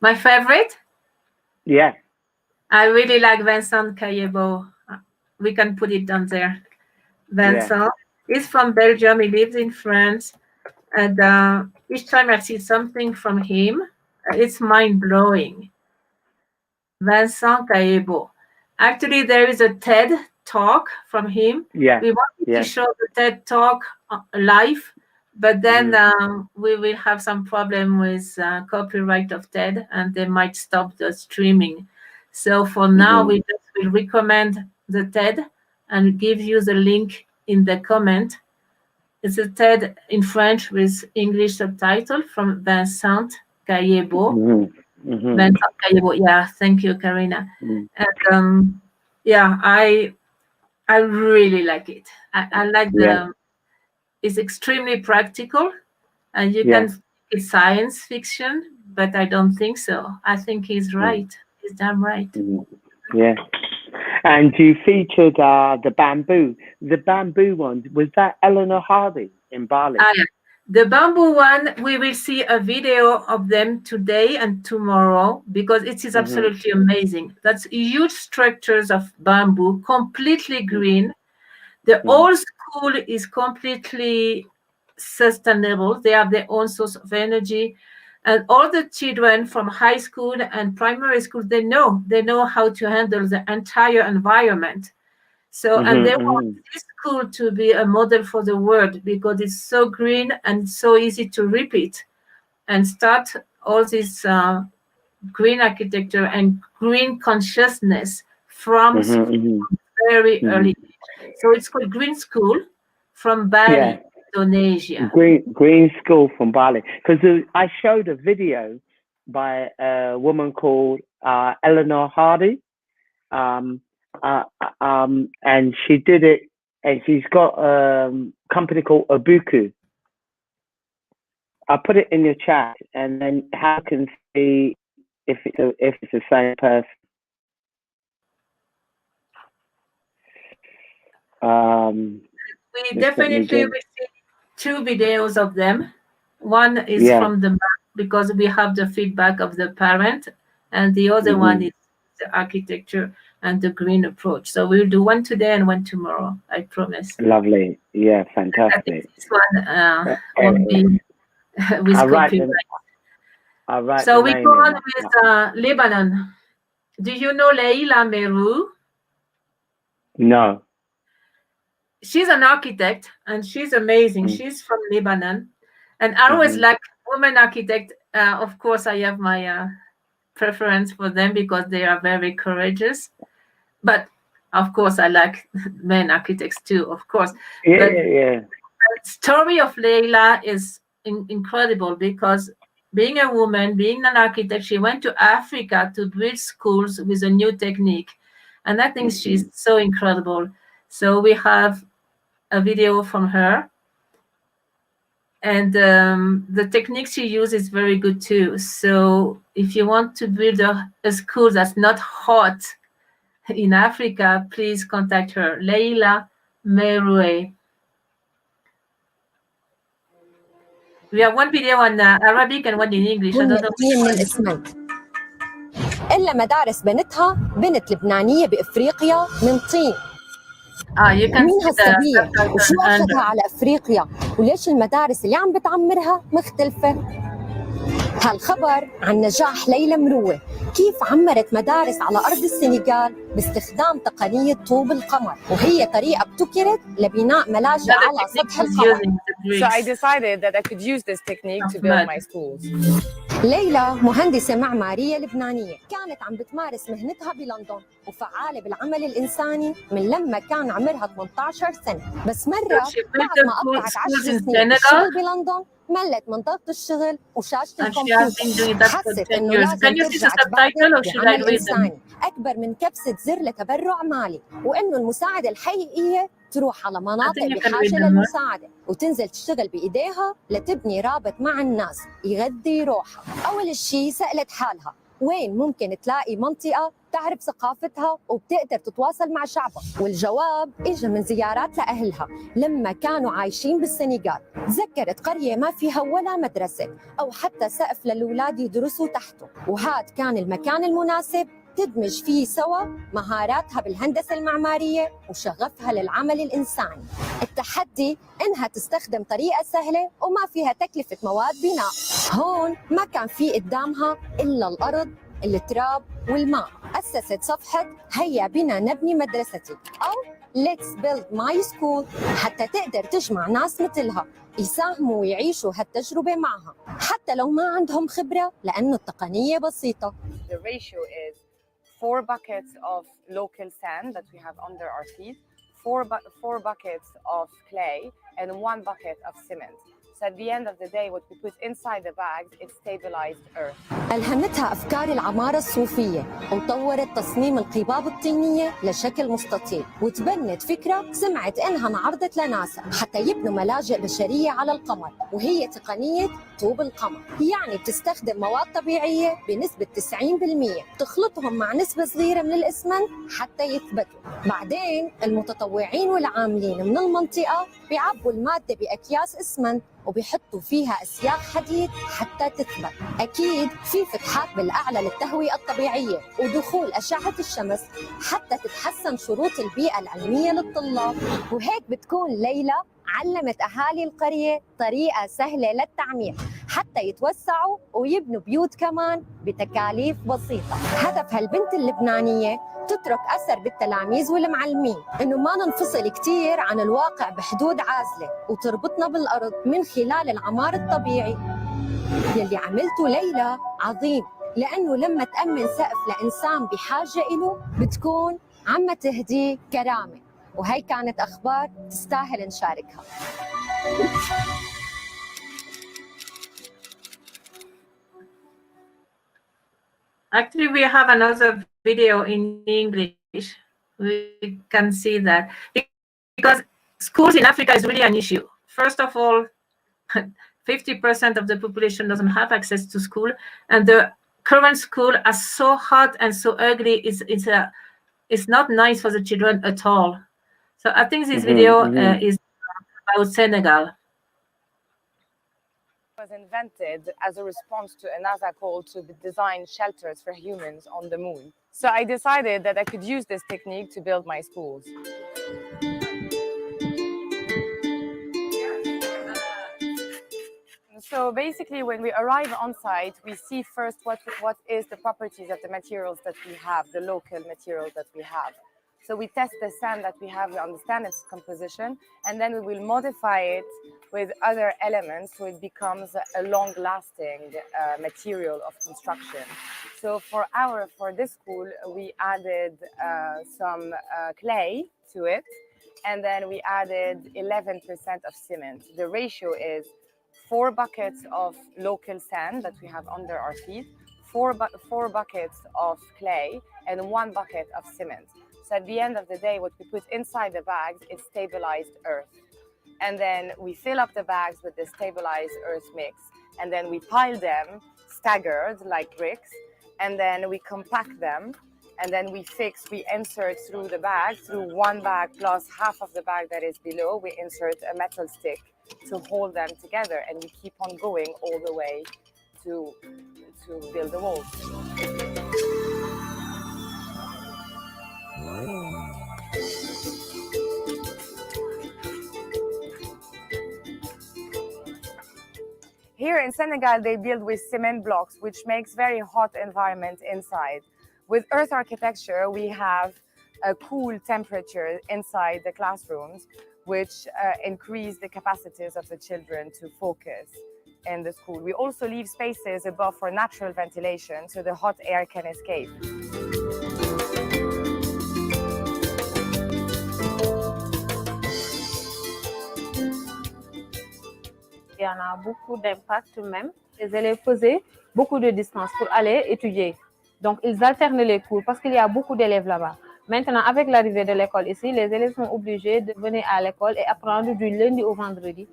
My favorite? Yeah. I really like Vincent Cayebo. We can put it down there. Vincent is from Belgium. He lives in France. And each time I see something from him, it's mind-blowing. Vincent Cayebo. Actually, there is a TED talk from him. Yeah. We wanted to show the TED talk live, but then we will have some problem with copyright of TED, and they might stop the streaming. So for now, we just will recommend the TED and give you the link in the comment. It's a TED in French with English subtitle from Vincent Cayebo. Vincent Cayebo, yeah, thank you, Karina. And yeah, I really like it. I like it's extremely practical, and you can think it's science fiction, but I don't think so. I think he's right. He's damn right. Yeah. And you featured the bamboo one. Was that Eleanor Hardy in Bali? Yeah. The bamboo one, we will see a video of them today and tomorrow, because it is absolutely amazing. That's huge structures of bamboo, completely green. The whole school is completely sustainable. They have their own source of energy. And all the children from high school and primary school, they know how to handle the entire environment. So, and they want this school to be a model for the world, because it's so green and so easy to repeat and start all this green architecture and green consciousness from very early. So it's called Green School from Bali, Indonesia. Green School from Bali. Because I showed a video by a woman called Eleanor Hardy. And she did it, and she's got a company called Obuku. I'll put it in your chat, and then how can see if it's the same person. We definitely will see 2 videos of them. One is from the back, because we have the feedback of the parent, and the other one is the architecture and the green approach. So we'll do one today and one tomorrow, I promise. Lovely. Yeah, fantastic. This one won't be with copyright. So we go on with Lebanon. Do you know Leila Meru? No. She's an architect and she's amazing. She's from Lebanon. And I always like women architects. Of course, I have my preference for them because they are very courageous. But of course, I like men architects too, of course. The story of Leila is incredible because being a woman, being an architect, she went to Africa to build schools with a new technique. And I think she's so incredible. So we have a video from her. And the technique she uses is very good too. So if you want to build a school that's not hot in Africa, please contact her, Leila Meroue. We have one video on Arabic and one in English. I don't know. من الإسمنت إلا مدارس بنتها بنت لبنانية بإفريقيا من طين. You can مين هالسبية وشو أخذها على أفريقيا وليش المدارس اللي عم بتعمرها مختلفة؟ هالخبر عن نجاح ليلى مروة كيف عمرت مدارس على أرض السنغال باستخدام تقنية طوب القمر وهي طريقة ابتكرت لبناء ملاجئ على سطح القمر. So I decided that I could use this technique to build my schools. ليلى مهندسة معمارية لبنانية كانت عم بتمارس مهنتها بلندن وفعالة بالعمل الإنساني من لما كان عمرها 18 سنة بس مرة بعد ما قطعت 10 سنين بالشغل بلندن ملت منطقة الشغل وشاشة الكمبيوتر حست إنه لازم ترجع تبادر بعمل إنساني أكبر من كبسة زر لتبرع مالي وإنه المساعدة الحقيقية تروح على مناطق بحاجة للمساعدة وتنزل تشتغل بإيديها لتبني رابط مع الناس يغذي روحها. أول شيء سألت حالها وين ممكن تلاقي منطقة تعرف ثقافتها وبتقدر تتواصل مع شعبها، والجواب إجا من زيارات لأهلها لما كانوا عايشين بالسنغال. تذكرت قرية ما فيها ولا مدرسة أو حتى سقف للأولاد يدرسوا تحته، وهذا كان المكان المناسب تدمج فيه سوا مهاراتها بالهندسة المعمارية وشغفها للعمل الإنساني. التحدي إنها تستخدم طريقة سهلة وما فيها تكلفة مواد بناء. هون ما كان في قدامها إلا الأرض، التراب والماء. أسست صفحة هيا بنا نبني مدرستي أو Let's build my school حتى تقدر تجمع ناس مثلها يساهموا ويعيشوا هالتجربة معها حتى لو ما عندهم خبرة لأنه التقنية بسيطة. The ratio is 4 buckets of local sand that we have under our feet, 4 buckets of clay, and 1 bucket of cement. So at the end of the day, what we put inside the bags is stabilized earth. ألهمتها أفكار العمارة الصوفية وطورت تصميم القباب الطينية لشكل مستطيل، وتبنت فكرة سمعت إنها انعرضت لناسا حتى يبنوا ملاجئ بشرية على القمر، وهي تقنية طوب القمر. يعني بتستخدم مواد طبيعية بنسبة 90%، تخلطهم مع نسبة صغيرة من الإسمنت حتى يثبتوا. بعدين المتطوعين والعاملين من المنطقة بيعبوا المادة بأكياس إسمنت وبيحطوا فيها أسياخ حديد حتى تثبت. أكيد في فتحات بالأعلى للتهوية الطبيعية ودخول أشعة الشمس حتى تتحسن شروط البيئة العلمية للطلاب. وهيك بتكون ليلى علمت أهالي القرية طريقة سهلة للتعمير حتى يتوسعوا ويبنوا بيوت كمان بتكاليف بسيطة. هدف هالبنت اللبنانية تترك أثر بالتلاميذ والمعلمين، إنه ما ننفصل كتير عن الواقع بحدود عازلة وتربطنا بالأرض من خلال العمار الطبيعي. يلي عملته ليلى عظيم، لأنه لما تأمن سقف لإنسان بحاجة إله بتكون عم تهدي كرامة. وهي كانت أخبار تستاهل نشاركها. Actually, we have another video in English. We can see that because schools in Africa is really an issue. First of all, 50% of the population doesn't have access to school, and the current school are so hot and so ugly. It's not nice for the children at all. So I think this video is about Senegal. was invented as a response to a NASA call to design shelters for humans on the moon. So I decided that I could use this technique to build my schools. So basically, when we arrive on site, we see first what is the properties of the materials that we have, the local materials that we have. So we test the sand that we have, we understand its composition, and then we will modify it with other elements so it becomes a long-lasting material of construction. So for this school, we added some clay to it, and then we added 11% of cement. The ratio is 4 buckets of local sand that we have under our feet, 4 buckets of clay, and 1 bucket of cement. So at the end of the day, what we put inside the bags is stabilized earth. And then we fill up the bags with the stabilized earth mix, and then we pile them staggered like bricks, and then we compact them, and then we insert through the bag, through 1 bag plus half of the bag that is below, we insert a metal stick to hold them together, and we keep on going all the way to build the walls. Here in Senegal, they build with cement blocks, which makes very hot environment inside. With earth architecture, we have a cool temperature inside the classrooms, which increase the capacities of the children to focus in the school. We also leave spaces above for natural ventilation so the hot air can escape. Il y en a beaucoup d'impact même. Les élèves faisaient beaucoup de distance pour aller étudier. Donc, ils alternent les cours parce qu'il y a beaucoup d'élèves là-bas. Maintenant, avec l'arrivée de l'école ici, les élèves sont obligés de venir à l'école et apprendre du lundi au vendredi.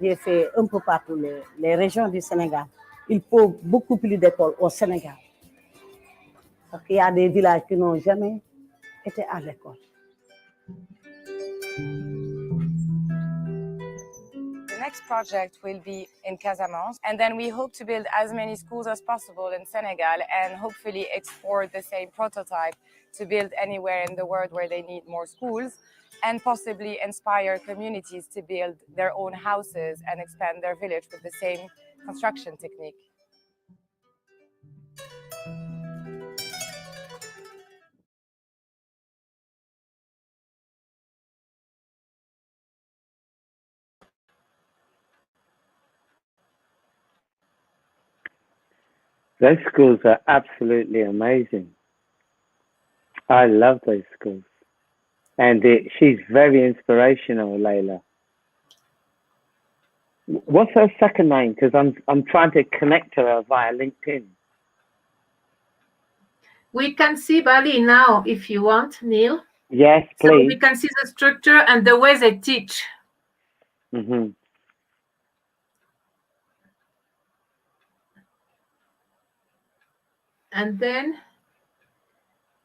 J'ai fait un peu partout les régions du Sénégal. Il faut beaucoup plus d'écoles au Sénégal. Parce qu'il y a des villages qui n'ont jamais été à l'école. The next project will be in Casamance, and then we hope to build as many schools as possible in Senegal and hopefully export the same prototype to build anywhere in the world where they need more schools, and possibly inspire communities to build their own houses and expand their village with the same construction technique. Those schools are absolutely amazing. I love those schools. And she's very inspirational, Layla. What's her second name? Because I'm trying to connect to her via LinkedIn. We can see Bali now, if you want, Neil. Yes, please. So we can see the structure and the way they teach. Mm-hmm. And then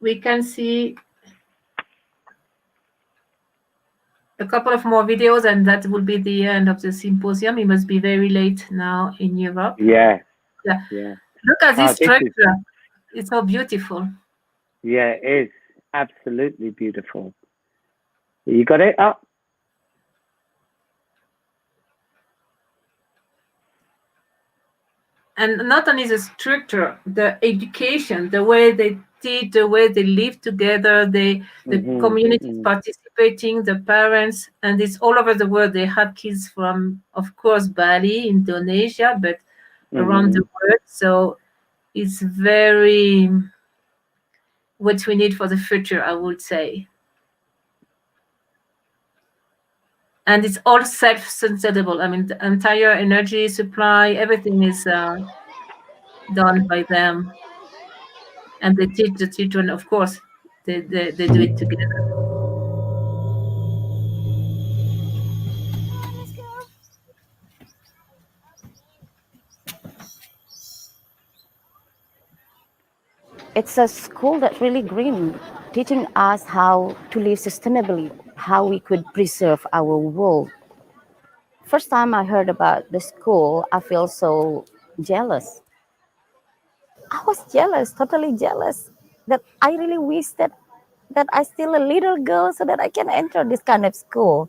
we can see a couple of more videos, and that will be the end of the symposium. It must be very late now in Europe. Yeah. Yeah. Yeah. Look at this structure. Is, it's so beautiful. Yeah, it is. Absolutely beautiful. You got it up? And not only the structure, the education, the way they teach, the way they live together, the community participating, the parents, and it's all over the world. They had kids from, of course, Bali, Indonesia, but around the world. So it's very what we need for the future, I would say. And it's all self-sustainable. I mean, the entire energy supply, everything is done by them. And they teach the children, of course, they do it together. It's a school that's really green. teaching us how to live sustainably, how we could preserve our world. First time I heard about the school, I feel so jealous. I was jealous, totally jealous, that I really wish that I still a little girl so that I can enter this kind of school.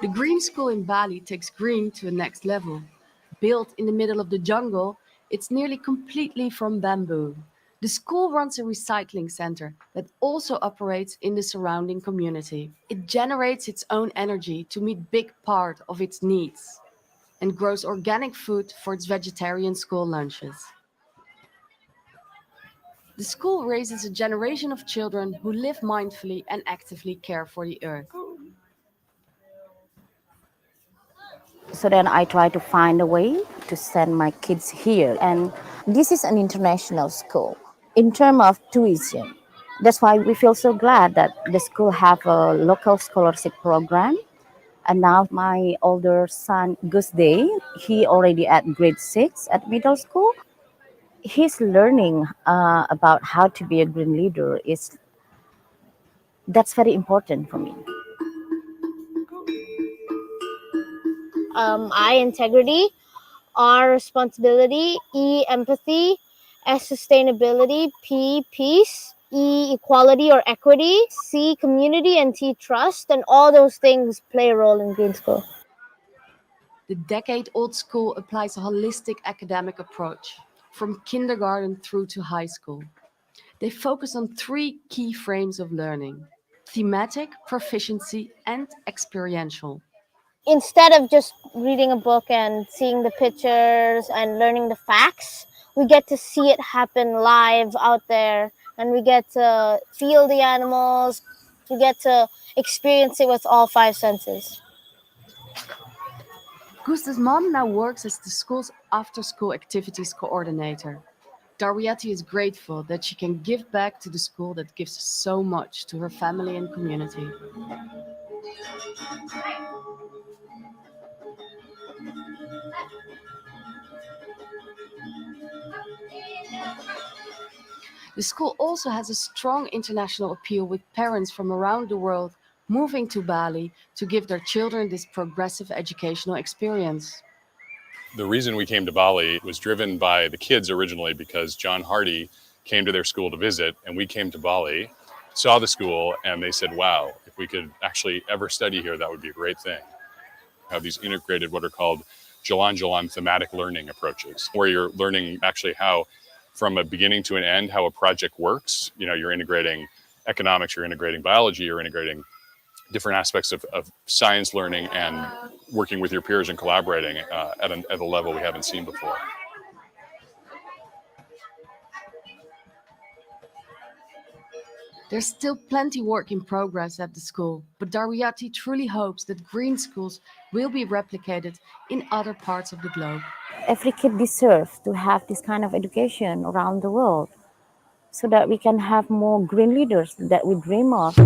The green school in Bali takes green to the next level. Built in the middle of the jungle, it's nearly completely from bamboo. The school runs a recycling center that also operates in the surrounding community. It generates its own energy to meet big part of its needs and grows organic food for its vegetarian school lunches. The school raises a generation of children who live mindfully and actively care for the earth. So then I try to find a way to send my kids here. And this is an international school in terms of tuition. That's why we feel so glad that the school have a local scholarship program. And now my older son, Gus Day, he already at grade 6 at middle school. He's learning about how to be a green leader. That's very important for me. I, integrity, R, responsibility, E, empathy, S, sustainability, P, peace, E, equality or equity, C, community, and T, trust, and all those things play a role in green school. The decade-old school applies a holistic academic approach, from kindergarten through to high school. They focus on 3 key frames of learning: thematic, proficiency, and experiential. Instead of just reading a book and seeing the pictures and learning the facts, we get to see it happen live out there, and we get to feel the animals. We get to experience it with all 5 senses. Gusta's mom now works as the school's after-school activities coordinator. Darwiati is grateful that she can give back to the school that gives so much to her family and community. The school also has a strong international appeal, with parents from around the world moving to Bali to give their children this progressive educational experience. The reason we came to Bali was driven by the kids originally, because John Hardy came to their school to visit, and we came to Bali, saw the school, and they said, wow, if we could actually ever study here, that would be a great thing. Have these integrated, what are called jalan-jalan thematic learning approaches, where you're learning actually how, from a beginning to an end, how a project works. You know, you're integrating economics, you're integrating biology, you're integrating different aspects of science learning and working with your peers and collaborating at a level we haven't seen before. There's still plenty work in progress at the school, but Darwiati truly hopes that green schools will be replicated in other parts of the globe. Every kid deserves to have this kind of education around the world, so that we can have more green leaders that we dream of.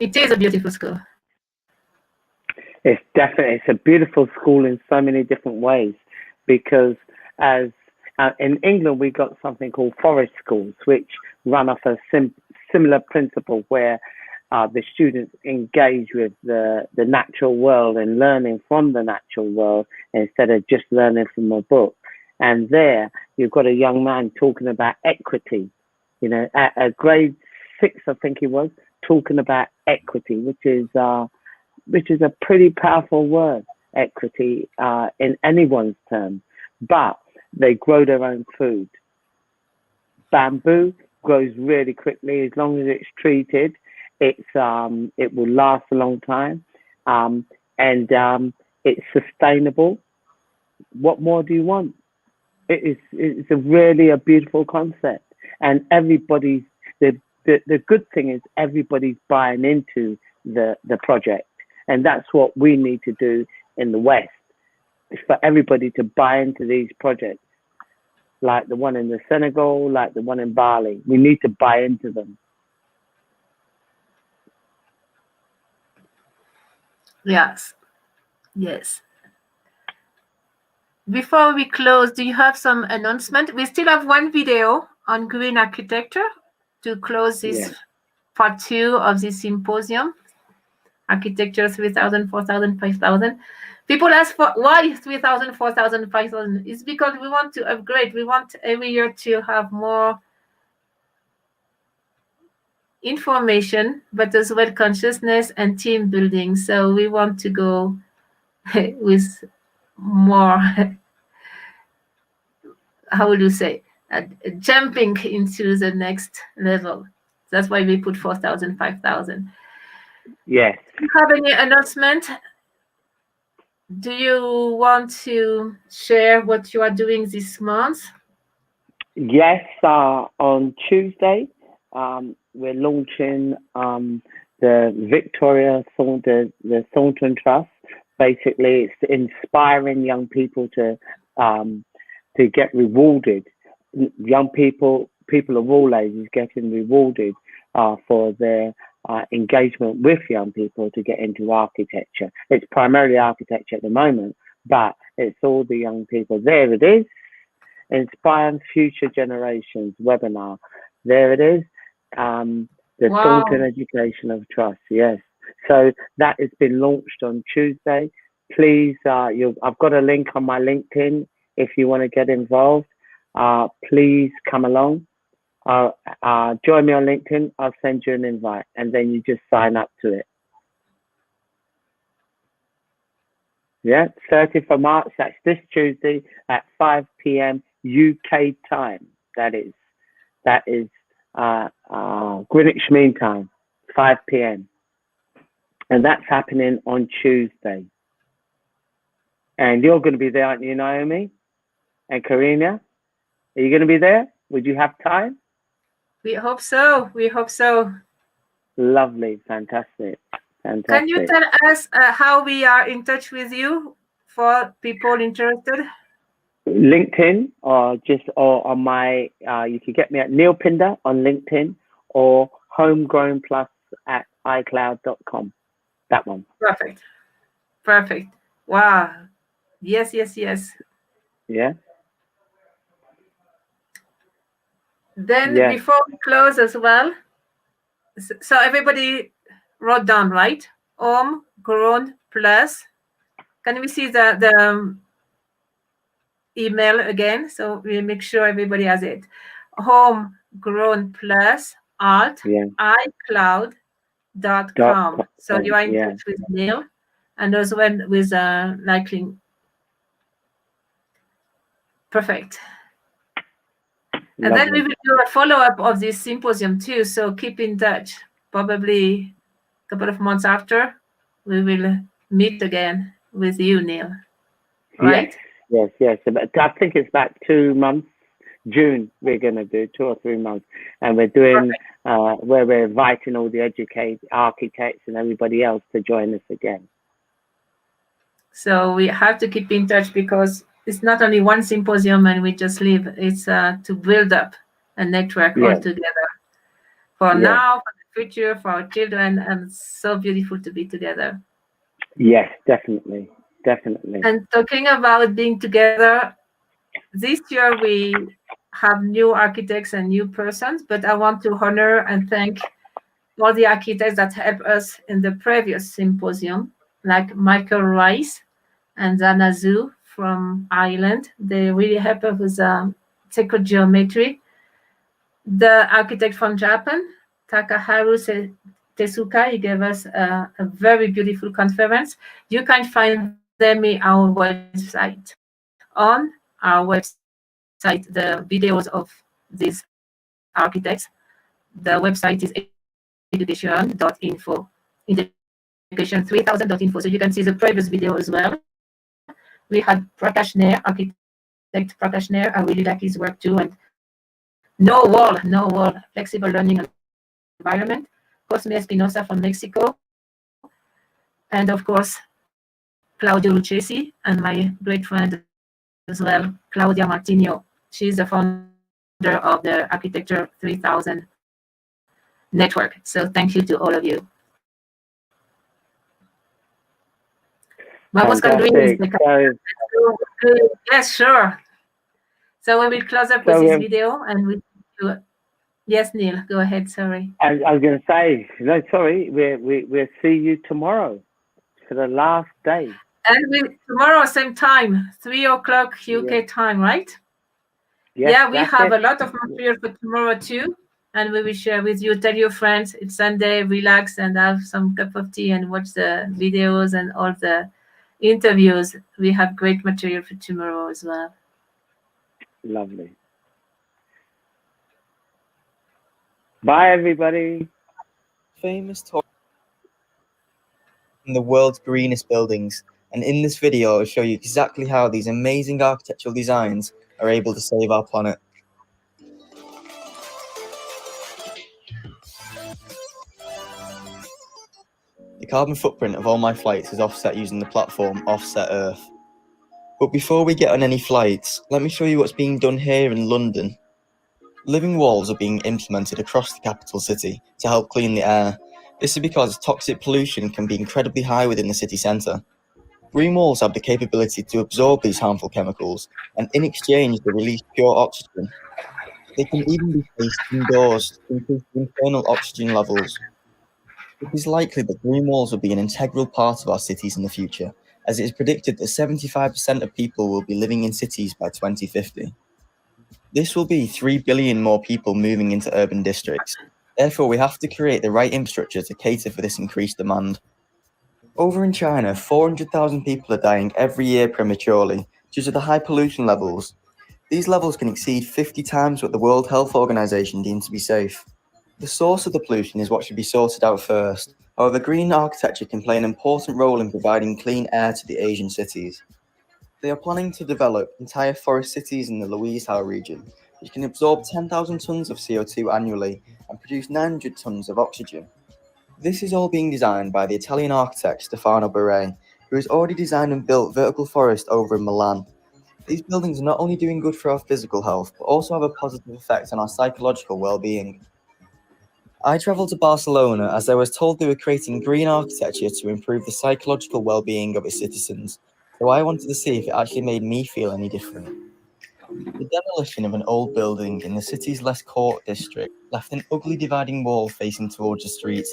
It is a beautiful school. It's a beautiful school in so many different ways, because as in England, we got something called forest schools, which run off a similar principle, where the students engage with the natural world and learning from the natural world instead of just learning from a book. And there you've got a young man talking about equity, you know, at grade 6, I think he was, talking about equity, which is a pretty powerful word, equity, in anyone's terms. But they grow their own food. Bamboo grows really quickly. As long as it's treated, it will last a long time, and it's sustainable. What more do you want? It's a really a beautiful concept, and everybody's the good thing is everybody's buying into the project. And that's what we need to do in the West, is for everybody to buy into these projects, like the one in the Senegal, like the one in Bali. We need to buy into them. Yes. Yes. Before we close, do you have some announcement? We still have one video on green architecture to close this part 2 of this symposium. Architecture 3,000, 4,000, 5,000. People ask for why 3,000, 4,000, 5,000. It's because we want to upgrade. We want every year to have more information, but as well consciousness and team building. So we want to go with more, how would you say, jumping into the next level. That's why we put 4,000, 5,000. Yes. Do you have any announcement? Do you want to share what you are doing this month? Yes, on Tuesday, we're launching the Victoria Thornton, the Thornton Trust. Basically, it's inspiring young people to get rewarded. Young people of all ages getting rewarded for their engagement with young people to get into architecture. It's primarily architecture at the moment, but it's all the young people. There it is, Inspiring Future Generations webinar. There it is, the Thornton Education of Trust. Yes, so that has been launched on Tuesday. Please, I've got a link on my LinkedIn if you want to get involved. Please come along. Join me on LinkedIn. I'll send you an invite, and then you just sign up to it. Yeah, 30th of March. That's this Tuesday at 5 p.m. UK time. That is Greenwich Mean Time, 5 p.m. And that's happening on Tuesday. And you're going to be there, aren't you, Naomi and Karina? Are you going to be there? Would you have time? We hope so. We hope so. Lovely. Fantastic. Fantastic. Can you tell us how we are in touch with you for people interested? LinkedIn, or on my, you can get me at Neil Pinder on LinkedIn, or homegrownplus@icloud.com. That one. Perfect. Perfect. Wow. Yes, yes, yes. Yeah. Then before we close as well, so everybody wrote down, right? Homegrown Plus. Can we see the email again? So we make sure everybody has it. Homegrown Plus at icloud.com. So you are in touch with Neil, and as well with liking. Perfect. And then we will do a follow-up of this symposium too. So keep in touch. Probably a couple of months after, we will meet again with you, Neil. Right? Yes. I think it's about 2 months. June, we're going to do 2 or 3 months. And we're doing where we're inviting all the architects and everybody else to join us again. So we have to keep in touch, because it's not only one symposium and we just leave. It's to build up a network all together for now, for the future, for our children, and it's so beautiful to be together. Yes, definitely. And talking about being together, this year we have new architects and new persons, but I want to honor and thank all the architects that helped us in the previous symposium, like Michael Rice and Zana Zhu from Ireland. They really help us with sacred geometry. The architect from Japan, Takaharu Tezuka, he gave us a very beautiful conference. You can find them in our website. On our website, the videos of these architects. The website is educatioon.info, education3000.info. So you can see the previous video as well. We had Prakash Nair, architect Prakash Nair. I really like his work too. And no wall, flexible learning environment. Cosme Espinosa from Mexico. and of course, Claudio Lucchesi, and my great friend as well, Claudia Martino. She's the founder of the Architecture 3000 network. So thank you to all of you. Fantastic. Yes, sure. So we will close up with this video, and we do. Yes, Neil, go ahead. Sorry. I was going to say, no, sorry. We'll see you tomorrow for the last day. And tomorrow, same time, 3 o'clock UK time, right? Yes, yeah, we have a lot of material for tomorrow too, and we will share with you. Tell your friends it's Sunday, relax and have some cup of tea and watch the videos and all the interviews. We have great material for tomorrow as well. Lovely. Bye, everybody. Famous talk in the world's greenest buildings, and in this video I'll show you exactly how these amazing architectural designs are able to save our planet. The carbon footprint of all my flights is offset using the platform Offset Earth. But before we get on any flights, let me show you what's being done here in London. Living walls are being implemented across the capital city to help clean the air. This is because toxic pollution can be incredibly high within the city centre. Green walls have the capability to absorb these harmful chemicals, and in exchange they release pure oxygen. They can even be placed indoors to increase the internal oxygen levels. It is likely that green walls will be an integral part of our cities in the future, as it is predicted that 75% of people will be living in cities by 2050. This will be 3 billion more people moving into urban districts. Therefore, we have to create the right infrastructure to cater for this increased demand. Over in China, 400,000 people are dying every year prematurely due to the high pollution levels. These levels can exceed 50 times what the World Health Organization deemed to be safe. The source of the pollution is what should be sorted out first. However, green architecture can play an important role in providing clean air to the Asian cities. They are planning to develop entire forest cities in the Louise-Howe region, which can absorb 10,000 tons of CO2 annually and produce 900 tons of oxygen. This is all being designed by the Italian architect Stefano Borré, who has already designed and built vertical forest over in Milan. These buildings are not only doing good for our physical health, but also have a positive effect on our psychological well-being. I travelled to Barcelona as I was told they were creating green architecture to improve the psychological well-being of its citizens, so I wanted to see if it actually made me feel any different. The demolition of an old building in the city's Les Court district left an ugly dividing wall facing towards the street.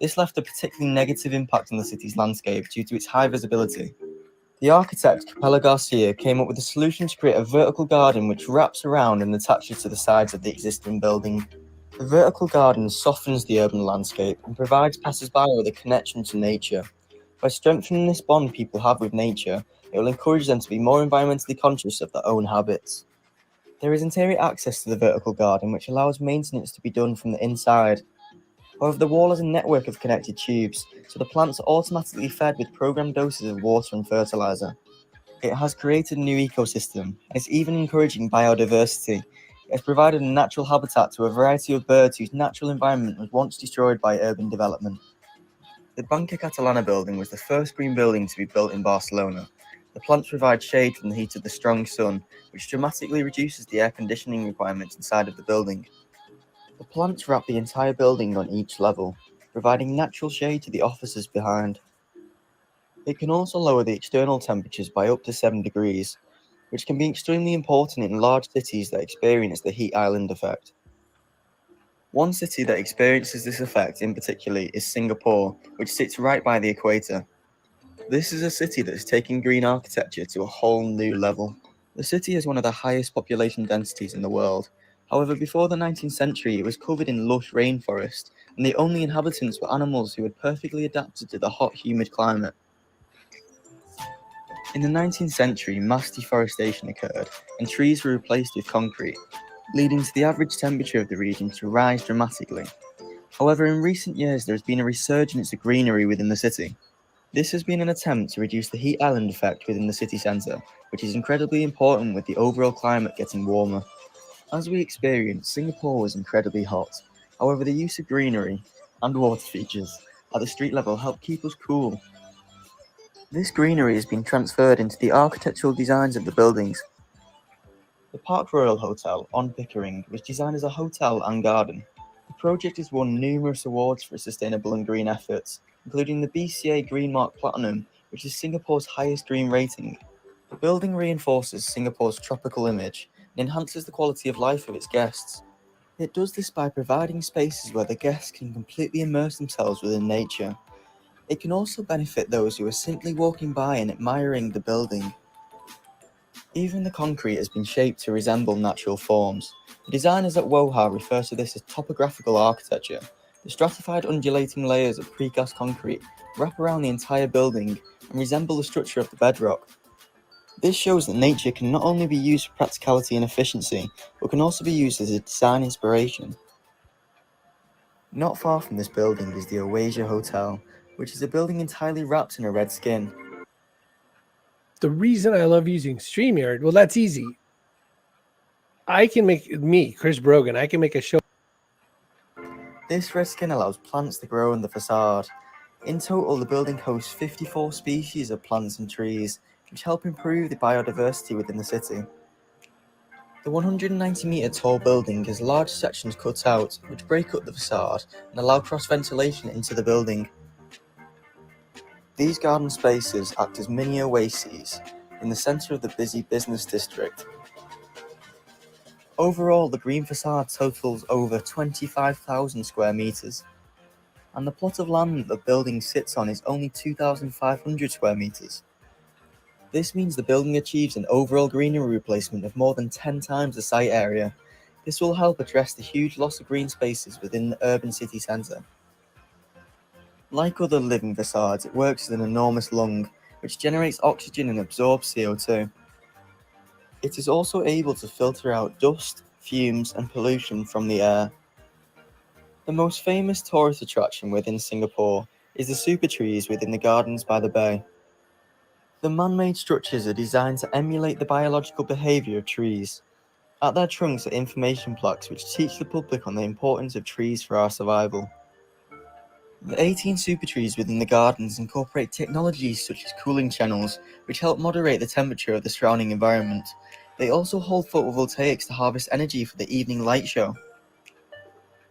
This left a particularly negative impact on the city's landscape due to its high visibility. The architect, Capella Garcia, came up with a solution to create a vertical garden which wraps around and attaches to the sides of the existing building. The vertical garden softens the urban landscape and provides passers-by with a connection to nature. By strengthening this bond people have with nature, it will encourage them to be more environmentally conscious of their own habits. There is interior access to the vertical garden which allows maintenance to be done from the inside. However, the wall has a network of connected tubes, so the plants are automatically fed with programmed doses of water and fertilizer. It has created a new ecosystem, and it's even encouraging biodiversity. It has provided a natural habitat to a variety of birds whose natural environment was once destroyed by urban development. The Banca Catalana building was the first green building to be built in Barcelona. The plants provide shade from the heat of the strong sun, which dramatically reduces the air conditioning requirements inside of the building. The plants wrap the entire building on each level, providing natural shade to the offices behind. It can also lower the external temperatures by up to 7 degrees, which can be extremely important in large cities that experience the heat island effect. One city that experiences this effect in particular is Singapore, which sits right by the equator. This is a city that is taking green architecture to a whole new level. The city has one of the highest population densities in the world. However, before the 19th century, it was covered in lush rainforest, and the only inhabitants were animals who had perfectly adapted to the hot, humid climate. In the 19th century, mass deforestation occurred, and trees were replaced with concrete, leading to the average temperature of the region to rise dramatically. However, in recent years, there has been a resurgence of greenery within the city. This has been an attempt to reduce the heat island effect within the city centre, which is incredibly important with the overall climate getting warmer. As we experienced, Singapore was incredibly hot. However, the use of greenery and water features at the street level helped keep us cool. This greenery has been transferred into the architectural designs of the buildings. The Park Royal Hotel on Pickering was designed as a hotel and garden. The project has won numerous awards for its sustainable and green efforts, including the BCA Green Mark Platinum, which is Singapore's highest green rating. The building reinforces Singapore's tropical image and enhances the quality of life of its guests. It does this by providing spaces where the guests can completely immerse themselves within nature. It can also benefit those who are simply walking by and admiring the building. Even the concrete has been shaped to resemble natural forms. The designers at WOHA refer to this as topographical architecture. The stratified undulating layers of precast concrete wrap around the entire building and resemble the structure of the bedrock. This shows that nature can not only be used for practicality and efficiency, but can also be used as a design inspiration. Not far from this building is the Oasia Hotel, which is a building entirely wrapped in a red skin. The reason I love using StreamYard, well, that's easy. I can make, Chris Brogan, I can make a show. This red skin allows plants to grow in the facade. In total, the building hosts 54 species of plants and trees, which help improve the biodiversity within the city. The 190-metre tall building has large sections cut out, which break up the facade and allow cross-ventilation into the building. These garden spaces act as mini oases in the centre of the busy business district. Overall, the green facade totals over 25,000 square metres, and the plot of land the building sits on is only 2,500 square metres. This means the building achieves an overall greenery replacement of more than 10 times the site area. This will help address the huge loss of green spaces within the urban city centre. Like other living facades, it works as an enormous lung, which generates oxygen and absorbs CO2. It is also able to filter out dust, fumes, and pollution from the air. The most famous tourist attraction within Singapore is the super trees within the gardens by the bay. The man-made structures are designed to emulate the biological behaviour of trees. At their trunks are information plaques which teach the public on the importance of trees for our survival. The 18 super trees within the gardens incorporate technologies such as cooling channels, which help moderate the temperature of the surrounding environment. They also hold photovoltaics to harvest energy for the evening light show.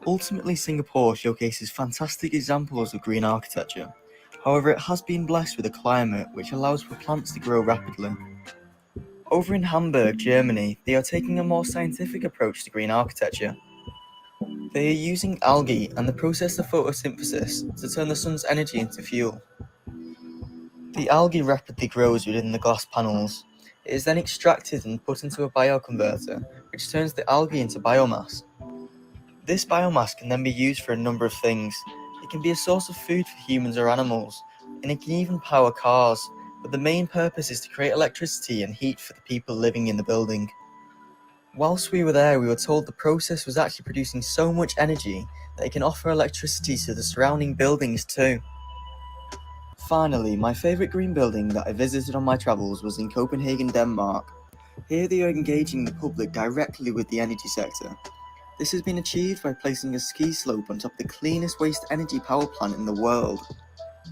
Ultimately, Singapore showcases fantastic examples of green architecture. However, it has been blessed with a climate which allows for plants to grow rapidly. Over in Hamburg, Germany, they are taking a more scientific approach to green architecture. They are using algae and the process of photosynthesis to turn the sun's energy into fuel. The algae rapidly grows within the glass panels. It is then extracted and put into a bioconverter, which turns the algae into biomass. This biomass can then be used for a number of things. It can be a source of food for humans or animals, and it can even power cars, but the main purpose is to create electricity and heat for the people living in the building. Whilst we were there, we were told the process was actually producing so much energy that it can offer electricity to the surrounding buildings too. Finally, my favourite green building that I visited on my travels was in Copenhagen, Denmark. Here they are engaging the public directly with the energy sector. This has been achieved by placing a ski slope on top of the cleanest waste energy power plant in the world.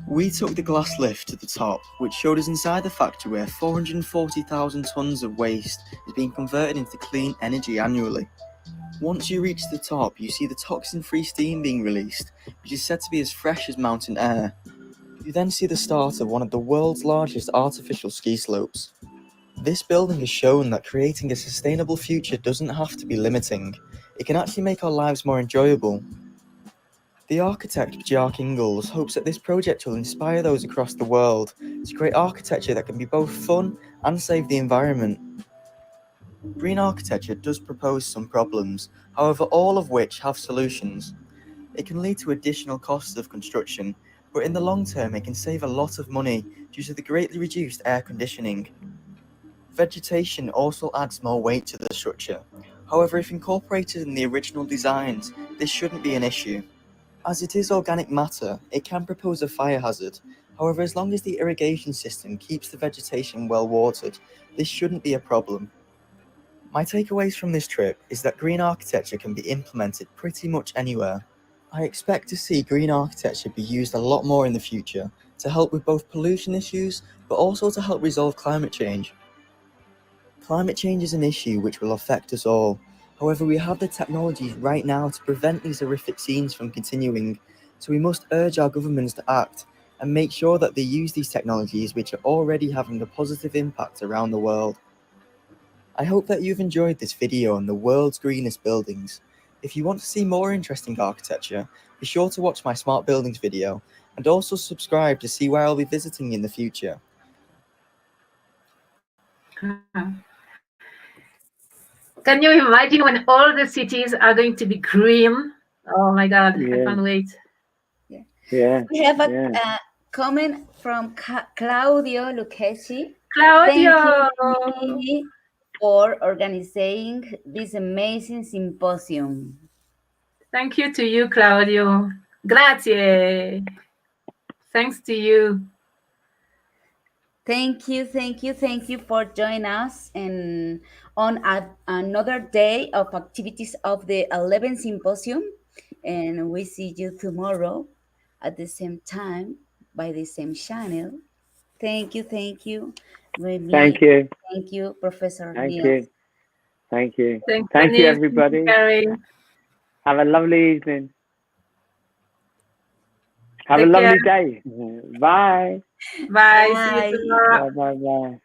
We took the glass lift to the top, which showed us inside the factory where 440,000 tonnes of waste is being converted into clean energy annually. Once you reach the top, you see the toxin-free steam being released, which is said to be as fresh as mountain air. You then see the start of one of the world's largest artificial ski slopes. This building has shown that creating a sustainable future doesn't have to be limiting. It can actually make our lives more enjoyable. The architect Bjarke Ingels hopes that this project will inspire those across the world to create architecture that can be both fun and save the environment. Green architecture does propose some problems, however all of which have solutions. It can lead to additional costs of construction, but in the long term it can save a lot of money due to the greatly reduced air conditioning. Vegetation also adds more weight to the structure. However, if incorporated in the original designs, this shouldn't be an issue. As it is organic matter, it can propose a fire hazard. However, as long as the irrigation system keeps the vegetation well watered, this shouldn't be a problem. My takeaways from this trip is that green architecture can be implemented pretty much anywhere. I expect to see green architecture be used a lot more in the future, to help with both pollution issues, but also to help resolve climate change. Climate change is an issue which will affect us all. However, we have the technologies right now to prevent these horrific scenes from continuing, so we must urge our governments to act and make sure that they use these technologies which are already having a positive impact around the world. I hope that you've enjoyed this video on the world's greenest buildings. If you want to see more interesting architecture, be sure to watch my Smart Buildings video and also subscribe to see where I'll be visiting in the future. Can you imagine when all the cities are going to be green? Oh my God, I can't wait. Yeah. We have a comment from Claudio Lucchesi. Claudio! Thank you, Mimi, for organizing this amazing symposium. Thank you to you, Claudio. Grazie. Thanks to you. Thank you for joining us and on another day of activities of the 11th Symposium. And we see you tomorrow at the same time by the same channel. Thank you. Remy. Thank you. Thank you, Professor Thank Neil. you. Thank you. Thank you, you, everybody. Have a lovely evening. Have a lovely day. Bye. Bye. See you tomorrow. Bye.